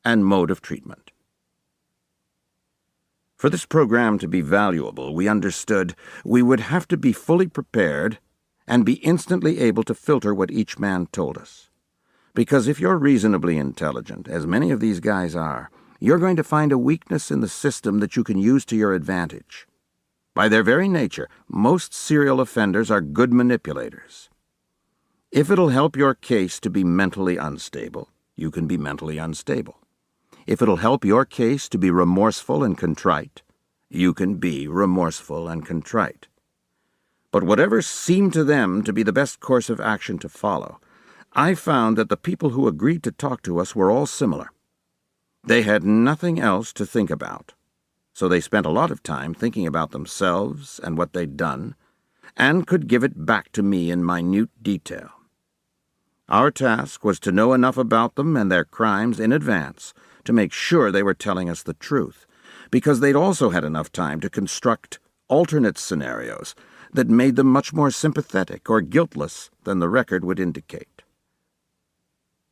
and mode of treatment? For this program to be valuable, we understood we would have to be fully prepared and be instantly able to filter what each man told us. Because if you're reasonably intelligent, as many of these guys are, you're going to find a weakness in the system that you can use to your advantage. By their very nature, most serial offenders are good manipulators. If it'll help your case to be mentally unstable, you can be mentally unstable. If it'll help your case to be remorseful and contrite, you can be remorseful and contrite. But whatever seemed to them to be the best course of action to follow, I found that the people who agreed to talk to us were all similar. They had nothing else to think about, so they spent a lot of time thinking about themselves and what they'd done, and could give it back to me in minute detail. Our task was to know enough about them and their crimes in advance to make sure they were telling us the truth, because they'd also had enough time to construct alternate scenarios that made them much more sympathetic or guiltless than the record would indicate.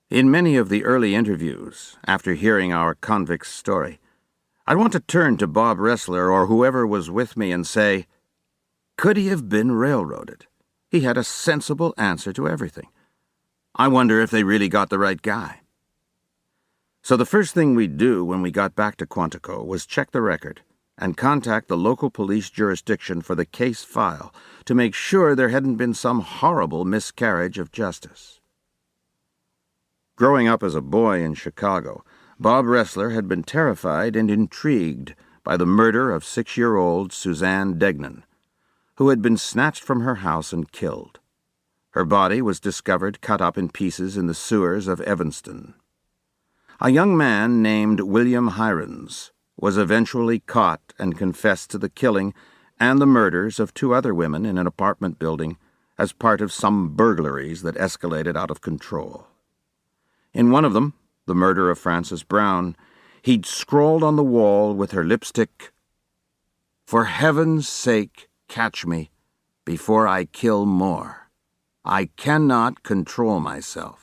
In many of the early interviews, after hearing our convict's story, I'd want to turn to Bob Ressler or whoever was with me and say, could he have been railroaded? He had a sensible answer to everything. I wonder if they really got the right guy. So the first thing we'd do when we got back to Quantico was check the record and contact the local police jurisdiction for the case file to make sure there hadn't been some horrible miscarriage of justice. Growing up as a boy in Chicago, Bob Ressler had been terrified and intrigued by the murder of 6-year-old Suzanne Degnan, who had been snatched from her house and killed. Her body was discovered cut up in pieces in the sewers of Evanston. A young man named William Hirons was eventually caught and confessed to the killing and the murders of 2 other women in an apartment building as part of some burglaries that escalated out of control. In one of them, the murder of Frances Brown, he'd scrawled on the wall with her lipstick, "For heaven's sake, catch me before I kill more. I cannot control myself."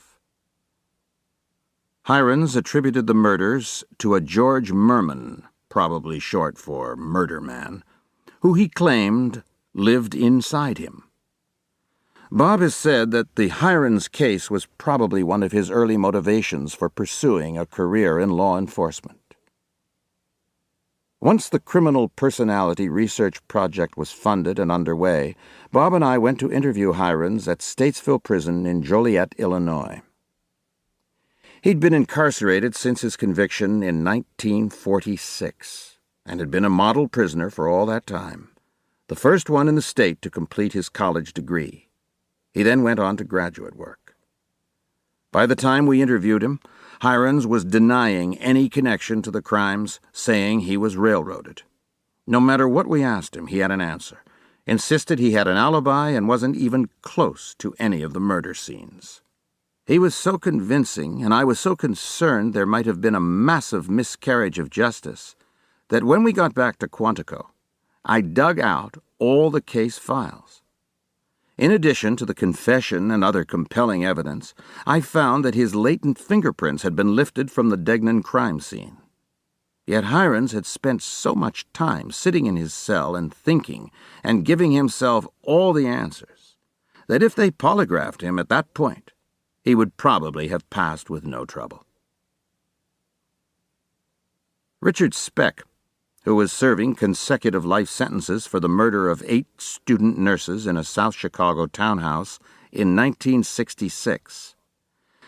Hirons attributed the murders to a George Merman, probably short for Murder Man, who he claimed lived inside him. Bob has said that the Hirons case was probably one of his early motivations for pursuing a career in law enforcement. Once the Criminal Personality Research Project was funded and underway, Bob and I went to interview Hirons at Statesville Prison in Joliet, Illinois. He'd been incarcerated since his conviction in 1946 and had been a model prisoner for all that time, the first one in the state to complete his college degree. He then went on to graduate work. By the time we interviewed him, Hirons was denying any connection to the crimes, saying he was railroaded. No matter what we asked him, he had an answer, insisted he had an alibi and wasn't even close to any of the murder scenes. He was so convincing, and I was so concerned there might have been a massive miscarriage of justice, that when we got back to Quantico, I dug out all the case files. In addition to the confession and other compelling evidence, I found that his latent fingerprints had been lifted from the Degnan crime scene. Yet Hirons had spent so much time sitting in his cell and thinking and giving himself all the answers that if they polygraphed him at that point, he would probably have passed with no trouble. Richard Speck, who was serving consecutive life sentences for the murder of 8 student nurses in a South Chicago townhouse in 1966,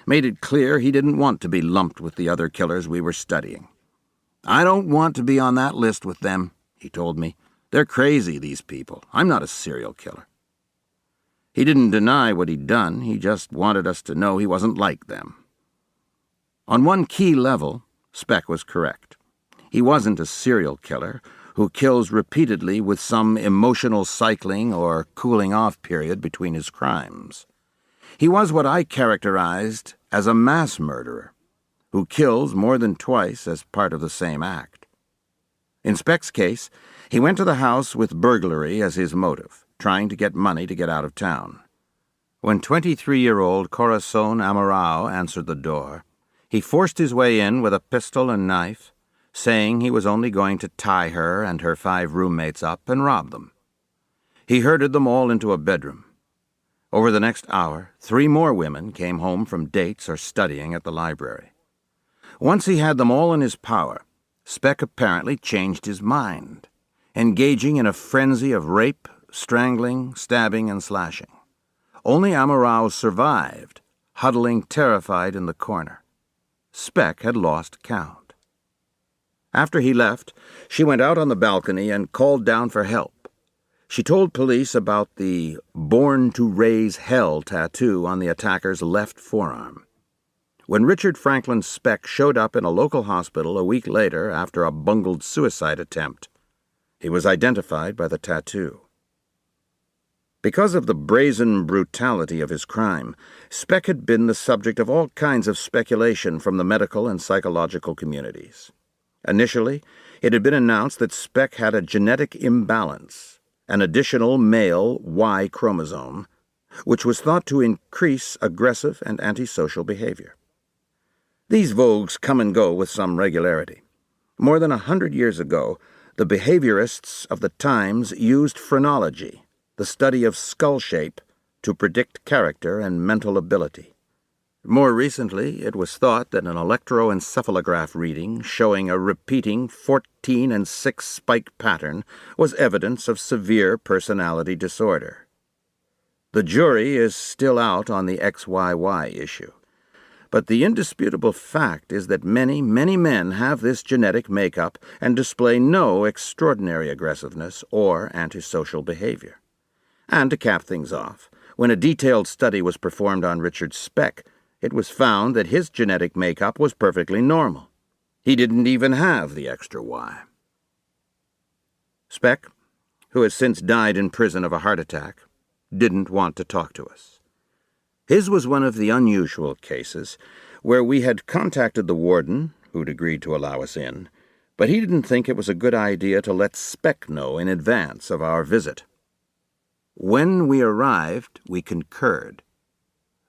made it clear he didn't want to be lumped with the other killers we were studying. "I don't want to be on that list with them," he told me. "They're crazy, these people. I'm not a serial killer." He didn't deny what he'd done. He just wanted us to know he wasn't like them. On one key level, Speck was correct. He wasn't a serial killer who kills repeatedly with some emotional cycling or cooling-off period between his crimes. He was what I characterized as a mass murderer who kills more than twice as part of the same act. In Speck's case, he went to the house with burglary as his motive, trying to get money to get out of town. When 23-year-old Corazon Amarao answered the door, he forced his way in with a pistol and knife, saying he was only going to tie her and her 5 roommates up and rob them. He herded them all into a bedroom. Over the next hour, 3 more women came home from dates or studying at the library. Once he had them all in his power, Speck apparently changed his mind, engaging in a frenzy of rape, strangling, stabbing, and slashing. Only Amarao survived, huddling terrified in the corner. Speck had lost count. After he left, she went out on the balcony and called down for help. She told police about the "Born to Raise Hell" tattoo on the attacker's left forearm. When Richard Franklin Speck showed up in a local hospital a week later after a bungled suicide attempt, he was identified by the tattoo. Because of the brazen brutality of his crime, Speck had been the subject of all kinds of speculation from the medical and psychological communities. Initially, it had been announced that Speck had a genetic imbalance, an additional male Y chromosome, which was thought to increase aggressive and antisocial behavior. These vogues come and go with some regularity. More than 100 years ago, the behaviorists of the times used phrenology, the study of skull shape, to predict character and mental ability. More recently, it was thought that an electroencephalograph reading showing a repeating 14 and 6 spike pattern was evidence of severe personality disorder. The jury is still out on the XYY issue, but the indisputable fact is that many, many men have this genetic makeup and display no extraordinary aggressiveness or antisocial behavior. And to cap things off, when a detailed study was performed on Richard Speck, it was found that his genetic makeup was perfectly normal. He didn't even have the extra Y. Speck, who has since died in prison of a heart attack, didn't want to talk to us. His was one of the unusual cases where we had contacted the warden, who'd agreed to allow us in, but he didn't think it was a good idea to let Speck know in advance of our visit. When we arrived, we concurred.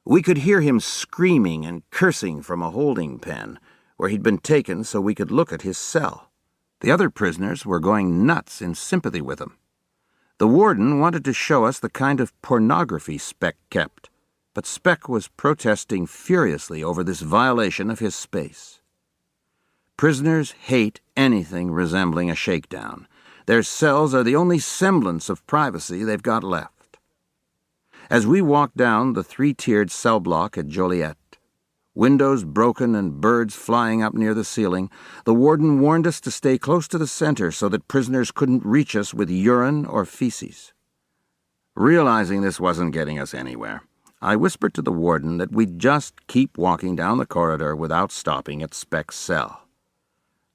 We could hear him screaming and cursing from a holding pen, where he'd been taken so we could look at his cell. The other prisoners were going nuts in sympathy with him. The warden wanted to show us the kind of pornography Speck kept, but Speck was protesting furiously over this violation of his space. Prisoners hate anything resembling a shakedown. Their cells are the only semblance of privacy they've got left. As we walked down the 3-tiered cell block at Joliet, windows broken and birds flying up near the ceiling, the warden warned us to stay close to the center so that prisoners couldn't reach us with urine or feces. Realizing this wasn't getting us anywhere, I whispered to the warden that we'd just keep walking down the corridor without stopping at Speck's cell.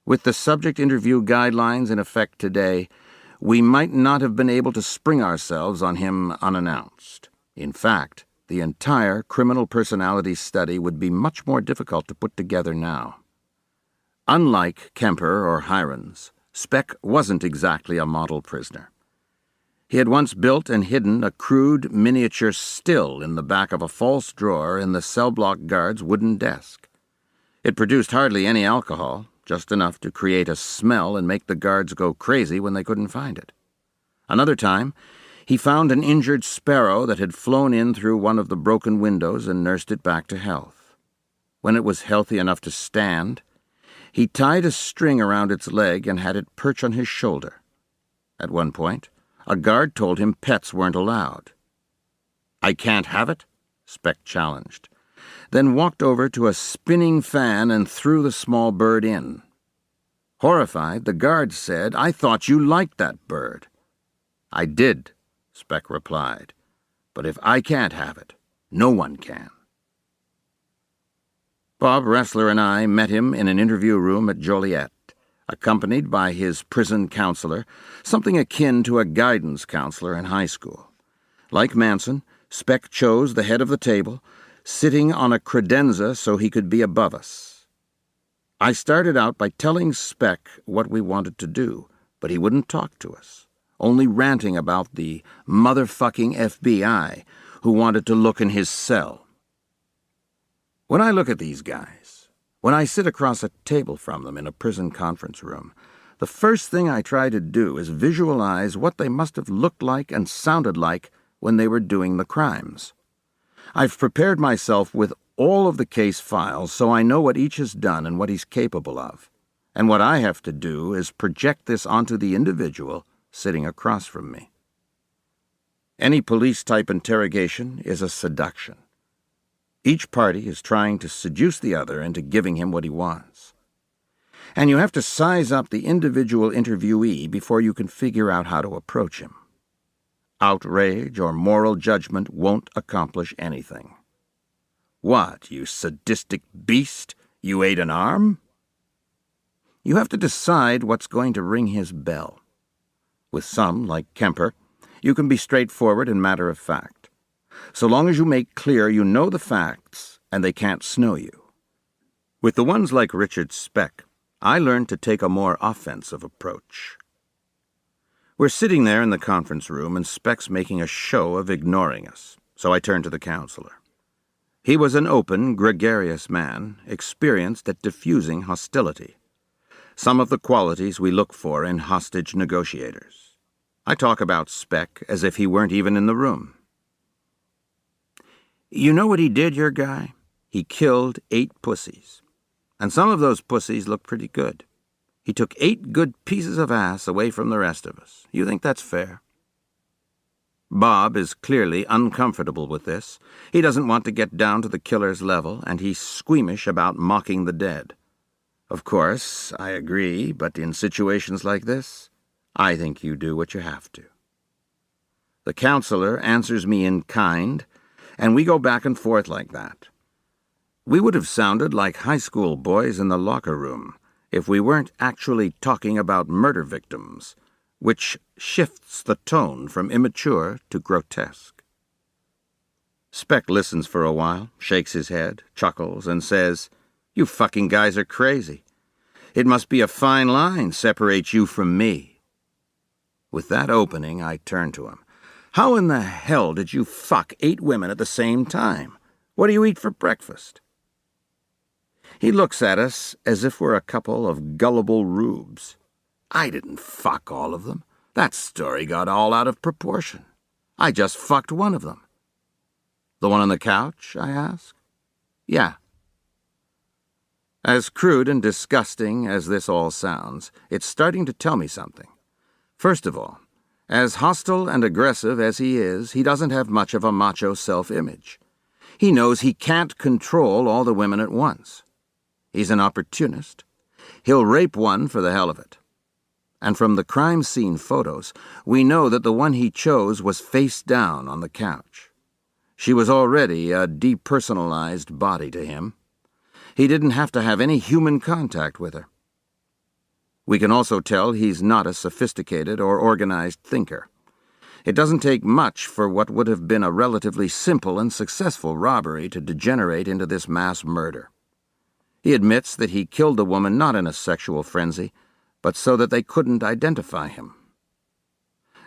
With the subject interview guidelines in effect today, we might not have been able to spring ourselves on him unannounced. In fact, the entire criminal personality study would be much more difficult to put together now. Unlike Kemper or Hirons, Speck wasn't exactly a model prisoner. He had once built and hidden a crude miniature still in the back of a false drawer in the cell block guard's wooden desk. It produced hardly any alcohol, just enough to create a smell and make the guards go crazy when they couldn't find it. Another time, he found an injured sparrow that had flown in through one of the broken windows and nursed it back to health. When it was healthy enough to stand, he tied a string around its leg and had it perch on his shoulder. At one point, a guard told him pets weren't allowed. "I can't have it?" Speck challenged, then walked over to a spinning fan and threw the small bird in. Horrified, the guard said, "I thought you liked that bird." "I did," Speck replied, "but if I can't have it, no one can." Bob Ressler and I met him in an interview room at Joliet, accompanied by his prison counselor, something akin to a guidance counselor in high school. Like Manson, Speck chose the head of the table, sitting on a credenza so he could be above us. I started out by telling Speck what we wanted to do, but he wouldn't talk to us, only ranting about the motherfucking FBI who wanted to look in his cell. When I look at these guys, when I sit across a table from them in a prison conference room, the first thing I try to do is visualize what they must have looked like and sounded like when they were doing the crimes. I've prepared myself with all of the case files so I know what each has done and what he's capable of. And what I have to do is project this onto the individual sitting across from me. Any police-type interrogation is a seduction. Each party is trying to seduce the other into giving him what he wants. And you have to size up the individual interviewee before you can figure out how to approach him. Outrage or moral judgment won't accomplish anything. "What, you sadistic beast? You ate an arm?" You have to decide what's going to ring his bell. With some, like Kemper, you can be straightforward and matter-of-fact. So long as you make clear you know the facts and they can't snow you. With the ones like Richard Speck, I learned to take a more offensive approach. We're sitting there in the conference room and Speck's making a show of ignoring us, so I turned to the counselor. He was an open, gregarious man, experienced at diffusing hostility. Some of the qualities we look for in hostage negotiators. I talk about Speck as if he weren't even in the room. "You know what he did, your guy? He killed 8 pussies. And some of those pussies look pretty good. He took 8 good pieces of ass away from the rest of us. You think that's fair?" Bob is clearly uncomfortable with this. He doesn't want to get down to the killer's level, and he's squeamish about mocking the dead. Of course, I agree, but in situations like this, I think you do what you have to. The counselor answers me in kind, and we go back and forth like that. We would have sounded like high school boys in the locker room if we weren't actually talking about murder victims, which shifts the tone from immature to grotesque. Speck listens for a while, shakes his head, chuckles, and says, "You fucking guys are crazy. It must be a fine line separates you from me." With that opening, I turn to him. "How in the hell did you fuck 8 women at the same time? What do you eat for breakfast?" He looks at us as if we're a couple of gullible rubes. "I didn't fuck all of them. That story got all out of proportion. I just fucked one of them." "The one on the couch?" I ask. "Yeah." As crude and disgusting as this all sounds, it's starting to tell me something. First of all, as hostile and aggressive as he is, he doesn't have much of a macho self-image. He knows he can't control all the women at once. He's an opportunist. He'll rape one for the hell of it. And from the crime scene photos, we know that the one he chose was face down on the couch. She was already a depersonalized body to him. He didn't have to have any human contact with her. We can also tell he's not a sophisticated or organized thinker. It doesn't take much for what would have been a relatively simple and successful robbery to degenerate into this mass murder. He admits that he killed the woman not in a sexual frenzy, but so that they couldn't identify him.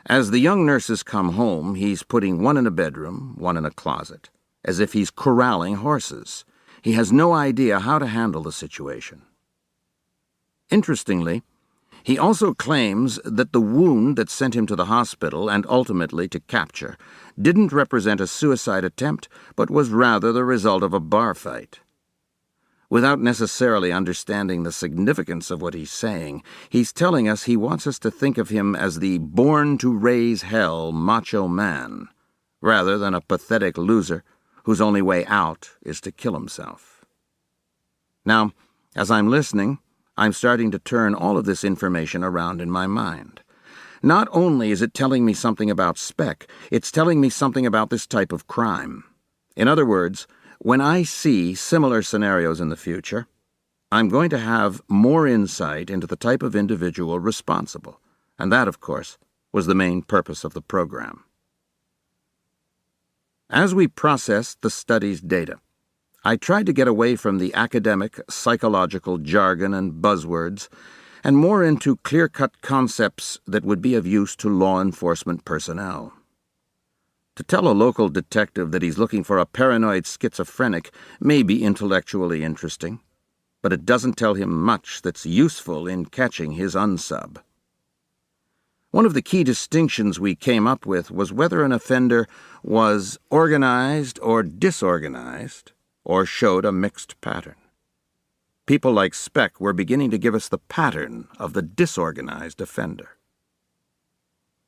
As the young nurses come home, he's putting one in a bedroom, one in a closet, as if he's corralling horses. He has no idea how to handle the situation. Interestingly, he also claims that the wound that sent him to the hospital and ultimately to capture didn't represent a suicide attempt, but was rather the result of a bar fight. Without necessarily understanding the significance of what he's saying, he's telling us he wants us to think of him as the born-to-raise-hell macho man, rather than a pathetic loser whose only way out is to kill himself. Now, as I'm listening, I'm starting to turn all of this information around in my mind. Not only is it telling me something about Speck, it's telling me something about this type of crime. In other words, when I see similar scenarios in the future, I'm going to have more insight into the type of individual responsible, and that, of course, was the main purpose of the program. As we processed the study's data, I tried to get away from the academic, psychological jargon and buzzwords, and more into clear-cut concepts that would be of use to law enforcement personnel. To tell a local detective that he's looking for a paranoid schizophrenic may be intellectually interesting, but it doesn't tell him much that's useful in catching his unsub. One of the key distinctions we came up with was whether an offender was organized or disorganized, or showed a mixed pattern. People like Speck were beginning to give us the pattern of the disorganized offender.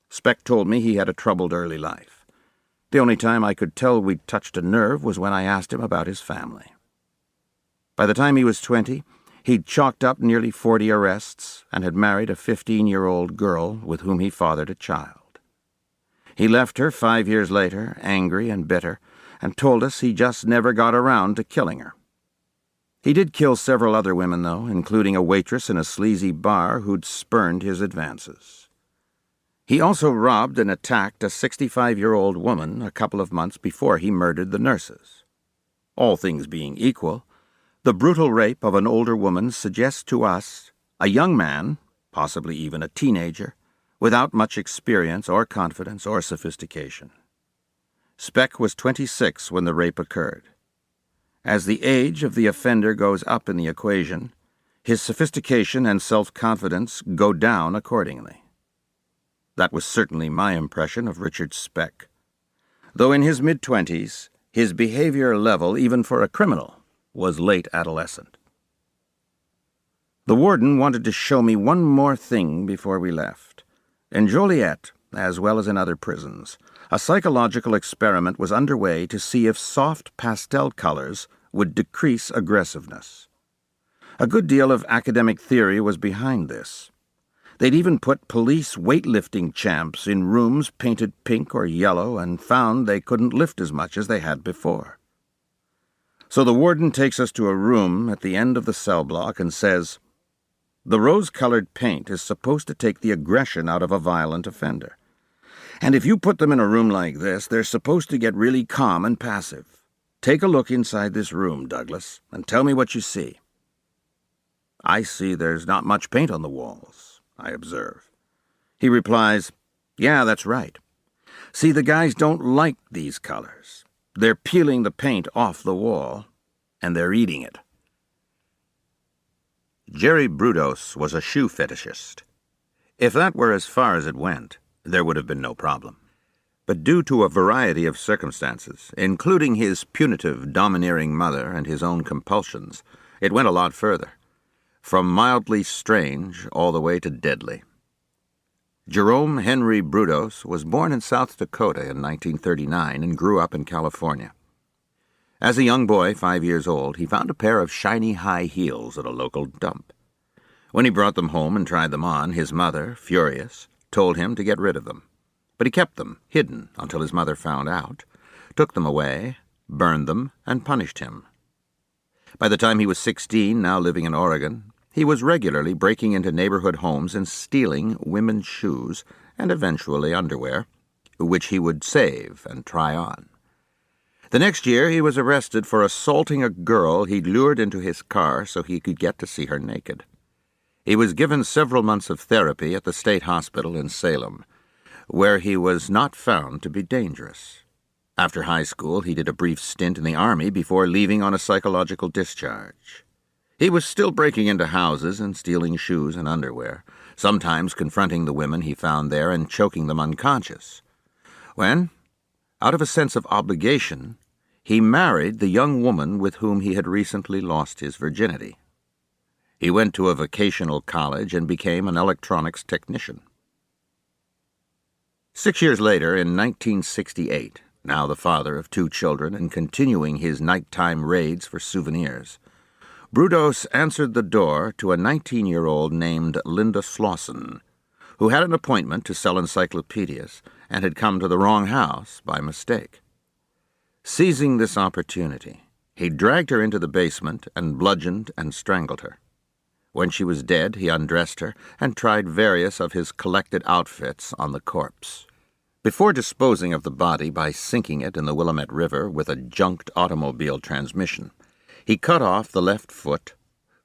Speck told me he had a troubled early life. The only time I could tell we'd touched a nerve was when I asked him about his family. By the time he was 20, he'd chalked up nearly 40 arrests and had married a 15-year-old girl with whom he fathered a child. He left her 5 years later, angry and bitter, and told us he just never got around to killing her. He did kill several other women, though, including a waitress in a sleazy bar who'd spurned his advances. He also robbed and attacked a 65-year-old woman a couple of months before he murdered the nurses. All things being equal, the brutal rape of an older woman suggests to us a young man, possibly even a teenager, without much experience or confidence or sophistication. Speck was 26 when the rape occurred. As the age of the offender goes up in the equation, his sophistication and self-confidence go down accordingly. That was certainly my impression of Richard Speck. Though in his mid-20s, his behavior level, even for a criminal, was late adolescent. The warden wanted to show me one more thing before we left. In Joliet, as well as in other prisons, a psychological experiment was underway to see if soft pastel colors would decrease aggressiveness. A good deal of academic theory was behind this. They'd even put police weightlifting champs in rooms painted pink or yellow and found they couldn't lift as much as they had before. So the warden takes us to a room at the end of the cell block and says, "The rose-colored paint is supposed to take the aggression out of a violent offender. And if you put them in a room like this, they're supposed to get really calm and passive. Take a look inside this room, Douglas, and tell me what you see." "I see there's not much paint on the walls," I observe. He replies, "Yeah, that's right. See, the guys don't like these colors. They're peeling the paint off the wall, and they're eating it." Jerry Brudos was a shoe fetishist. If that were as far as it went, there would have been no problem. But due to a variety of circumstances, including his punitive, domineering mother and his own compulsions, it went a lot further, from mildly strange all the way to deadly. Jerome Henry Brudos was born in South Dakota in 1939 and grew up in California. As a young boy, 5 years old, he found a pair of shiny high heels at a local dump. When he brought them home and tried them on, his mother, furious, told him to get rid of them. But he kept them hidden until his mother found out, took them away, burned them, and punished him. By the time he was 16, now living in Oregon, he was regularly breaking into neighborhood homes and stealing women's shoes and eventually underwear, which he would save and try on. The next year, he was arrested for assaulting a girl he'd lured into his car so he could get to see her naked. He was given several months of therapy at the state hospital in Salem, where he was not found to be dangerous. After high school, he did a brief stint in the Army before leaving on a psychological discharge. He was still breaking into houses and stealing shoes and underwear, sometimes confronting the women he found there and choking them unconscious. When, out of a sense of obligation, he married the young woman with whom he had recently lost his virginity. He went to a vocational college and became an electronics technician. 6 years later, in 1968, now the father of 2 children and continuing his nighttime raids for souvenirs, Brudos answered the door to a 19-year-old named Linda Slauson, who had an appointment to sell encyclopedias and had come to the wrong house by mistake. Seizing this opportunity, he dragged her into the basement and bludgeoned and strangled her. When she was dead, he undressed her and tried various of his collected outfits on the corpse. Before disposing of the body by sinking it in the Willamette River with a junked automobile transmission, he cut off the left foot,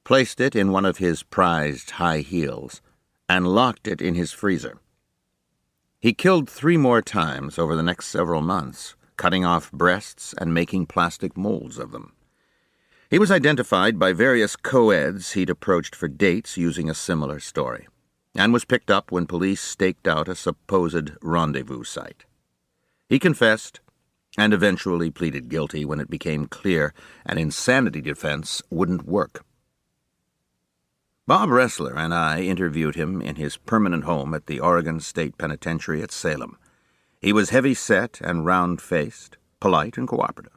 placed it in one of his prized high heels, and locked it in his freezer. He killed 3 more times over the next several months, cutting off breasts and making plastic molds of them. He was identified by various co-eds he'd approached for dates using a similar story, and was picked up when police staked out a supposed rendezvous site. He confessed, and eventually pleaded guilty when it became clear an insanity defense wouldn't work. Bob Ressler and I interviewed him in his permanent home at the Oregon State Penitentiary at Salem. He was heavy-set and round-faced, polite and cooperative.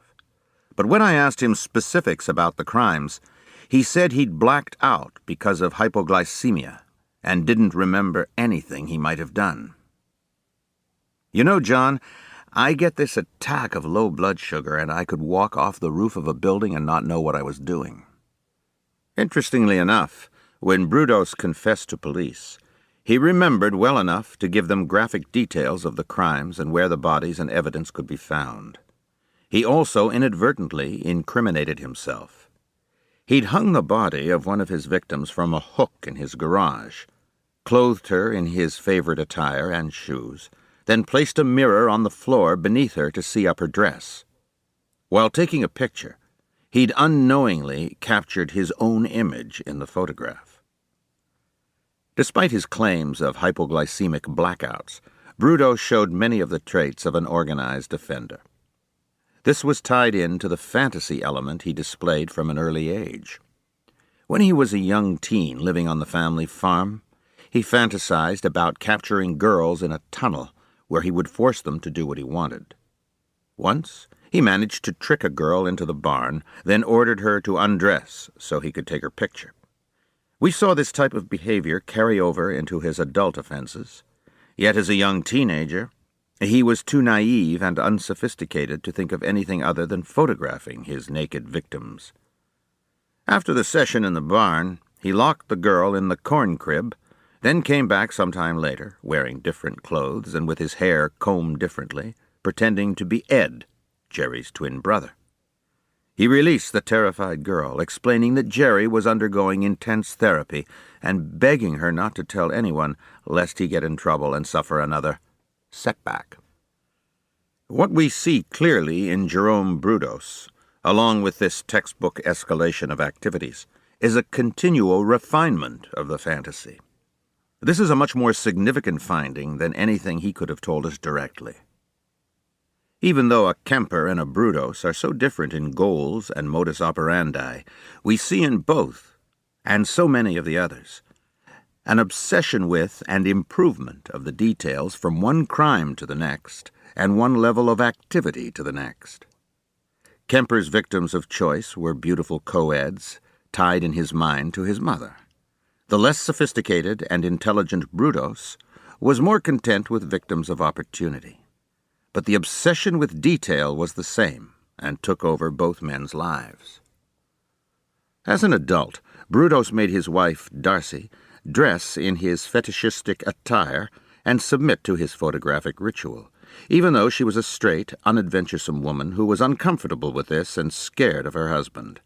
But when I asked him specifics about the crimes, he said he'd blacked out because of hypoglycemia and didn't remember anything he might have done. "You know, John, I get this attack of low blood sugar and I could walk off the roof of a building and not know what I was doing." Interestingly enough, when Brudos confessed to police, he remembered well enough to give them graphic details of the crimes and where the bodies and evidence could be found. He also inadvertently incriminated himself. He'd hung the body of one of his victims from a hook in his garage, clothed her in his favorite attire and shoes, then placed a mirror on the floor beneath her to see up her dress. While taking a picture, he'd unknowingly captured his own image in the photograph. Despite his claims of hypoglycemic blackouts, Brudos showed many of the traits of an organized offender. This was tied in to the fantasy element he displayed from an early age. When he was a young teen living on the family farm, he fantasized about capturing girls in a tunnel where he would force them to do what he wanted. Once, he managed to trick a girl into the barn, then ordered her to undress so he could take her picture. We saw this type of behavior carry over into his adult offenses, yet as a young teenager, he was too naive and unsophisticated to think of anything other than photographing his naked victims. After the session in the barn, he locked the girl in the corn crib, then came back some time later, wearing different clothes and with his hair combed differently, pretending to be Ed, Jerry's twin brother. He released the terrified girl, explaining that Jerry was undergoing intense therapy and begging her not to tell anyone lest he get in trouble and suffer another setback. What we see clearly in Jerome Brudos, along with this textbook escalation of activities, is a continual refinement of the fantasy. This is a much more significant finding than anything he could have told us directly. Even though a Kemper and a Brudos are so different in goals and modus operandi, we see in both, and so many of the others, an obsession with and improvement of the details from one crime to the next, and one level of activity to the next. Kemper's victims of choice were beautiful co-eds, tied in his mind to his mother. The less sophisticated and intelligent Brudos was more content with victims of opportunity. But the obsession with detail was the same, and took over both men's lives. As an adult, Brudos made his wife, Darcy, dress in his fetishistic attire and submit to his photographic ritual, even though she was a straight, unadventuresome woman who was uncomfortable with this and scared of her husband.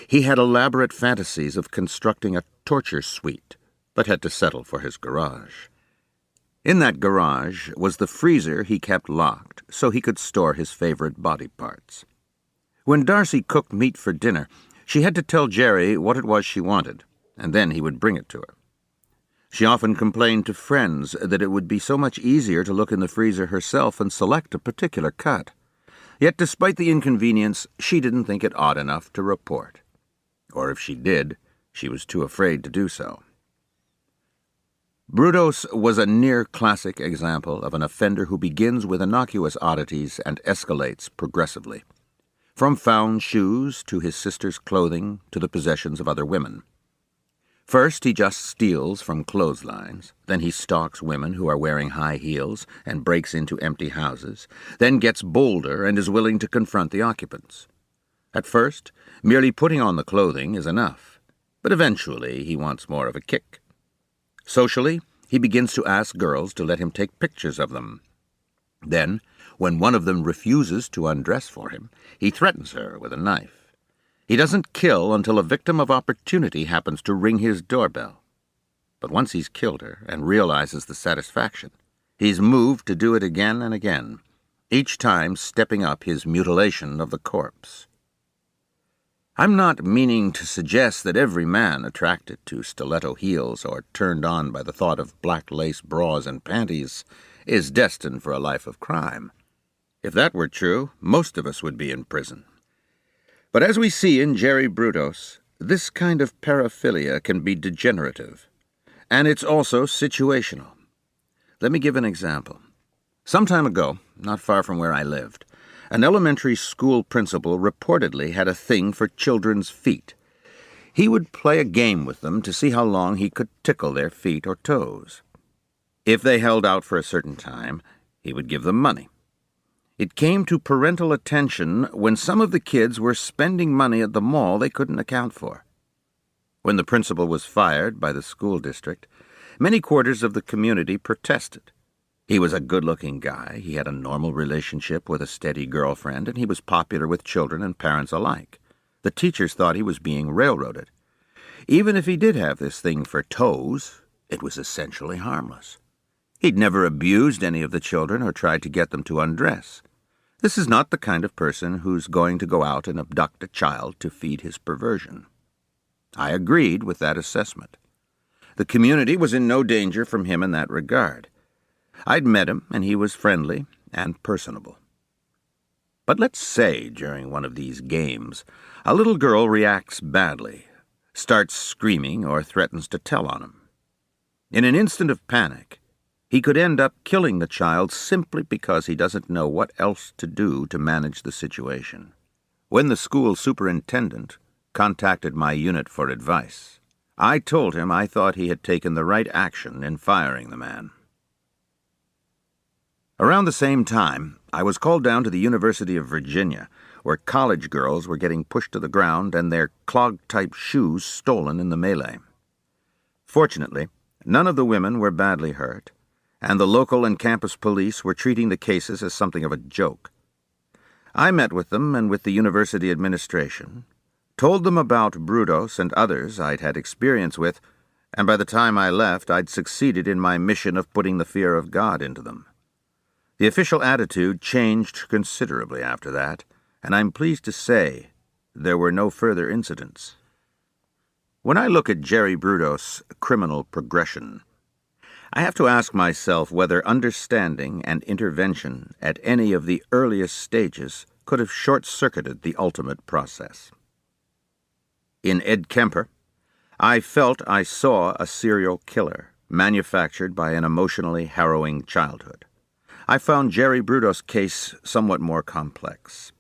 He had elaborate fantasies of constructing a torture suite, but had to settle for his garage. In that garage was the freezer he kept locked so he could store his favorite body parts. When Darcy cooked meat for dinner, she had to tell Jerry what it was she wanted, and then he would bring it to her. She often complained to friends that it would be so much easier to look in the freezer herself and select a particular cut. Yet despite the inconvenience, she didn't think it odd enough to report. Or if she did, she was too afraid to do so. Brudos was a near-classic example of an offender who begins with innocuous oddities and escalates progressively, from found shoes to his sister's clothing to the possessions of other women. First, he just steals from clotheslines. Then he stalks women who are wearing high heels and breaks into empty houses, then gets bolder and is willing to confront the occupants. At first, merely putting on the clothing is enough, but eventually he wants more of a kick. Socially, he begins to ask girls to let him take pictures of them. Then, when one of them refuses to undress for him, he threatens her with a knife. He doesn't kill until a victim of opportunity happens to ring his doorbell. But once he's killed her and realizes the satisfaction, he's moved to do it again and again, each time stepping up his mutilation of the corpse. I'm not meaning to suggest that every man attracted to stiletto heels or turned on by the thought of black lace bras and panties is destined for a life of crime. If that were true, most of us would be in prison. But as we see in Jerry Brudos, this kind of paraphilia can be degenerative, and it's also situational. Let me give an example. Some time ago, not far from where I lived, an elementary school principal reportedly had a thing for children's feet. He would play a game with them to see how long he could tickle their feet or toes. If they held out for a certain time, he would give them money. It came to parental attention when some of the kids were spending money at the mall they couldn't account for. When the principal was fired by the school district, many quarters of the community protested. He was a good-looking guy, he had a normal relationship with a steady girlfriend, and he was popular with children and parents alike. The teachers thought he was being railroaded. Even if he did have this thing for toes, it was essentially harmless. He'd never abused any of the children or tried to get them to undress. This is not the kind of person who's going to go out and abduct a child to feed his perversion. I agreed with that assessment. The community was in no danger from him in that regard. I'd met him, and he was friendly and personable. But let's say during one of these games, a little girl reacts badly, starts screaming, or threatens to tell on him. In an instant of panic, he could end up killing the child simply because he doesn't know what else to do to manage the situation. When the school superintendent contacted my unit for advice, I told him I thought he had taken the right action in firing the man. Around the same time, I was called down to the University of Virginia, where college girls were getting pushed to the ground and their clog-type shoes stolen in the melee. Fortunately, none of the women were badly hurt, and the local and campus police were treating the cases as something of a joke. I met with them and with the university administration, told them about Brudos and others I'd had experience with, and by the time I left, I'd succeeded in my mission of putting the fear of God into them. The official attitude changed considerably after that, and I'm pleased to say there were no further incidents. When I look at Jerry Brudos' criminal progression, I have to ask myself whether understanding and intervention at any of the earliest stages could have short-circuited the ultimate process. In Ed Kemper, I felt I saw a serial killer manufactured by an emotionally harrowing childhood. I found Jerry Brudos' case somewhat more complex.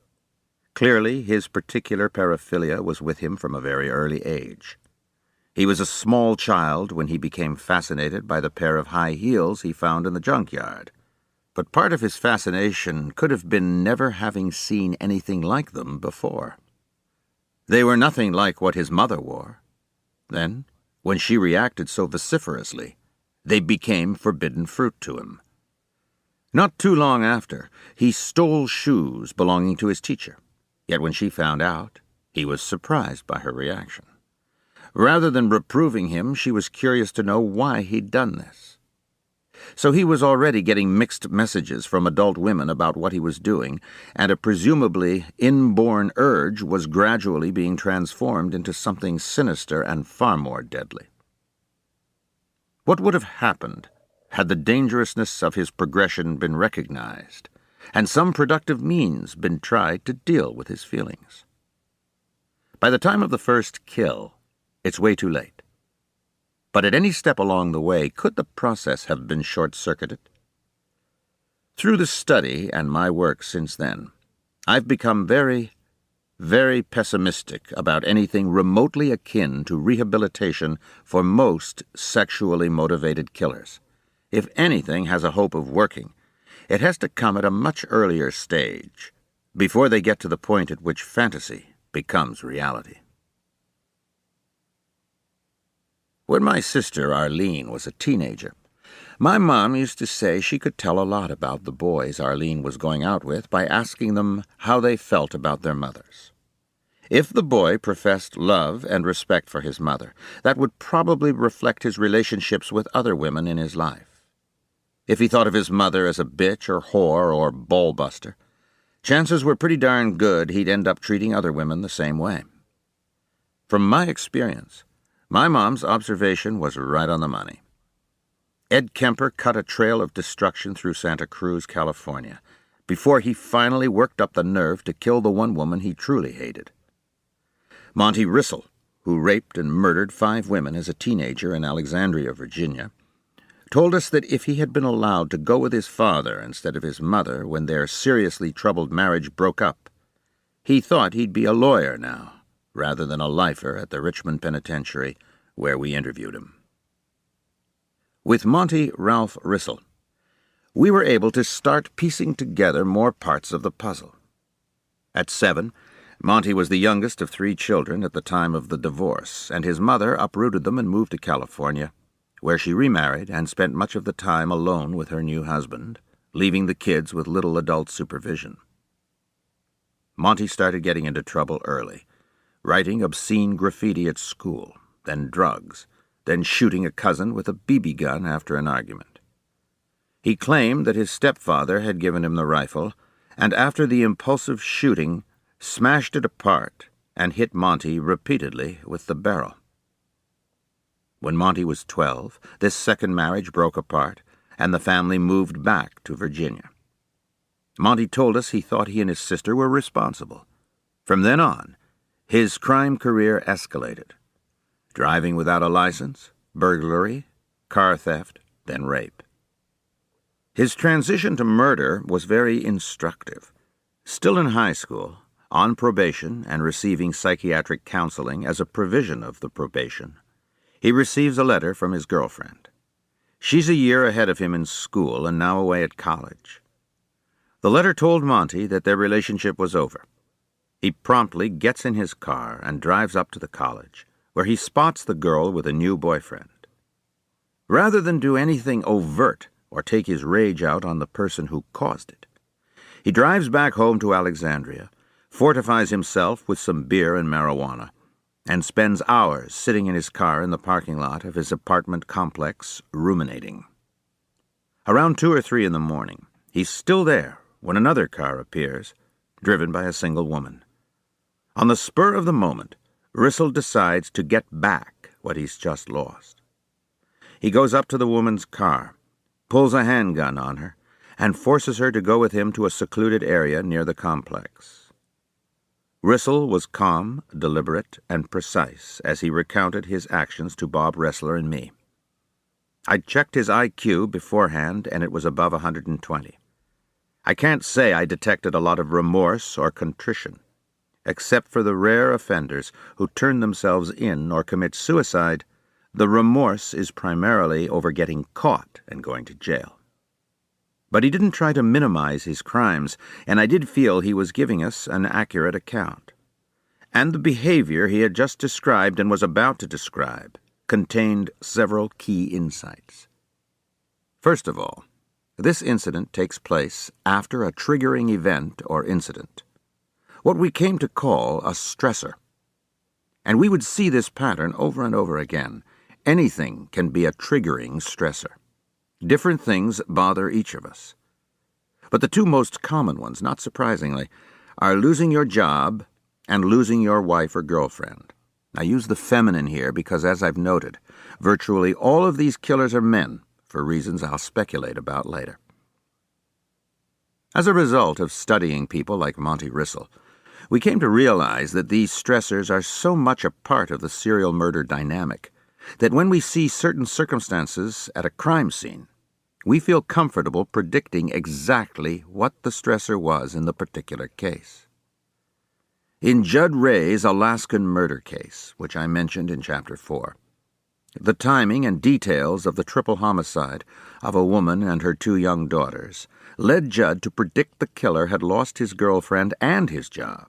Clearly, his particular paraphilia was with him from a very early age. He was a small child when he became fascinated by the pair of high heels he found in the junkyard. But part of his fascination could have been never having seen anything like them before. They were nothing like what his mother wore. Then, when she reacted so vociferously, they became forbidden fruit to him. Not too long after, he stole shoes belonging to his teacher. Yet when she found out, he was surprised by her reaction. Rather than reproving him, she was curious to know why he'd done this. So he was already getting mixed messages from adult women about what he was doing, and a presumably inborn urge was gradually being transformed into something sinister and far more deadly. What would have happened had the dangerousness of his progression been recognized, and some productive means been tried to deal with his feelings? By the time of the first kill, it's way too late. But at any step along the way, could the process have been short-circuited? Through the study and my work since then, I've become very, very pessimistic about anything remotely akin to rehabilitation for most sexually motivated killers. If anything has a hope of working, it has to come at a much earlier stage, before they get to the point at which fantasy becomes reality. When my sister Arlene was a teenager, my mom used to say she could tell a lot about the boys Arlene was going out with by asking them how they felt about their mothers. If the boy professed love and respect for his mother, that would probably reflect his relationships with other women in his life. If he thought of his mother as a bitch or whore or ballbuster, chances were pretty darn good he'd end up treating other women the same way. From my experience, my mom's observation was right on the money. Ed Kemper cut a trail of destruction through Santa Cruz, California, before he finally worked up the nerve to kill the one woman he truly hated. Monty Rissell, who raped and murdered 5 women as a teenager in Alexandria, Virginia, told us that if he had been allowed to go with his father instead of his mother when their seriously troubled marriage broke up, he thought he'd be a lawyer now, rather than a lifer at the Richmond Penitentiary, where we interviewed him. With Monty Ralph Rissell, we were able to start piecing together more parts of the puzzle. At 7, Monty was the youngest of 3 children at the time of the divorce, and his mother uprooted them and moved to California, where she remarried and spent much of the time alone with her new husband, leaving the kids with little adult supervision. Monty started getting into trouble early, writing obscene graffiti at school, then drugs, then shooting a cousin with a BB gun after an argument. He claimed that his stepfather had given him the rifle, and after the impulsive shooting, smashed it apart and hit Monty repeatedly with the barrel. When Monty was 12, this second marriage broke apart, and the family moved back to Virginia. Monty told us he thought he and his sister were responsible. From then on, his crime career escalated. Driving without a license, burglary, car theft, then rape. His transition to murder was very instructive. Still in high school, on probation and receiving psychiatric counseling as a provision of the probation, he receives a letter from his girlfriend. She's a year ahead of him in school and now away at college. The letter told Monty that their relationship was over. He promptly gets in his car and drives up to the college, where he spots the girl with a new boyfriend. Rather than do anything overt or take his rage out on the person who caused it, he drives back home to Alexandria, fortifies himself with some beer and marijuana, and spends hours sitting in his car in the parking lot of his apartment complex, ruminating. Around 2 or 3 in the morning, he's still there when another car appears, driven by a single woman. On the spur of the moment, Rissell decides to get back what he's just lost. He goes up to the woman's car, pulls a handgun on her, and forces her to go with him to a secluded area near the complex. Rissell was calm, deliberate, and precise as he recounted his actions to Bob Ressler and me. I'd checked his IQ beforehand, and it was above 120. I can't say I detected a lot of remorse or contrition. except for the rare offenders who turn themselves in or commit suicide, the remorse is primarily over getting caught and going to jail. But he didn't try to minimize his crimes, and I did feel he was giving us an accurate account. And the behavior he had just described and was about to describe contained several key insights. First of all, this incident takes place after a triggering event or incident, what we came to call a stressor. And we would see this pattern over and over again. Anything can be a triggering stressor. Different things bother each of us. But the two most common ones, not surprisingly, are losing your job and losing your wife or girlfriend. I use the feminine here because, as I've noted, virtually all of these killers are men, for reasons I'll speculate about later. As a result of studying people like Monty Rissell, we came to realize that these stressors are so much a part of the serial murder dynamic that when we see certain circumstances at a crime scene, we feel comfortable predicting exactly what the stressor was in the particular case. In Judd Ray's Alaskan murder case, which I mentioned in Chapter 4, the timing and details of the triple homicide of a woman and her 2 young daughters led Judd to predict the killer had lost his girlfriend and his job.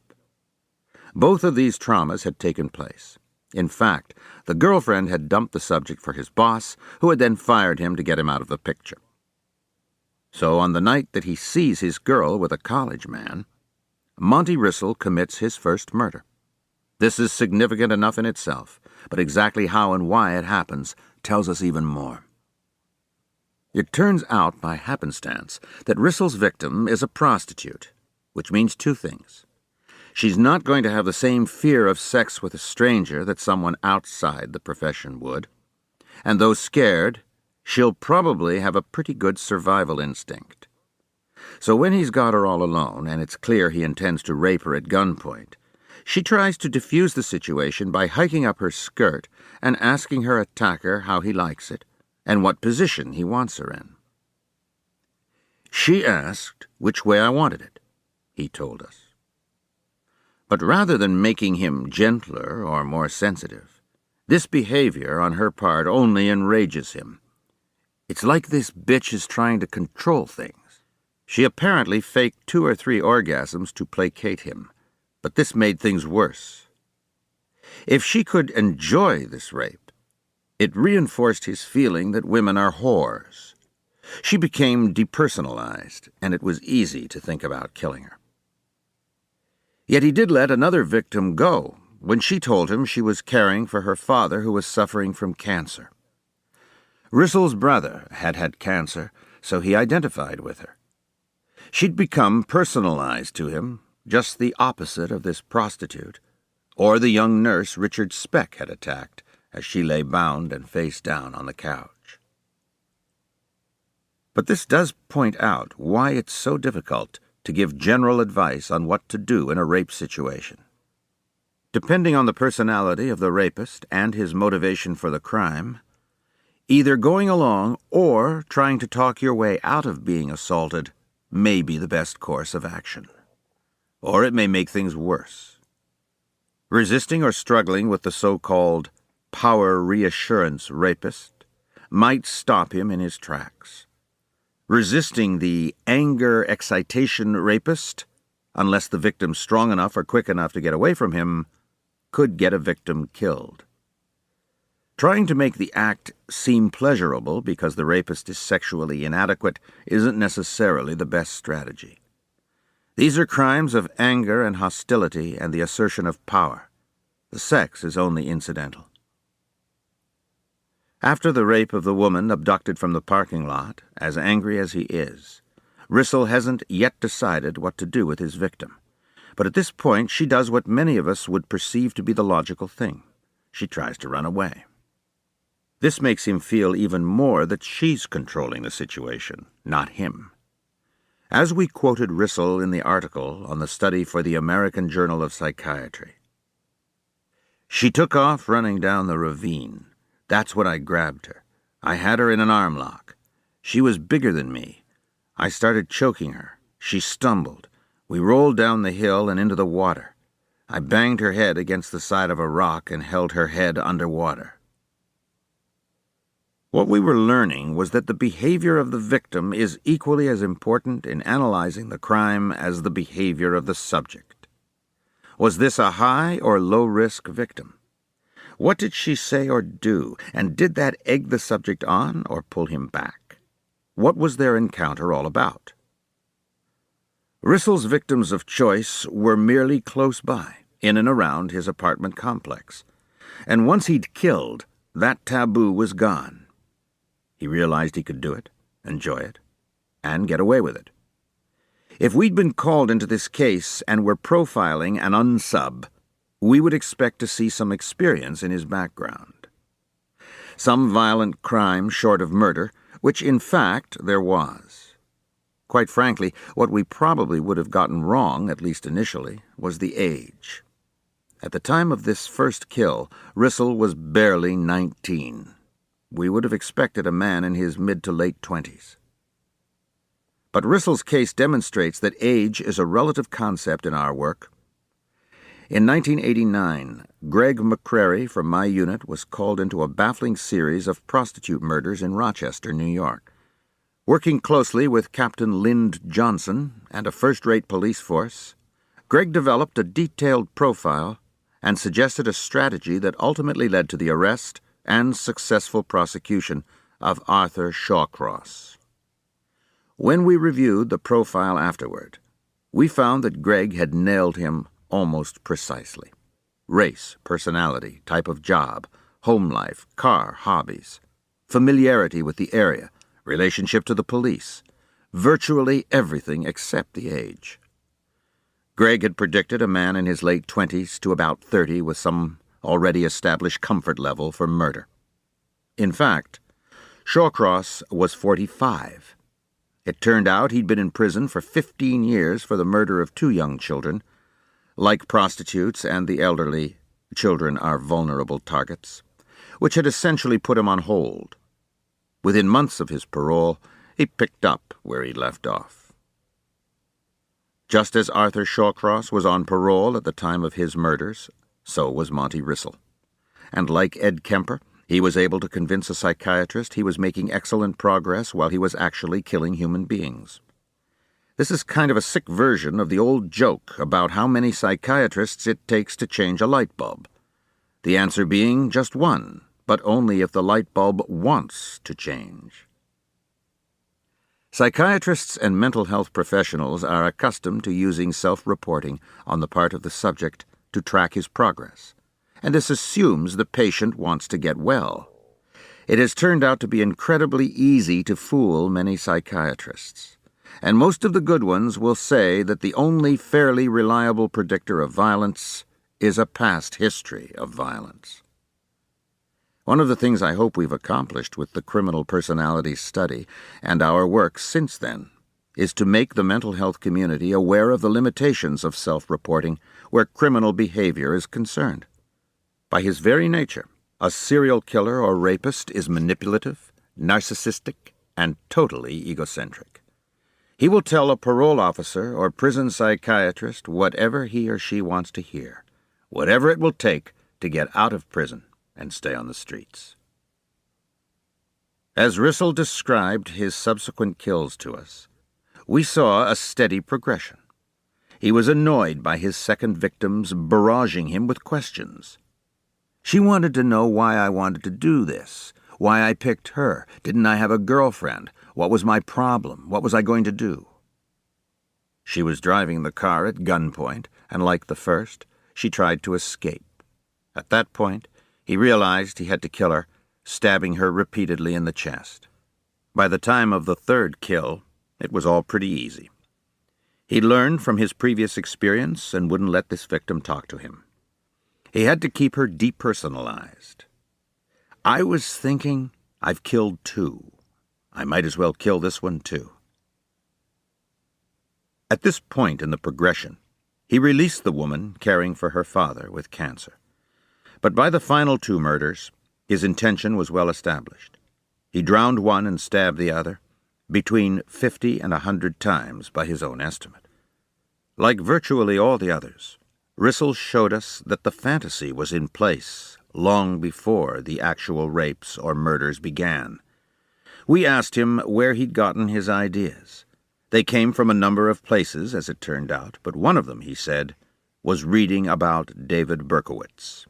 Both of these traumas had taken place. In fact, the girlfriend had dumped the subject for his boss, who had then fired him to get him out of the picture. So on the night that he sees his girl with a college man, Monty Rissell commits his first murder. This is significant enough in itself, but exactly how and why it happens tells us even more. It turns out by happenstance that Rissell's victim is a prostitute, which means 2 things. She's not going to have the same fear of sex with a stranger that someone outside the profession would, and though scared, she'll probably have a pretty good survival instinct. So when he's got her all alone, and it's clear he intends to rape her at gunpoint, she tries to defuse the situation by hiking up her skirt and asking her attacker how he likes it and what position he wants her in. She asked which way I wanted it, he told us. But rather than making him gentler or more sensitive, this behavior on her part only enrages him. It's like this bitch is trying to control things. She apparently faked 2 or 3 orgasms to placate him, but this made things worse. If she could enjoy this rape, it reinforced his feeling that women are whores. She became depersonalized, and it was easy to think about killing her. Yet he did let another victim go when she told him she was caring for her father who was suffering from cancer. Rissell's brother had had cancer, so he identified with her. She'd become personalized to him, just the opposite of this prostitute, or the young nurse Richard Speck had attacked as she lay bound and face down on the couch. But this does point out why it's so difficult to give general advice on what to do in a rape situation. Depending on the personality of the rapist and his motivation for the crime, either going along or trying to talk your way out of being assaulted may be the best course of action. Or it may make things worse. Resisting or struggling with the so-called power reassurance rapist might stop him in his tracks. Resisting the anger excitation rapist, unless the victim's strong enough or quick enough to get away from him, could get a victim killed. Trying to make the act seem pleasurable because the rapist is sexually inadequate isn't necessarily the best strategy. These are crimes of anger and hostility and the assertion of power. The sex is only incidental. After the rape of the woman abducted from the parking lot, as angry as he is, Rissell hasn't yet decided what to do with his victim. But at this point, she does what many of us would perceive to be the logical thing. She tries to run away. This makes him feel even more that she's controlling the situation, not him. As we quoted Rissell in the article on the study for the American Journal of Psychiatry, "She took off running down the ravine. That's when I grabbed her. I had her in an arm lock. She was bigger than me. I started choking her. She stumbled. We rolled down the hill and into the water. I banged her head against the side of a rock and held her head underwater. What we were learning was that the behavior of the victim is equally as important in analyzing the crime as the behavior of the subject. Was this a high or low-risk victim? What did she say or do, and did that egg the subject on or pull him back? What was their encounter all about? Rissel's victims of choice were merely close by, in and around his apartment complex, and once he'd killed, that taboo was gone. He realized he could do it, enjoy it, and get away with it. If we'd been called into this case and were profiling an unsub, we would expect to see some experience in his background. Some violent crime short of murder, which in fact there was. Quite frankly, what we probably would have gotten wrong, at least initially, was the age. At the time of this first kill, Rissel was barely 19. We would have expected a man in his mid to late 20s. But Rissel's case demonstrates that age is a relative concept in our work. In 1989, Greg McCrary from my unit was called into a baffling series of prostitute murders in Rochester, New York. Working closely with Captain Lynd Johnson and a first-rate police force, Greg developed a detailed profile and suggested a strategy that ultimately led to the arrest and successful prosecution of Arthur Shawcross. When we reviewed the profile afterward, we found that Greg had nailed him almost precisely. Race, personality, type of job, home life, car, hobbies, familiarity with the area, relationship to the police, virtually everything except the age. Greg had predicted a man in his late 20s to about 30 with some already established comfort level for murder. In fact, Shawcross was 45. It turned out he'd been in prison for 15 years for the murder of 2 young children. Like prostitutes and the elderly, children are vulnerable targets, which had essentially put him on hold. Within months of his parole, he picked up where he left off. Just as Arthur Shawcross was on parole at the time of his murders, so was Monty Rissel. And like Ed Kemper, he was able to convince a psychiatrist he was making excellent progress while he was actually killing human beings. This is kind of a sick version of the old joke about how many psychiatrists it takes to change a light bulb. The answer being just one, but only if the light bulb wants to change. Psychiatrists and mental health professionals are accustomed to using self-reporting on the part of the subject to track his progress, and this assumes the patient wants to get well. It has turned out to be incredibly easy to fool many psychiatrists, and most of the good ones will say that the only fairly reliable predictor of violence is a past history of violence. One of the things I hope we've accomplished with the criminal personality study and our work since then is to make the mental health community aware of the limitations of self-reporting where criminal behavior is concerned. By his very nature, a serial killer or rapist is manipulative, narcissistic, and totally egocentric. He will tell a parole officer or prison psychiatrist whatever he or she wants to hear, whatever it will take to get out of prison and stay on the streets. As Rissel described his subsequent kills to us, we saw a steady progression. He was annoyed by his second victims barraging him with questions. She wanted to know why I wanted to do this, why I picked her, didn't I have a girlfriend, what was my problem, what was I going to do? She was driving the car at gunpoint, and like the first, she tried to escape. At that point, he realized he had to kill her, stabbing her repeatedly in the chest. By the time of the third kill, it was all pretty easy. He learned from his previous experience and wouldn't let this victim talk to him. He had to keep her depersonalized. I was thinking, I've killed 2. I might as well kill this one too. At this point in the progression, he released the woman caring for her father with cancer. But by the final 2 murders, his intention was well established. He drowned one and stabbed the other, between 50 and 100 times by his own estimate. Like virtually all the others, Rissell showed us that the fantasy was in place long before the actual rapes or murders began. We asked him where he'd gotten his ideas. They came from a number of places, as it turned out, but one of them, he said, was reading about David Berkowitz.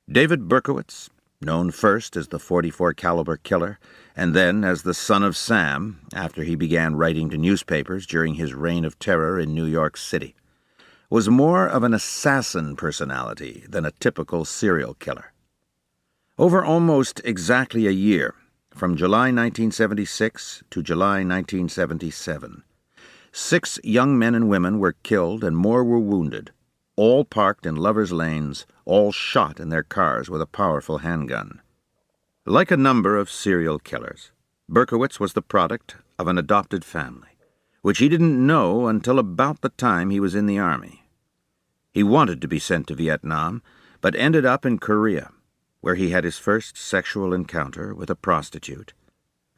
David Berkowitz, known first as the .44 caliber killer and then as the Son of Sam after he began writing to newspapers during his reign of terror in New York City, was more of an assassin personality than a typical serial killer. Over almost exactly a year, from July 1976 to July 1977, 6 young men and women were killed and more were wounded, all parked in lovers' lanes, all shot in their cars with a powerful handgun. Like a number of serial killers, Berkowitz was the product of an adopted family, which he didn't know until about the time he was in the Army. He wanted to be sent to Vietnam, but ended up in Korea, where he had his first sexual encounter with a prostitute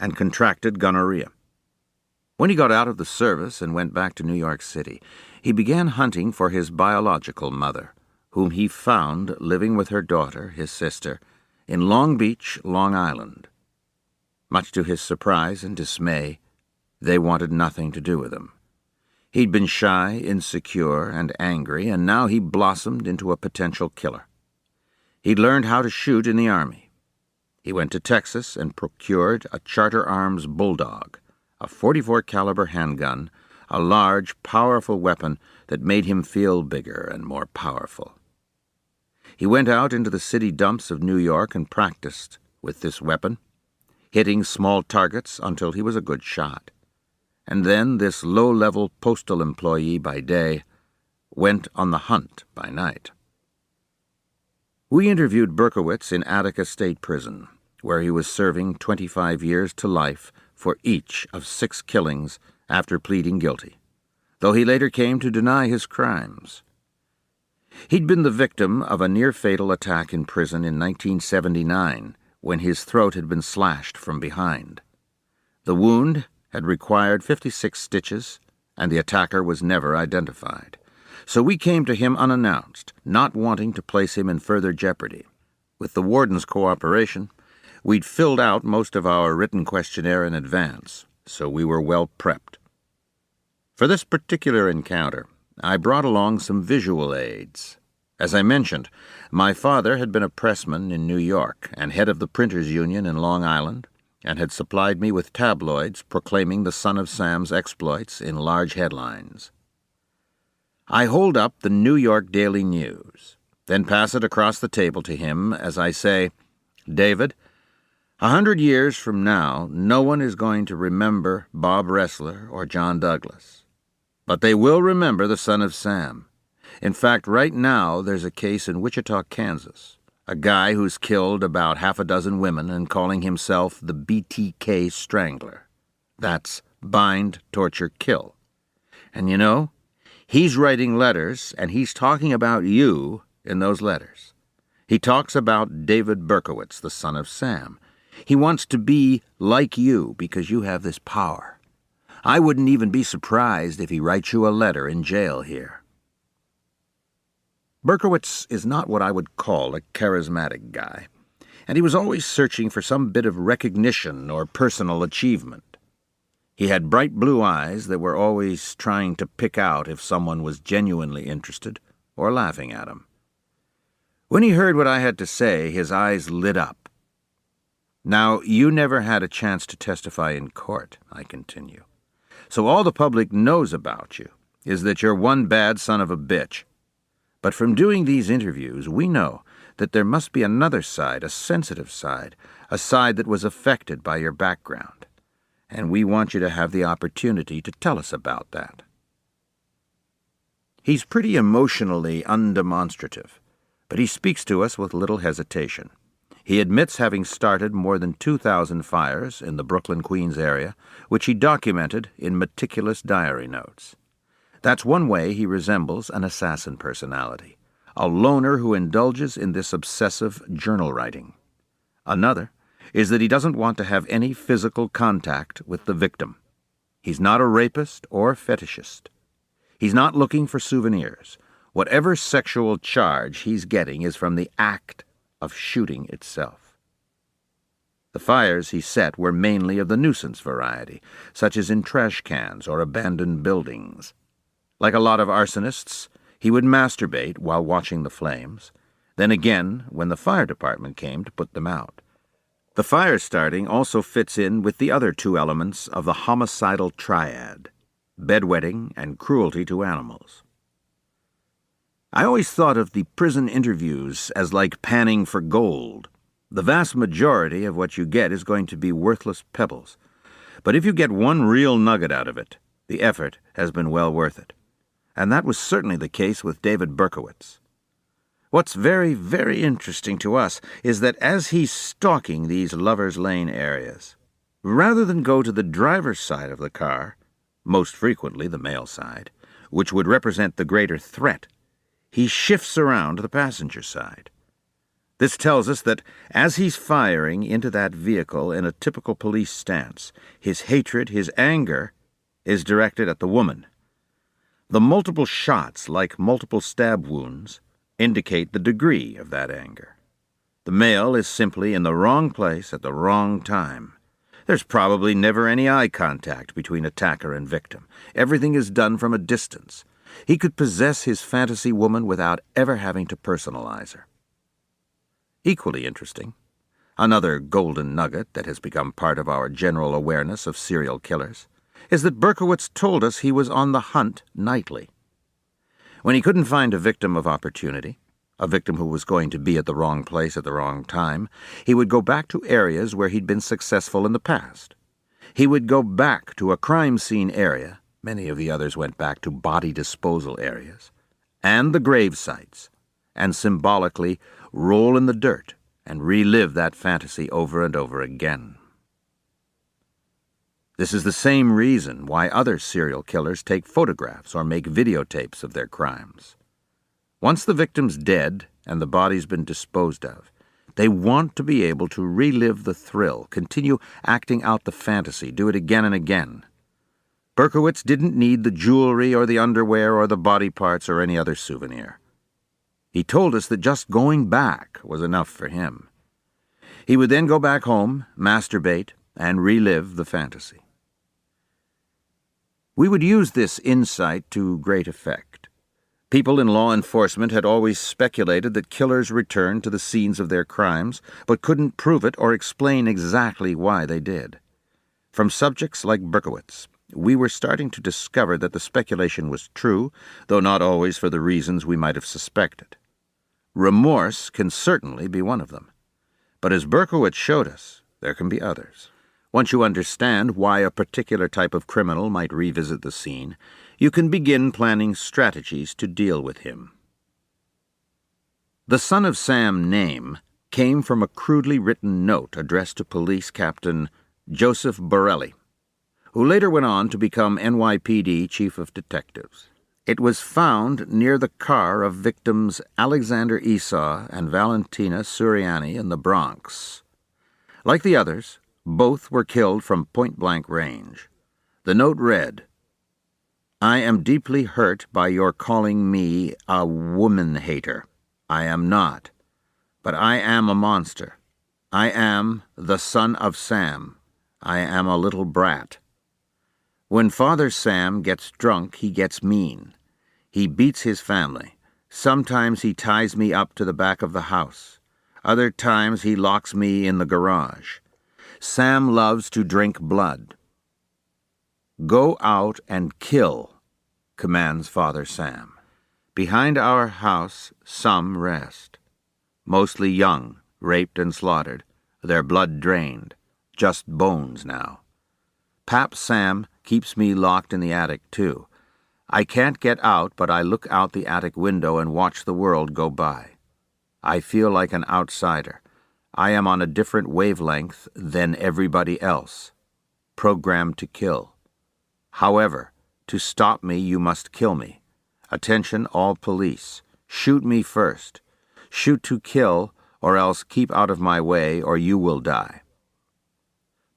and contracted gonorrhea. When he got out of the service and went back to New York City, he began hunting for his biological mother, whom he found living with her daughter, his sister, in Long Beach, Long Island. Much to his surprise and dismay, they wanted nothing to do with him. He'd been shy, insecure, and angry, and now he blossomed into a potential killer. He'd learned how to shoot in the Army. He went to Texas and procured a Charter Arms Bulldog, a .44 caliber handgun, a large, powerful weapon that made him feel bigger and more powerful. He went out into the city dumps of New York and practiced with this weapon, hitting small targets until he was a good shot. And then this low-level postal employee by day went on the hunt by night. We interviewed Berkowitz in Attica State Prison, where he was serving 25 years to life for each of 6 killings after pleading guilty, though he later came to deny his crimes. He'd been the victim of a near-fatal attack in prison in 1979 when his throat had been slashed from behind. The wound had required 56 stitches, and the attacker was never identified. So we came to him unannounced, not wanting to place him in further jeopardy. With the warden's cooperation, we'd filled out most of our written questionnaire in advance, so we were well prepped. For this particular encounter, I brought along some visual aids. As I mentioned, my father had been a pressman in New York and head of the Printers Union in Long Island, and had supplied me with tabloids proclaiming the Son of Sam's exploits in large headlines. I hold up the New York Daily News, then pass it across the table to him as I say, "David, 100 years from now, no one is going to remember Bob Ressler or John Douglas. But they will remember the Son of Sam. In fact, right now there's a case in Wichita, Kansas, a guy who's killed about half a dozen women and calling himself the BTK Strangler. That's bind, torture, kill. And you know, he's writing letters, and he's talking about you in those letters. He talks about David Berkowitz, the Son of Sam. He wants to be like you because you have this power. I wouldn't even be surprised if he writes you a letter in jail here." Berkowitz is not what I would call a charismatic guy, and he was always searching for some bit of recognition or personal achievement. He had bright blue eyes that were always trying to pick out if someone was genuinely interested or laughing at him. When he heard what I had to say, his eyes lit up. "Now, you never had a chance to testify in court," I continue. "So all the public knows about you is that you're one bad son of a bitch. But from doing these interviews, we know that there must be another side, a sensitive side, a side that was affected by your background. And we want you to have the opportunity to tell us about that." He's pretty emotionally undemonstrative, but he speaks to us with little hesitation. He admits having started more than 2,000 fires in the Brooklyn, Queens area, which he documented in meticulous diary notes. That's one way he resembles an assassin personality, a loner who indulges in this obsessive journal writing. Another is that he doesn't want to have any physical contact with the victim. He's not a rapist or fetishist. He's not looking for souvenirs. Whatever sexual charge he's getting is from the act of shooting itself. The fires he set were mainly of the nuisance variety, such as in trash cans or abandoned buildings. Like a lot of arsonists, he would masturbate while watching the flames, then again when the fire department came to put them out. The fire starting also fits in with the other two elements of the homicidal triad: bedwetting and cruelty to animals. I always thought of the prison interviews as like panning for gold. The vast majority of what you get is going to be worthless pebbles, but if you get one real nugget out of it, the effort has been well worth it. And that was certainly the case with David Berkowitz. What's very, very interesting to us is that as he's stalking these Lover's Lane areas, rather than go to the driver's side of the car, most frequently the male side, which would represent the greater threat, he shifts around to the passenger side. This tells us that as he's firing into that vehicle in a typical police stance, his hatred, his anger, is directed at the woman. The multiple shots, like multiple stab wounds, indicate the degree of that anger. The male is simply in the wrong place at the wrong time. There's probably never any eye contact between attacker and victim. Everything is done from a distance. He could possess his fantasy woman without ever having to personalize her. Equally interesting, another golden nugget that has become part of our general awareness of serial killers, is that Berkowitz told us he was on the hunt nightly. When he couldn't find a victim of opportunity, a victim who was going to be at the wrong place at the wrong time, he would go back to areas where he'd been successful in the past. He would go back to a crime scene area, many of the others went back to body disposal areas, and the grave sites, and symbolically roll in the dirt and relive that fantasy over and over again. This is the same reason why other serial killers take photographs or make videotapes of their crimes. Once the victim's dead and the body's been disposed of, they want to be able to relive the thrill, continue acting out the fantasy, do it again and again. Berkowitz didn't need the jewelry or the underwear or the body parts or any other souvenir. He told us that just going back was enough for him. He would then go back home, masturbate, and relive the fantasy. We would use this insight to great effect. People in law enforcement had always speculated that killers returned to the scenes of their crimes, but couldn't prove it or explain exactly why they did. From subjects like Berkowitz, we were starting to discover that the speculation was true, though not always for the reasons we might have suspected. Remorse can certainly be one of them. But as Berkowitz showed us, there can be others. Once you understand why a particular type of criminal might revisit the scene, you can begin planning strategies to deal with him. The Son of Sam name came from a crudely written note addressed to Police Captain Joseph Borelli, who later went on to become NYPD Chief of Detectives. It was found near the car of victims Alexander Esau and Valentina Suriani in the Bronx. Like the others, both were killed from point-blank range. The note read, "I am deeply hurt by your calling me a woman-hater. I am not. But I am a monster. I am the Son of Sam. I am a little brat. When Father Sam gets drunk, he gets mean. He beats his family. Sometimes he ties me up to the back of the house. Other times he locks me in the garage. Sam loves to drink blood. Go out and kill, commands Father Sam. Behind our house some rest. Mostly young, raped and slaughtered, their blood drained, just bones now. Pap Sam keeps me locked in the attic, too. I can't get out, but I look out the attic window and watch the world go by. I feel like an outsider. I am on a different wavelength than everybody else. Programmed to kill. However, to stop me, you must kill me. Attention, all police. Shoot me first. Shoot to kill, or else keep out of my way, or you will die.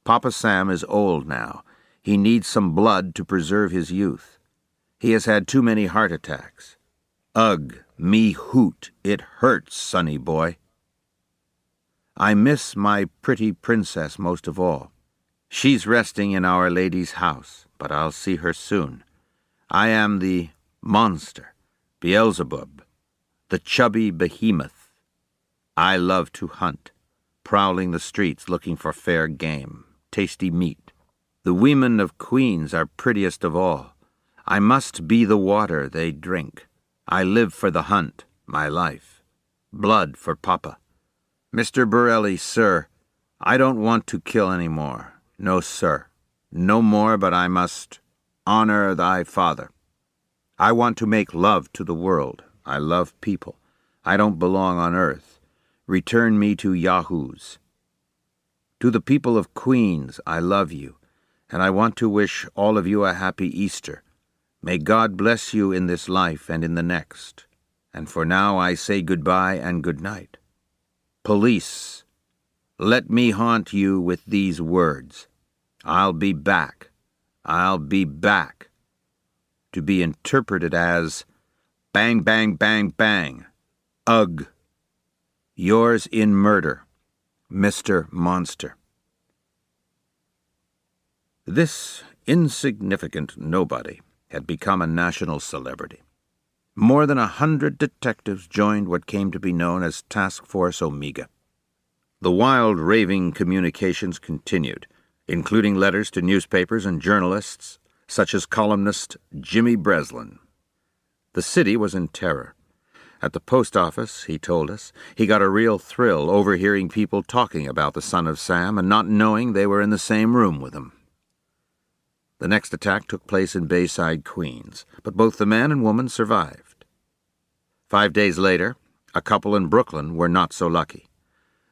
Papa Sam is old now. He needs some blood to preserve his youth. He has had too many heart attacks. Ugh, me hoot, it hurts, sonny boy. I miss my pretty princess most of all. She's resting in Our Lady's house, but I'll see her soon. I am the monster, Beelzebub, the chubby behemoth. I love to hunt, prowling the streets looking for fair game, tasty meat. The women of Queens are prettiest of all. I must be the water they drink. I live for the hunt, my life. Blood for Papa. Mr. Borelli, sir, I don't want to kill any more. No, sir. No more, but I must honor thy father. I want to make love to the world. I love people. I don't belong on earth. Return me to Yahoos. To the people of Queens, I love you, and I want to wish all of you a happy Easter. May God bless you in this life and in the next. And for now I say goodbye and good night. Police, let me haunt you with these words. I'll be back. I'll be back. To be interpreted as bang, bang, bang, bang. Ugh. Yours in murder, Mr. Monster. This insignificant nobody had become a national celebrity. More than 100 detectives joined what came to be known as Task Force Omega. The wild, raving communications continued, including letters to newspapers and journalists, such as columnist Jimmy Breslin. The city was in terror. At the post office, he told us, he got a real thrill overhearing people talking about the son of Sam and not knowing they were in the same room with him. The next attack took place in Bayside, Queens, but both the man and woman survived. 5 days later, a couple in Brooklyn were not so lucky.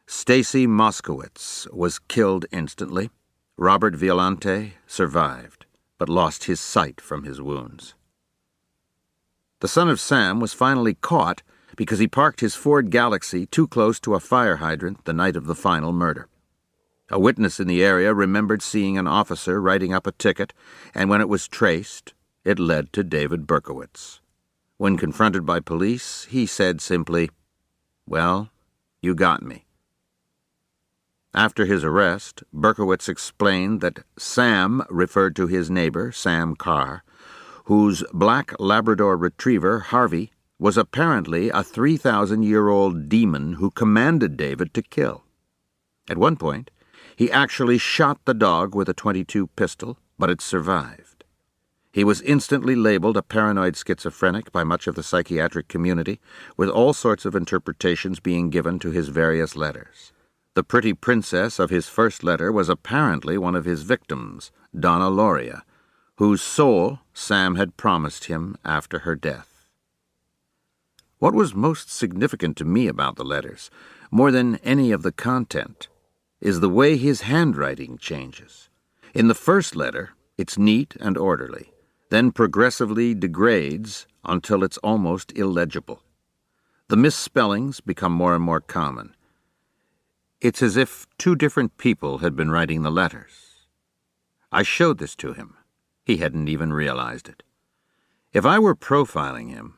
Stacy Moskowitz was killed instantly. Robert Violante survived, but lost his sight from his wounds. The son of Sam was finally caught because he parked his Ford Galaxy too close to a fire hydrant the night of the final murder. A witness in the area remembered seeing an officer writing up a ticket, and when it was traced, it led to David Berkowitz. When confronted by police, he said simply, "Well, you got me." After his arrest, Berkowitz explained that Sam referred to his neighbor, Sam Carr, whose black Labrador retriever, Harvey, was apparently a 3,000-year-old demon who commanded David to kill. At one point, he actually shot the dog with a .22 pistol, but it survived. He was instantly labeled a paranoid schizophrenic by much of the psychiatric community, with all sorts of interpretations being given to his various letters. The pretty princess of his first letter was apparently one of his victims, Donna Loria, whose soul Sam had promised him after her death. What was most significant to me about the letters, more than any of the content, is the way his handwriting changes. In the first letter, it's neat and orderly, then progressively degrades until it's almost illegible. The misspellings become more and more common. It's as if two different people had been writing the letters. I showed this to him. He hadn't even realized it. If I were profiling him,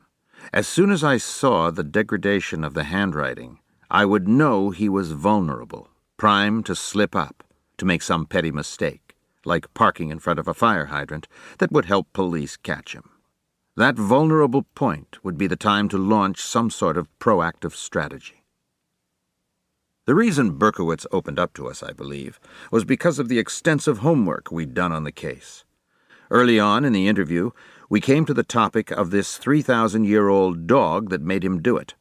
as soon as I saw the degradation of the handwriting, I would know he was vulnerable, primed to slip up, to make some petty mistake, like parking in front of a fire hydrant, that would help police catch him. That vulnerable point would be the time to launch some sort of proactive strategy. The reason Berkowitz opened up to us, I believe, was because of the extensive homework we'd done on the case. Early on in the interview, we came to the topic of this 3,000-year-old dog that made him do it.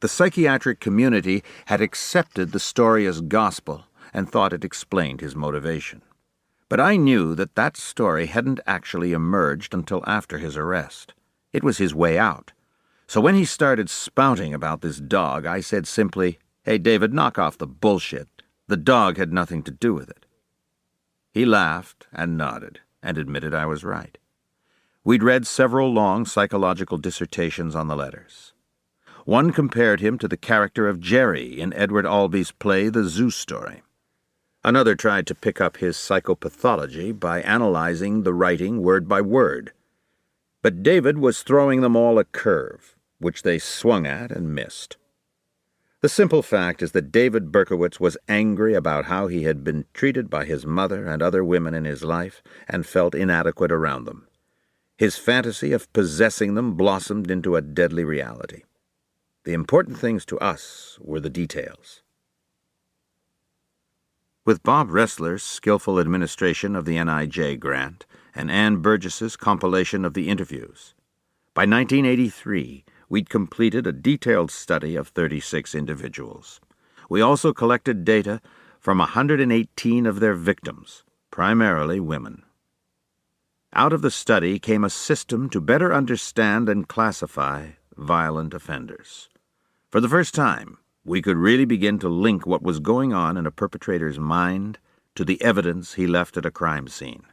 The psychiatric community had accepted the story as gospel and thought it explained his motivation. But I knew that that story hadn't actually emerged until after his arrest. It was his way out. So when he started spouting about this dog, I said simply, "Hey, David, knock off the bullshit. The dog had nothing to do with it." He laughed and nodded and admitted I was right. We'd read several long psychological dissertations on the letters. One compared him to the character of Jerry in Edward Albee's play The Zoo Story. Another tried to pick up his psychopathology by analyzing the writing word by word. But David was throwing them all a curve, which they swung at and missed. The simple fact is that David Berkowitz was angry about how he had been treated by his mother and other women in his life and felt inadequate around them. His fantasy of possessing them blossomed into a deadly reality. The important things to us were the details. With Bob Ressler's skillful administration of the NIJ grant and Ann Burgess's compilation of the interviews, by 1983, we'd completed a detailed study of 36 individuals. We also collected data from 118 of their victims, primarily women. Out of the study came a system to better understand and classify violent offenders. For the first time, we could really begin to link what was going on in a perpetrator's mind to the evidence he left at a crime scene.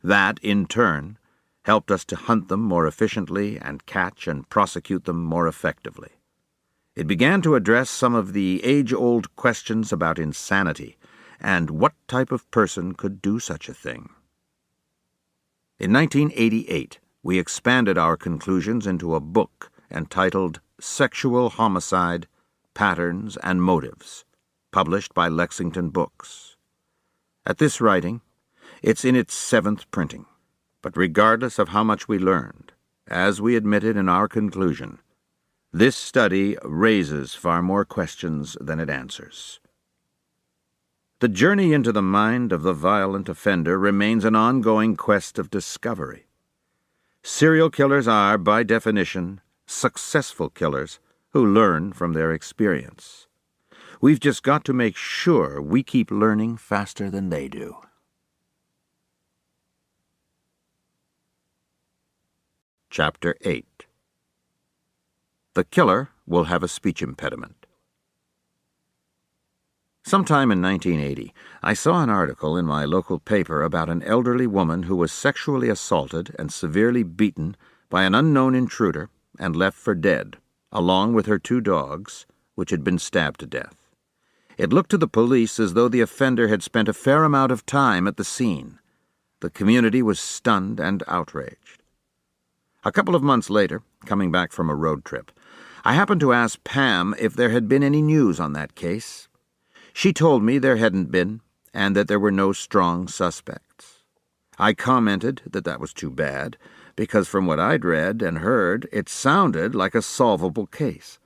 That, in turn, helped us to hunt them more efficiently and catch and prosecute them more effectively. It began to address some of the age-old questions about insanity and what type of person could do such a thing. In 1988, we expanded our conclusions into a book entitled Sexual Homicide, Patterns and Motives, published by Lexington Books. At this writing, it's in its 7th printing, but regardless of how much we learned, as we admitted in our conclusion, this study raises far more questions than it answers. The journey into the mind of the violent offender remains an ongoing quest of discovery. Serial killers are, by definition, successful killers who learn from their experience. We've just got to make sure we keep learning faster than they do. Chapter 8. The killer will have a speech impediment. Sometime in 1980, I saw an article in my local paper about an elderly woman who was sexually assaulted and severely beaten by an unknown intruder and left for dead, along with her 2 dogs, which had been stabbed to death. It looked to the police as though the offender had spent a fair amount of time at the scene. The community was stunned and outraged. A couple of months later, coming back from a road trip, I happened to ask Pam if there had been any news on that case. She told me there hadn't been, and that there were no strong suspects. I commented that that was too bad, because from what I'd read and heard, it sounded like a solvable case.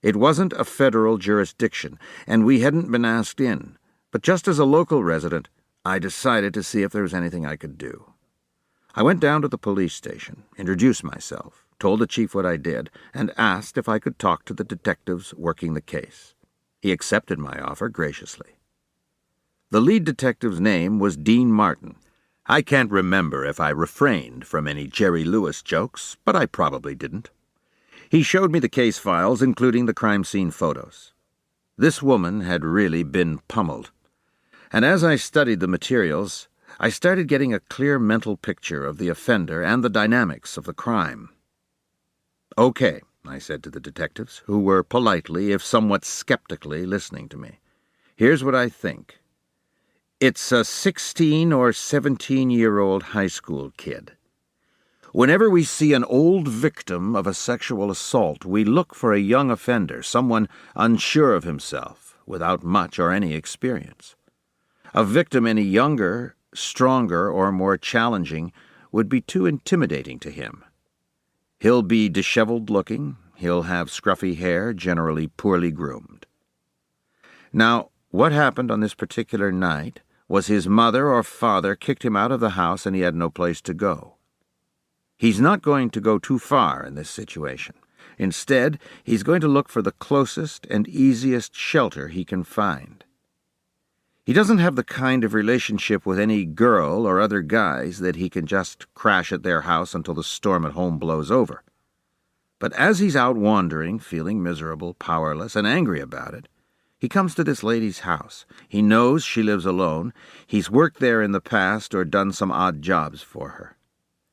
It wasn't a federal jurisdiction, and we hadn't been asked in, but just as a local resident, I decided to see if there was anything I could do. I went down to the police station, introduced myself, told the chief what I did, and asked if I could talk to the detectives working the case. He accepted my offer graciously. The lead detective's name was Dean Martin. I can't remember if I refrained from any Jerry Lewis jokes, but I probably didn't. He showed me the case files, including the crime scene photos. This woman had really been pummeled. And as I studied the materials, I started getting a clear mental picture of the offender and the dynamics of the crime. "Okay," I said to the detectives, who were politely, if somewhat skeptically, listening to me. "Here's what I think. It's a 16 or 17-year-old high school kid. Whenever we see an old victim of a sexual assault, we look for a young offender, someone unsure of himself, without much or any experience. A victim any younger, stronger, or more challenging would be too intimidating to him. He'll be disheveled-looking, he'll have scruffy hair, generally poorly groomed. Now, what happened on this particular night was his mother or father kicked him out of the house and he had no place to go. He's not going to go too far in this situation. Instead, he's going to look for the closest and easiest shelter he can find. He doesn't have the kind of relationship with any girl or other guys that he can just crash at their house until the storm at home blows over. But as he's out wandering, feeling miserable, powerless, and angry about it, he comes to this lady's house. He knows she lives alone. He's worked there in the past or done some odd jobs for her.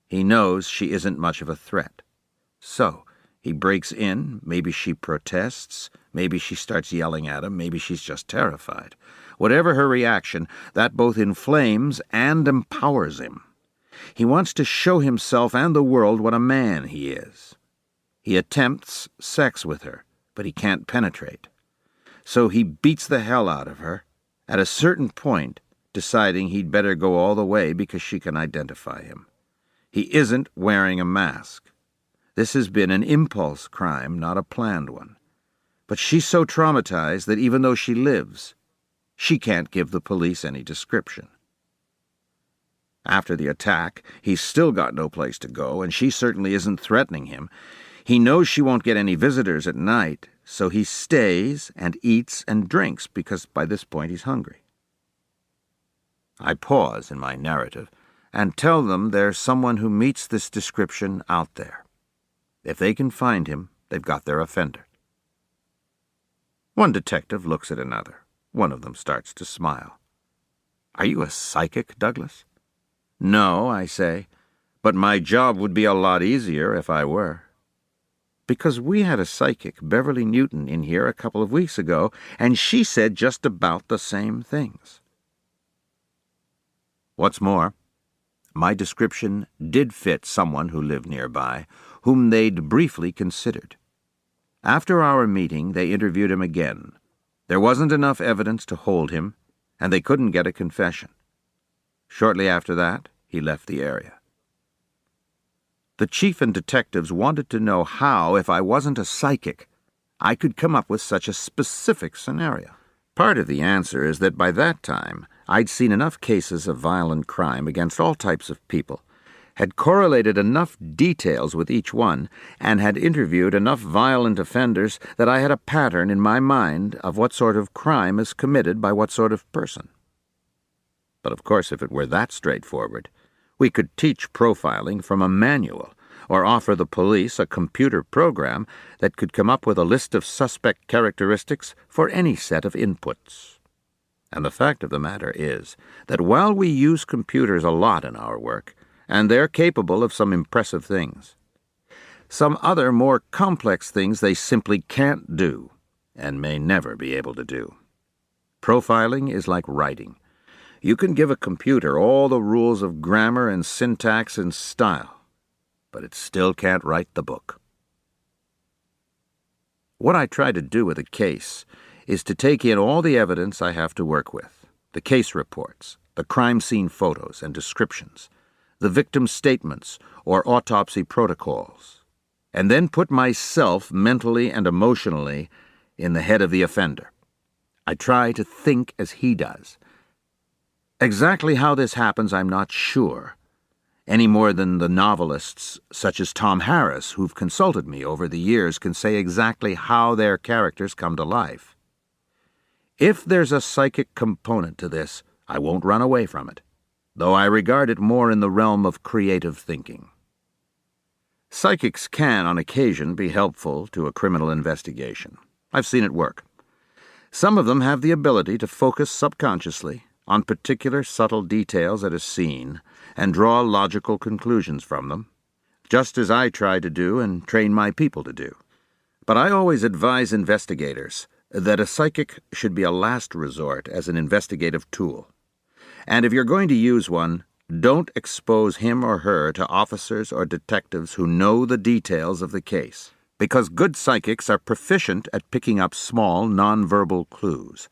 He knows she isn't much of a threat. So he breaks in. Maybe she protests. Maybe she starts yelling at him. Maybe she's just terrified. Whatever her reaction, that both inflames and empowers him. He wants to show himself and the world what a man he is. He attempts sex with her, but he can't penetrate. So he beats the hell out of her, at a certain point deciding he'd better go all the way because she can identify him. He isn't wearing a mask. This has been an impulse crime, not a planned one. But she's so traumatized that even though she lives, she can't give the police any description. After the attack, he's still got no place to go, and she certainly isn't threatening him. He knows she won't get any visitors at night, so he stays and eats and drinks because by this point he's hungry. I pause in my narrative and tell them there's someone who meets this description out there. If they can find him, they've got their offender. One detective looks at another. One of them starts to smile. "Are you a psychic, Douglas?" "No," I say, "but my job would be a lot easier if I were." Because we had a psychic, Beverly Newton, in here a couple of weeks ago, and she said just about the same things. What's more, my description did fit someone who lived nearby, whom they'd briefly considered. After our meeting, they interviewed him again. There wasn't enough evidence to hold him, and they couldn't get a confession. Shortly after that, he left the area. The chief and detectives wanted to know how, if I wasn't a psychic, I could come up with such a specific scenario. Part of the answer is that by that time, I'd seen enough cases of violent crime against all types of people, had correlated enough details with each one, and had interviewed enough violent offenders that I had a pattern in my mind of what sort of crime is committed by what sort of person. But of course, if it were that straightforward, we could teach profiling from a manual or offer the police a computer program that could come up with a list of suspect characteristics for any set of inputs. And the fact of the matter is that while we use computers a lot in our work, and they're capable of some impressive things, some other more complex things they simply can't do and may never be able to do. Profiling is like writing. You can give a computer all the rules of grammar and syntax and style, but it still can't write the book. What I try to do with a case is to take in all the evidence I have to work with, the case reports, the crime scene photos and descriptions, the victim statements or autopsy protocols, and then put myself mentally and emotionally in the head of the offender. I try to think as he does. Exactly how this happens, I'm not sure, any more than the novelists such as Tom Harris, who've consulted me over the years, can say exactly how their characters come to life. If there's a psychic component to this, I won't run away from it, though I regard it more in the realm of creative thinking. Psychics can, on occasion, be helpful to a criminal investigation. I've seen it work. Some of them have the ability to focus subconsciously on particular subtle details at a scene and draw logical conclusions from them, just as I try to do and train my people to do. But I always advise investigators that a psychic should be a last resort as an investigative tool. And if you're going to use one, don't expose him or her to officers or detectives who know the details of the case, because good psychics are proficient at picking up small, nonverbal clues,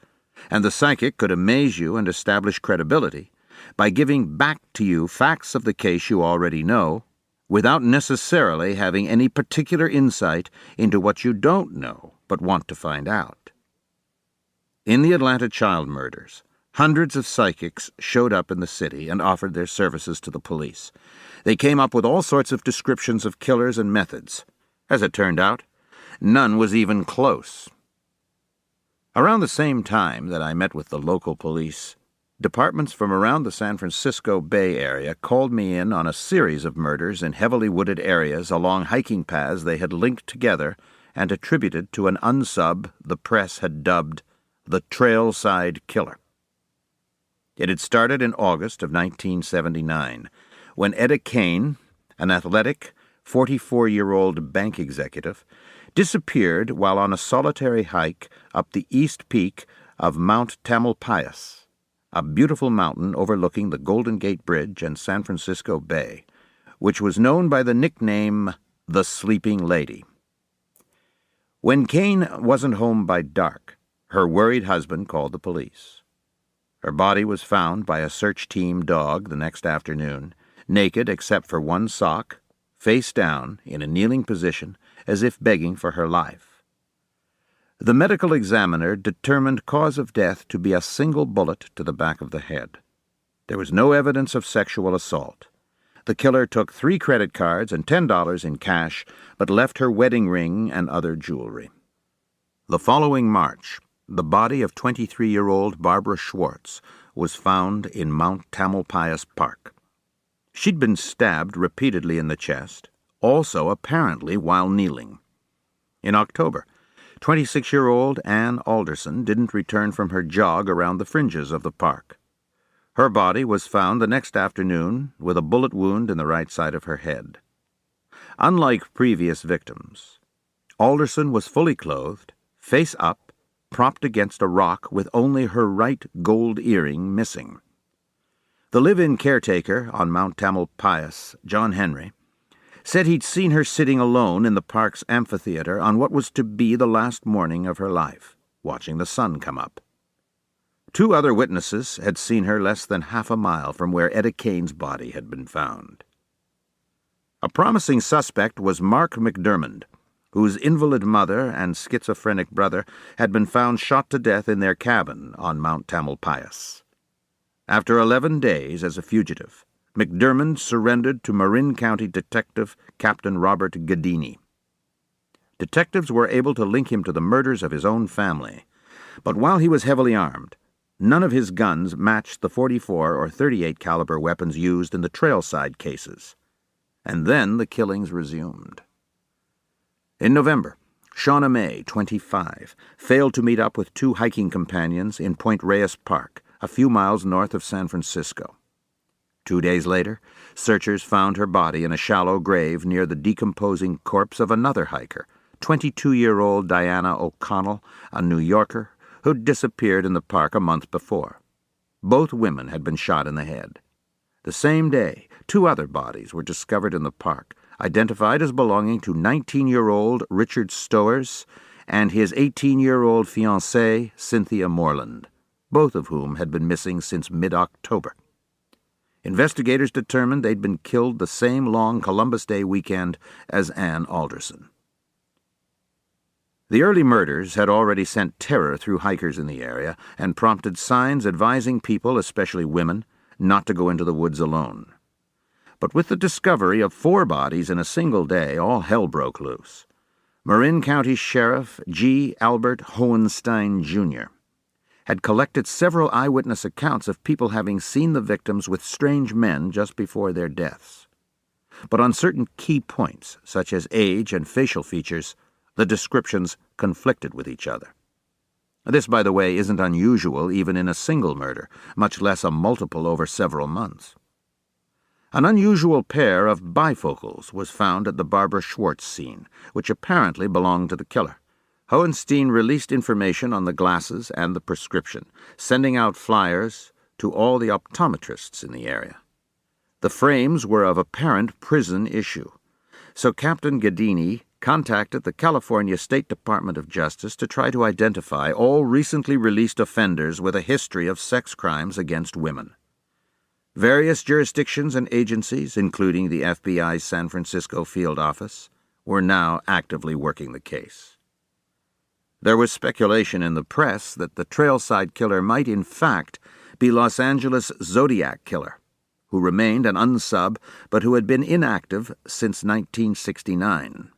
and the psychic could amaze you and establish credibility by giving back to you facts of the case you already know, without necessarily having any particular insight into what you don't know but want to find out. In the Atlanta child murders, hundreds of psychics showed up in the city and offered their services to the police. They came up with all sorts of descriptions of killers and methods. As it turned out, none was even close. Around the same time that I met with the local police, departments from around the San Francisco Bay Area called me in on a series of murders in heavily wooded areas along hiking paths they had linked together and attributed to an unsub the press had dubbed the Trailside Killer. It had started in August of 1979, when Etta Kane, an athletic, 44-year-old bank executive, disappeared while on a solitary hike up the east peak of Mount Tamalpais, a beautiful mountain overlooking the Golden Gate Bridge and San Francisco Bay, which was known by the nickname the Sleeping Lady. When Kane wasn't home by dark, her worried husband called the police. Her body was found by a search team dog the next afternoon, naked except for one sock, face down in a kneeling position as if begging for her life. The medical examiner determined cause of death to be a single bullet to the back of the head. There was no evidence of sexual assault. The killer took 3 credit cards and $10 in cash, but left her wedding ring and other jewelry. The following March, the body of 23-year-old Barbara Schwartz was found in Mount Tamalpais Park. She'd been stabbed repeatedly in the chest, also apparently while kneeling. In October, 26-year-old Ann Alderson didn't return from her jog around the fringes of the park. Her body was found the next afternoon with a bullet wound in the right side of her head. Unlike previous victims, Alderson was fully clothed, face up, propped against a rock with only her right gold earring missing. The live-in caretaker on Mount Tamalpais, John Henry, said he'd seen her sitting alone in the park's amphitheater on what was to be the last morning of her life, watching the sun come up. 2 other witnesses had seen her less than half a mile from where Etta Kane's body had been found. A promising suspect was Mark McDermott, whose invalid mother and schizophrenic brother had been found shot to death in their cabin on Mount Tamalpais. After 11 days as a fugitive, McDermott surrendered to Marin County Detective Captain Robert Gadini. Detectives were able to link him to the murders of his own family, but while he was heavily armed, none of his guns matched the .44 or .38 caliber weapons used in the trailside cases. And then the killings resumed. In November, Shauna May, 25, failed to meet up with 2 hiking companions in Point Reyes Park, a few miles north of San Francisco. 2 days later, searchers found her body in a shallow grave near the decomposing corpse of another hiker, 22-year-old Diana O'Connell, a New Yorker, who'd disappeared in the park a month before. Both women had been shot in the head. The same day, 2 other bodies were discovered in the park, identified as belonging to 19-year-old Richard Stowers and his 18-year-old fiancée, Cynthia Moreland, both of whom had been missing since mid-October. Investigators determined they'd been killed the same long Columbus Day weekend as Ann Alderson. The early murders had already sent terror through hikers in the area and prompted signs advising people, especially women, not to go into the woods alone. But with the discovery of 4 bodies in a single day, all hell broke loose. Marin County Sheriff G. Albert Hohenstein, Jr. had collected several eyewitness accounts of people having seen the victims with strange men just before their deaths. But on certain key points, such as age and facial features, the descriptions conflicted with each other. This, by the way, isn't unusual even in a single murder, much less a multiple over several months. An unusual pair of bifocals was found at the Barbara Schwartz scene, which apparently belonged to the killer. Hohenstein released information on the glasses and the prescription, sending out flyers to all the optometrists in the area. The frames were of apparent prison issue, so Captain Gadini contacted the California State Department of Justice to try to identify all recently released offenders with a history of sex crimes against women. Various jurisdictions and agencies, including the FBI's San Francisco field office, were now actively working the case. There was speculation in the press that the trailside killer might in fact be Los Angeles Zodiac Killer, who remained an unsub but who had been inactive since 1969.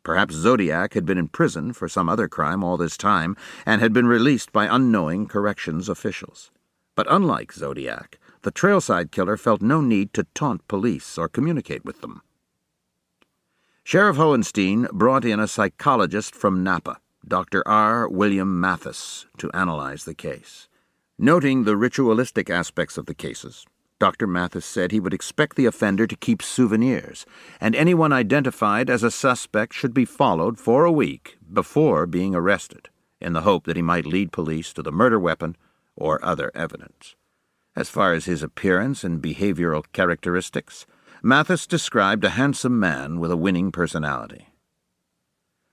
Perhaps Zodiac had been in prison for some other crime all this time and had been released by unknowing corrections officials. But unlike Zodiac, the trailside killer felt no need to taunt police or communicate with them. Sheriff Hohenstein brought in a psychologist from Napa, Dr. R. William Mathis, to analyze the case. Noting the ritualistic aspects of the cases, Dr. Mathis said he would expect the offender to keep souvenirs, and anyone identified as a suspect should be followed for a week before being arrested, in the hope that he might lead police to the murder weapon or other evidence. As far as his appearance and behavioral characteristics, Mathis described a handsome man with a winning personality.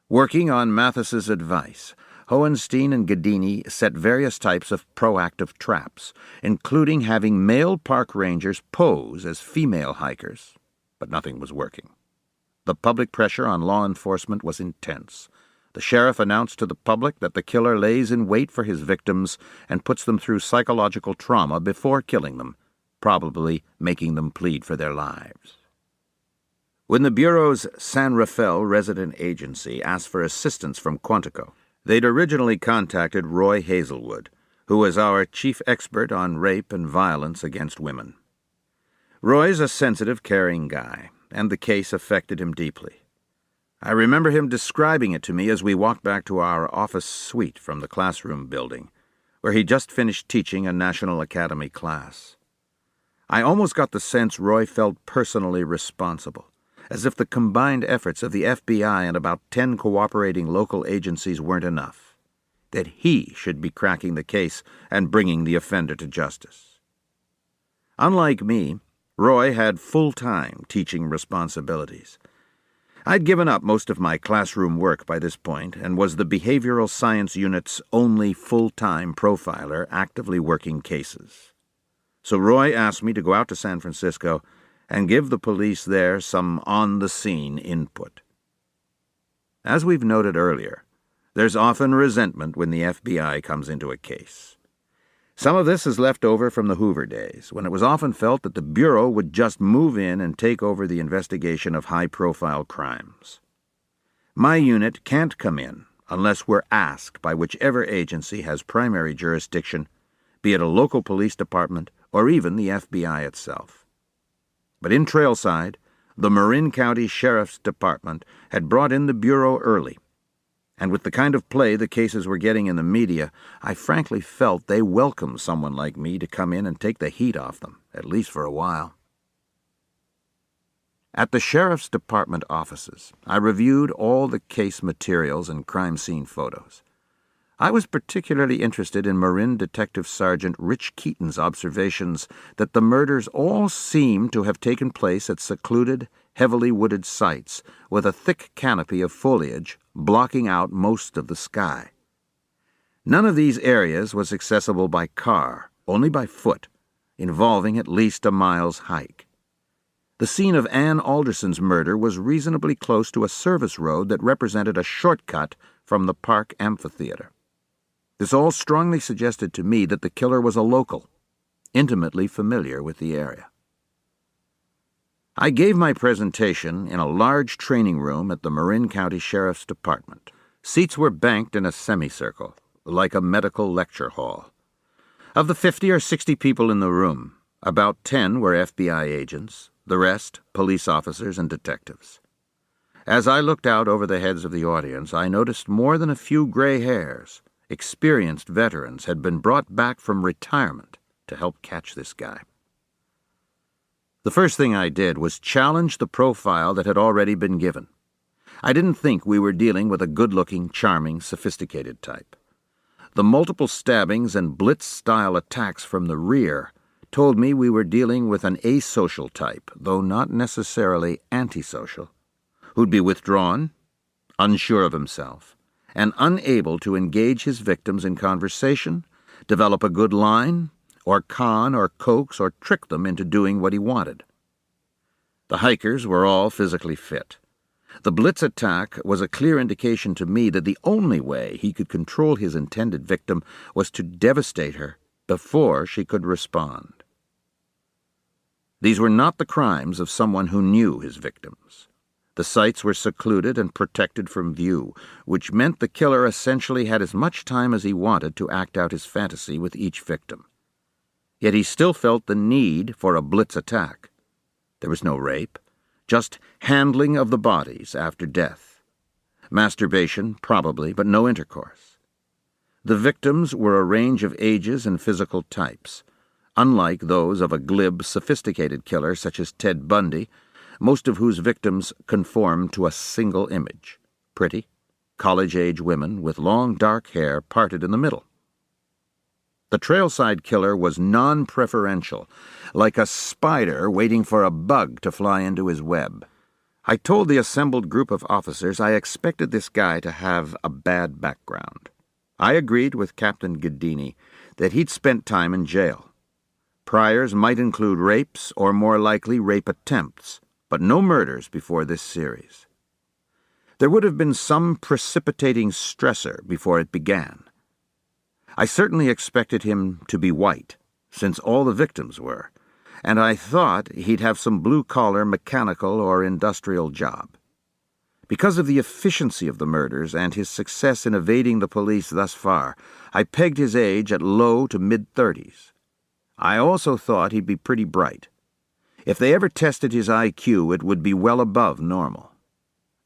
Working on Mathis's advice, Hohenstein and Gadini set various types of proactive traps, including having male park rangers pose as female hikers, but nothing was working. The public pressure on law enforcement was intense. The sheriff announced to the public that the killer lays in wait for his victims and puts them through psychological trauma before killing them, probably making them plead for their lives. When the Bureau's San Rafael resident agency asked for assistance from Quantico, they'd originally contacted Roy Hazelwood, who was our chief expert on rape and violence against women. Roy's a sensitive, caring guy, and the case affected him deeply. I remember him describing it to me as we walked back to our office suite from the classroom building, where he'd just finished teaching a National Academy class. I almost got the sense Roy felt personally responsible, as if the combined efforts of the FBI and about 10 cooperating local agencies weren't enough, that he should be cracking the case and bringing the offender to justice. Unlike me, Roy had full-time teaching responsibilities. I'd given up most of my classroom work by this point and was the behavioral science unit's only full-time profiler actively working cases. So Roy asked me to go out to San Francisco and give the police there some on-the-scene input. As we've noted earlier, there's often resentment when the FBI comes into a case. Some of this is left over from the Hoover days, when it was often felt that the Bureau would just move in and take over the investigation of high-profile crimes. My unit can't come in unless we're asked by whichever agency has primary jurisdiction, be it a local police department or even the FBI itself. But in Trailside, the Marin County Sheriff's Department had brought in the Bureau early, and with the kind of play the cases were getting in the media, I frankly felt they welcomed someone like me to come in and take the heat off them, at least for a while. At the Sheriff's Department offices, I reviewed all the case materials and crime scene photos. I was particularly interested in Marin Detective Sergeant Rich Keaton's observations that the murders all seemed to have taken place at secluded, heavily wooded sites with a thick canopy of foliage blocking out most of the sky. None of these areas was accessible by car, only by foot, involving at least a mile's hike. The scene of Ann Alderson's murder was reasonably close to a service road that represented a shortcut from the park amphitheater. This all strongly suggested to me that the killer was a local, intimately familiar with the area. I gave my presentation in a large training room at the Marin County Sheriff's Department. Seats were banked in a semicircle, like a medical lecture hall. Of the 50 or 60 people in the room, about 10 were FBI agents, the rest police officers and detectives. As I looked out over the heads of the audience, I noticed more than a few gray hairs. Experienced veterans had been brought back from retirement to help catch this guy. The first thing I did was challenge the profile that had already been given. I didn't think we were dealing with a good-looking, charming, sophisticated type. The multiple stabbings and blitz-style attacks from the rear told me we were dealing with an asocial type, though not necessarily antisocial, who'd be withdrawn, unsure of himself, and unable to engage his victims in conversation, develop a good line, or con or coax or trick them into doing what he wanted. The hikers were all physically fit. The blitz attack was a clear indication to me that the only way he could control his intended victim was to devastate her before she could respond. These were not the crimes of someone who knew his victims. The sites were secluded and protected from view, which meant the killer essentially had as much time as he wanted to act out his fantasy with each victim. Yet he still felt the need for a blitz attack. There was no rape, just handling of the bodies after death. Masturbation, probably, but no intercourse. The victims were a range of ages and physical types. Unlike those of a glib, sophisticated killer such as Ted Bundy, most of whose victims conformed to a single image: pretty, college-age women with long dark hair parted in the middle. The trailside killer was non-preferential, like a spider waiting for a bug to fly into his web. I told the assembled group of officers I expected this guy to have a bad background. I agreed with Captain Gaddini that he'd spent time in jail. Priors might include rapes or more likely rape attempts, but no murders before this series. There would have been some precipitating stressor before it began. I certainly expected him to be white, since all the victims were, and I thought he'd have some blue-collar mechanical or industrial job. Because of the efficiency of the murders and his success in evading the police thus far, I pegged his age at low to mid-30s. I also thought he'd be pretty bright. If they ever tested his IQ, it would be well above normal.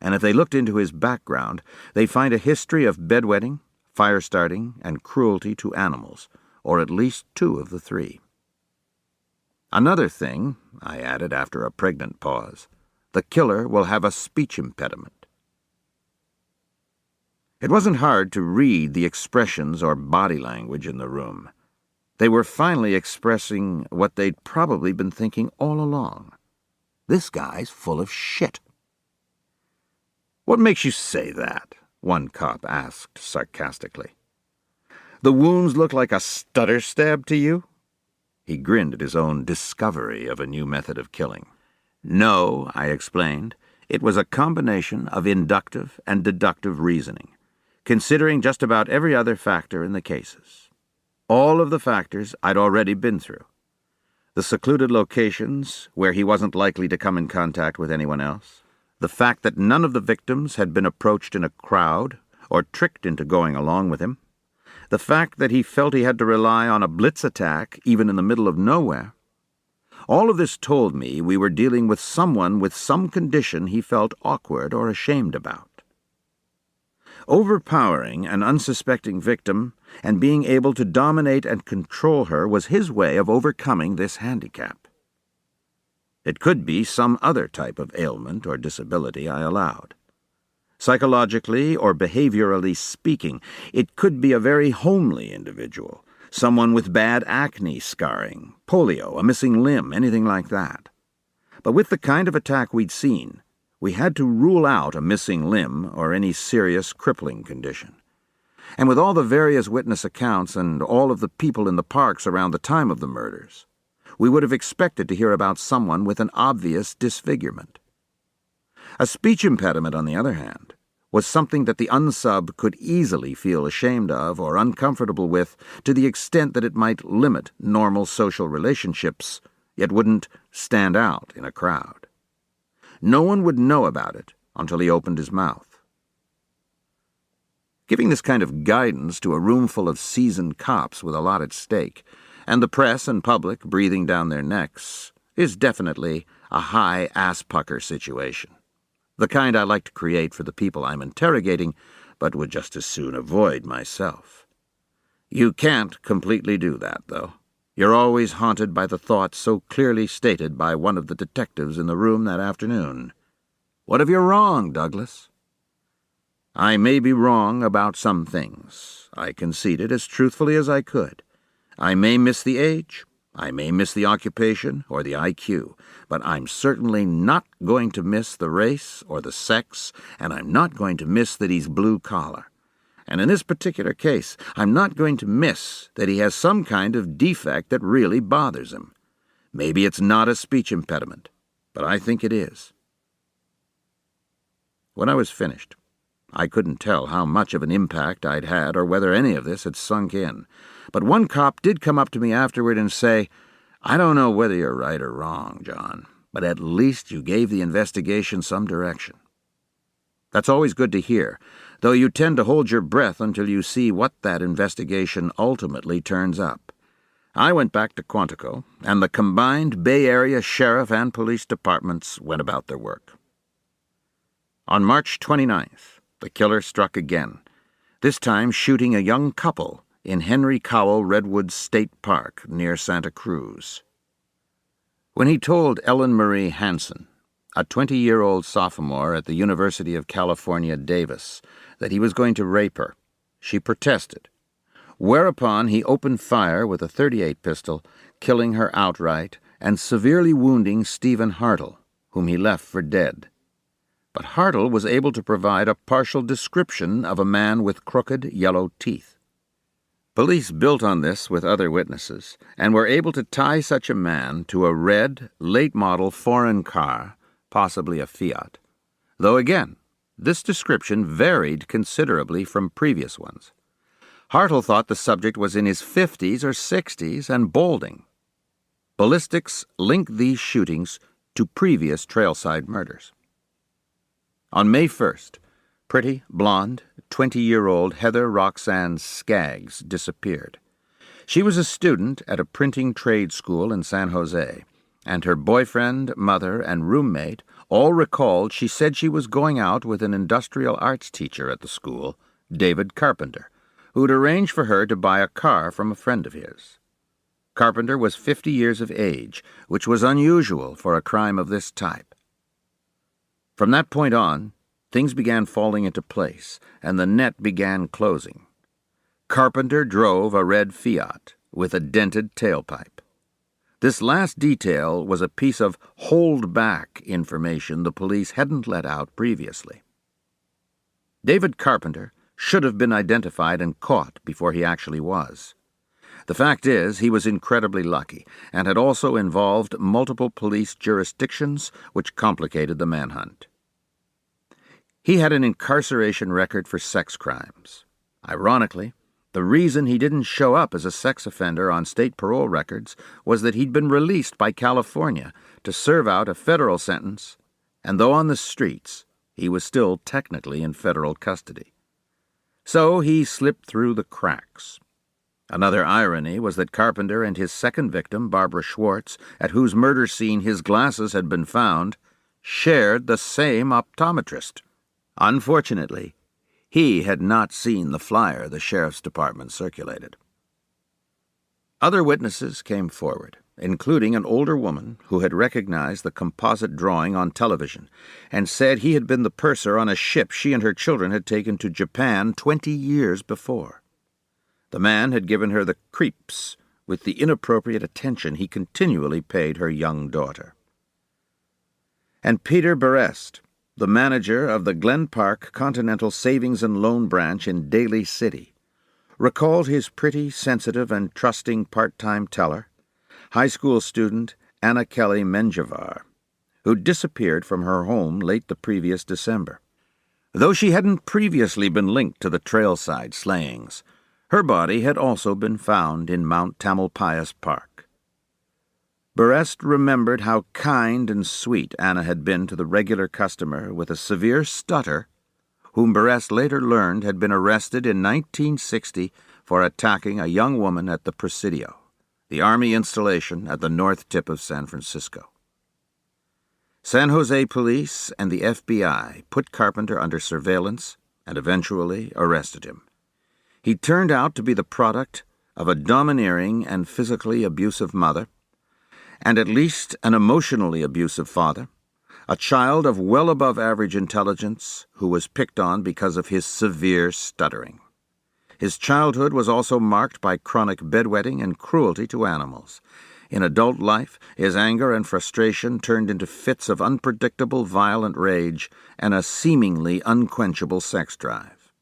And if they looked into his background, they'd find a history of bedwetting, fire-starting, and cruelty to animals, or at least 2 of the 3. Another thing, I added after a pregnant pause, the killer will have a speech impediment. It wasn't hard to read the expressions or body language in the room. They were finally expressing what they'd probably been thinking all along. This guy's full of shit. "What makes you say that?" one cop asked sarcastically. "The wounds look like a stutter stab to you?" He grinned at his own discovery of a new method of killing. "No," I explained. "It was a combination of inductive and deductive reasoning, considering just about every other factor in the cases. All of the factors I'd already been through. The secluded locations where he wasn't likely to come in contact with anyone else, the fact that none of the victims had been approached in a crowd or tricked into going along with him, the fact that he felt he had to rely on a blitz attack even in the middle of nowhere. All of this told me we were dealing with someone with some condition he felt awkward or ashamed about. Overpowering an unsuspecting victim and being able to dominate and control her was his way of overcoming this handicap. It could be some other type of ailment or disability I allowed. Psychologically or behaviorally speaking, it could be a very homely individual, someone with bad acne scarring, polio, a missing limb, anything like that. But with the kind of attack we'd seen, we had to rule out a missing limb or any serious crippling condition. And with all the various witness accounts and all of the people in the parks around the time of the murders, we would have expected to hear about someone with an obvious disfigurement. A speech impediment, on the other hand, was something that the unsub could easily feel ashamed of or uncomfortable with to the extent that it might limit normal social relationships, yet wouldn't stand out in a crowd. No one would know about it until he opened his mouth. Giving this kind of guidance to a room full of seasoned cops with a lot at stake, and the press and public breathing down their necks, is definitely a high ass-pucker situation. The kind I like to create for the people I'm interrogating, but would just as soon avoid myself. You can't completely do that, though. You're always haunted by the thought so clearly stated by one of the detectives in the room that afternoon. "What if you're wrong, Douglas?" I may be wrong about some things. I conceded as truthfully as I could. I may miss the age, I may miss the occupation or the IQ, but I'm certainly not going to miss the race or the sex, and I'm not going to miss that he's blue-collar. And in this particular case, I'm not going to miss that he has some kind of defect that really bothers him. Maybe it's not a speech impediment, but I think it is. When I was finished, I couldn't tell how much of an impact I'd had or whether any of this had sunk in. But one cop did come up to me afterward and say, "I don't know whether you're right or wrong, John, but at least you gave the investigation some direction." That's always good to hear, though you tend to hold your breath until you see what that investigation ultimately turns up. I went back to Quantico, and the combined Bay Area Sheriff and Police Departments went about their work. On March 29th, the killer struck again, this time shooting a young couple in Henry Cowell Redwood State Park near Santa Cruz. When he told Ellen Marie Hansen, a 20-year-old sophomore at the University of California, Davis, that he was going to rape her, she protested. whereupon he opened fire with a .38 pistol, killing her outright and severely wounding Stephen Hartle, whom he left for dead. But Hartle was able to provide a partial description of a man with crooked yellow teeth. Police built on this with other witnesses and were able to tie such a man to a red, late-model foreign car, possibly a Fiat, though again, this description varied considerably from previous ones. Hartle thought the subject was in his 50s or 60s and balding. Ballistics linked these shootings to previous trailside murders. On May 1st, pretty, blonde, 20-year-old Heather Roxanne Skaggs disappeared. She was a student at a printing trade school in San Jose, and her boyfriend, mother, and roommate all recalled she said she was going out with an industrial arts teacher at the school, David Carpenter, who'd arranged for her to buy a car from a friend of his. Carpenter was 50 years of age, which was unusual for a crime of this type. From that point on, things began falling into place, and the net began closing. Carpenter drove a red Fiat with a dented tailpipe. This last detail was a piece of hold-back information the police hadn't let out previously. David Carpenter should have been identified and caught before he actually was. The fact is, he was incredibly lucky and had also involved multiple police jurisdictions, which complicated the manhunt. He had an incarceration record for sex crimes. Ironically, the reason he didn't show up as a sex offender on state parole records was that he'd been released by California to serve out a federal sentence, and though on the streets, he was still technically in federal custody. So he slipped through the cracks. Another irony was that Carpenter and his second victim, Barbara Schwartz, at whose murder scene his glasses had been found, shared the same optometrist. Unfortunately, he had not seen the flyer the sheriff's department circulated. Other witnesses came forward, including an older woman who had recognized the composite drawing on television and said he had been the purser on a ship she and her children had taken to Japan 20 years before. The man had given her the creeps with the inappropriate attention he continually paid her young daughter. And Peter Berest, the manager of the Glen Park Continental Savings and Loan Branch in Daly City, recalled his pretty, sensitive, and trusting part-time teller, high school student Anna Kelly Menjivar, who disappeared from her home late the previous December. Though she hadn't previously been linked to the trailside slayings, her body had also been found in Mount Tamalpais Park. Berest remembered how kind and sweet Anna had been to the regular customer with a severe stutter, whom Berest later learned had been arrested in 1960 for attacking a young woman at the Presidio, the Army installation at the north tip of San Francisco. San Jose police and the FBI put Carpenter under surveillance and eventually arrested him. He turned out to be the product of a domineering and physically abusive mother, and at least an emotionally abusive father, a child of well above average intelligence who was picked on because of his severe stuttering. His childhood was also marked by chronic bedwetting and cruelty to animals. In adult life, his anger and frustration turned into fits of unpredictable violent rage and a seemingly unquenchable sex drive.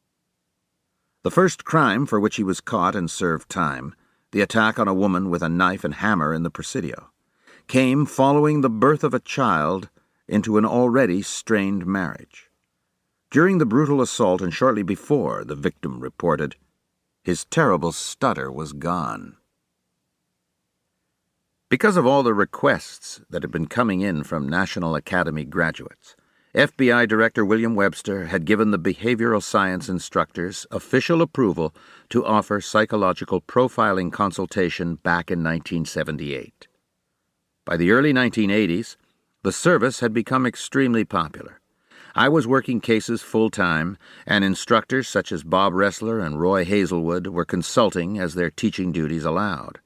The first crime for which he was caught and served time, the attack on a woman with a knife and hammer in the Presidio, came following the birth of a child into an already strained marriage. During the brutal assault and shortly before, the victim reported, his terrible stutter was gone. Because of all the requests that had been coming in from National Academy graduates, FBI Director William Webster had given the behavioral science instructors official approval to offer psychological profiling consultation back in 1978. By the early 1980s, the service had become extremely popular. I was working cases full-time, and instructors such as Bob Ressler and Roy Hazelwood were consulting as their teaching duties allowed.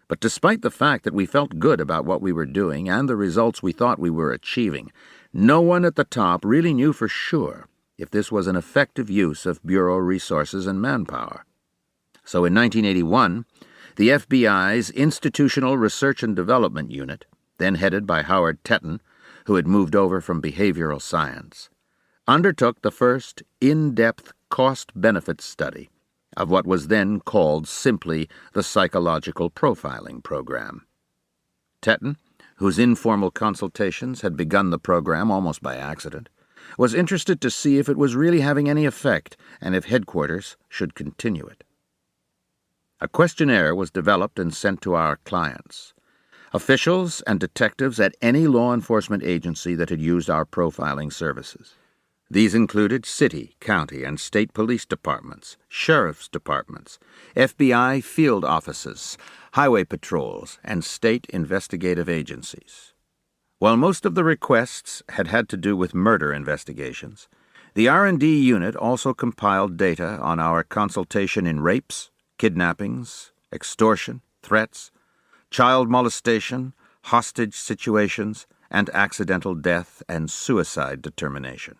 But despite the fact that we felt good about what we were doing and the results we thought we were achieving, no one at the top really knew for sure if this was an effective use of Bureau resources and manpower. So in 1981, the FBI's Institutional Research and Development Unit, then headed by Howard Tetton, who had moved over from behavioral science, undertook the first in-depth cost-benefit study of what was then called simply the Psychological Profiling Program. Tetton, whose informal consultations had begun the program almost by accident, was interested to see if it was really having any effect and if headquarters should continue it. A questionnaire was developed and sent to our clients, officials and detectives at any law enforcement agency that had used our profiling services. These included city, county, and state police departments, sheriff's departments, FBI field offices, highway patrols, and state investigative agencies. While most of the requests had to do with murder investigations, the R&D unit also compiled data on our consultation in rapes, kidnappings, extortion, threats, child molestation, hostage situations, and accidental death and suicide determination.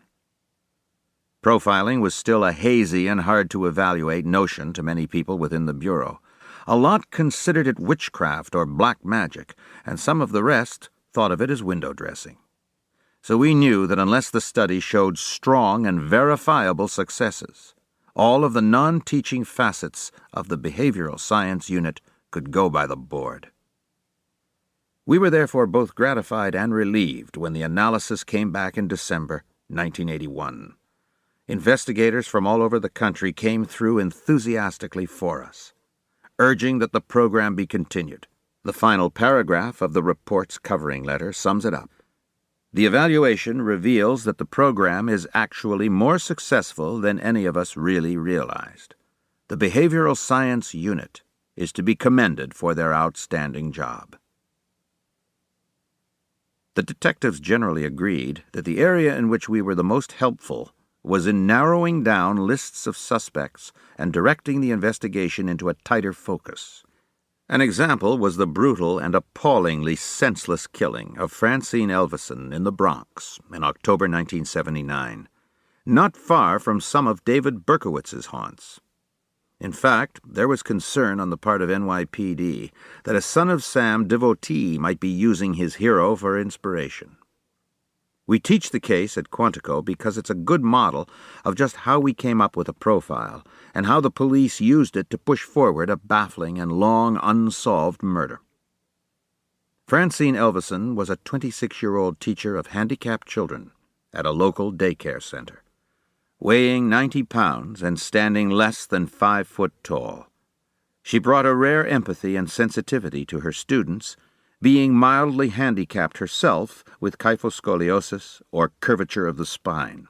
Profiling was still a hazy and hard-to-evaluate notion to many people within the Bureau. A lot considered it witchcraft or black magic, and some of the rest thought of it as window dressing. So we knew that unless the study showed strong and verifiable successes, all of the non-teaching facets of the behavioral science unit could go by the board. We were therefore both gratified and relieved when the analysis came back in December 1981. Investigators from all over the country came through enthusiastically for us, urging that the program be continued. The final paragraph of the report's covering letter sums it up. The evaluation reveals that the program is actually more successful than any of us really realized. The Behavioral Science Unit is to be commended for their outstanding job. The detectives generally agreed that the area in which we were the most helpful was in narrowing down lists of suspects and directing the investigation into a tighter focus. An example was the brutal and appallingly senseless killing of Francine Elvison in the Bronx in October 1979, not far from some of David Berkowitz's haunts. In fact, there was concern on the part of NYPD that a Son of Sam devotee might be using his hero for inspiration. We teach the case at Quantico because it's a good model of just how we came up with a profile and how the police used it to push forward a baffling and long unsolved murder. Francine Elvison was a 26-year-old teacher of handicapped children at a local daycare center. Weighing 90 pounds and standing less than 5 foot tall, she brought a rare empathy and sensitivity to her students, being mildly handicapped herself with kyphoscoliosis or curvature of the spine.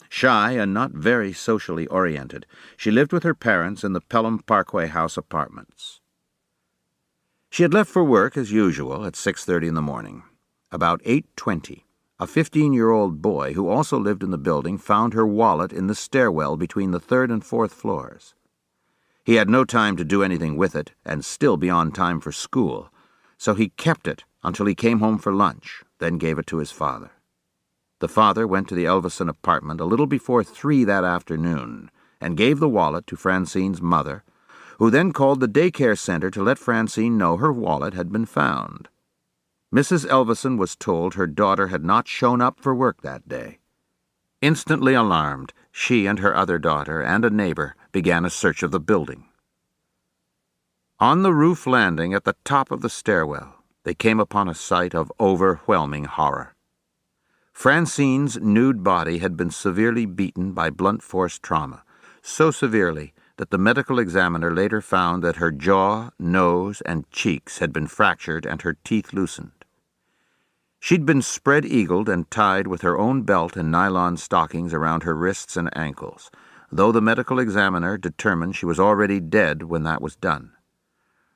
Shy and not very socially oriented, she lived with her parents in the Pelham Parkway House apartments. She had left for work as usual at 6:30 in the morning. About 8:20, a 15-year-old boy who also lived in the building found her wallet in the stairwell between the 3rd and 4th floors. He had no time to do anything with it and still be on time for school, so he kept it until he came home for lunch, then gave it to his father. The father went to the Elvison apartment a little before 3 that afternoon and gave the wallet to Francine's mother, who then called the daycare center to let Francine know her wallet had been found. Mrs. Elvison was told her daughter had not shown up for work that day. Instantly alarmed, she and her other daughter and a neighbor began a search of the building. On the roof landing at the top of the stairwell, they came upon a sight of overwhelming horror. Francine's nude body had been severely beaten by blunt force trauma, so severely that the medical examiner later found that her jaw, nose, and cheeks had been fractured and her teeth loosened. She'd been spread-eagled and tied with her own belt and nylon stockings around her wrists and ankles, though the medical examiner determined she was already dead when that was done.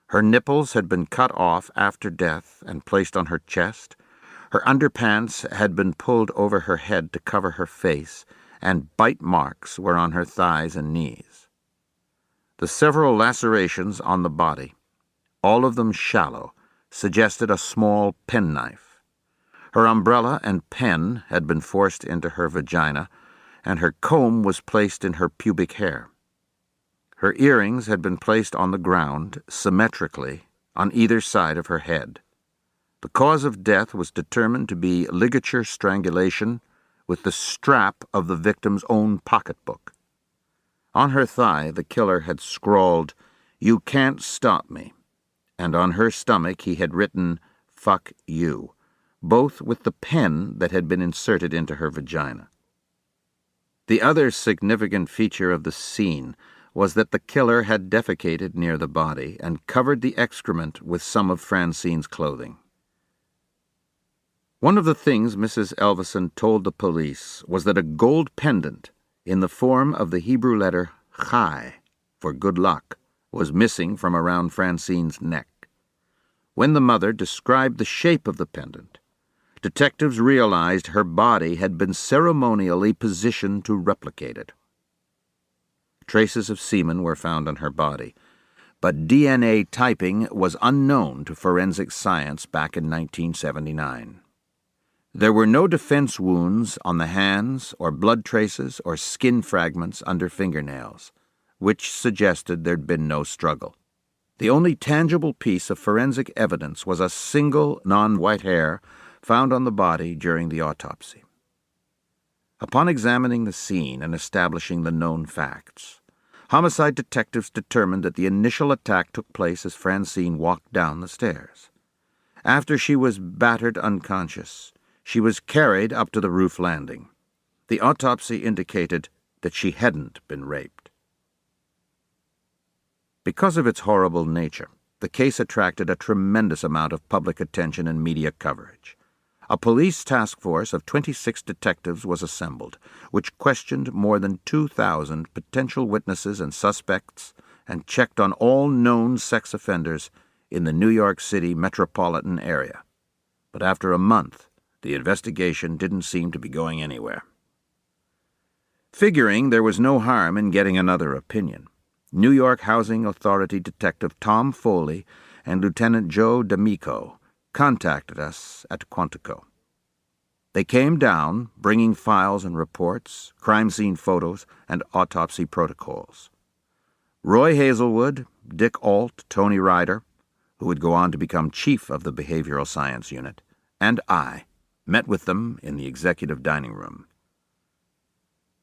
Her nipples had been cut off after death and placed on her chest. Her underpants had been pulled over her head to cover her face, and bite marks were on her thighs and knees. The several lacerations on the body, all of them shallow, suggested a small penknife. Her umbrella and pen had been forced into her vagina, and her comb was placed in her pubic hair. Her earrings had been placed on the ground, symmetrically, on either side of her head. The cause of death was determined to be ligature strangulation with the strap of the victim's own pocketbook. On her thigh, the killer had scrawled, "You can't stop me," and on her stomach he had written, "Fuck you," both with the pen that had been inserted into her vagina. The other significant feature of the scene was that the killer had defecated near the body and covered the excrement with some of Francine's clothing. One of the things Mrs. Elvison told the police was that a gold pendant in the form of the Hebrew letter Chai, for good luck, was missing from around Francine's neck. When the mother described the shape of the pendant, detectives realized her body had been ceremonially positioned to replicate it. Traces of semen were found on her body, but DNA typing was unknown to forensic science back in 1979. There were no defense wounds on the hands or blood traces or skin fragments under fingernails, which suggested there'd been no struggle. The only tangible piece of forensic evidence was a single non-white hair found on the body during the autopsy. Upon examining the scene and establishing the known facts, homicide detectives determined that the initial attack took place as Francine walked down the stairs. After she was battered unconscious, she was carried up to the roof landing. The autopsy indicated that she hadn't been raped. Because of its horrible nature, the case attracted a tremendous amount of public attention and media coverage. A police task force of 26 detectives was assembled, which questioned more than 2,000 potential witnesses and suspects and checked on all known sex offenders in the New York City metropolitan area. But after a month, the investigation didn't seem to be going anywhere. Figuring there was no harm in getting another opinion, New York Housing Authority Detective Tom Foley and Lieutenant Joe D'Amico contacted us at Quantico. They came down, bringing files and reports, crime scene photos, and autopsy protocols. Roy Hazelwood, Dick Ault, Tony Ryder, who would go on to become chief of the Behavioral Science Unit, and I met with them in the executive dining room.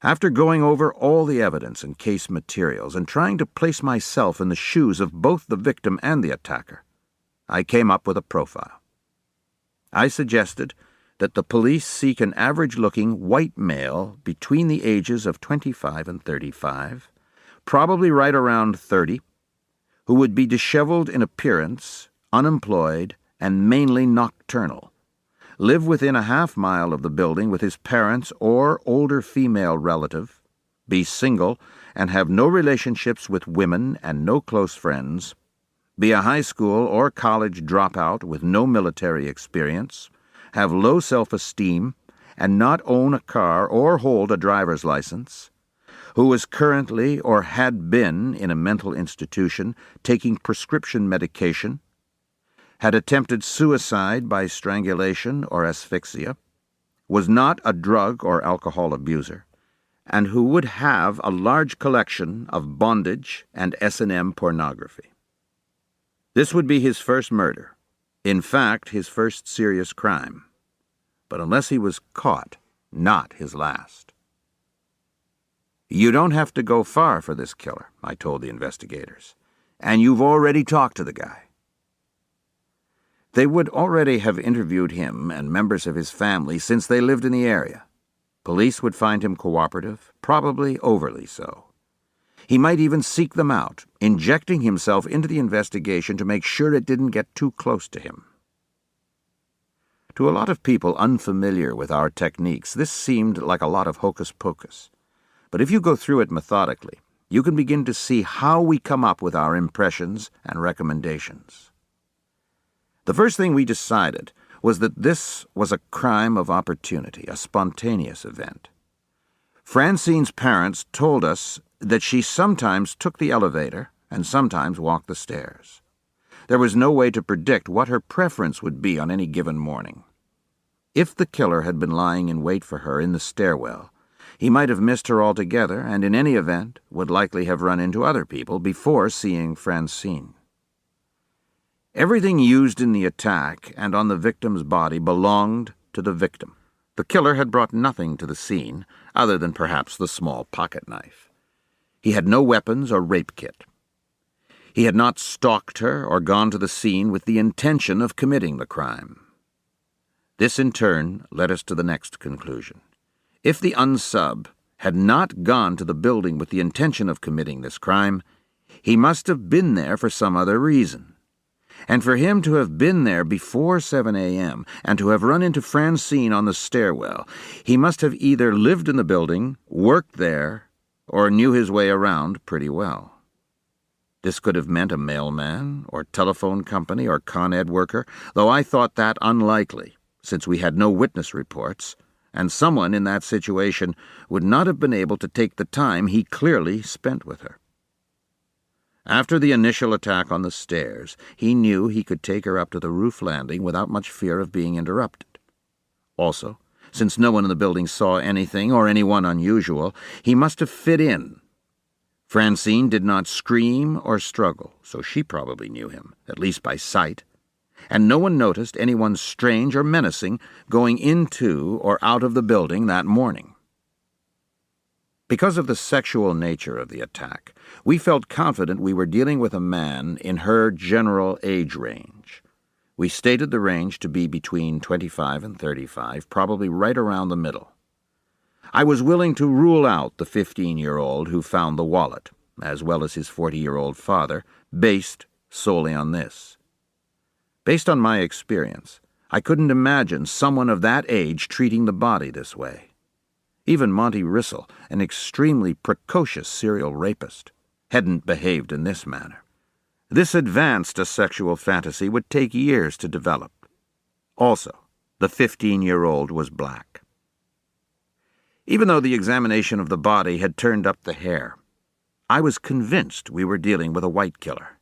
After going over all the evidence and case materials and trying to place myself in the shoes of both the victim and the attacker, I came up with a profile. I suggested that the police seek an average-looking white male between the ages of 25 and 35, probably right around 30, who would be disheveled in appearance, unemployed, and mainly nocturnal, live within a half-mile of the building with his parents or older female relative, be single and have no relationships with women and no close friends, be a high school or college dropout with no military experience, have low self-esteem, and not own a car or hold a driver's license, who is currently or had been in a mental institution taking prescription medication, had attempted suicide by strangulation or asphyxia, was not a drug or alcohol abuser, and who would have a large collection of bondage and S&M pornography. This would be his first murder, in fact, his first serious crime, but unless he was caught, not his last. You don't have to go far for this killer, I told the investigators, and you've already talked to the guy. They would already have interviewed him and members of his family since they lived in the area. Police would find him cooperative, probably overly so. He might even seek them out, injecting himself into the investigation to make sure it didn't get too close to him. To a lot of people unfamiliar with our techniques, this seemed like a lot of hocus-pocus. But if you go through it methodically, you can begin to see how we come up with our impressions and recommendations. The first thing we decided was that this was a crime of opportunity, a spontaneous event. Francine's parents told us that she sometimes took the elevator and sometimes walked the stairs. There was no way to predict what her preference would be on any given morning. If the killer had been lying in wait for her in the stairwell, He might have missed her altogether, and in any event would likely have run into other people before seeing Francine. Everything used in the attack and on the victim's body belonged to the victim. The killer had brought nothing to the scene, other than perhaps the small pocket knife. He had no weapons or rape kit. He had not stalked her or gone to the scene with the intention of committing the crime. This, in turn, led us to the next conclusion. If the unsub had not gone to the building with the intention of committing this crime, he must have been there for some other reason. And for him to have been there before 7 a.m. and to have run into Francine on the stairwell, he must have either lived in the building, worked there, or knew his way around pretty well. This could have meant a mailman, or telephone company, or Con Ed worker, though I thought that unlikely, since we had no witness reports, and someone in that situation would not have been able to take the time he clearly spent with her. After the initial attack on the stairs, he knew he could take her up to the roof landing without much fear of being interrupted. Also, since no one in the building saw anything or anyone unusual, he must have fit in. Francine did not scream or struggle, so she probably knew him, at least by sight, and no one noticed anyone strange or menacing going into or out of the building that morning. Because of the sexual nature of the attack, we felt confident we were dealing with a man in her general age range. We stated the range to be between 25 and 35, probably right around the middle. I was willing to rule out the 15-year-old who found the wallet, as well as his 40-year-old father, based solely on this. Based on my experience, I couldn't imagine someone of that age treating the body this way. Even Monty Rissell, an extremely precocious serial rapist, hadn't behaved in this manner. This advanced a sexual fantasy would take years to develop. Also, the 15-year-old was black. Even though the examination of the body had turned up the hair, I was convinced we were dealing with a white killer.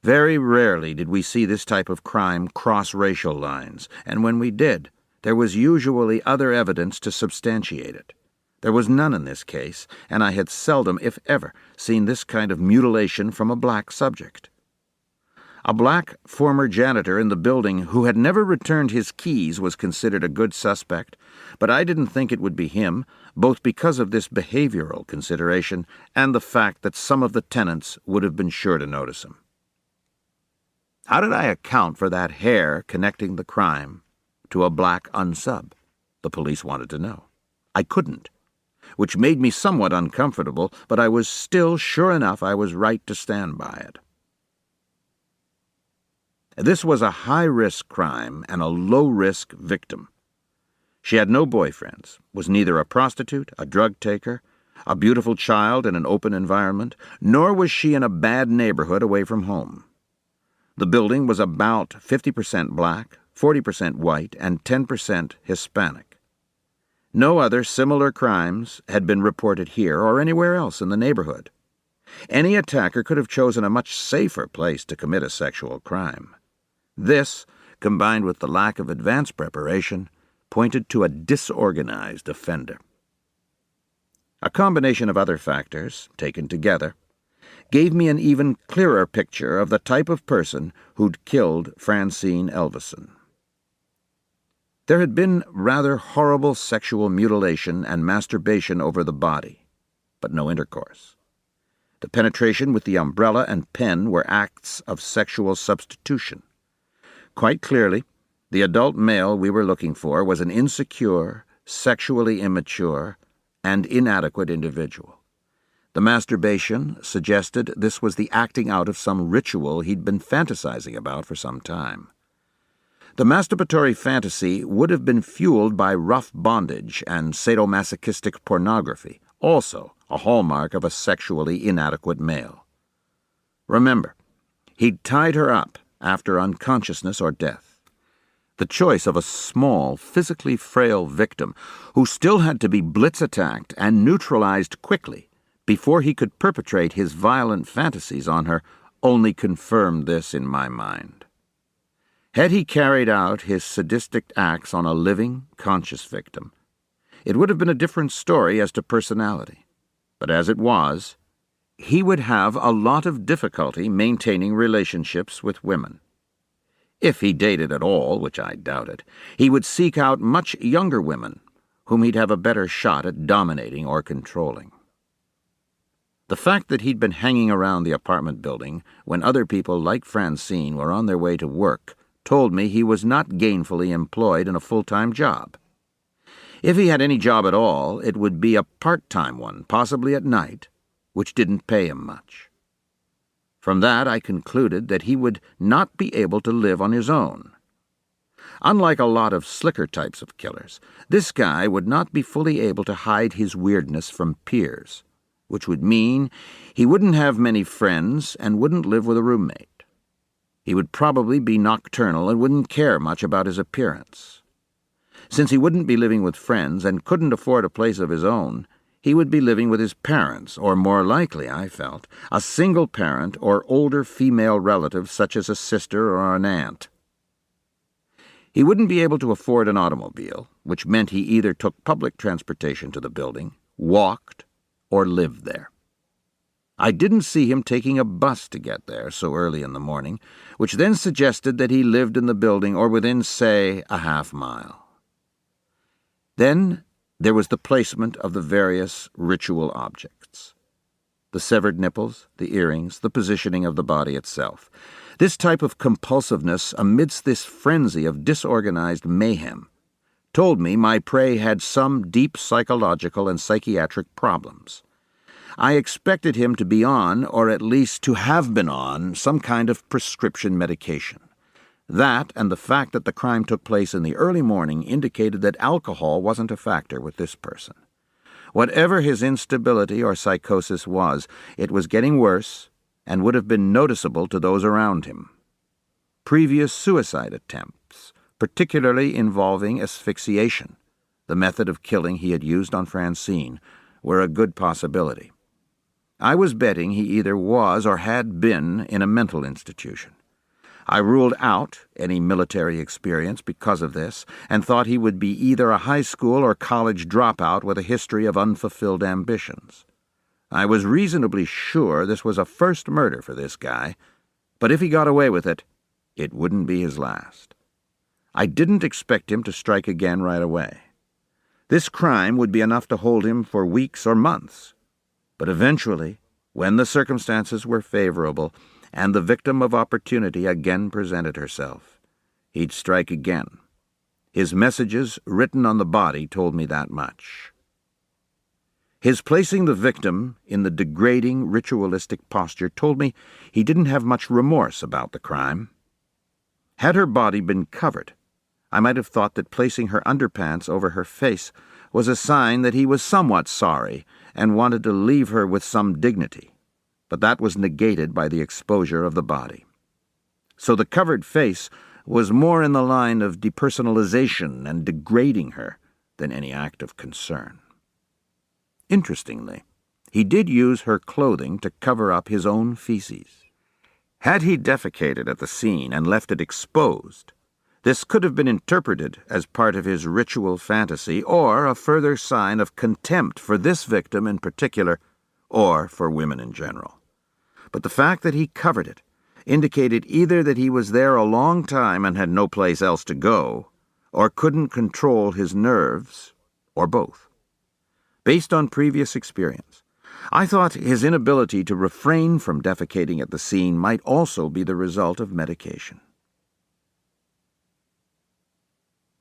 Very rarely did we see this type of crime cross racial lines, and when we did, there was usually other evidence to substantiate it. There was none in this case, and I had seldom, if ever, seen this kind of mutilation from a black subject. A black former janitor in the building who had never returned his keys was considered a good suspect, but I didn't think it would be him, both because of this behavioral consideration and the fact that some of the tenants would have been sure to notice him. How did I account for that hair connecting the crime to a black unsub? The police wanted to know. I couldn't, which made me somewhat uncomfortable, but I was still sure enough I was right to stand by it. This was a high-risk crime and a low-risk victim. She had no boyfriends, was neither a prostitute, a drug taker, a beautiful child in an open environment, nor was she in a bad neighborhood away from home. The building was about 50% black, 40% white, and 10% Hispanic. No other similar crimes had been reported here or anywhere else in the neighborhood. Any attacker could have chosen a much safer place to commit a sexual crime. This, combined with the lack of advance preparation, pointed to a disorganized offender. A combination of other factors, taken together, gave me an even clearer picture of the type of person who'd killed Francine Elvison. There had been rather horrible sexual mutilation and masturbation over the body, but no intercourse. The penetration with the umbrella and pen were acts of sexual substitution. Quite clearly, the adult male we were looking for was an insecure, sexually immature, and inadequate individual. The masturbation suggested this was the acting out of some ritual he'd been fantasizing about for some time. The masturbatory fantasy would have been fueled by rough bondage and sadomasochistic pornography, also a hallmark of a sexually inadequate male. Remember, he'd tied her up after unconsciousness or death. The choice of a small, physically frail victim who still had to be blitz-attacked and neutralized quickly before he could perpetrate his violent fantasies on her only confirmed this in my mind. Had he carried out his sadistic acts on a living, conscious victim, it would have been a different story as to personality. But as it was, he would have a lot of difficulty maintaining relationships with women. If he dated at all, which I doubt it, he would seek out much younger women, whom he'd have a better shot at dominating or controlling. The fact that he'd been hanging around the apartment building when other people like Francine were on their way to work told me he was not gainfully employed in a full-time job. If he had any job at all, it would be a part-time one, possibly at night, which didn't pay him much. From that, I concluded that he would not be able to live on his own. Unlike a lot of slicker types of killers, this guy would not be fully able to hide his weirdness from peers, which would mean he wouldn't have many friends and wouldn't live with a roommate. He would probably be nocturnal and wouldn't care much about his appearance. Since he wouldn't be living with friends and couldn't afford a place of his own, he would be living with his parents, or more likely, I felt, a single parent or older female relative such as a sister or an aunt. He wouldn't be able to afford an automobile, which meant he either took public transportation to the building, walked, or lived there. I didn't see him taking a bus to get there so early in the morning, which then suggested that he lived in the building or within, say, a half mile. Then there was the placement of the various ritual objects. The severed nipples, the earrings, the positioning of the body itself. This type of compulsiveness amidst this frenzy of disorganized mayhem told me my prey had some deep psychological and psychiatric problems. I expected him to be on, or at least to have been on, some kind of prescription medication. That, and the fact that the crime took place in the early morning, indicated that alcohol wasn't a factor with this person. Whatever his instability or psychosis was, it was getting worse and would have been noticeable to those around him. Previous suicide attempts, particularly involving asphyxiation, the method of killing he had used on Francine, were a good possibility. I was betting he either was or had been in a mental institution. I ruled out any military experience because of this, and thought he would be either a high school or college dropout with a history of unfulfilled ambitions. I was reasonably sure this was a first murder for this guy, but if he got away with it, it wouldn't be his last. I didn't expect him to strike again right away. This crime would be enough to hold him for weeks or months, but eventually, when the circumstances were favorable, and the victim of opportunity again presented herself, he'd strike again. His messages written on the body told me that much. His placing the victim in the degrading, ritualistic posture told me he didn't have much remorse about the crime. Had her body been covered, I might have thought that placing her underpants over her face was a sign that he was somewhat sorry and wanted to leave her with some dignity. But that was negated by the exposure of the body. So the covered face was more in the line of depersonalization and degrading her than any act of concern. Interestingly, he did use her clothing to cover up his own feces. Had he defecated at the scene and left it exposed, this could have been interpreted as part of his ritual fantasy or a further sign of contempt for this victim in particular, or for women in general. But the fact that he covered it indicated either that he was there a long time and had no place else to go, or couldn't control his nerves, or both. Based on previous experience, I thought his inability to refrain from defecating at the scene might also be the result of medication.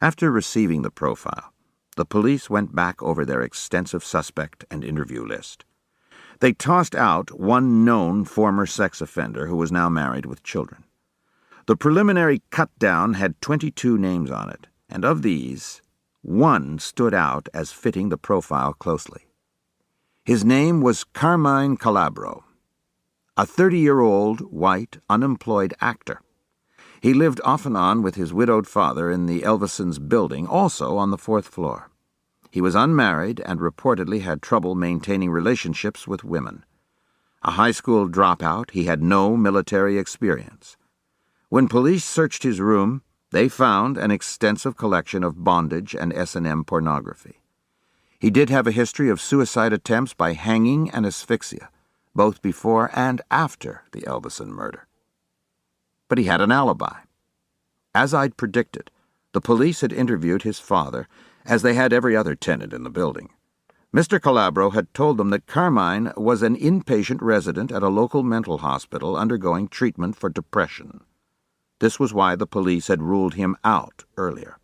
After receiving the profile, the police went back over their extensive suspect and interview list. They tossed out one known former sex offender who was now married with children. The preliminary cut-down had 22 names on it, and of these, one stood out as fitting the profile closely. His name was Carmine Calabro, a 30-year-old, white, unemployed actor. He lived off and on with his widowed father in the Elvisons building, also on the 4th floor. He was unmarried and reportedly had trouble maintaining relationships with women. A high school dropout, he had no military experience. When police searched his room, they found an extensive collection of bondage and S&M pornography. He did have a history of suicide attempts by hanging and asphyxia, both before and after the Elvison murder. But he had an alibi. As I'd predicted, the police had interviewed his father, as they had every other tenant in the building. Mr. Calabro had told them that Carmine was an inpatient resident at a local mental hospital undergoing treatment for depression. This was why the police had ruled him out earlier.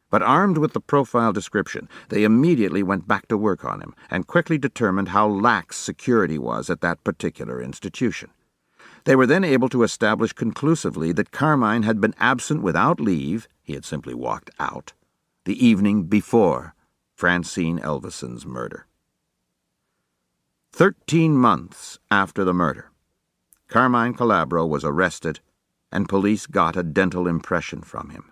But armed with the profile description, they immediately went back to work on him and quickly determined how lax security was at that particular institution. They were then able to establish conclusively that Carmine had been absent without leave, he had simply walked out, the evening before Francine Elvison's murder. 13 months after the murder, Carmine Calabro was arrested and police got a dental impression from him.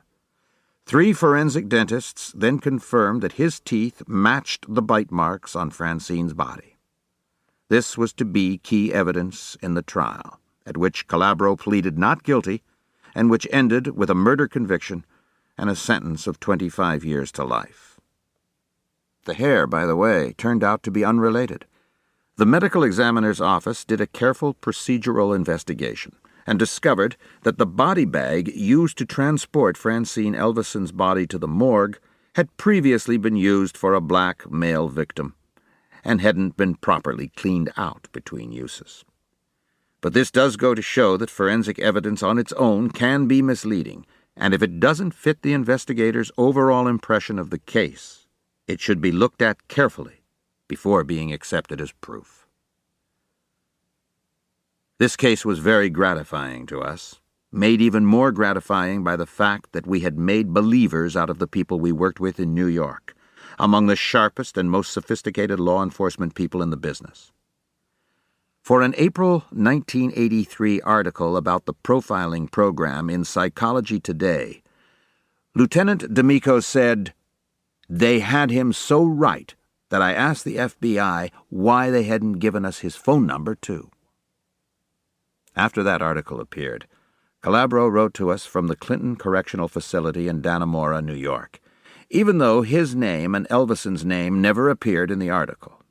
3 forensic dentists then confirmed that his teeth matched the bite marks on Francine's body. This was to be key evidence in the trial, at which Calabro pleaded not guilty and which ended with a murder conviction and a sentence of 25 years to life. The hair, by the way, turned out to be unrelated. The medical examiner's office did a careful procedural investigation and discovered that the body bag used to transport Francine Elvison's body to the morgue had previously been used for a black male victim and hadn't been properly cleaned out between uses. But this does go to show that forensic evidence on its own can be misleading, and if it doesn't fit the investigator's overall impression of the case, it should be looked at carefully before being accepted as proof. This case was very gratifying to us, made even more gratifying by the fact that we had made believers out of the people we worked with in New York, among the sharpest and most sophisticated law enforcement people in the business. For an April 1983 article about the profiling program in Psychology Today, Lieutenant D'Amico said, "They had him so right that I asked the FBI why they hadn't given us his phone number, too." After that article appeared, Calabro wrote to us from the Clinton Correctional Facility in Dannemora, New York, even though his name and Elvison's name never appeared in the article.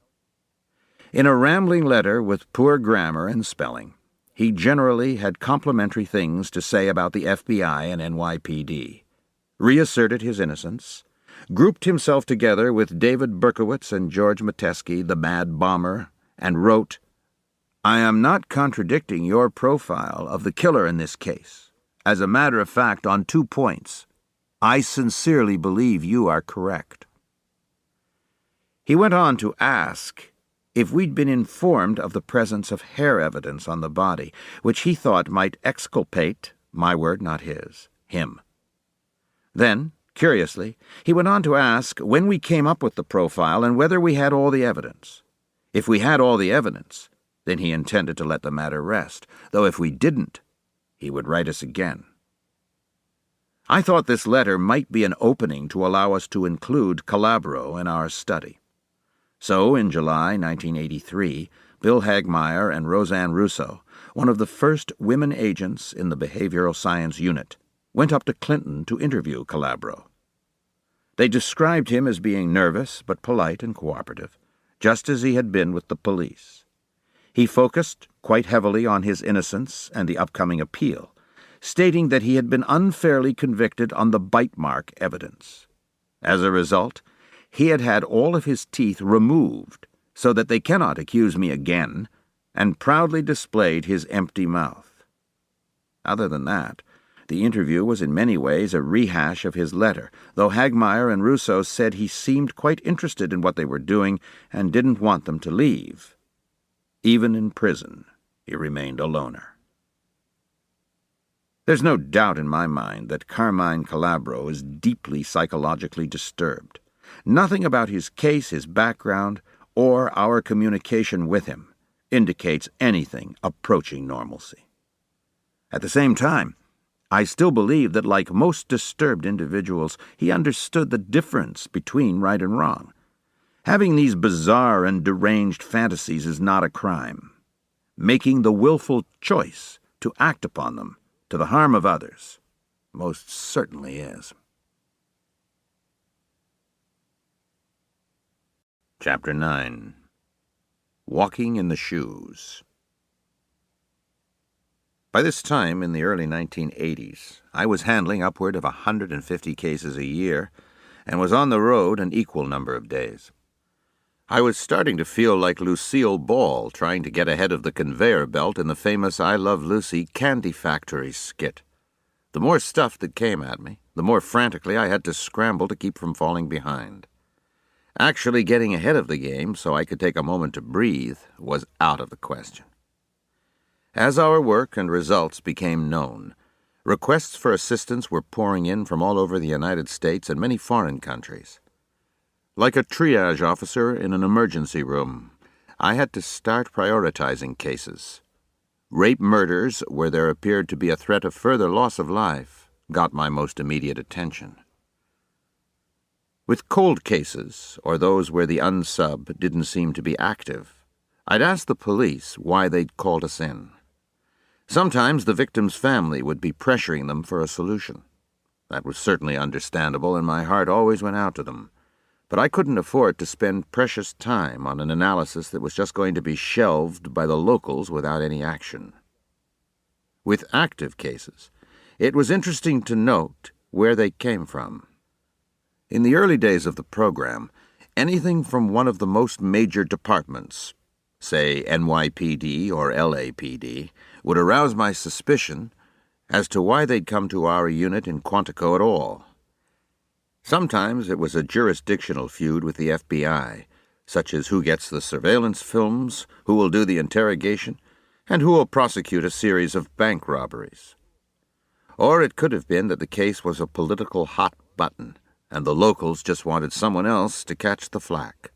In a rambling letter with poor grammar and spelling, he generally had complimentary things to say about the FBI and NYPD, reasserted his innocence, grouped himself together with David Berkowitz and George Metesky, the Mad Bomber, and wrote, "I am not contradicting your profile of the killer in this case. As a matter of fact, on 2 points, I sincerely believe you are correct." He went on to ask if we'd been informed of the presence of hair evidence on the body, which he thought might exculpate, my word, not his, him. Then, curiously, he went on to ask when we came up with the profile and whether we had all the evidence. If we had all the evidence, then he intended to let the matter rest, though if we didn't, he would write us again. I thought this letter might be an opening to allow us to include Calabro in our study. So, in July 1983, Bill Hagmeyer and Roseanne Russo, one of the first women agents in the Behavioral Science Unit, went up to Clinton to interview Calabro. They described him as being nervous but polite and cooperative, just as he had been with the police. He focused quite heavily on his innocence and the upcoming appeal, stating that he had been unfairly convicted on the bite mark evidence. As a result, he had had all of his teeth removed so that they cannot accuse me again, and proudly displayed his empty mouth. Other than that, the interview was in many ways a rehash of his letter, though Hagmeyer and Russo said he seemed quite interested in what they were doing and didn't want them to leave. Even in prison, he remained a loner. There's no doubt in my mind that Carmine Calabro is deeply psychologically disturbed. Nothing about his case, his background, or our communication with him indicates anything approaching normalcy. At the same time, I still believe that, like most disturbed individuals, he understood the difference between right and wrong. Having these bizarre and deranged fantasies is not a crime. Making the willful choice to act upon them to the harm of others most certainly is. Chapter 9. Walking in the Shoes. By this time, in the early 1980s, I was handling upward of 150 cases a year and was on the road an equal number of days. I was starting to feel like Lucille Ball trying to get ahead of the conveyor belt in the famous I Love Lucy Candy Factory skit. The more stuff that came at me, the more frantically I had to scramble to keep from falling behind. Actually getting ahead of the game so I could take a moment to breathe was out of the question. As our work and results became known, requests for assistance were pouring in from all over the United States and many foreign countries. Like a triage officer in an emergency room, I had to start prioritizing cases. Rape murders, where there appeared to be a threat of further loss of life, got my most immediate attention. With cold cases, or those where the unsub didn't seem to be active, I'd ask the police why they'd called us in. Sometimes the victim's family would be pressuring them for a solution. That was certainly understandable, and my heart always went out to them. But I couldn't afford to spend precious time on an analysis that was just going to be shelved by the locals without any action. With active cases, it was interesting to note where they came from. In the early days of the program, anything from one of the most major departments, say NYPD or LAPD, would arouse my suspicion as to why they'd come to our unit in Quantico at all. Sometimes it was a jurisdictional feud with the FBI, such as who gets the surveillance films, who will do the interrogation, and who will prosecute a series of bank robberies. Or it could have been that the case was a political hot button, and the locals just wanted someone else to catch the flack.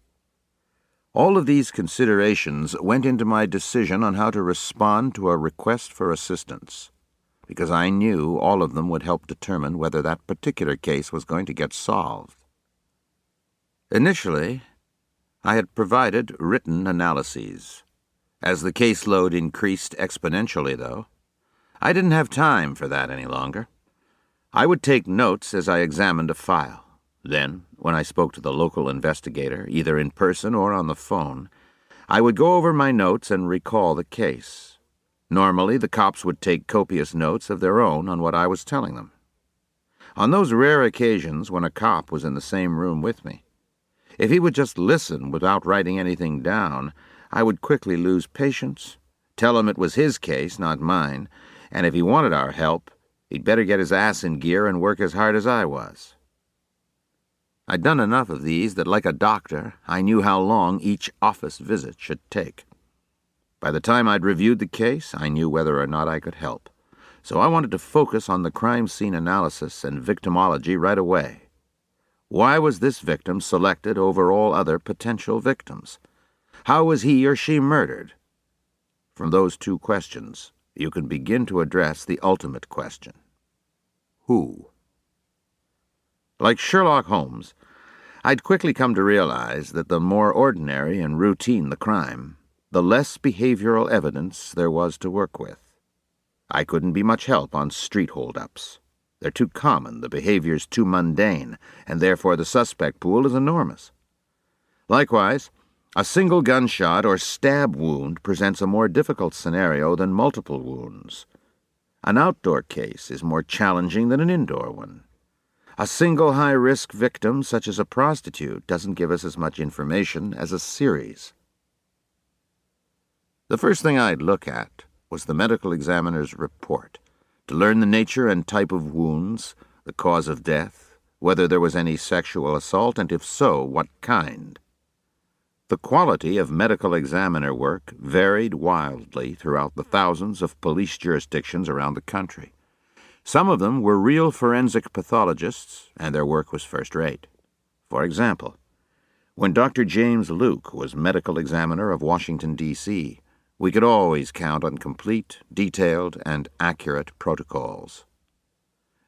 All of these considerations went into my decision on how to respond to a request for assistance, because I knew all of them would help determine whether that particular case was going to get solved. Initially, I had provided written analyses. As the caseload increased exponentially, though, I didn't have time for that any longer. I would take notes as I examined a file. Then, when I spoke to the local investigator, either in person or on the phone, I would go over my notes and recall the case. Normally, the cops would take copious notes of their own on what I was telling them. On those rare occasions when a cop was in the same room with me, if he would just listen without writing anything down, I would quickly lose patience, tell him it was his case, not mine, and if he wanted our help, he'd better get his ass in gear and work as hard as I was. I'd done enough of these that, like a doctor, I knew how long each office visit should take. By the time I'd reviewed the case, I knew whether or not I could help. So I wanted to focus on the crime scene analysis and victimology right away. Why was this victim selected over all other potential victims? How was he or she murdered? From those two questions, you can begin to address the ultimate question. Who? Like Sherlock Holmes, I'd quickly come to realize that the more ordinary and routine the crime, the less behavioral evidence there was to work with. I couldn't be much help on street hold-ups. They're too common, the behavior's too mundane, and therefore the suspect pool is enormous. Likewise, a single gunshot or stab wound presents a more difficult scenario than multiple wounds. An outdoor case is more challenging than an indoor one. A single high-risk victim, such as a prostitute, doesn't give us as much information as a series. The first thing I'd look at was the medical examiner's report, to learn the nature and type of wounds, the cause of death, whether there was any sexual assault, and if so, what kind. The quality of medical examiner work varied wildly throughout the thousands of police jurisdictions around the country. Some of them were real forensic pathologists, and their work was first-rate. For example, when Dr. James Luke was medical examiner of Washington, D.C., we could always count on complete, detailed, and accurate protocols.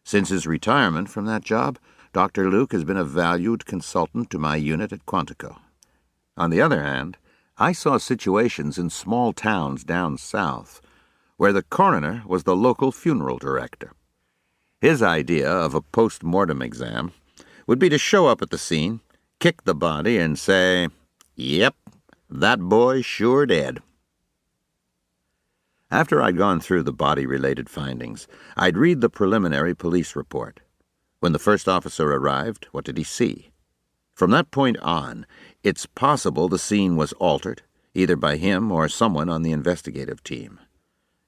Since his retirement from that job, Dr. Luke has been a valued consultant to my unit at Quantico. On the other hand, I saw situations in small towns down south where the coroner was the local funeral director. His idea of a post-mortem exam would be to show up at the scene, kick the body, and say, Yep, that boy sure did. After I'd gone through the body-related findings, I'd read the preliminary police report. When the first officer arrived, what did he see? From that point on, it's possible the scene was altered, either by him or someone on the investigative team.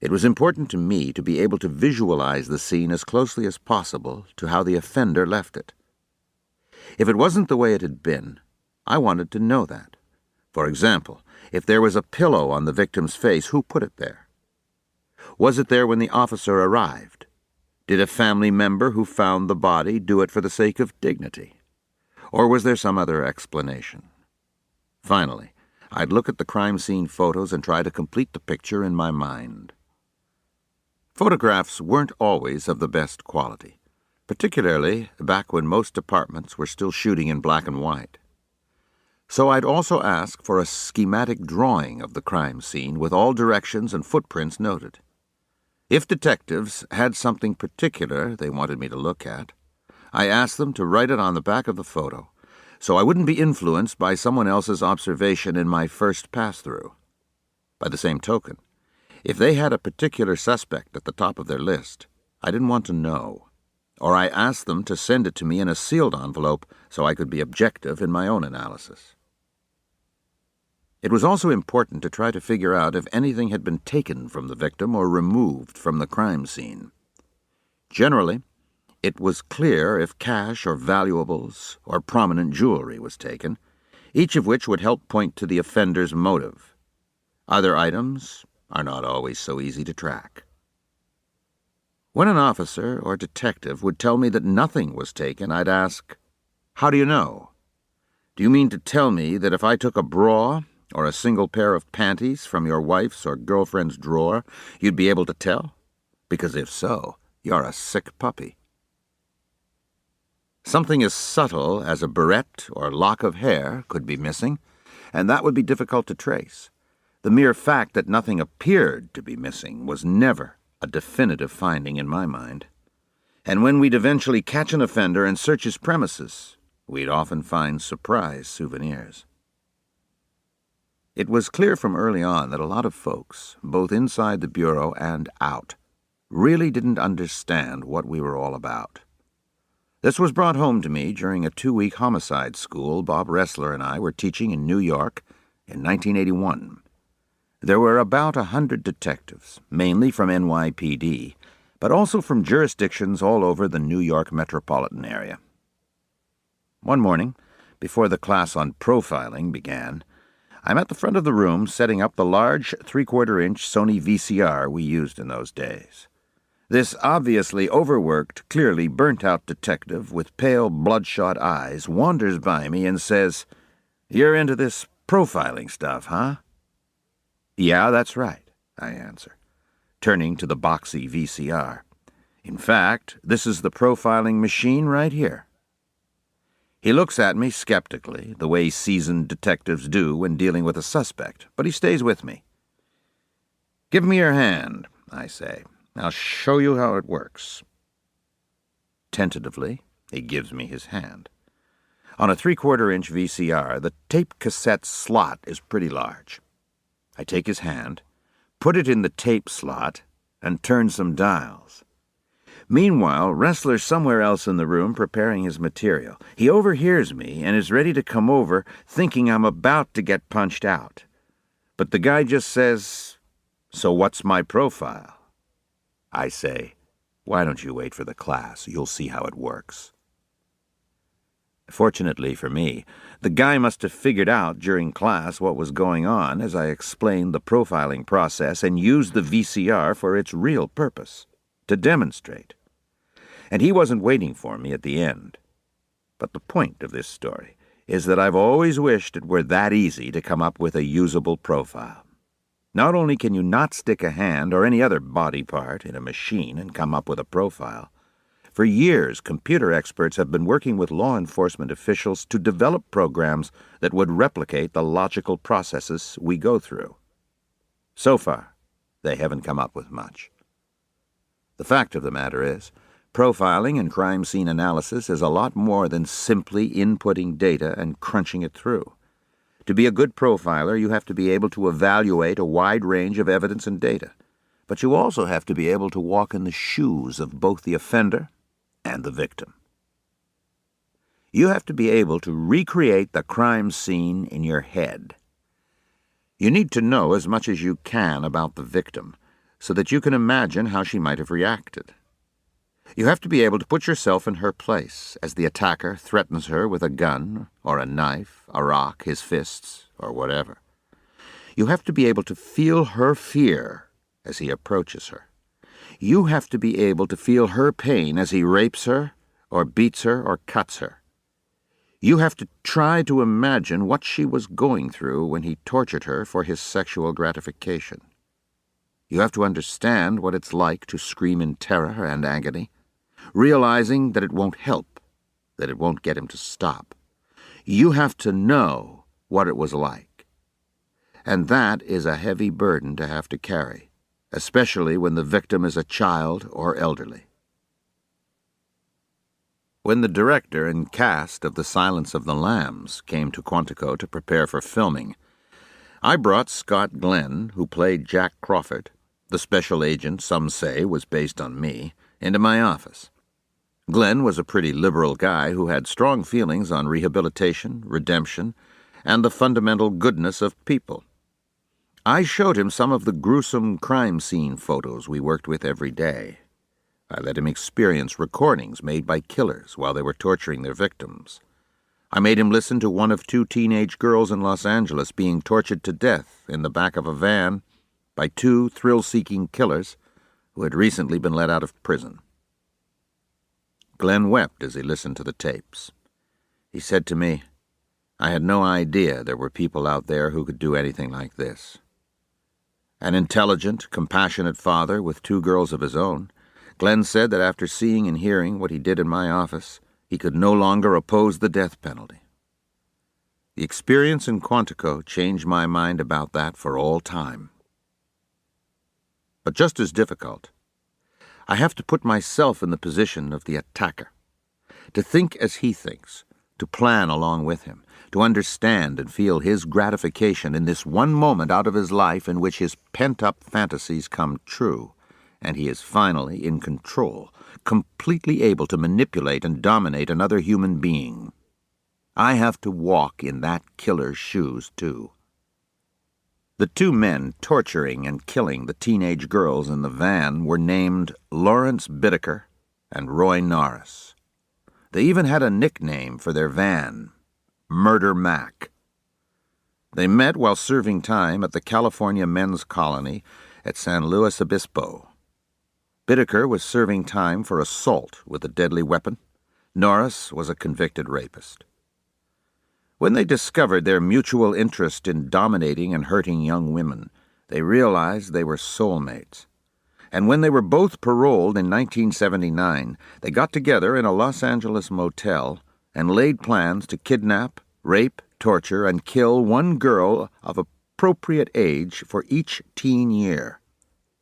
It was important to me to be able to visualize the scene as closely as possible to how the offender left it. If it wasn't the way it had been, I wanted to know that. For example, if there was a pillow on the victim's face, who put it there? Was it there when the officer arrived? Did a family member who found the body do it for the sake of dignity? Or was there some other explanation? Finally, I'd look at the crime scene photos and try to complete the picture in my mind. Photographs weren't always of the best quality, particularly back when most departments were still shooting in black and white. So I'd also ask for a schematic drawing of the crime scene with all directions and footprints noted. If detectives had something particular they wanted me to look at, I asked them to write it on the back of the photo, so I wouldn't be influenced by someone else's observation in my first pass-through. By the same token, if they had a particular suspect at the top of their list, I didn't want to know, or I asked them to send it to me in a sealed envelope so I could be objective in my own analysis. It was also important to try to figure out if anything had been taken from the victim or removed from the crime scene. Generally, it was clear if cash or valuables or prominent jewelry was taken, each of which would help point to the offender's motive. Other items are not always so easy to track. When an officer or detective would tell me that nothing was taken, I'd ask, "How do you know? Do you mean to tell me that if I took a bra or a single pair of panties from your wife's or girlfriend's drawer, you'd be able to tell? Because if so, you're a sick puppy." Something as subtle as a barrette or lock of hair could be missing, and that would be difficult to trace. The mere fact that nothing appeared to be missing was never a definitive finding in my mind. And when we'd eventually catch an offender and search his premises, we'd often find surprise souvenirs. It was clear from early on that a lot of folks, both inside the Bureau and out, really didn't understand what we were all about. This was brought home to me during a 2-week homicide school Bob Ressler and I were teaching in New York in 1981. There were about 100 detectives, mainly from NYPD, but also from jurisdictions all over the New York metropolitan area. One morning, before the class on profiling began, I'm at the front of the room setting up the large 3/4-inch Sony VCR we used in those days. This obviously overworked, clearly burnt-out detective with pale, bloodshot eyes wanders by me and says, "You're into this profiling stuff, huh?" "Yeah, that's right," I answer, turning to the boxy VCR. "In fact, this is the profiling machine right here." He looks at me skeptically, the way seasoned detectives do when dealing with a suspect, but he stays with me. "Give me your hand," I say. "I'll show you how it works." Tentatively, he gives me his hand. On a 3/4-inch VCR, the tape cassette slot is pretty large. I take his hand, put it in the tape slot, and turn some dials. Meanwhile, Ressler's somewhere else in the room preparing his material. He overhears me and is ready to come over, thinking I'm about to get punched out. But the guy just says, "So what's my profile?" I say, "Why don't you wait for the class? You'll see how it works." Fortunately for me, the guy must have figured out during class what was going on as I explained the profiling process and used the VCR for its real purpose, to demonstrate. And he wasn't waiting for me at the end. But the point of this story is that I've always wished it were that easy to come up with a usable profile. Not only can you not stick a hand or any other body part in a machine and come up with a profile, for years, computer experts have been working with law enforcement officials to develop programs that would replicate the logical processes we go through. So far, they haven't come up with much. The fact of the matter is, profiling and crime scene analysis is a lot more than simply inputting data and crunching it through. To be a good profiler, you have to be able to evaluate a wide range of evidence and data, but you also have to be able to walk in the shoes of both the offender and the victim. You have to be able to recreate the crime scene in your head. You need to know as much as you can about the victim so that you can imagine how she might have reacted. You have to be able to put yourself in her place as the attacker threatens her with a gun or a knife, a rock, his fists, or whatever. You have to be able to feel her fear as he approaches her. You have to be able to feel her pain as he rapes her or beats her or cuts her. You have to try to imagine what she was going through when he tortured her for his sexual gratification. You have to understand what it's like to scream in terror and agony, realizing that it won't help, that it won't get him to stop. You have to know what it was like. And that is a heavy burden to have to carry, especially when the victim is a child or elderly. When the director and cast of The Silence of the Lambs came to Quantico to prepare for filming, I brought Scott Glenn, who played Jack Crawford, the special agent some say was based on me, into my office. Glenn was a pretty liberal guy who had strong feelings on rehabilitation, redemption, and the fundamental goodness of people. I showed him some of the gruesome crime scene photos we worked with every day. I let him experience recordings made by killers while they were torturing their victims. I made him listen to one of 2 teenage girls in Los Angeles being tortured to death in the back of a van by 2 thrill-seeking killers who had recently been let out of prison. Glenn wept as he listened to the tapes. He said to me, "I had no idea there were people out there who could do anything like this." An intelligent, compassionate father with 2 girls of his own, Glenn said that after seeing and hearing what he did in my office, he could no longer oppose the death penalty. The experience in Quantico changed my mind about that for all time. But just as difficult, I have to put myself in the position of the attacker, to think as he thinks, to plan along with him, to understand and feel his gratification in this one moment out of his life in which his pent-up fantasies come true, and he is finally in control, completely able to manipulate and dominate another human being. I have to walk in that killer's shoes, too. The 2 men torturing and killing the teenage girls in the van were named Lawrence Bittaker and Roy Norris. They even had a nickname for their van, Murder Mac. They met while serving time at the California Men's Colony at San Luis Obispo. Bittaker was serving time for assault with a deadly weapon. Norris was a convicted rapist. When they discovered their mutual interest in dominating and hurting young women, they realized they were soulmates. And when they were both paroled in 1979, they got together in a Los Angeles motel and laid plans to kidnap, rape, torture, and kill 1 girl of appropriate age for each teen year,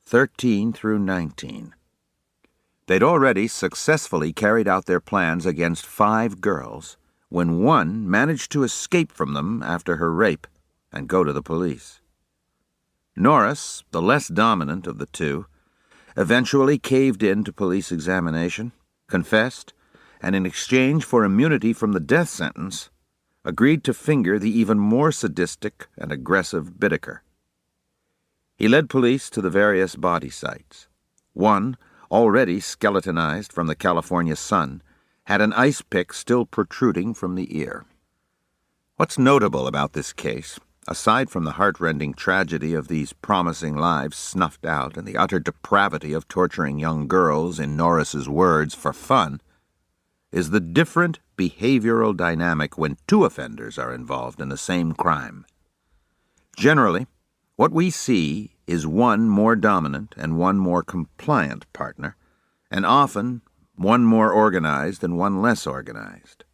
13 through 19. They'd already successfully carried out their plans against 5 girls when one managed to escape from them after her rape and go to the police. Norris, the less dominant of the 2, eventually caved in to police examination, confessed, and in exchange for immunity from the death sentence, agreed to finger the even more sadistic and aggressive Bittaker. He led police to the various body sites. One, already skeletonized from the California sun, had an ice pick still protruding from the ear. What's notable about this case, aside from the heartrending tragedy of these promising lives snuffed out and the utter depravity of torturing young girls, in Norris's words, for fun, is the different behavioral dynamic when 2 offenders are involved in the same crime. Generally, what we see is one more dominant and one more compliant partner, and often one more organized and one less organized.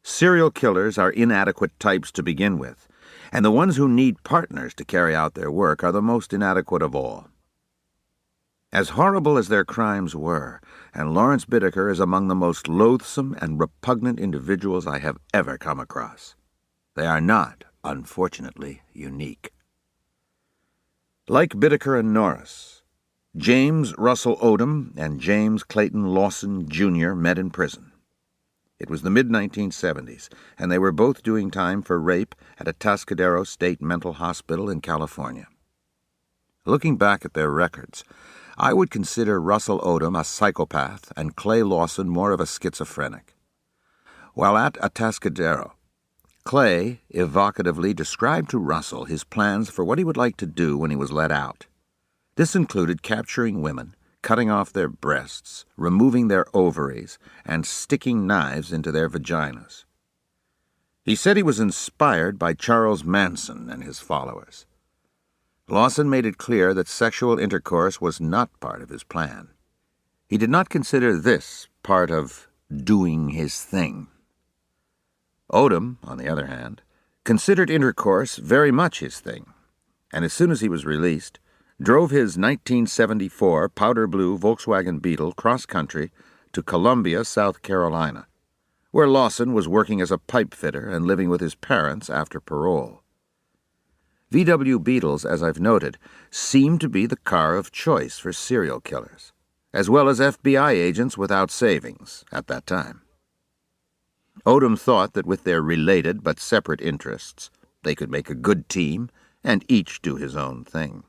Serial killers are inadequate types to begin with, and the ones who need partners to carry out their work are the most inadequate of all. As horrible as their crimes were, and Lawrence Bittaker is among the most loathsome and repugnant individuals I have ever come across, they are not unfortunately unique. Like Bittaker and Norris, James Russell Odom and James Clayton Lawson, Jr. met in prison. It was the mid-1970s, and they were both doing time for rape at a Atascadero State Mental Hospital in California. Looking back at their records, I would consider Russell Odom a psychopath and Clay Lawson more of a schizophrenic. While at Atascadero, Clay evocatively described to Russell his plans for what he would like to do when he was let out. This included capturing women, cutting off their breasts, removing their ovaries, and sticking knives into their vaginas. He said he was inspired by Charles Manson and his followers. Lawson made it clear that sexual intercourse was not part of his plan. He did not consider this part of doing his thing. Odom, on the other hand, considered intercourse very much his thing, and as soon as he was released, drove his 1974 powder blue Volkswagen Beetle cross-country to Columbia, South Carolina, where Lawson was working as a pipe fitter and living with his parents after parole. VW Beetles, as I've noted, seemed to be the car of choice for serial killers, as well as FBI agents without savings at that time. Odom thought that with their related but separate interests, they could make a good team and each do his own thing.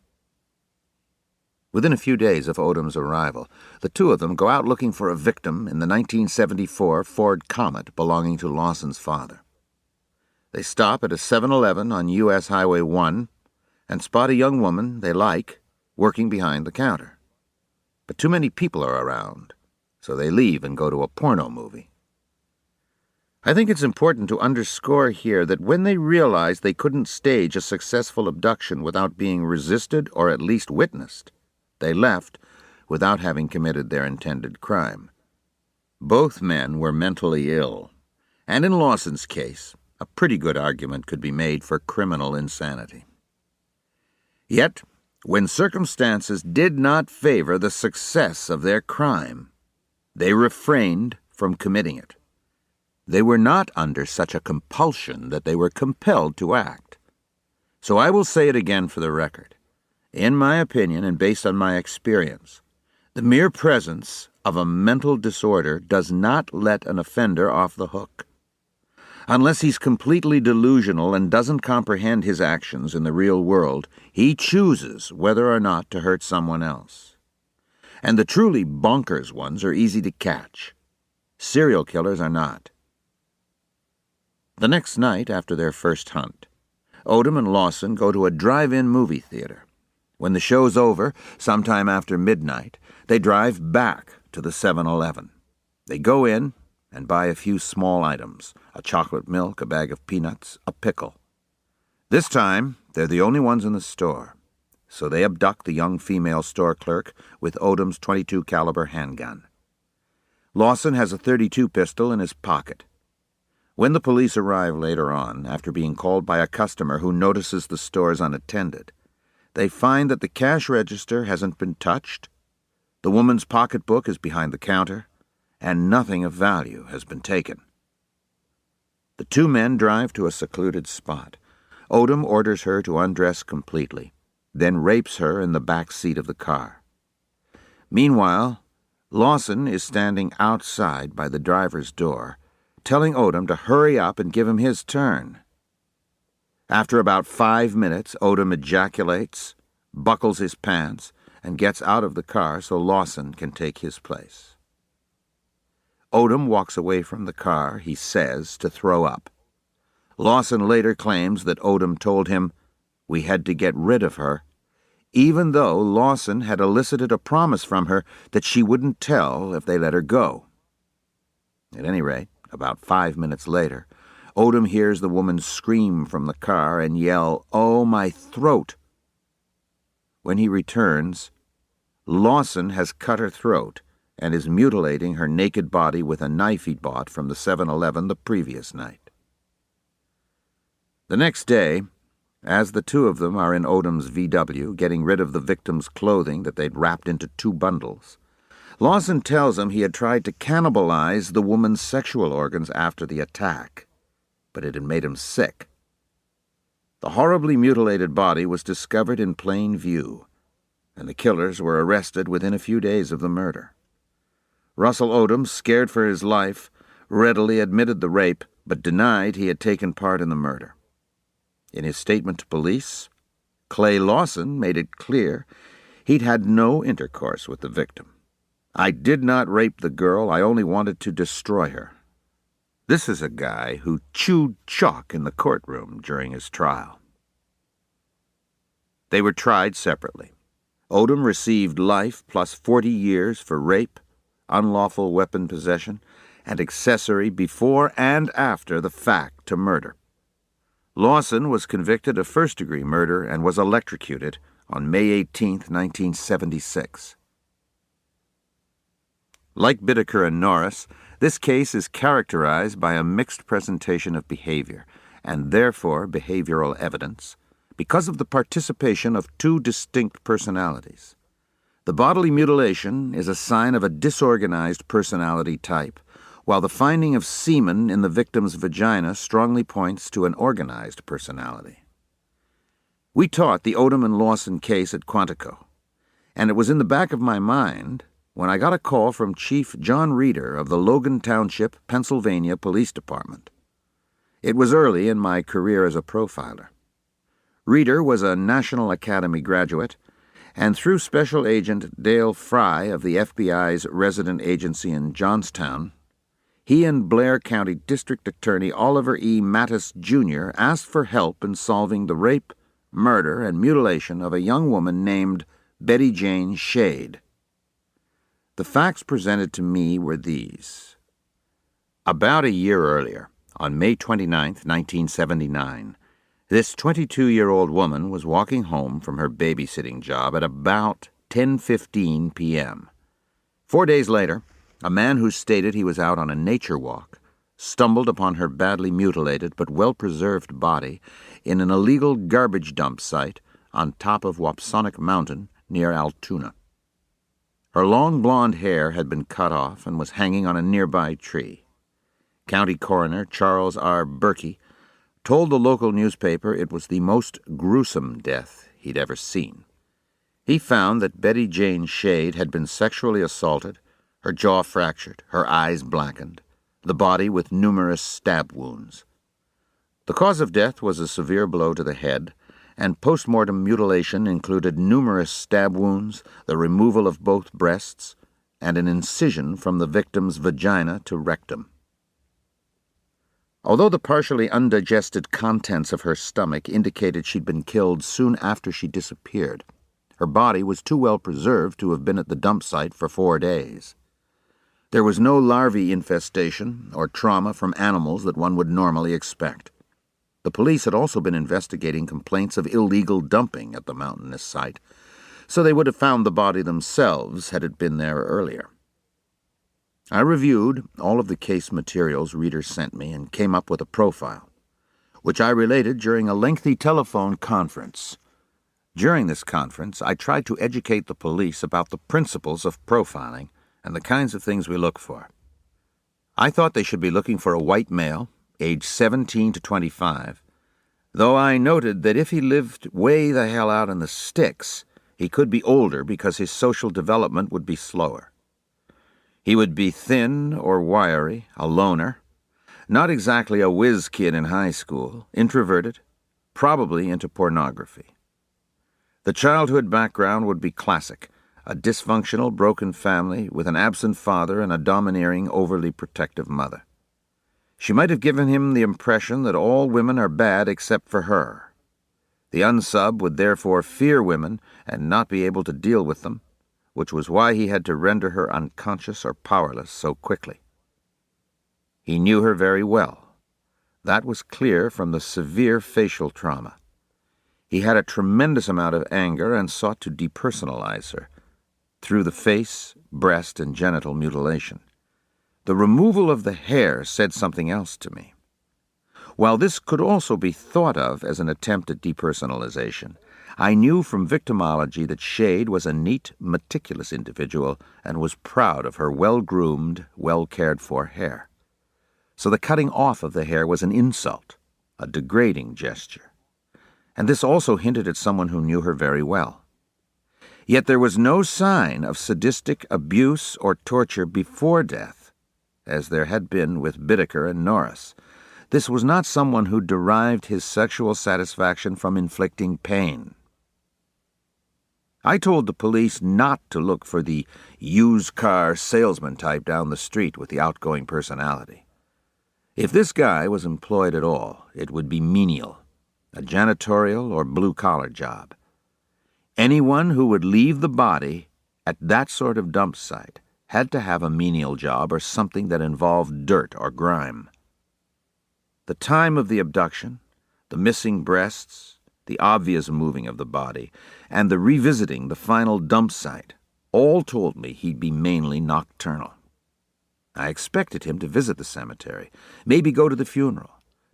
Within a few days of Odom's arrival, the two of them go out looking for a victim in the 1974 Ford Comet belonging to Lawson's father. They stop at a 7-Eleven on U.S. Highway 1 and spot a young woman they like working behind the counter. But too many people are around, so they leave and go to a porno movie. I think it's important to underscore here that when they realized they couldn't stage a successful abduction without being resisted or at least witnessed, they left without having committed their intended crime. Both men were mentally ill, and in Lawson's case, a pretty good argument could be made for criminal insanity. Yet, when circumstances did not favor the success of their crime, they refrained from committing it. They were not under such a compulsion that they were compelled to act. So I will say it again for the record. In my opinion, and based on my experience, the mere presence of a mental disorder does not let an offender off the hook. Unless he's completely delusional and doesn't comprehend his actions in the real world, he chooses whether or not to hurt someone else. And the truly bonkers ones are easy to catch. Serial killers are not. The next night after their first hunt, Odom and Lawson go to a drive-in movie theater. When the show's over, sometime after midnight, they drive back to the 7-Eleven. They go in and buy a few small items, a chocolate milk, a bag of peanuts, a pickle. This time, they're the only ones in the store, so they abduct the young female store clerk with Odom's .22 caliber handgun. Lawson has a .32 pistol in his pocket. When the police arrive later on, after being called by a customer who notices the store's unattended, they find that the cash register hasn't been touched, the woman's pocketbook is behind the counter, and nothing of value has been taken. The two men drive to a secluded spot. Odom orders her to undress completely, then rapes her in the back seat of the car. Meanwhile, Lawson is standing outside by the driver's door, telling Odom to hurry up and give him his turn. After about 5 minutes, Odom ejaculates, buckles his pants, and gets out of the car so Lawson can take his place. Odom walks away from the car, he says, to throw up. Lawson later claims that Odom told him, "We had to get rid of her," even though Lawson had elicited a promise from her that she wouldn't tell if they let her go. At any rate, about 5 minutes later, Odom hears the woman scream from the car and yell, "Oh, my throat!" When he returns, Lawson has cut her throat and is mutilating her naked body with a knife he'd bought from the 7-Eleven the previous night. The next day, as the two of them are in Odom's VW, getting rid of the victim's clothing that they'd wrapped into 2 bundles, Lawson tells him he had tried to cannibalize the woman's sexual organs after the attack, but it had made him sick. The horribly mutilated body was discovered in plain view, and the killers were arrested within a few days of the murder. Russell Odom, scared for his life, readily admitted the rape, but denied he had taken part in the murder. In his statement to police, Clay Lawson made it clear he'd had no intercourse with the victim. "I did not rape the girl, I only wanted to destroy her." This is a guy who chewed chalk in the courtroom during his trial. They were tried separately. Odom received life plus 40 years for rape, unlawful weapon possession, and accessory before and after the fact to murder. Lawson was convicted of first-degree murder and was electrocuted on May 18, 1976. Like Bittaker and Norris, this case is characterized by a mixed presentation of behavior, and therefore behavioral evidence, because of the participation of two distinct personalities. The bodily mutilation is a sign of a disorganized personality type, while the finding of semen in the victim's vagina strongly points to an organized personality. We taught the Odom and Lawson case at Quantico, and it was in the back of my mind when I got a call from Chief John Reeder of the Logan Township, Pennsylvania Police Department. It was early in my career as a profiler. Reeder was a National Academy graduate, and through Special Agent Dale Fry of the FBI's resident agency in Johnstown, he and Blair County District Attorney Oliver E. Mattis, Jr. asked for help in solving the rape, murder, and mutilation of a young woman named Betty Jane Shade. The facts presented to me were these. About a year earlier, on May 29, 1979, this 22-year-old woman was walking home from her babysitting job at about 10:15 p.m. 4 days later, a man who stated he was out on a nature walk stumbled upon her badly mutilated but well-preserved body in an illegal garbage dump site on top of Wapsonic Mountain near Altoona. Her long blonde hair had been cut off and was hanging on a nearby tree. County Coroner Charles R. Berkey told the local newspaper it was the most gruesome death he'd ever seen. He found that Betty Jane Shade had been sexually assaulted, her jaw fractured, her eyes blackened, the body with numerous stab wounds. The cause of death was a severe blow to the head, and post-mortem mutilation included numerous stab wounds, the removal of both breasts, and an incision from the victim's vagina to rectum. Although the partially undigested contents of her stomach indicated she'd been killed soon after she disappeared, her body was too well preserved to have been at the dump site for 4 days. There was no larvae infestation or trauma from animals that one would normally expect. The police had also been investigating complaints of illegal dumping at the mountainous site, so they would have found the body themselves had it been there earlier. I reviewed all of the case materials Reeder sent me and came up with a profile, which I related during a lengthy telephone conference. During this conference, I tried to educate the police about the principles of profiling and the kinds of things we look for. I thought they should be looking for a white male, age 17 to 25, though I noted that if he lived way the hell out in the sticks, he could be older because his social development would be slower. He would be thin or wiry, a loner, not exactly a whiz kid in high school, introverted, probably into pornography. The childhood background would be classic, a dysfunctional, broken family with an absent father and a domineering, overly protective mother. She might have given him the impression that all women are bad except for her. The unsub would therefore fear women and not be able to deal with them, which was why he had to render her unconscious or powerless so quickly. He knew her very well. That was clear from the severe facial trauma. He had a tremendous amount of anger and sought to depersonalize her through the face, breast, and genital mutilation. The removal of the hair said something else to me. While this could also be thought of as an attempt at depersonalization, I knew from victimology that Shade was a neat, meticulous individual and was proud of her well-groomed, well-cared-for hair. So the cutting off of the hair was an insult, a degrading gesture. and this also hinted at someone who knew her very well. Yet there was no sign of sadistic abuse or torture before death, as there had been with Bittaker and Norris. This was not someone who derived his sexual satisfaction from inflicting pain. I told the police not to look for the used car salesman type down the street with the outgoing personality. If this guy was employed at all, it would be menial, a janitorial or blue-collar job. Anyone who would leave the body at that sort of dump site had to have a menial job or something that involved dirt or grime. The time of the abduction, the missing breasts, the obvious moving of the body, and the revisiting the final dump site all told me he'd be mainly nocturnal. I expected him to visit the cemetery, maybe go to the funeral,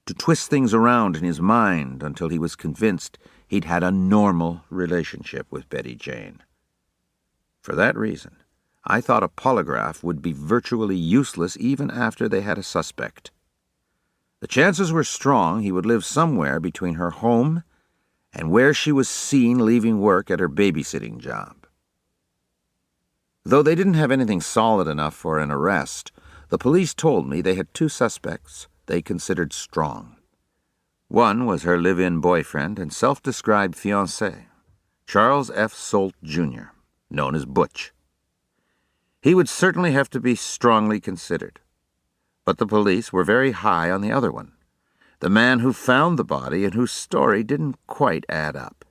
to twist things around in his mind until he was convinced he'd had a normal relationship with Betty Jane. For that reason, I thought a polygraph would be virtually useless even after they had a suspect. The chances were strong he would live somewhere between her home and where she was seen leaving work at her babysitting job. Though they didn't have anything solid enough for an arrest, the police told me they had two suspects they considered strong. One was her live-in boyfriend and self-described fiancé, Charles F. Solt, Jr., known as Butch. He would certainly have to be strongly considered, but the police were very high on the other one, the man who found the body and whose story didn't quite add up.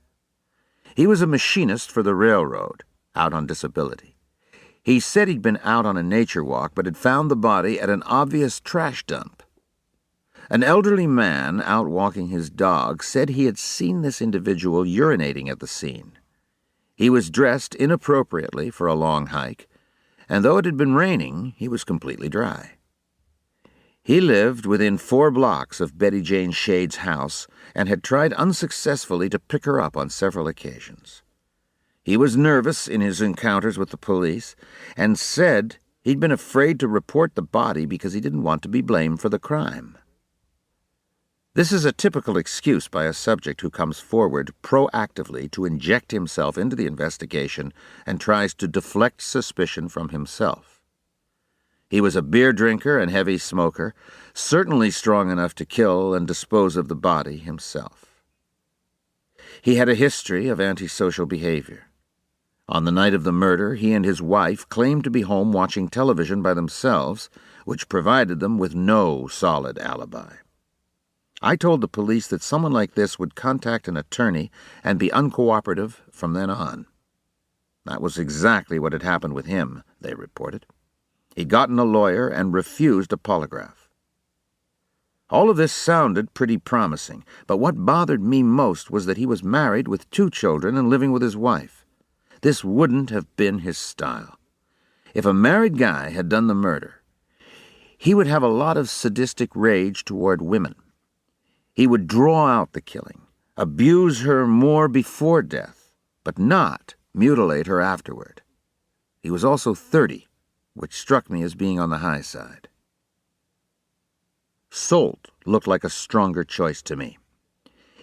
He was a machinist for the railroad, out on disability. He said he'd been out on a nature walk, but had found the body at an obvious trash dump. An elderly man out walking his dog said he had seen this individual urinating at the scene. He was dressed inappropriately for a long hike, and though it had been raining, he was completely dry. He lived within 4 blocks of Betty Jane Shade's house and had tried unsuccessfully to pick her up on several occasions. He was nervous in his encounters with the police and said he'd been afraid to report the body because he didn't want to be blamed for the crime. This is a typical excuse by a subject who comes forward proactively to inject himself into the investigation and tries to deflect suspicion from himself. He was a beer drinker and heavy smoker, certainly strong enough to kill and dispose of the body himself. He had a history of antisocial behavior. On the night of the murder, he and his wife claimed to be home watching television by themselves, which provided them with no solid alibi. I told the police that someone like this would contact an attorney and be uncooperative from then on. That was exactly what had happened with him, they reported. He'd gotten a lawyer and refused a polygraph. All of this sounded pretty promising, but what bothered me most was that he was married with 2 children and living with his wife. This wouldn't have been his style. If a married guy had done the murder, he would have a lot of sadistic rage toward women. He would draw out the killing, abuse her more before death, but not mutilate her afterward. He was also 30, which struck me as being on the high side. Solt looked like a stronger choice to me.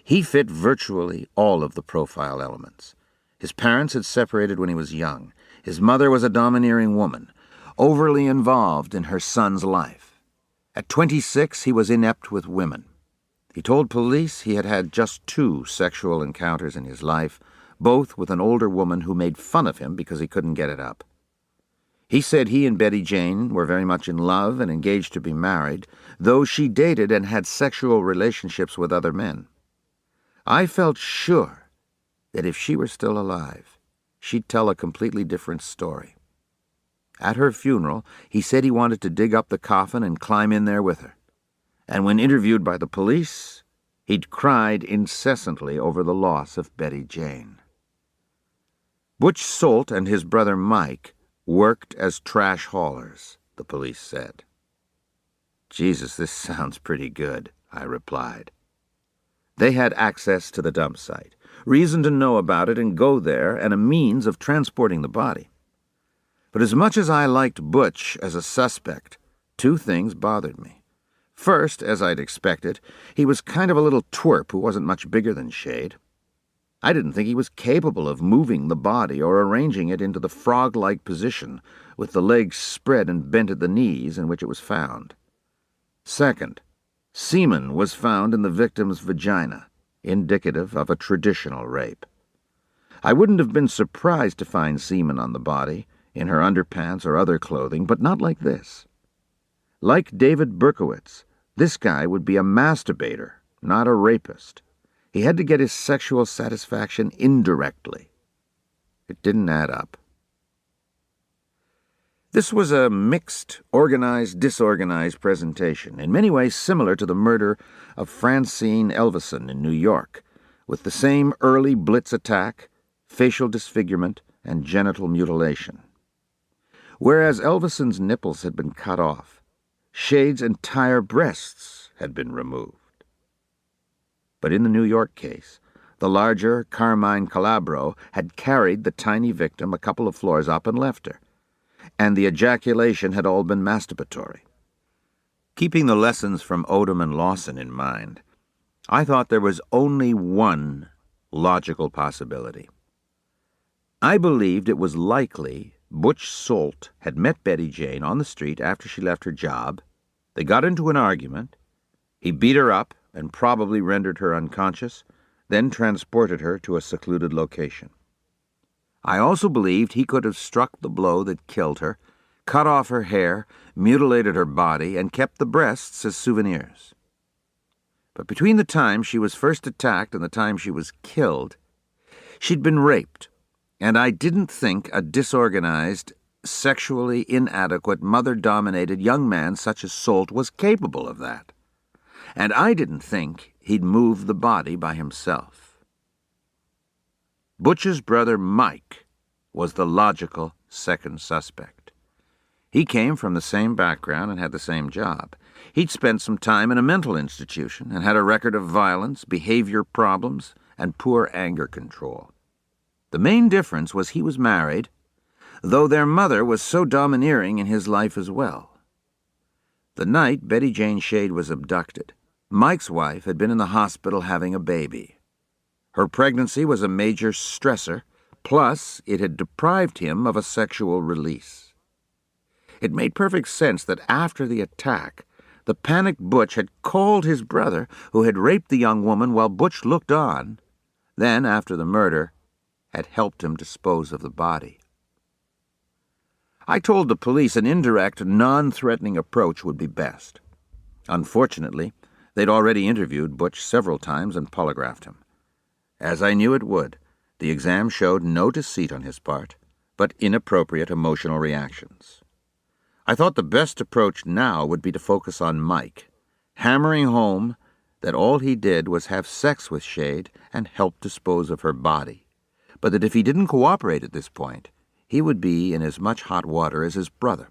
He fit virtually all of the profile elements. His parents had separated when he was young. His mother was a domineering woman, overly involved in her son's life. At 26, he was inept with women. He told police he had had just 2 sexual encounters in his life, both with an older woman who made fun of him because he couldn't get it up. He said he and Betty Jane were very much in love and engaged to be married, though she dated and had sexual relationships with other men. I felt sure that if she were still alive, she'd tell a completely different story. At her funeral, he said he wanted to dig up the coffin and climb in there with her. And when interviewed by the police, he'd cried incessantly over the loss of Betty Jane. Butch Solt and his brother Mike worked as trash haulers, the police said. Jesus, this sounds pretty good, I replied. They had access to the dump site, reason to know about it and go there, and a means of transporting the body. But as much as I liked Butch as a suspect, 2 things bothered me. First, as I'd expected, he was kind of a little twerp who wasn't much bigger than Shade. I didn't think he was capable of moving the body or arranging it into the frog-like position with the legs spread and bent at the knees in which it was found. Second, semen was found in the victim's vagina, indicative of a traditional rape. I wouldn't have been surprised to find semen on the body, in her underpants or other clothing, but not like this. Like David Berkowitz, this guy would be a masturbator, not a rapist. He had to get his sexual satisfaction indirectly. It didn't add up. This was a mixed, organized, disorganized presentation, in many ways similar to the murder of Francine Elvison in New York, with the same early blitz attack, facial disfigurement, and genital mutilation. Whereas Elvison's nipples had been cut off, Shade's entire breasts had been removed. But in the New York case, the larger Carmine Calabro had carried the tiny victim a couple of floors up and left her, and the ejaculation had all been masturbatory. Keeping the lessons from Odom and Lawson in mind, I thought there was only one logical possibility. I believed it was likely Butch Solt had met Betty Jane on the street after she left her job. They got into an argument. He beat her up and probably rendered her unconscious, then transported her to a secluded location. I also believed he could have struck the blow that killed her, cut off her hair, mutilated her body, and kept the breasts as souvenirs. But between the time she was first attacked and the time she was killed, she'd been raped, and I didn't think a disorganized, sexually inadequate, mother-dominated young man such as Solt was capable of that. And I didn't think he'd move the body by himself. Butch's brother Mike was the logical second suspect. He came from the same background and had the same job. He'd spent some time in a mental institution and had a record of violence, behavior problems, and poor anger control. The main difference was he was married, though their mother was so domineering in his life as well. The night Betty Jane Shade was abducted, Mike's wife had been in the hospital having a baby. Her pregnancy was a major stressor, plus it had deprived him of a sexual release. It made perfect sense that after the attack, the panicked Butch had called his brother, who had raped the young woman while Butch looked on, then, after the murder, had helped him dispose of the body. I told the police an indirect, non-threatening approach would be best. Unfortunately, they'd already interviewed Butch several times and polygraphed him. As I knew it would, the exam showed no deceit on his part, but inappropriate emotional reactions. I thought the best approach now would be to focus on Mike, hammering home that all he did was have sex with Shade and help dispose of her body, but that if he didn't cooperate at this point, he would be in as much hot water as his brother.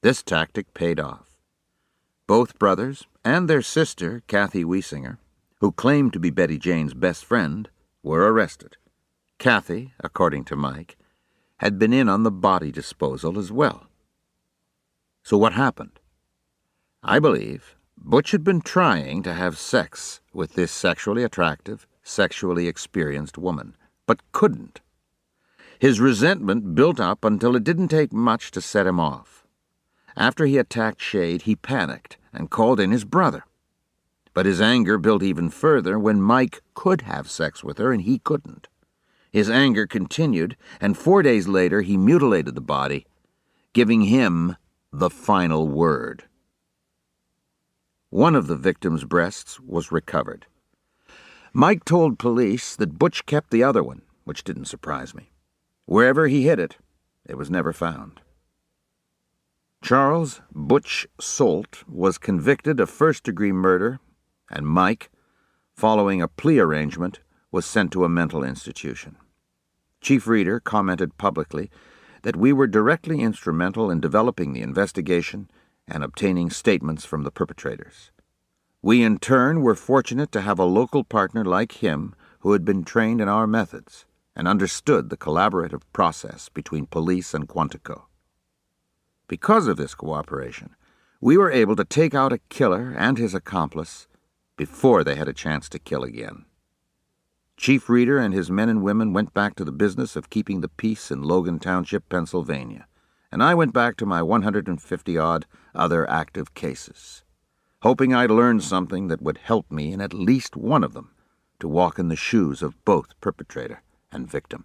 This tactic paid off. Both brothers and their sister, Kathy Wiesinger, who claimed to be Betty Jane's best friend, were arrested. Kathy, according to Mike, had been in on the body disposal as well. So what happened? I believe Butch had been trying to have sex with this sexually attractive, sexually experienced woman, but couldn't. His resentment built up until it didn't take much to set him off. After he attacked Shade, he panicked and called in his brother. But his anger built even further when Mike could have sex with her and he couldn't. His anger continued, and 4 days later he mutilated the body, giving him the final word. One of the victim's breasts was recovered. Mike told police that Butch kept the other one, which didn't surprise me. Wherever he hid it, it was never found. Charles Butch Solt was convicted of first-degree murder, and Mike, following a plea arrangement, was sent to a mental institution. Chief Reader commented publicly that we were directly instrumental in developing the investigation and obtaining statements from the perpetrators. We, in turn, were fortunate to have a local partner like him who had been trained in our methods and understood the collaborative process between police and Quantico. Because of this cooperation, we were able to take out a killer and his accomplice before they had a chance to kill again. Chief Reeder and his men and women went back to the business of keeping the peace in Logan Township, Pennsylvania, and I went back to my 150-odd other active cases, hoping I'd learn something that would help me in at least one of them to walk in the shoes of both perpetrator and victim.